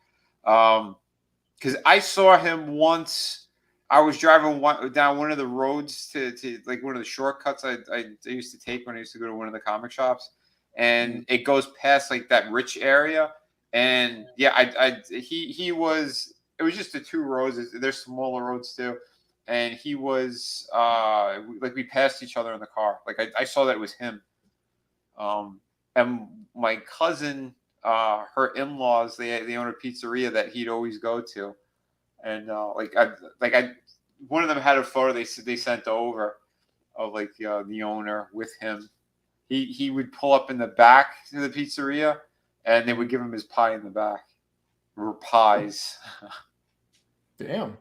Because I saw him once I was driving down one of the roads to like one of the shortcuts I used to take when I used to go to one of the comic shops, and it goes past like that rich area, and yeah, he was. It was just the two roads. There's smaller roads too, and he was like we passed each other in the car. Like I saw that it was him. And my cousin, her in-laws, they own a pizzeria that he'd always go to. And one of them had a photo they sent over of like the owner with him. He would pull up in the back to the pizzeria, and they would give him his pie in the back, or pies. Damn.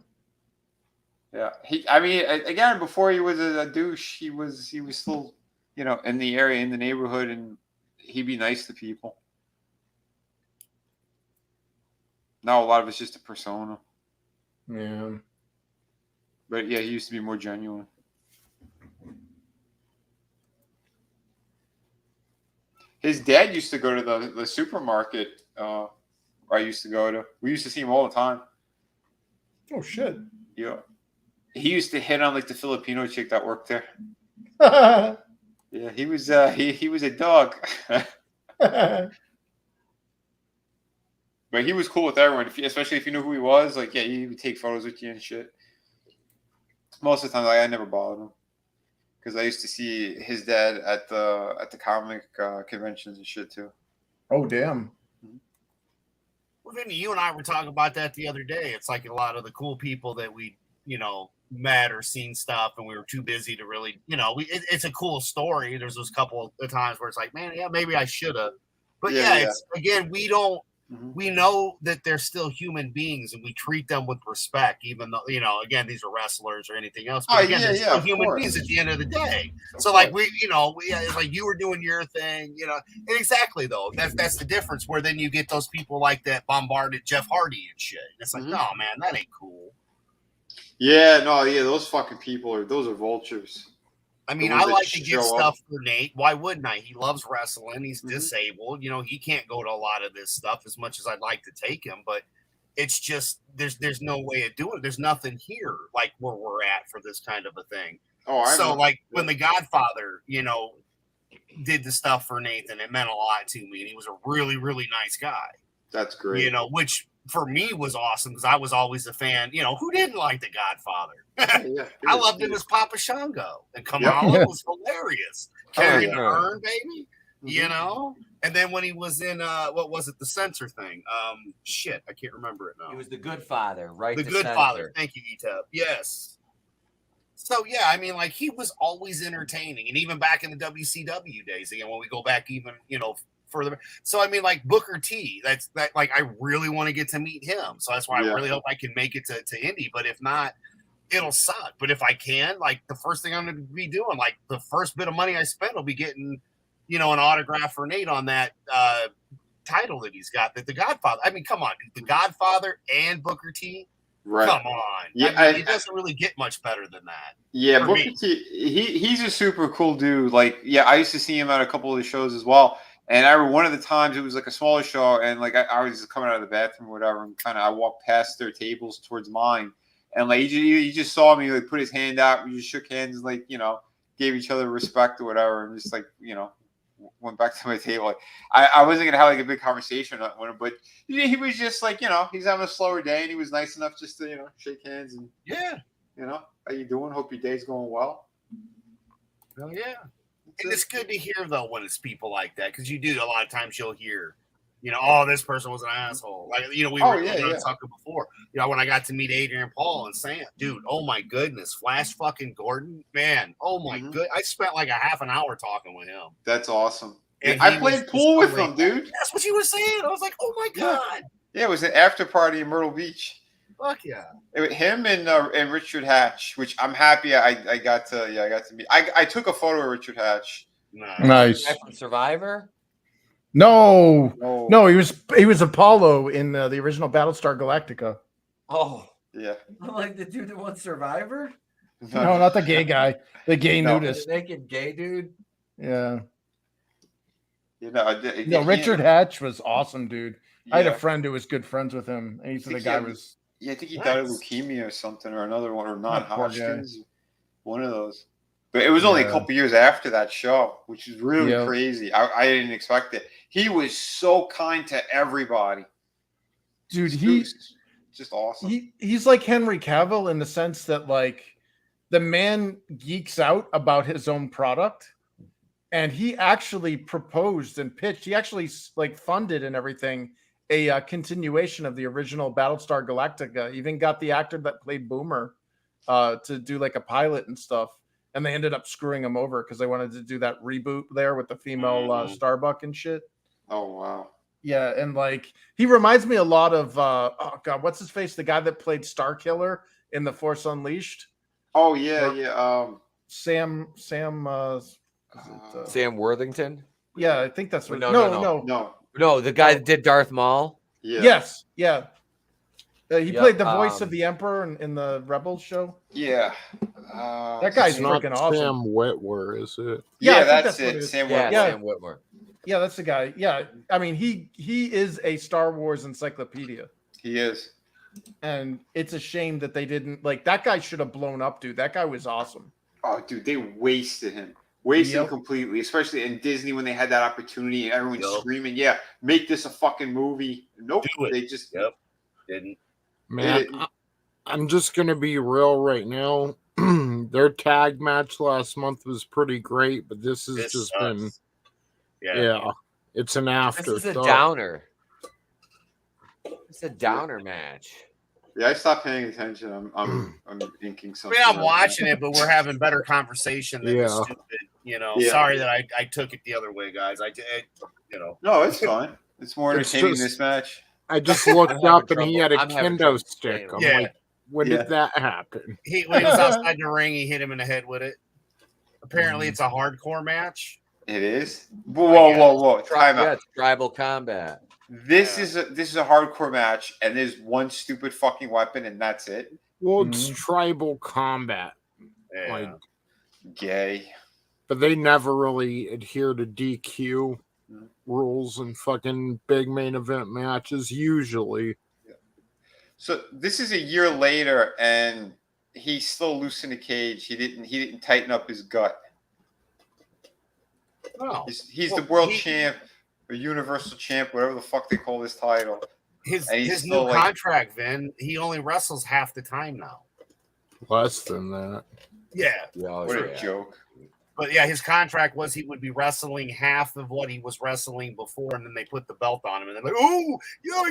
Yeah, I mean, again, before he was a douche, he was still, in the area, in the neighborhood, and he'd be nice to people. Now a lot of it's just a persona. Yeah. But yeah, he used to be more genuine. His dad used to go to the supermarket I used to go to. We used to see him all the time. Oh shit. Yeah. He used to hit on like the Filipino chick that worked there. Yeah, he was he was a dog. But he was cool with everyone, especially if you knew who he was. Like, yeah, he would take photos with you and shit. Most of the time, like, I never bothered him because I used to see his dad at the comic conventions and shit too. Oh damn. Well, Vinny, you and I were talking about that the other day. It's like a lot of the cool people that we, met or seen stuff, and we were too busy to really, it's a cool story. There's those couple of times where it's like, man, yeah, maybe I should have. But it's again, we don't. We know that they're still human beings, and we treat them with respect, even though again, these are wrestlers or anything else. But again, they're still human beings at the end of the day. So, like it's like you were doing your thing, And exactly though, that's the difference. Where then you get those people like that bombarded Jeff Hardy and shit. And it's like, no, man, that ain't cool. Yeah, no, yeah, those fucking people those are vultures. I mean, I like to get stuff for Nate. Why wouldn't I? He loves wrestling. He's disabled. He can't go to a lot of this stuff as much as I'd like to take him. But it's just there's no way of doing it. There's nothing here like where we're at for this kind of a thing. Like when the Godfather, did the stuff for Nathan, it meant a lot to me. And he was a really, really nice guy. That's great. Which for me was awesome because I was always a fan. Who didn't like the Godfather? I loved him as Papa Shango, and Kamala was hilarious. Carrying the urn, baby. And then when he was in what was it, the censor thing? Shit, I can't remember it now. He was the Good Father, right? The Good Father. Thank you, Etep. Yes. So yeah, I mean, like he was always entertaining, and even back in the WCW days, again, when we go back even, further. So I mean, like Booker T, like I really want to get to meet him. So that's why I really hope I can make it to Indy. But if not, it'll suck. But if I can, like the first thing I'm going to be doing, like the first bit of money I spend will be getting, an autograph for Nate on that title that he's got. That the Godfather. I mean, come on, the Godfather and Booker T. Right. Come on. Yeah, I mean, it doesn't really get much better than that. Yeah, Booker T. He's a super cool dude. Like, yeah, I used to see him at a couple of the shows as well. And I remember one of the times it was like a smaller show, and like I was just coming out of the bathroom or whatever, and I walked past their tables towards mine, and like he just saw me, like put his hand out, we just shook hands, and like gave each other respect or whatever, and just like went back to my table. Like, I wasn't gonna have like a big conversation with him, but he was just like he's having a slower day, and he was nice enough just to shake hands and how you doing? Hope your day's going well. Hell yeah. And it's good to hear though when it's people like that, because you do a lot of times you'll hear, oh, this person was an asshole. Like we were talking before. When I got to meet Adrian Paul and Sam, dude, oh my goodness, Flash fucking Gordon, man, oh my good. I spent like a half an hour talking with him. That's awesome. And I played pool with him, dude. That's what you were saying. I was like, oh my god. Yeah, it was an after party in Myrtle Beach. Fuck yeah! Him and Richard Hatch, which I'm happy I got to meet. I took a photo of Richard Hatch. Nice. From Survivor. No, he was Apollo in the original Battlestar Galactica. Oh yeah, like the dude that won Survivor. No, not the gay guy. The gay nudist. The naked gay dude. Yeah. Richard Hatch was awesome, dude. I had a friend who was good friends with him, and he said the guy was Yeah, I think he died of leukemia or something, or another one, or non-Hodgkin's. One of those. But it was only a couple years after that show, which is really crazy. I didn't expect it. He was so kind to everybody. Dude, he's just awesome. He's like Henry Cavill in the sense that, like, the man geeks out about his own product, and he actually proposed and pitched. He actually like funded and everything a continuation of the original Battlestar Galactica. Even got the actor that played Boomer to do like a pilot and stuff. And they ended up screwing him over because they wanted to do that reboot there with the female Starbuck and shit. Oh, wow. Yeah, and like he reminds me a lot of oh god, what's his face? The guy that played Starkiller in The Force Unleashed. Oh yeah. Sam Sam Worthington? Yeah, I think that's what. No, the guy that did Darth Maul. Yeah. Yes, yeah. He played the voice of the Emperor in the Rebels show. Yeah. That guy's freaking awesome. Sam Witwer, is it? Yeah, that's it. Sam Witwer. Sam Witwer. Yeah, that's the guy. Yeah, I mean he is a Star Wars encyclopedia. He is. And it's a shame that they didn't like that guy. Should have blown up, dude. That guy was awesome. Oh, dude, they wasted him. Wasted him completely, especially in Disney when they had that opportunity and everyone's screaming, "Yeah, make this a fucking movie." Nope, they just didn't. Man, I'm just gonna be real right now. Their tag match last month was pretty great, but this has just been, it's an afterthought. This is a downer. It's a downer match. Yeah, I stopped paying attention. I'm thinking something. I mean, I'm watching it, but we're having better conversation than the stupid. You know, sorry that I took it the other way, guys. No, it's fine. It's more entertaining this match. I just looked up and he had a kendo stick. I'm like, when did that happen? When he was outside the ring, he hit him in the head with it. Apparently, it's a hardcore match. It is. Whoa! Time out. It's tribal combat. This is a hardcore match, and there's one stupid fucking weapon, and that's it. Well, it's tribal combat. Yeah. Like gay. But they never really adhere to DQ rules and fucking big main event matches usually. So this is a year later, and he's still loose in the cage. He didn't tighten up his gut. Oh, he's the world champ, or universal champ, whatever the fuck they call this title. His new contract, Vin. He only wrestles half the time now. Less than that. Yeah. What a joke. But yeah, his contract was he would be wrestling half of what he was wrestling before, and then they put the belt on him, and they're like, "Oh,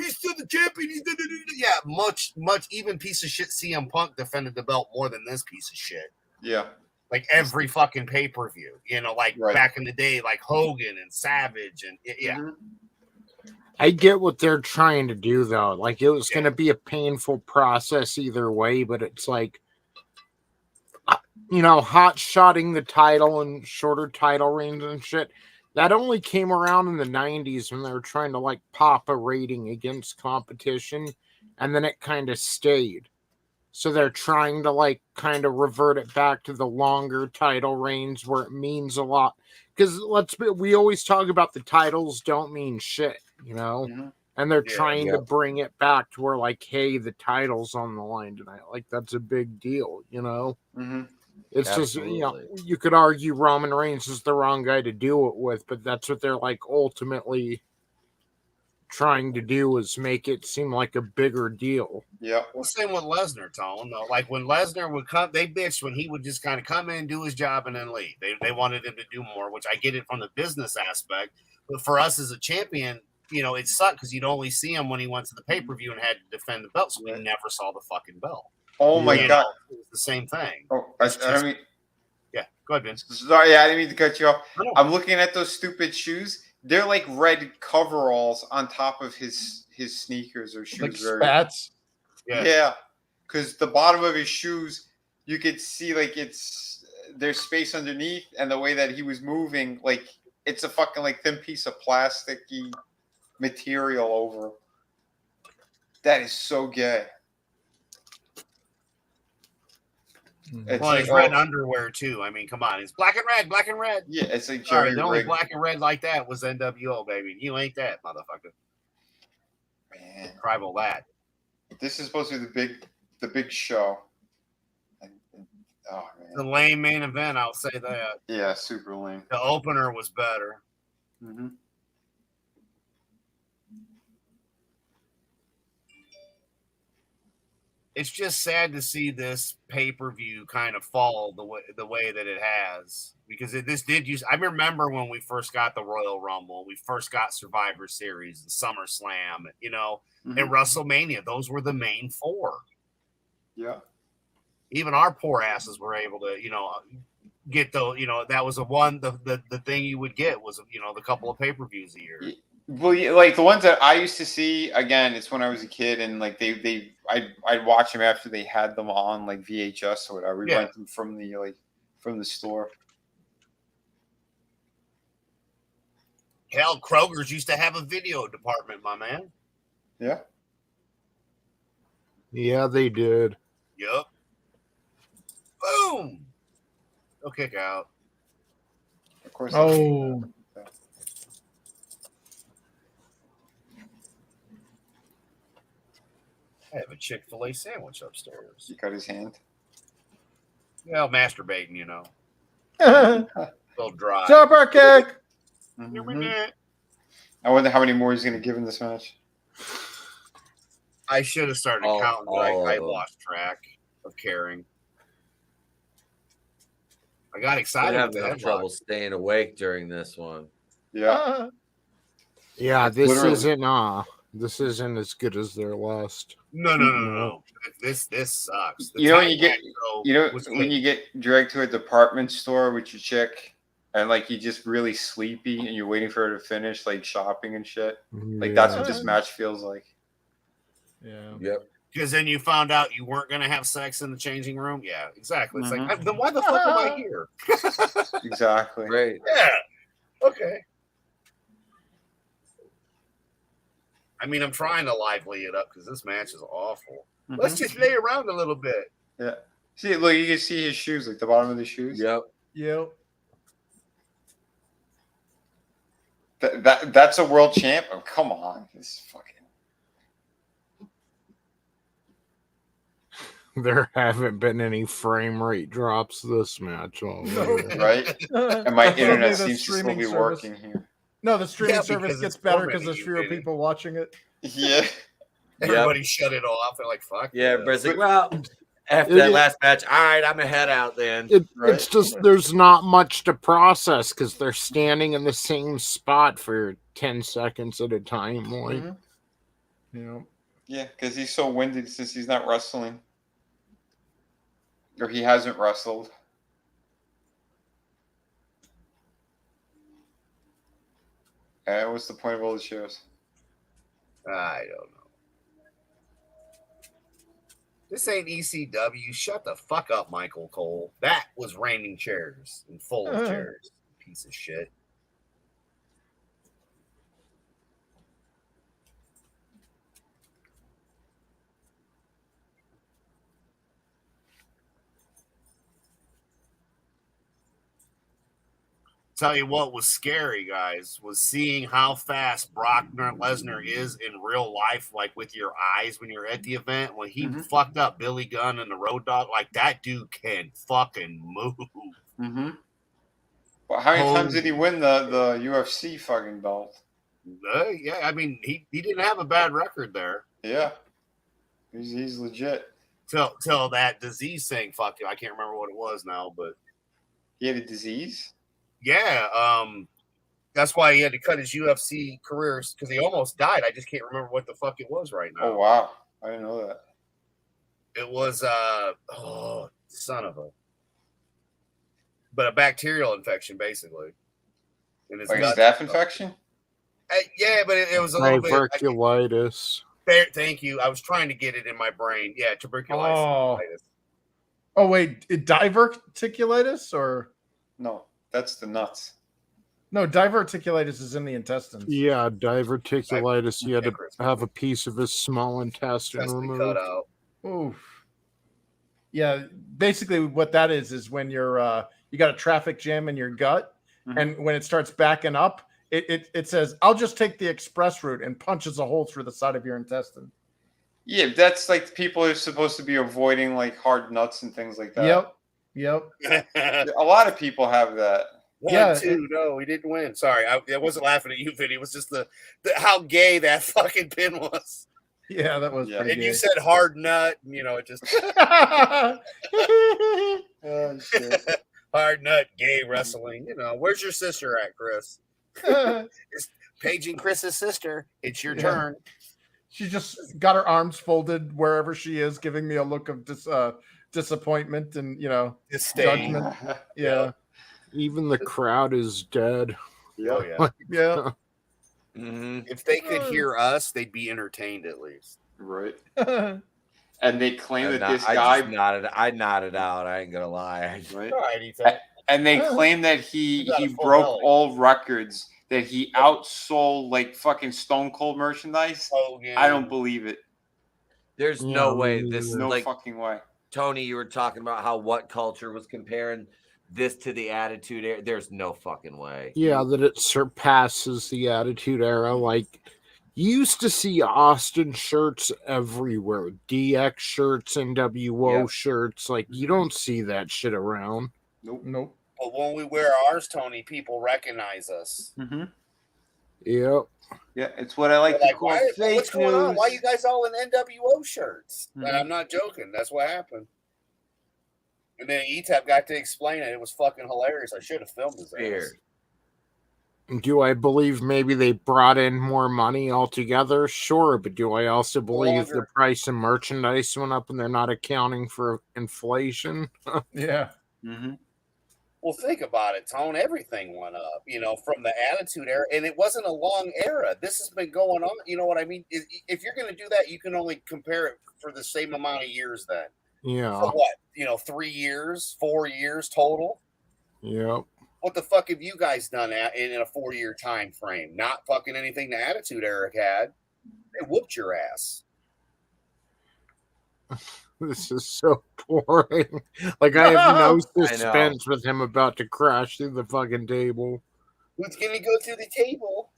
he's still the champion." Much even piece of shit CM Punk defended the belt more than this piece of shit. Yeah, like every fucking pay-per-view, back in the day, like Hogan and Savage, and I get what they're trying to do though. Like it was going to be a painful process either way, but it's like, hot shotting the title and shorter title reigns and shit. That only came around in the 90s when they were trying to like pop a rating against competition, and then it kind of stayed. So they're trying to like kind of revert it back to the longer title reigns where it means a lot. Because we always talk about the titles don't mean shit, and they're trying to bring it back to where like, hey, the title's on the line tonight. Like that's a big deal, Mm-hmm. It's absolutely. Just, you could argue Roman Reigns is the wrong guy to do it with, but that's what they're like ultimately trying to do is make it seem like a bigger deal. Yeah. Well, same with Lesnar, Tone. Though, like when Lesnar would come, they bitched when he would just kind of come in, do his job, and then leave. They wanted him to do more, which I get it from the business aspect. But for us as a champion, it sucked because you'd only see him when he went to the pay-per-view and had to defend the belt, so we never saw the fucking belt. Oh my god, it was the same thing. Oh, I mean, go ahead, Vince. Sorry, I didn't mean to cut you off. I'm looking at those stupid shoes. They're like red coveralls on top of his sneakers or shoes. Like spats. Yeah, because the bottom of his shoes, you could see like there's space underneath, and the way that he was moving, like it's a fucking like thin piece of plasticky material over. That is so gay. It's like red underwear too. I mean, come on, it's black and red. Yeah, it's like Jerry. The only black and red like that was NWO, baby. You ain't that, motherfucker. Man, tribal that. This is supposed to be the big show. Oh The man. lame main event, I'll say that. Yeah, super lame. The opener was better. Mm-hmm. It's just sad to see this pay-per-view kind of fall the way that it has, because this did use. I remember when we first got the Royal Rumble, we first got Survivor Series, the SummerSlam, and WrestleMania. Those were the main four. Yeah. Even our poor asses were able to, get that was the thing you would get was the couple of pay-per-views a year. Well, yeah, like the ones that I used to see, again, it's when I was a kid, and like I'd watch them after they had them on like VHS or whatever. We rent them from the store. Hell, Kroger's used to have a video department, my man. Yeah. Yeah, they did. Yup. Boom. No kick out. Of course. Oh. I have a Chick-fil-A sandwich upstairs. He cut his hand. Well, masturbating, a little dry. Jumper kick. Mm-hmm. I wonder how many more he's going to give in this match. I should have started counting, but I lost track of caring. I got excited. I have enough trouble staying awake during this one. Yeah. Yeah, this isn't as good as their last. No. This sucks. When you get dragged to a department store with your chick and like you're just really sleepy and you're waiting for her to finish like shopping and shit. Like that's what this match feels like. Yeah. Yep. Because then you found out you weren't going to have sex in the changing room. Yeah, exactly. It's like, then why the fuck am I here? Exactly. Right. Yeah. Okay. I mean, I'm trying to lively it up because this match is awful. Mm-hmm. Let's just lay around a little bit. Yeah. See, look, you can see his shoes, like the bottom of the shoes. Yep. That's a world champ. Oh, come on. This fucking. There haven't been any frame rate drops this match. Right? And my internet seems to still be working here. No, the streaming service gets better because there's fewer people watching it. Yeah. Everybody shut it off. They're like, fuck. Yeah, everybody's like, well, after that last match, all right, I'm going to head out then. It's just there's not much to process because they're standing in the same spot for 10 seconds at a time. Like, Yeah, because he's so winded since he's not wrestling. Or he hasn't wrestled. And what's the point of all the shows? I don't know. This ain't ECW. Shut the fuck up, Michael Cole. That was raining chairs and full of chairs. Piece of shit. Tell you what was scary, guys, was seeing how fast Brock Lesnar is in real life, like with your eyes when you're at the event. When he fucked up Billy Gunn and the Road Dogg, like that dude can fucking move. Mm-hmm. Well, how many times did he win the UFC fucking belt? Yeah, I mean, he didn't have a bad record there. Yeah. He's legit. Till that disease thing fucked you. I can't remember what it was now, but he had a disease? Yeah, that's why he had to cut his UFC career because he almost died. I just can't remember what the fuck it was right now. Oh wow, I didn't know that. It was son of a, but a bacterial infection basically. In his like a staph infection? Yeah, but it was a little bit tuberculitis. Thank you. I was trying to get it in my brain. Yeah, tuberculosis. Oh wait, diverticulitis or no? That's the nuts. No, diverticulitis is in the intestines. Yeah, diverticulitis. He had to have a piece of his small intestine removed. Cut out. Oof. Yeah, basically what that is when you're you got a traffic jam in your gut, and when it starts backing up, it says, "I'll just take the express route," and punches a hole through the side of your intestine. Yeah, that's like people are supposed to be avoiding like hard nuts and things like that. Yep. A lot of people have that. Yeah, No, he didn't win. Sorry, I wasn't laughing at you, Vinny. It was just the how gay that fucking pin was. Yeah, that was pretty And gay. you said hard nut, and it just Oh, shit. hard nut gay wrestling. Where's your sister at, Chris? It's paging Chris's sister. It's your turn. She just got her arms folded wherever she is, giving me a look of disappointment and Disdain. judgment. Yeah. Even the crowd is dead. Oh yeah. Yeah. If they could hear us, they'd be entertained at least. Right. And they claim that this I guy nodded out. I ain't gonna lie. Right. All right, Ethan. And they claim that he got a full broke belly. all records, that he outsold like fucking Stone Cold merchandise. I don't believe it. There's no way. This No like fucking way. Tony, you were talking about how what culture was comparing this to the Attitude Era. There's no fucking way. Yeah, that it surpasses the Attitude Era. Like, you used to see Austin shirts everywhere, DX shirts, NWO shirts. Like, you don't see that shit around. Nope. But when we wear ours, Tony, people recognize us. Mm-hmm. Yep. Yeah, it's what I like to call fake what's going on? news. Why are you guys all in NWO shirts? Mhm. And I'm not joking. That's what happened. And then ETAP got to explain it. It was fucking hilarious. I should have filmed his ass. Weird. Do I believe maybe they brought in more money altogether? Sure, but do I also believe the price of merchandise went up and they're not accounting for inflation? Yeah. Mm-hmm. Well, think about it, Tone. Everything went up, from the Attitude Era, and it wasn't a long era. This has been going on. You know what I mean? If you're going to do that, you can only compare it for the same amount of years then. Yeah. For what? 3 years, 4 years total? Yep. What the fuck have you guys done in a 4-year time frame? Not fucking anything the Attitude Era had. They whooped your ass. This is so boring. Like, I have no I suspense with him about to crash through the fucking table. Who's going to go through the table?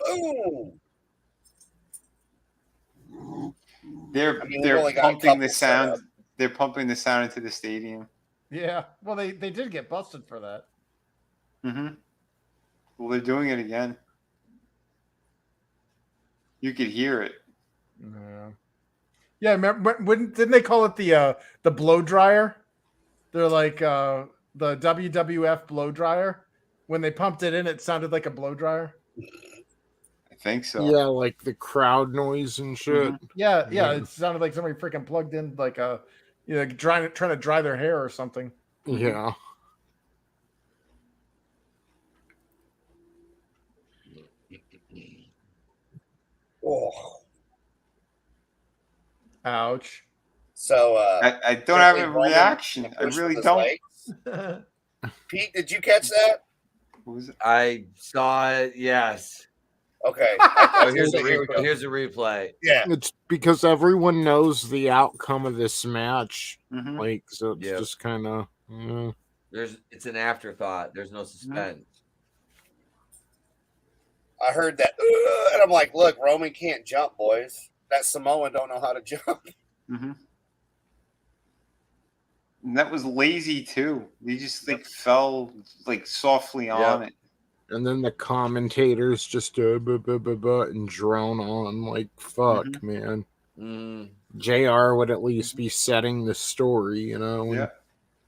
Boom. They're only got a pumping the couple sound. set up. They're pumping the sound into the stadium. Yeah. Well, they did get busted for that. Mm-hmm. Well, they're doing it again. You could hear it. Yeah. Yeah. Remember when didn't they call it the blow dryer? They're like the WWF blow dryer. When they pumped it in, it sounded like a blow dryer. I think so. Yeah, like the crowd noise and shit. Yeah. It sounded like somebody freaking plugged in like a, trying to dry their hair or something. Yeah. Oh. Ouch. So I don't have a reaction. I really don't. Pete, did you catch that? I saw it. Yes. Okay. Oh, here's a replay. Yeah. It's because everyone knows the outcome of this match. Mhm. Like, so it's just kind of. It's an afterthought. There's no suspense. I heard that, and I'm like, look, Roman can't jump, boys. That Samoan don't know how to jump. Mm-hmm. And that was lazy too. They just fell softly on it. And then the commentators just and drone on like, fuck, man. JR would at least be setting the story, Yeah.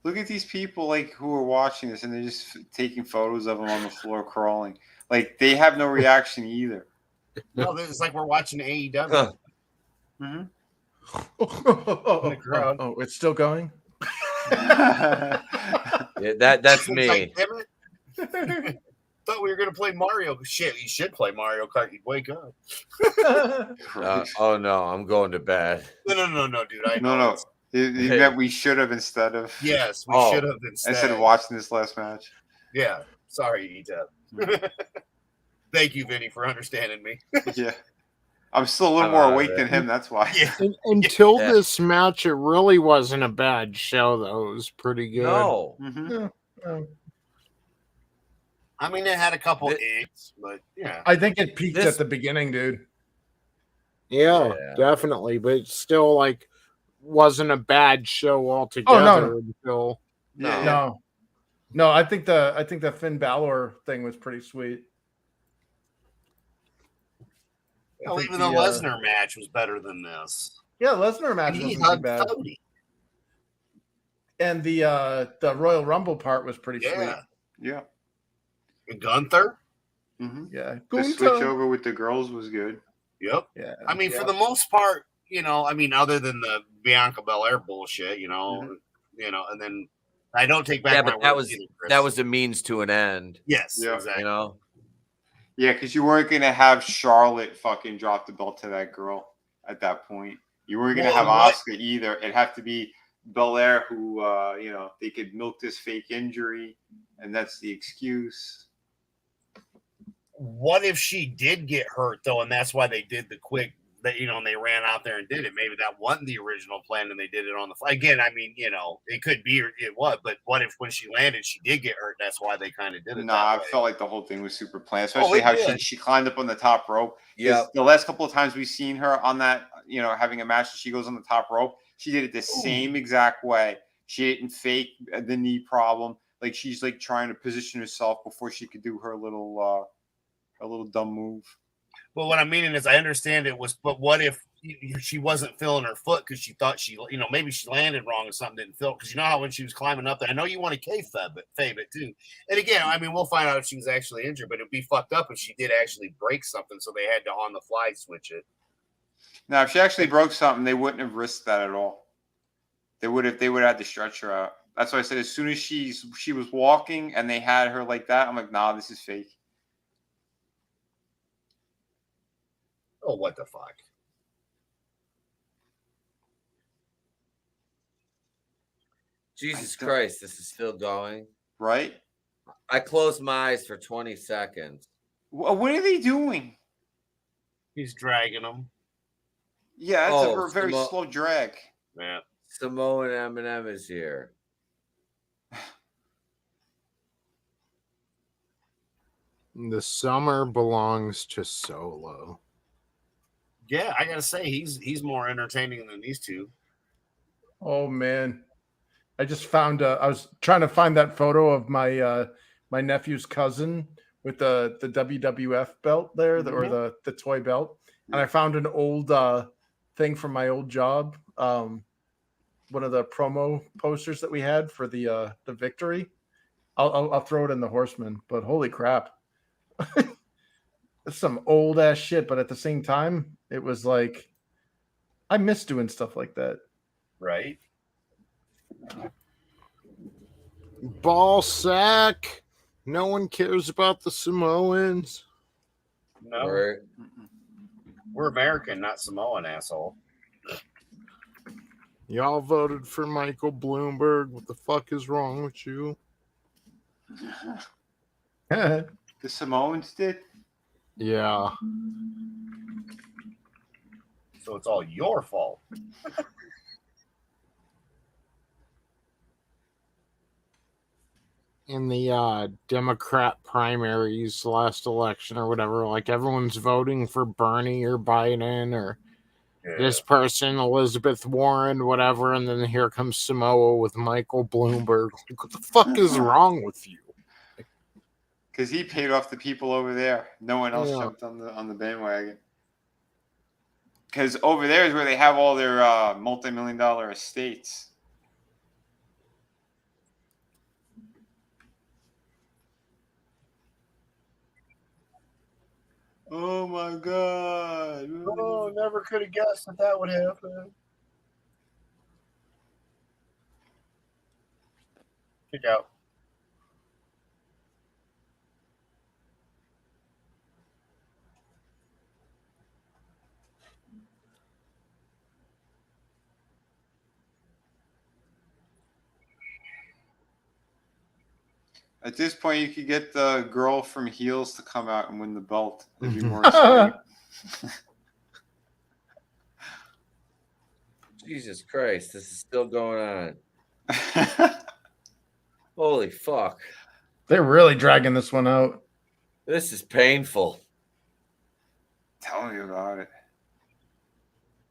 Look at these people who are watching this and they're just taking photos of them on the floor crawling. Like they have no reaction either. No, it's like we're watching AEW. Mm-hmm. Oh, it's still going. Yeah, that's me. Like, damn it. Thought we were gonna play Mario. Shit, you should play Mario Kart. You'd wake up. Oh no, I'm going to bed. No, dude. I know. No. You meant we should have instead of. Yes, we should have instead of watching this last match. Yeah. Sorry, ETAP. Thank you, Vinny, for understanding me. Yeah. I'm still a little more awake than him. That's why. Yeah. Until this match, it really wasn't a bad show, though. It was pretty good. No. Mm-hmm. I mean, it had a couple eggs, but yeah. I think it peaked at the beginning, dude. Yeah, Yeah. definitely. But it's still like wasn't a bad show altogether no. until No. No. I think the Finn Balor thing was pretty sweet. Well, think even the, the Lesnar match was better than this. Yeah, Lesnar match And he wasn't too hugged bad. Cody. And the Royal Rumble part was pretty sweet. Yeah. Yeah. And Gunther. Mm-hmm. Yeah. The switch over with the girls was good. Yep. Yeah. I mean, yeah. for the most part, other than the Bianca Belair bullshit, Mhm. and then I don't take back Yeah, my but that words was either, Chris. that was a means to an end. yes, Yeah. exactly. You know. Yeah, because you weren't gonna have Charlotte fucking drop the belt to that girl at that point. You weren't gonna Well, have what- Asuka either. It'd have to be Belair, who they could milk this fake injury, and that's the excuse. What if she did get hurt though, and that's why they did the quick that and they ran out there and did it? Maybe that wasn't the original plan, and they did it on the fly. Again, I mean, it could be or it was, but what if when she landed, she did get hurt? That's why they kind of did it. Nah, that I way. felt like the whole thing was super planned, especially it how did. she climbed up on the top rope. Yeah. The last couple of times we've seen her on that, having a match, she goes on the top rope. She did it the same exact way. She didn't fake the knee problem. Like she's like trying to position herself before she could do her little dumb move. But what I'm meaning is, I understand it was, but what if she wasn't feeling her foot because she thought maybe she landed wrong or something didn't feel? Because you know how when she was climbing up there, I know you want to kayfabe it too. And again, I mean, we'll find out if she was actually injured, but it'd be fucked up if she did actually break something, so they had to on the fly switch it. Now, if she actually broke something, they wouldn't have risked that at all. They would have had to stretch her out. That's why I said as soon as she was walking and they had her like that, I'm like, nah, this is fake. Oh, what the fuck? Jesus Christ, this is still going. Right? I closed my eyes for 20 seconds. What are they doing? He's dragging them. Yeah, it's a very slow drag. Yeah. Samoan Eminem is here. the summer belongs to Solo. Yeah, I gotta say he's more entertaining than these two. Oh man, I just found. I was trying to find that photo of my my nephew's cousin with the WWF belt there, or the toy belt, and I found an old thing from my old job. One of the promo posters that we had for the victory. I'll throw it in the Horseman, but holy crap. It's some old ass shit, but at the same time, it was like I miss doing stuff like that. Right? Ball sack. No one cares about the Samoans. No. Right. We're American, not Samoan, asshole. Y'all voted for Michael Bloomberg. What the fuck is wrong with you? The Samoans did? Yeah. So it's all your fault. In the Democrat primaries last election or whatever, like everyone's voting for Bernie or Biden or this person, Elizabeth Warren, whatever, and then here comes Samoa with Michael Bloomberg. Like, what the fuck is wrong with you? Because he paid off the people over there. No one else Yeah. jumped on the bandwagon. Because over there is where they have all their multi-million-dollar estates. Oh my God. Oh, never could have guessed that would happen. Kick out. At this point, you could get the girl from Heels to come out and win the belt. It'd be more exciting. Jesus Christ, this is still going on. Holy fuck. They're really dragging this one out. This is painful. Tell me about it.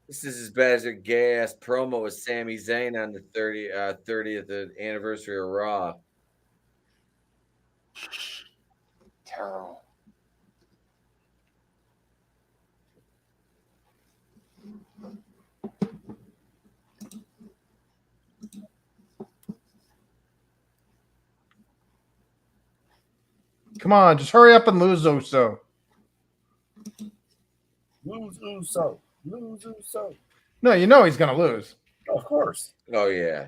This is as bad as their gay ass promo with Sami Zayn on the 30th anniversary of Raw. Terrible. Come on, just hurry up and lose Uso. Lose Uso. Lose Uso. No, you know he's gonna lose. Of course. Oh yeah.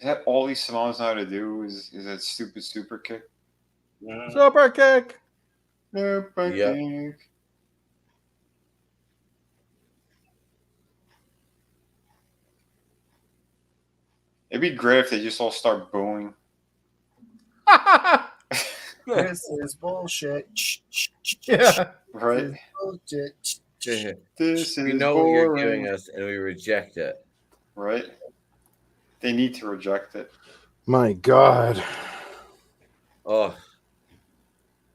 Is that all these Samoans know how to do? Is that stupid super kick? Super kick. Super Yep. kick. It'd be great if they just all start booing. This is bullshit. Yeah. Right? Bullshit. This is We know what you're giving boring. us, and we reject it. Right? They need to reject it. My God. Oh.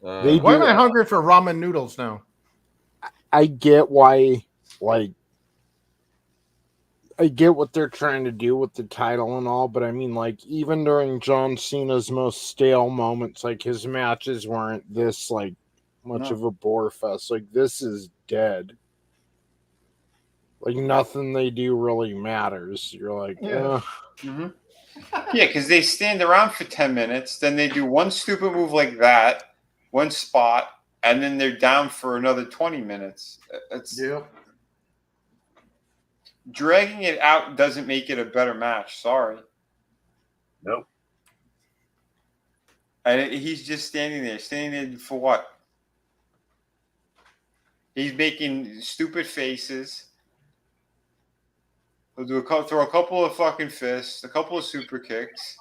They Why do- am I hungry for ramen noodles now? I get why, like, I get what they're trying to do with the title and all, but I mean, like, even during John Cena's most stale moments, like, his matches weren't this, like, much No. of a bore fest. Like, this is dead. Like, nothing they do really matters. You're like, Yeah. Mm-hmm. Yeah, because they stand around for 10 minutes, then they do one stupid move like that, one spot, and then they're down for another 20 minutes. It's Yep. dragging it out doesn't make it a better match. Sorry. Nope. And he's just standing there for what? He's making stupid faces. He'll throw a couple of fucking fists, a couple of super kicks,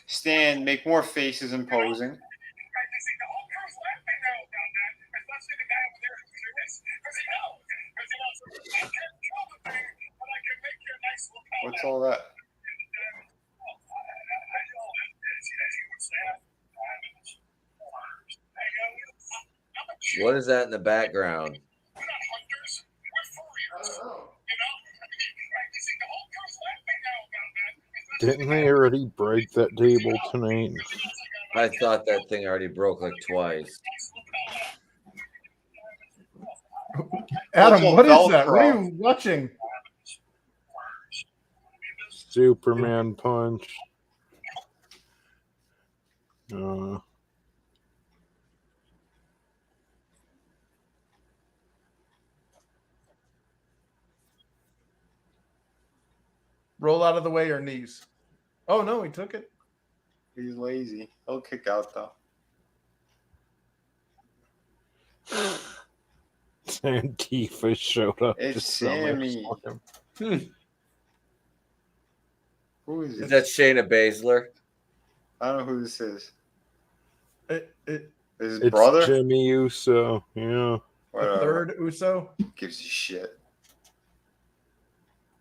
stand, make more faces imposing. What's all that? What is that in the background? didn't they already break that table tonight? I thought that thing already broke like twice. Adam, all what is that? What are Velcro. you watching? Superman punch. Roll out of the way or knees. Oh no, he took it. He's lazy. He'll kick out though. Antifa showed up. It's just down there Sammy. fucking- Who is Is it? that Shayna Baszler? I don't know who this is. His It's brother? Jimmy Uso. Yeah. Whatever. Third Uso. Gives you shit.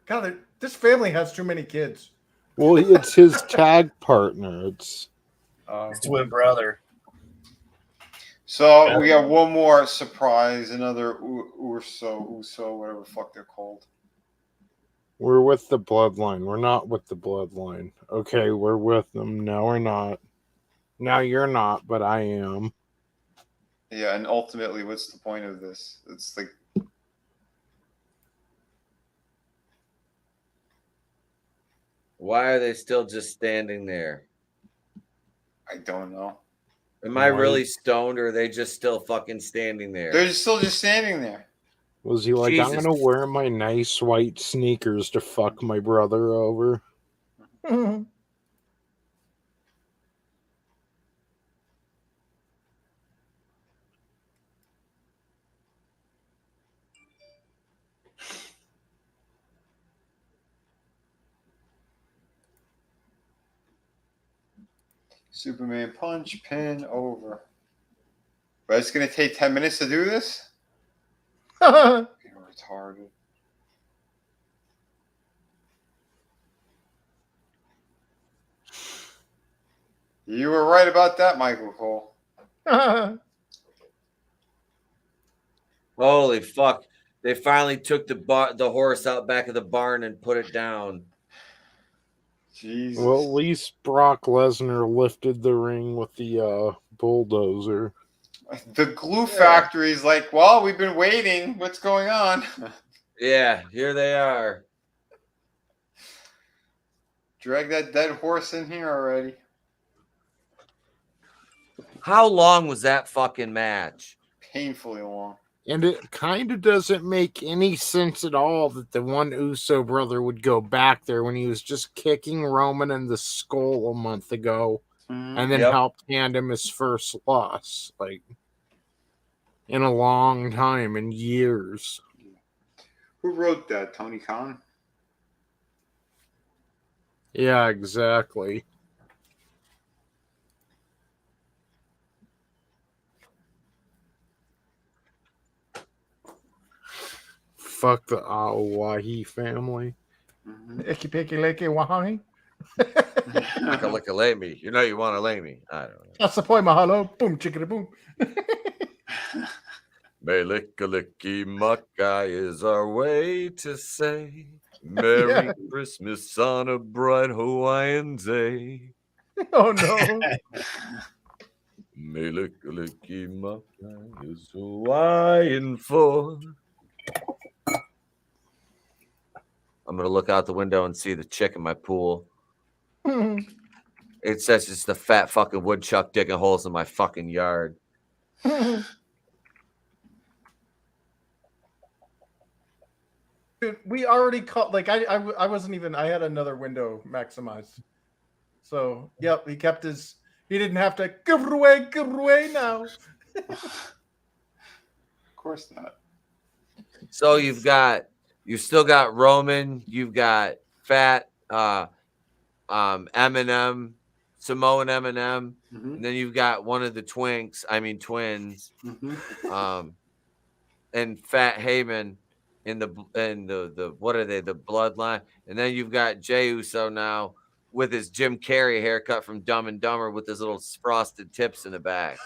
God, this family has too many kids. Well, it's his tag partner. It's His twin brother. So we got one more surprise, another Uso, whatever the fuck they're called. we're with the bloodline. We're not with the bloodline. Okay, we're with them. No, we're not. Now you're not, but I am. Yeah, and ultimately, what's the point of this? It's like Why are they still just standing there? I don't know. Am I really stoned, or are they just still fucking standing there? They're still just standing there. Was he like, I'm Jesus. gonna wear my nice white sneakers to fuck my brother over? Superman punch, pin, over. But it's going to take 10 minutes to do this? You're retarded. You were right about that, Michael Cole. Holy fuck. They finally took the horse out back of the barn and put it down. Jesus. Well, at least Brock Lesnar lifted the ring with the bulldozer. The glue factory is like, well, we've been waiting. What's going on? Yeah, here they are. Drag that dead horse in here already. How long was that fucking match? Painfully long. And it kind of doesn't make any sense at all that the one Uso brother would go back there when he was just kicking Roman in the skull a month ago and then helped hand him his first loss. Like, in a long time, in years. Who wrote that? Tony Khan? Yeah, exactly. Fuck the Aowahi family. Icky picky licky wahangi. Lick a lay me. You know you want to lay me. I don't know. That's the point, mahalo. Boom, chickadee boom. Melikaliki Maka is our way to say Merry Christmas on a bright Hawaiian day. Oh no. Melikaliki Maka is Hawaiian for. I'm going to look out the window and see the chick in my pool. It says it's the fat fucking woodchuck digging holes in my fucking yard. Dude, we already caught. Like I wasn't even. I had another window maximized. So yep, he kept his. He didn't have to give it away now. Of course not. So you've still got Roman, you've got Fat, Eminem, Samoan Eminem, and then you've got one of the twins, and Fat Heyman in the what are they, the Bloodline, and then you've got Jey Uso now with his Jim Carrey haircut from Dumb and Dumber with his little frosted tips in the back.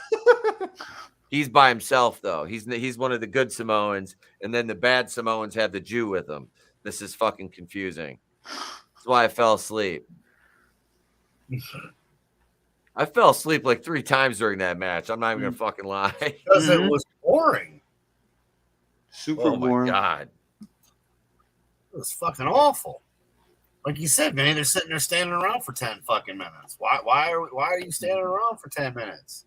He's by himself, though. He's one of the good Samoans, and then the bad Samoans have the Jew with them. This is fucking confusing. That's why I fell asleep. I fell asleep like 3 times during that match. I'm not even going to fucking lie. Because it was boring. Super boring. My God. It was fucking awful. Like you said, man, they're sitting there standing around for 10 fucking minutes. Why are you standing around for 10 minutes?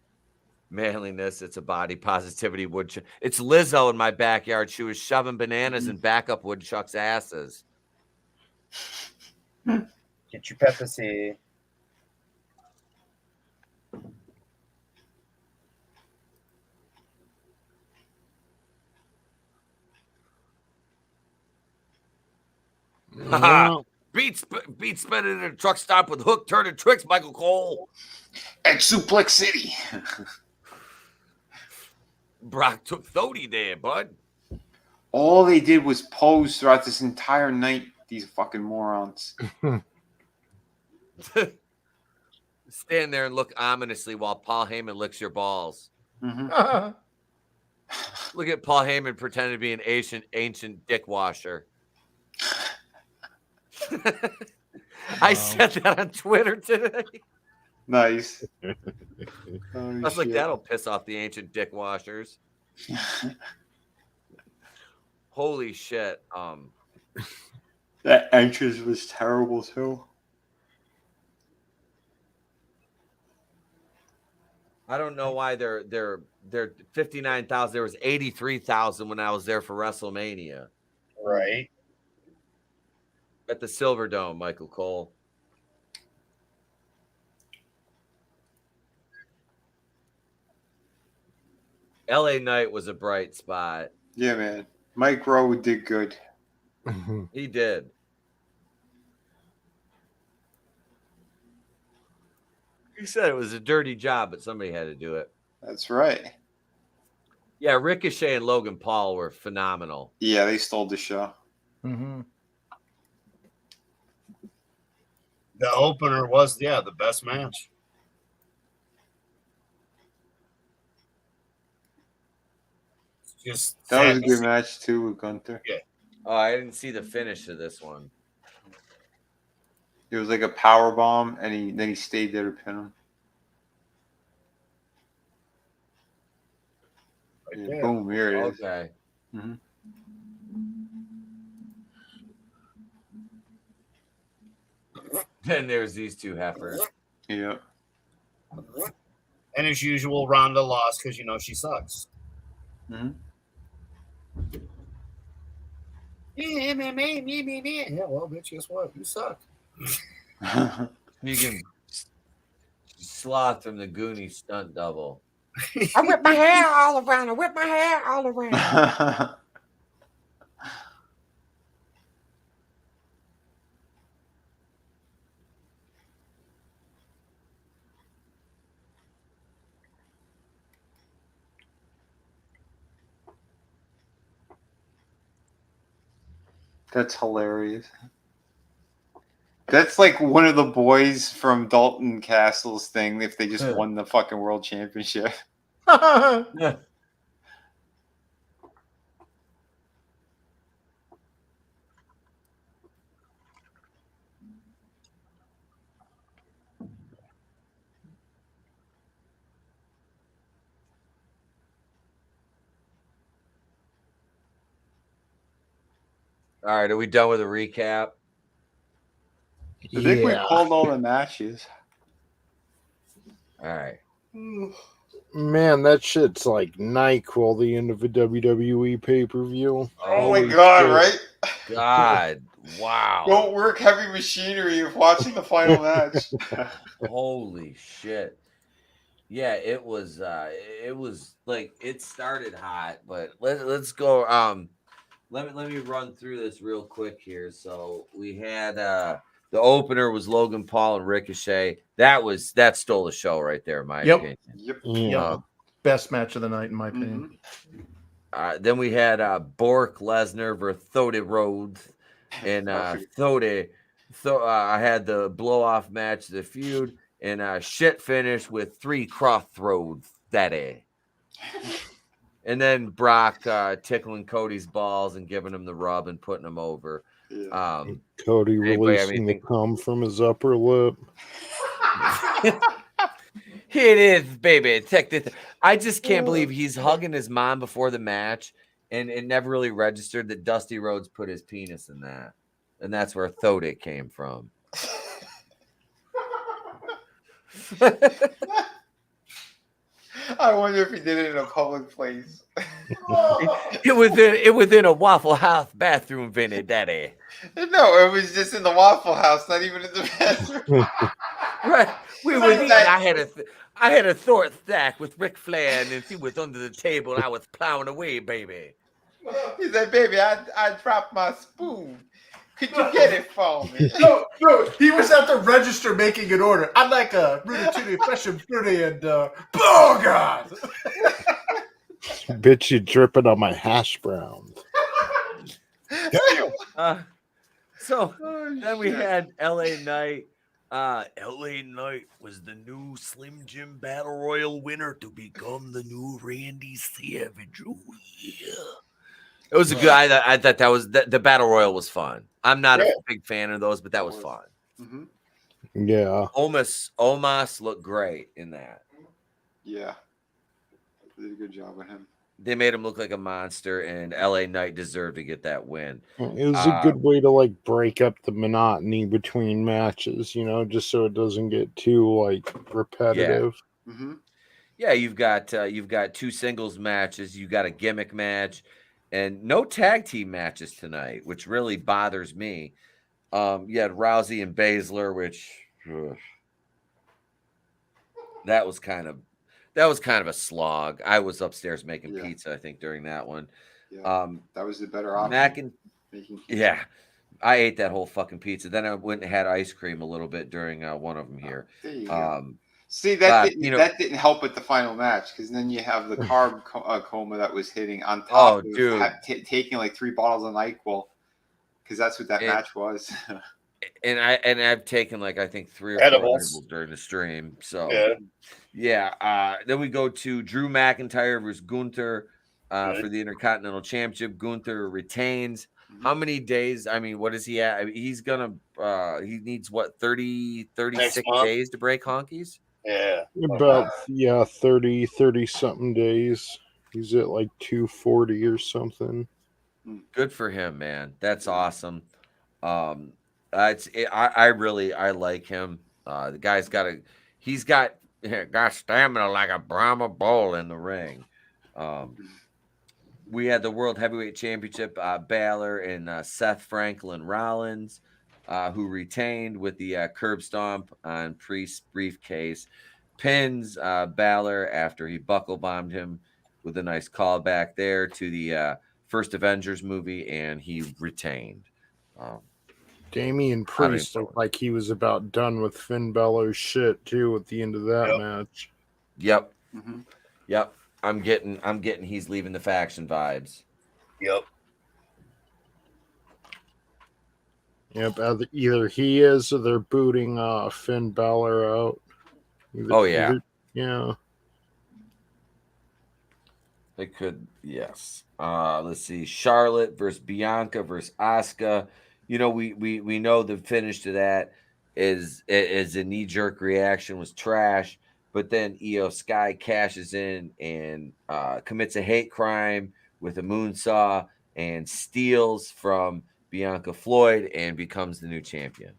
Manliness, it's a body positivity woodchuck. It's Lizzo in my backyard. She was shoving bananas in backup woodchucks' asses. Get your Pepsi. Beat spinning in a truck stop with hook turning tricks, Michael Cole. At Suplex City. Brock took Thody there, bud. All they did was pose throughout this entire night, these fucking morons. Stand there and look ominously while Paul Heyman licks your balls. Mm-hmm. Look at Paul Heyman pretending to be an ancient dick washer. I said that on Twitter today. Nice. I was like, that'll piss off the ancient dick washers. Holy shit. That entrance was terrible too. I don't know why they're 59,000. There was 83,000 when I was there for WrestleMania. Right. At the Silver Dome, Michael Cole. LA Knight was a bright spot. Yeah, man. Mike Rowe did good. He did. You said it was a dirty job, but somebody had to do it. That's right. Yeah, Ricochet and Logan Paul were phenomenal. Yeah, they stole the show. Mm-hmm. The opener was, the best match. Just That was a sad to good see. match too with Gunther. Yeah. Oh, I didn't see the finish of this one. It was like a power bomb, and then he stayed there to pin him. Right Yeah, there. boom! Here it is. Okay. Mhm. Then there's these two heifers. Yeah. And as usual, Ronda lost because she sucks. Mm-hmm. Yeah, well, bitch, guess what? You suck. You can Sloth from the Goonies stunt double. I whip my hair all around. I whip my hair all around. That's hilarious. That's like one of the boys from Dalton Castle's thing if they just won the fucking world championship. Yeah. All right, are we done with the recap? I think we called all the matches. All right. Man, that shit's like NyQuil, the end of a WWE pay-per-view. Oh my god, right? God, wow. Don't work heavy machinery of watching the final match. Holy shit. Yeah, it was like it started hot, but let's go let me run through this real quick here. So we had the opener was Logan Paul and Ricochet. That stole the show right there, in my opinion. Yep. Yeah. Best match of the night, in my opinion. Then we had Bork Lesnar versus Thody Rhodes, and Thody. So I had the blow off match, the feud, and shit finish with 3 crossroads that day. And then Brock tickling Cody's balls and giving him the rub and putting him over. Yeah. Cody Anybody have releasing the anything? cum from his upper lip. Here it is, baby. Check this. I just can't believe he's hugging his mom before the match, and it never really registered that Dusty Rhodes put his penis in that. And that's where Thody came from. I wonder if he did it in a public place. It was in a Waffle House bathroom, Vinny Daddy. No, it was just in the Waffle House, not even in the bathroom. Right. We were eating. I had a thought stack with Ric Flair, and if he was under the table, I was plowing away, baby. He said, "Baby, I dropped my spoon. Could you get it for me?" No, he was at the register making an order. I'd like a ratatouille, fresh and fruity, and oh god, Bitch, you dripping on my hash browns. So then we had LA Knight. LA Knight was the new Slim Jim Battle Royal winner to become the new Randy Savage. Oh, yeah. It was a good. I thought that was the Battle Royal was fun. I'm not a big fan of those, but that was fun. Mm-hmm. Yeah. Omos looked great in that. Yeah, they did a good job with him. They made him look like a monster, and LA Knight deserved to get that win. It was a good way to like break up the monotony between matches, just so it doesn't get too like repetitive. Yeah. Mm-hmm. Yeah, you've got 2 singles matches, you got a gimmick match, and no tag team matches tonight, which really bothers me. You had Rousey and Baszler, which that was kind of a slog. I was upstairs making pizza, I think, during that one. Yeah, that was the better option. Yeah, I ate that whole fucking pizza. Then I went and had ice cream a little bit during one of them here. There you go. See, that didn't help with the final match, because then you have the carb coma that was hitting on top of taking like 3 bottles of NyQuil, because that's what that match was. And I've taken like I think 3 or 4 edibles during the stream. So yeah. Then we go to Drew McIntyre versus Gunther for the Intercontinental Championship. Gunther retains. How many days? I mean, what is he at? I mean, he's gonna he needs what 36 days to break honkies? Yeah. About 30 something days. He's at like 240 or something. Good for him, man. That's awesome. I like him. The guy's got stamina like a Brahma bull in the ring. We had the World Heavyweight Championship, Balor and Seth Franklin Rollins, who retained with the curb stomp on Priest's briefcase. Pins Balor after he buckle bombed him with a nice callback there to the first Avengers movie, and he retained. Damian Priest looked like he was about done with Finn Balor's shit too at the end of that match. Yep. Yep. I'm getting he's leaving the faction vibes. Yep. Either he is or they're booting Finn Balor out. Yeah. They could, yes. Let's see. Charlotte versus Bianca versus Asuka. You know, we know the finish to that is a knee-jerk reaction was trash, but then Io Sky cashes in and commits a hate crime with a moonsaw and steals from Bianca Floyd and becomes the new champion.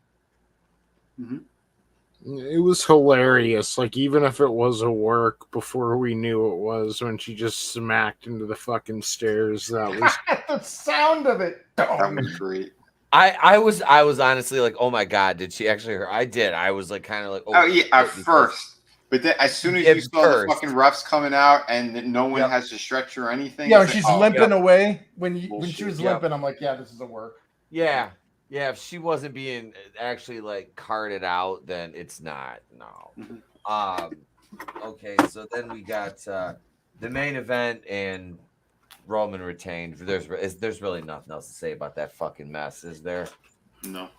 It was hilarious. Like, even if it was a work before we knew it was, when she just smacked into the fucking stairs, that was the sound of it. That was great. I was honestly like, oh my god, did she actually hurt? I did. I was like kind of like, oh yeah, at first. But then as soon as you saw the fucking refs coming out and no one has to stretch or anything. Yeah, she's limping away. When she was limping, I'm like, yeah, this is a work. Yeah. Yeah, if she wasn't being actually like carted out, then it's not. No. Okay, so then we got the main event and Roman retained. There's really nothing else to say about that fucking mess, is there? No.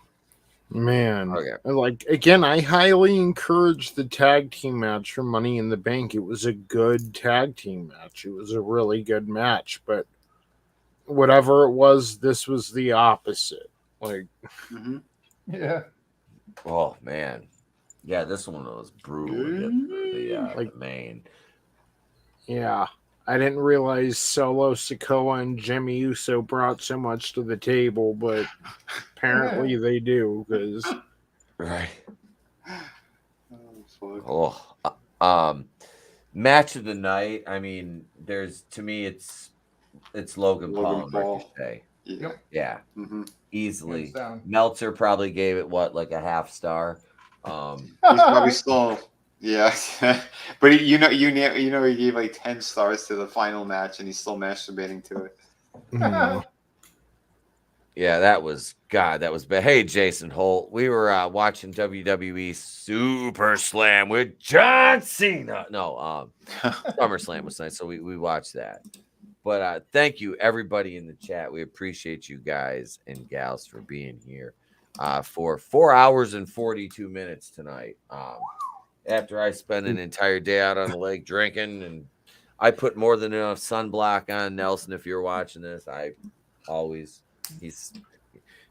Man, like again, I highly encourage the tag team match for Money in the Bank. It was a good tag team match. It was a really good match, but whatever it was, this was the opposite. Like, yeah. Oh man, yeah, this one was brutal. The main. Yeah, I didn't realize Solo Sikoa and Jimmy Uso brought so much to the table, but apparently they do. Because right. Match of the night. I mean, to me, it's Logan Paul and Ricochet. Yeah. Easily. Meltzer probably gave it like a half star. He's probably still, yeah. But he gave like 10 stars to the final match, and he's still masturbating to it. Yeah, that was bad. Hey, Jason Holt, we were watching WWE Summerslam with John Cena. No, Summerslam was nice, so we watched that. But thank you, everybody in the chat. We appreciate you guys and gals for being here for 4 hours and 42 minutes tonight. After I spent an entire day out on the lake drinking, and I put more than enough sunblock on. Nelson, if you're watching this,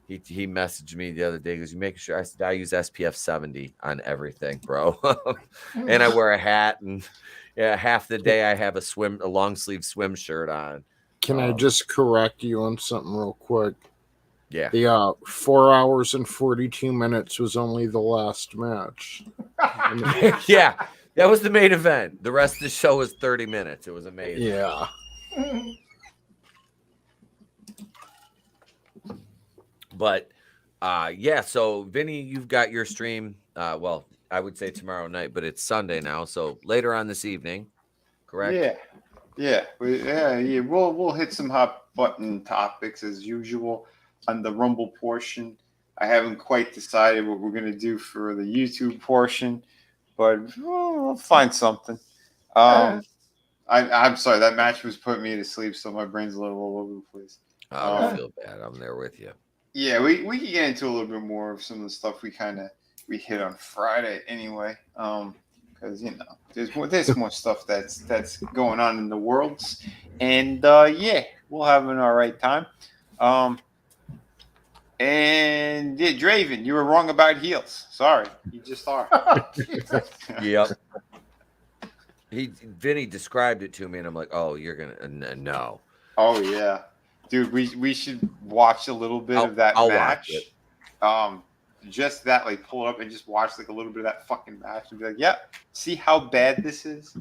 he messaged me the other day because you make sure I use SPF 70 on everything, bro. And I wear a hat, and half the day I have a long sleeve swim shirt on. Can I just correct you on something real quick? Yeah. The 4 hours and 42 minutes was only the last match. Yeah, that was the main event. The rest of the show was 30 minutes. It was amazing. Yeah. But so Vinny, you've got your stream. Well, I would say tomorrow night, but it's Sunday now, so later on this evening, correct? Yeah. We'll hit some hot button topics as usual on the Rumble portion. I haven't quite decided what we're gonna do for the YouTube portion, but we'll find something. I'm sorry, that match was putting me to sleep, so my brain's a little all over the place. I don't feel bad. I'm there with you. Yeah, we can get into a little bit more of some of the stuff we hit on Friday anyway. Because there's more stuff that's going on in the worlds, and yeah, we'll have an all right time. And yeah, Draven, you were wrong about heels. Sorry, you just are. Yep. Vinny described it to me, and I'm like, oh, you're gonna no. Oh yeah, dude, we should watch a little bit of that match. Just that, like, pull it up and just watch like a little bit of that fucking match and be like, yeah, see how bad this is.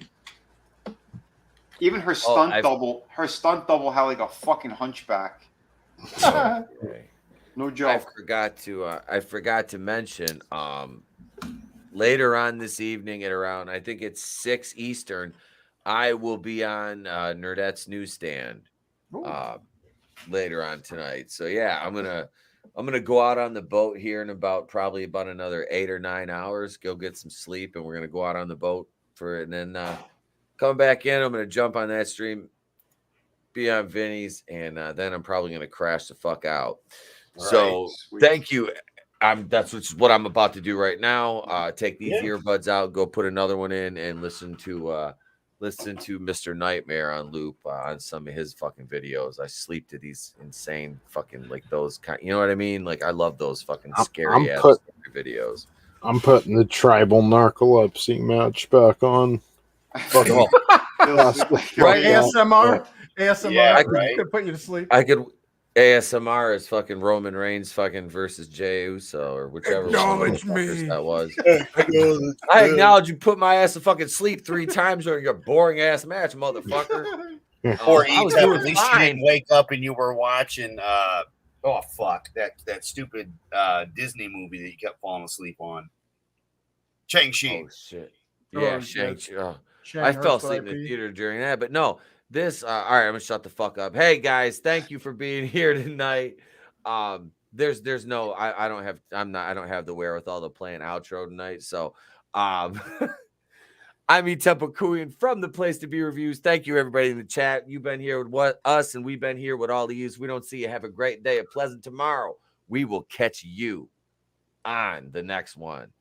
Even her stunt double had like a fucking hunchback. No joke. I forgot to mention later on this evening at around, I think it's 6 Eastern, I will be on Nerdette's newsstand later on tonight. So yeah, I'm gonna go out on the boat here in probably about another 8 or 9 hours, go get some sleep, and we're gonna go out on the boat and then come back in. I'm gonna jump on that stream, be on Vinny's, and then I'm probably gonna crash the fuck out. So thank you. That's what I'm about to do right now. Take these earbuds out, go put another one in, and listen to Mr. Nightmare on loop on some of his fucking videos. I sleep to these insane fucking, like, those kind. You know what I mean? Like, I love those fucking scary ass videos. I'm putting the tribal narcolepsy match back on. Right, ASMR. Yeah, I could put you to sleep. I could. ASMR is fucking Roman Reigns fucking versus Jey Uso or whichever Acknowledge me. That was. I acknowledge you put my ass to fucking sleep 3 times during your boring ass match, motherfucker. Or at least you didn't wake up and you were watching oh fuck, that stupid Disney movie that you kept falling asleep on. Shang-Chi. Oh shit. Yeah, Shang-Chi. Oh. I fell asleep in the theater during that, but no. This all right, I'm gonna shut the fuck up. Hey guys, thank you for being here tonight. There's no I don't have the wherewithal to play an outro tonight. So I'm Tempakuyan from the Place to Be Reviews. Thank you everybody in the chat. You've been here with us, and we've been here with all of you. We don't see you. Have a great day, a pleasant tomorrow. We will catch you on the next one.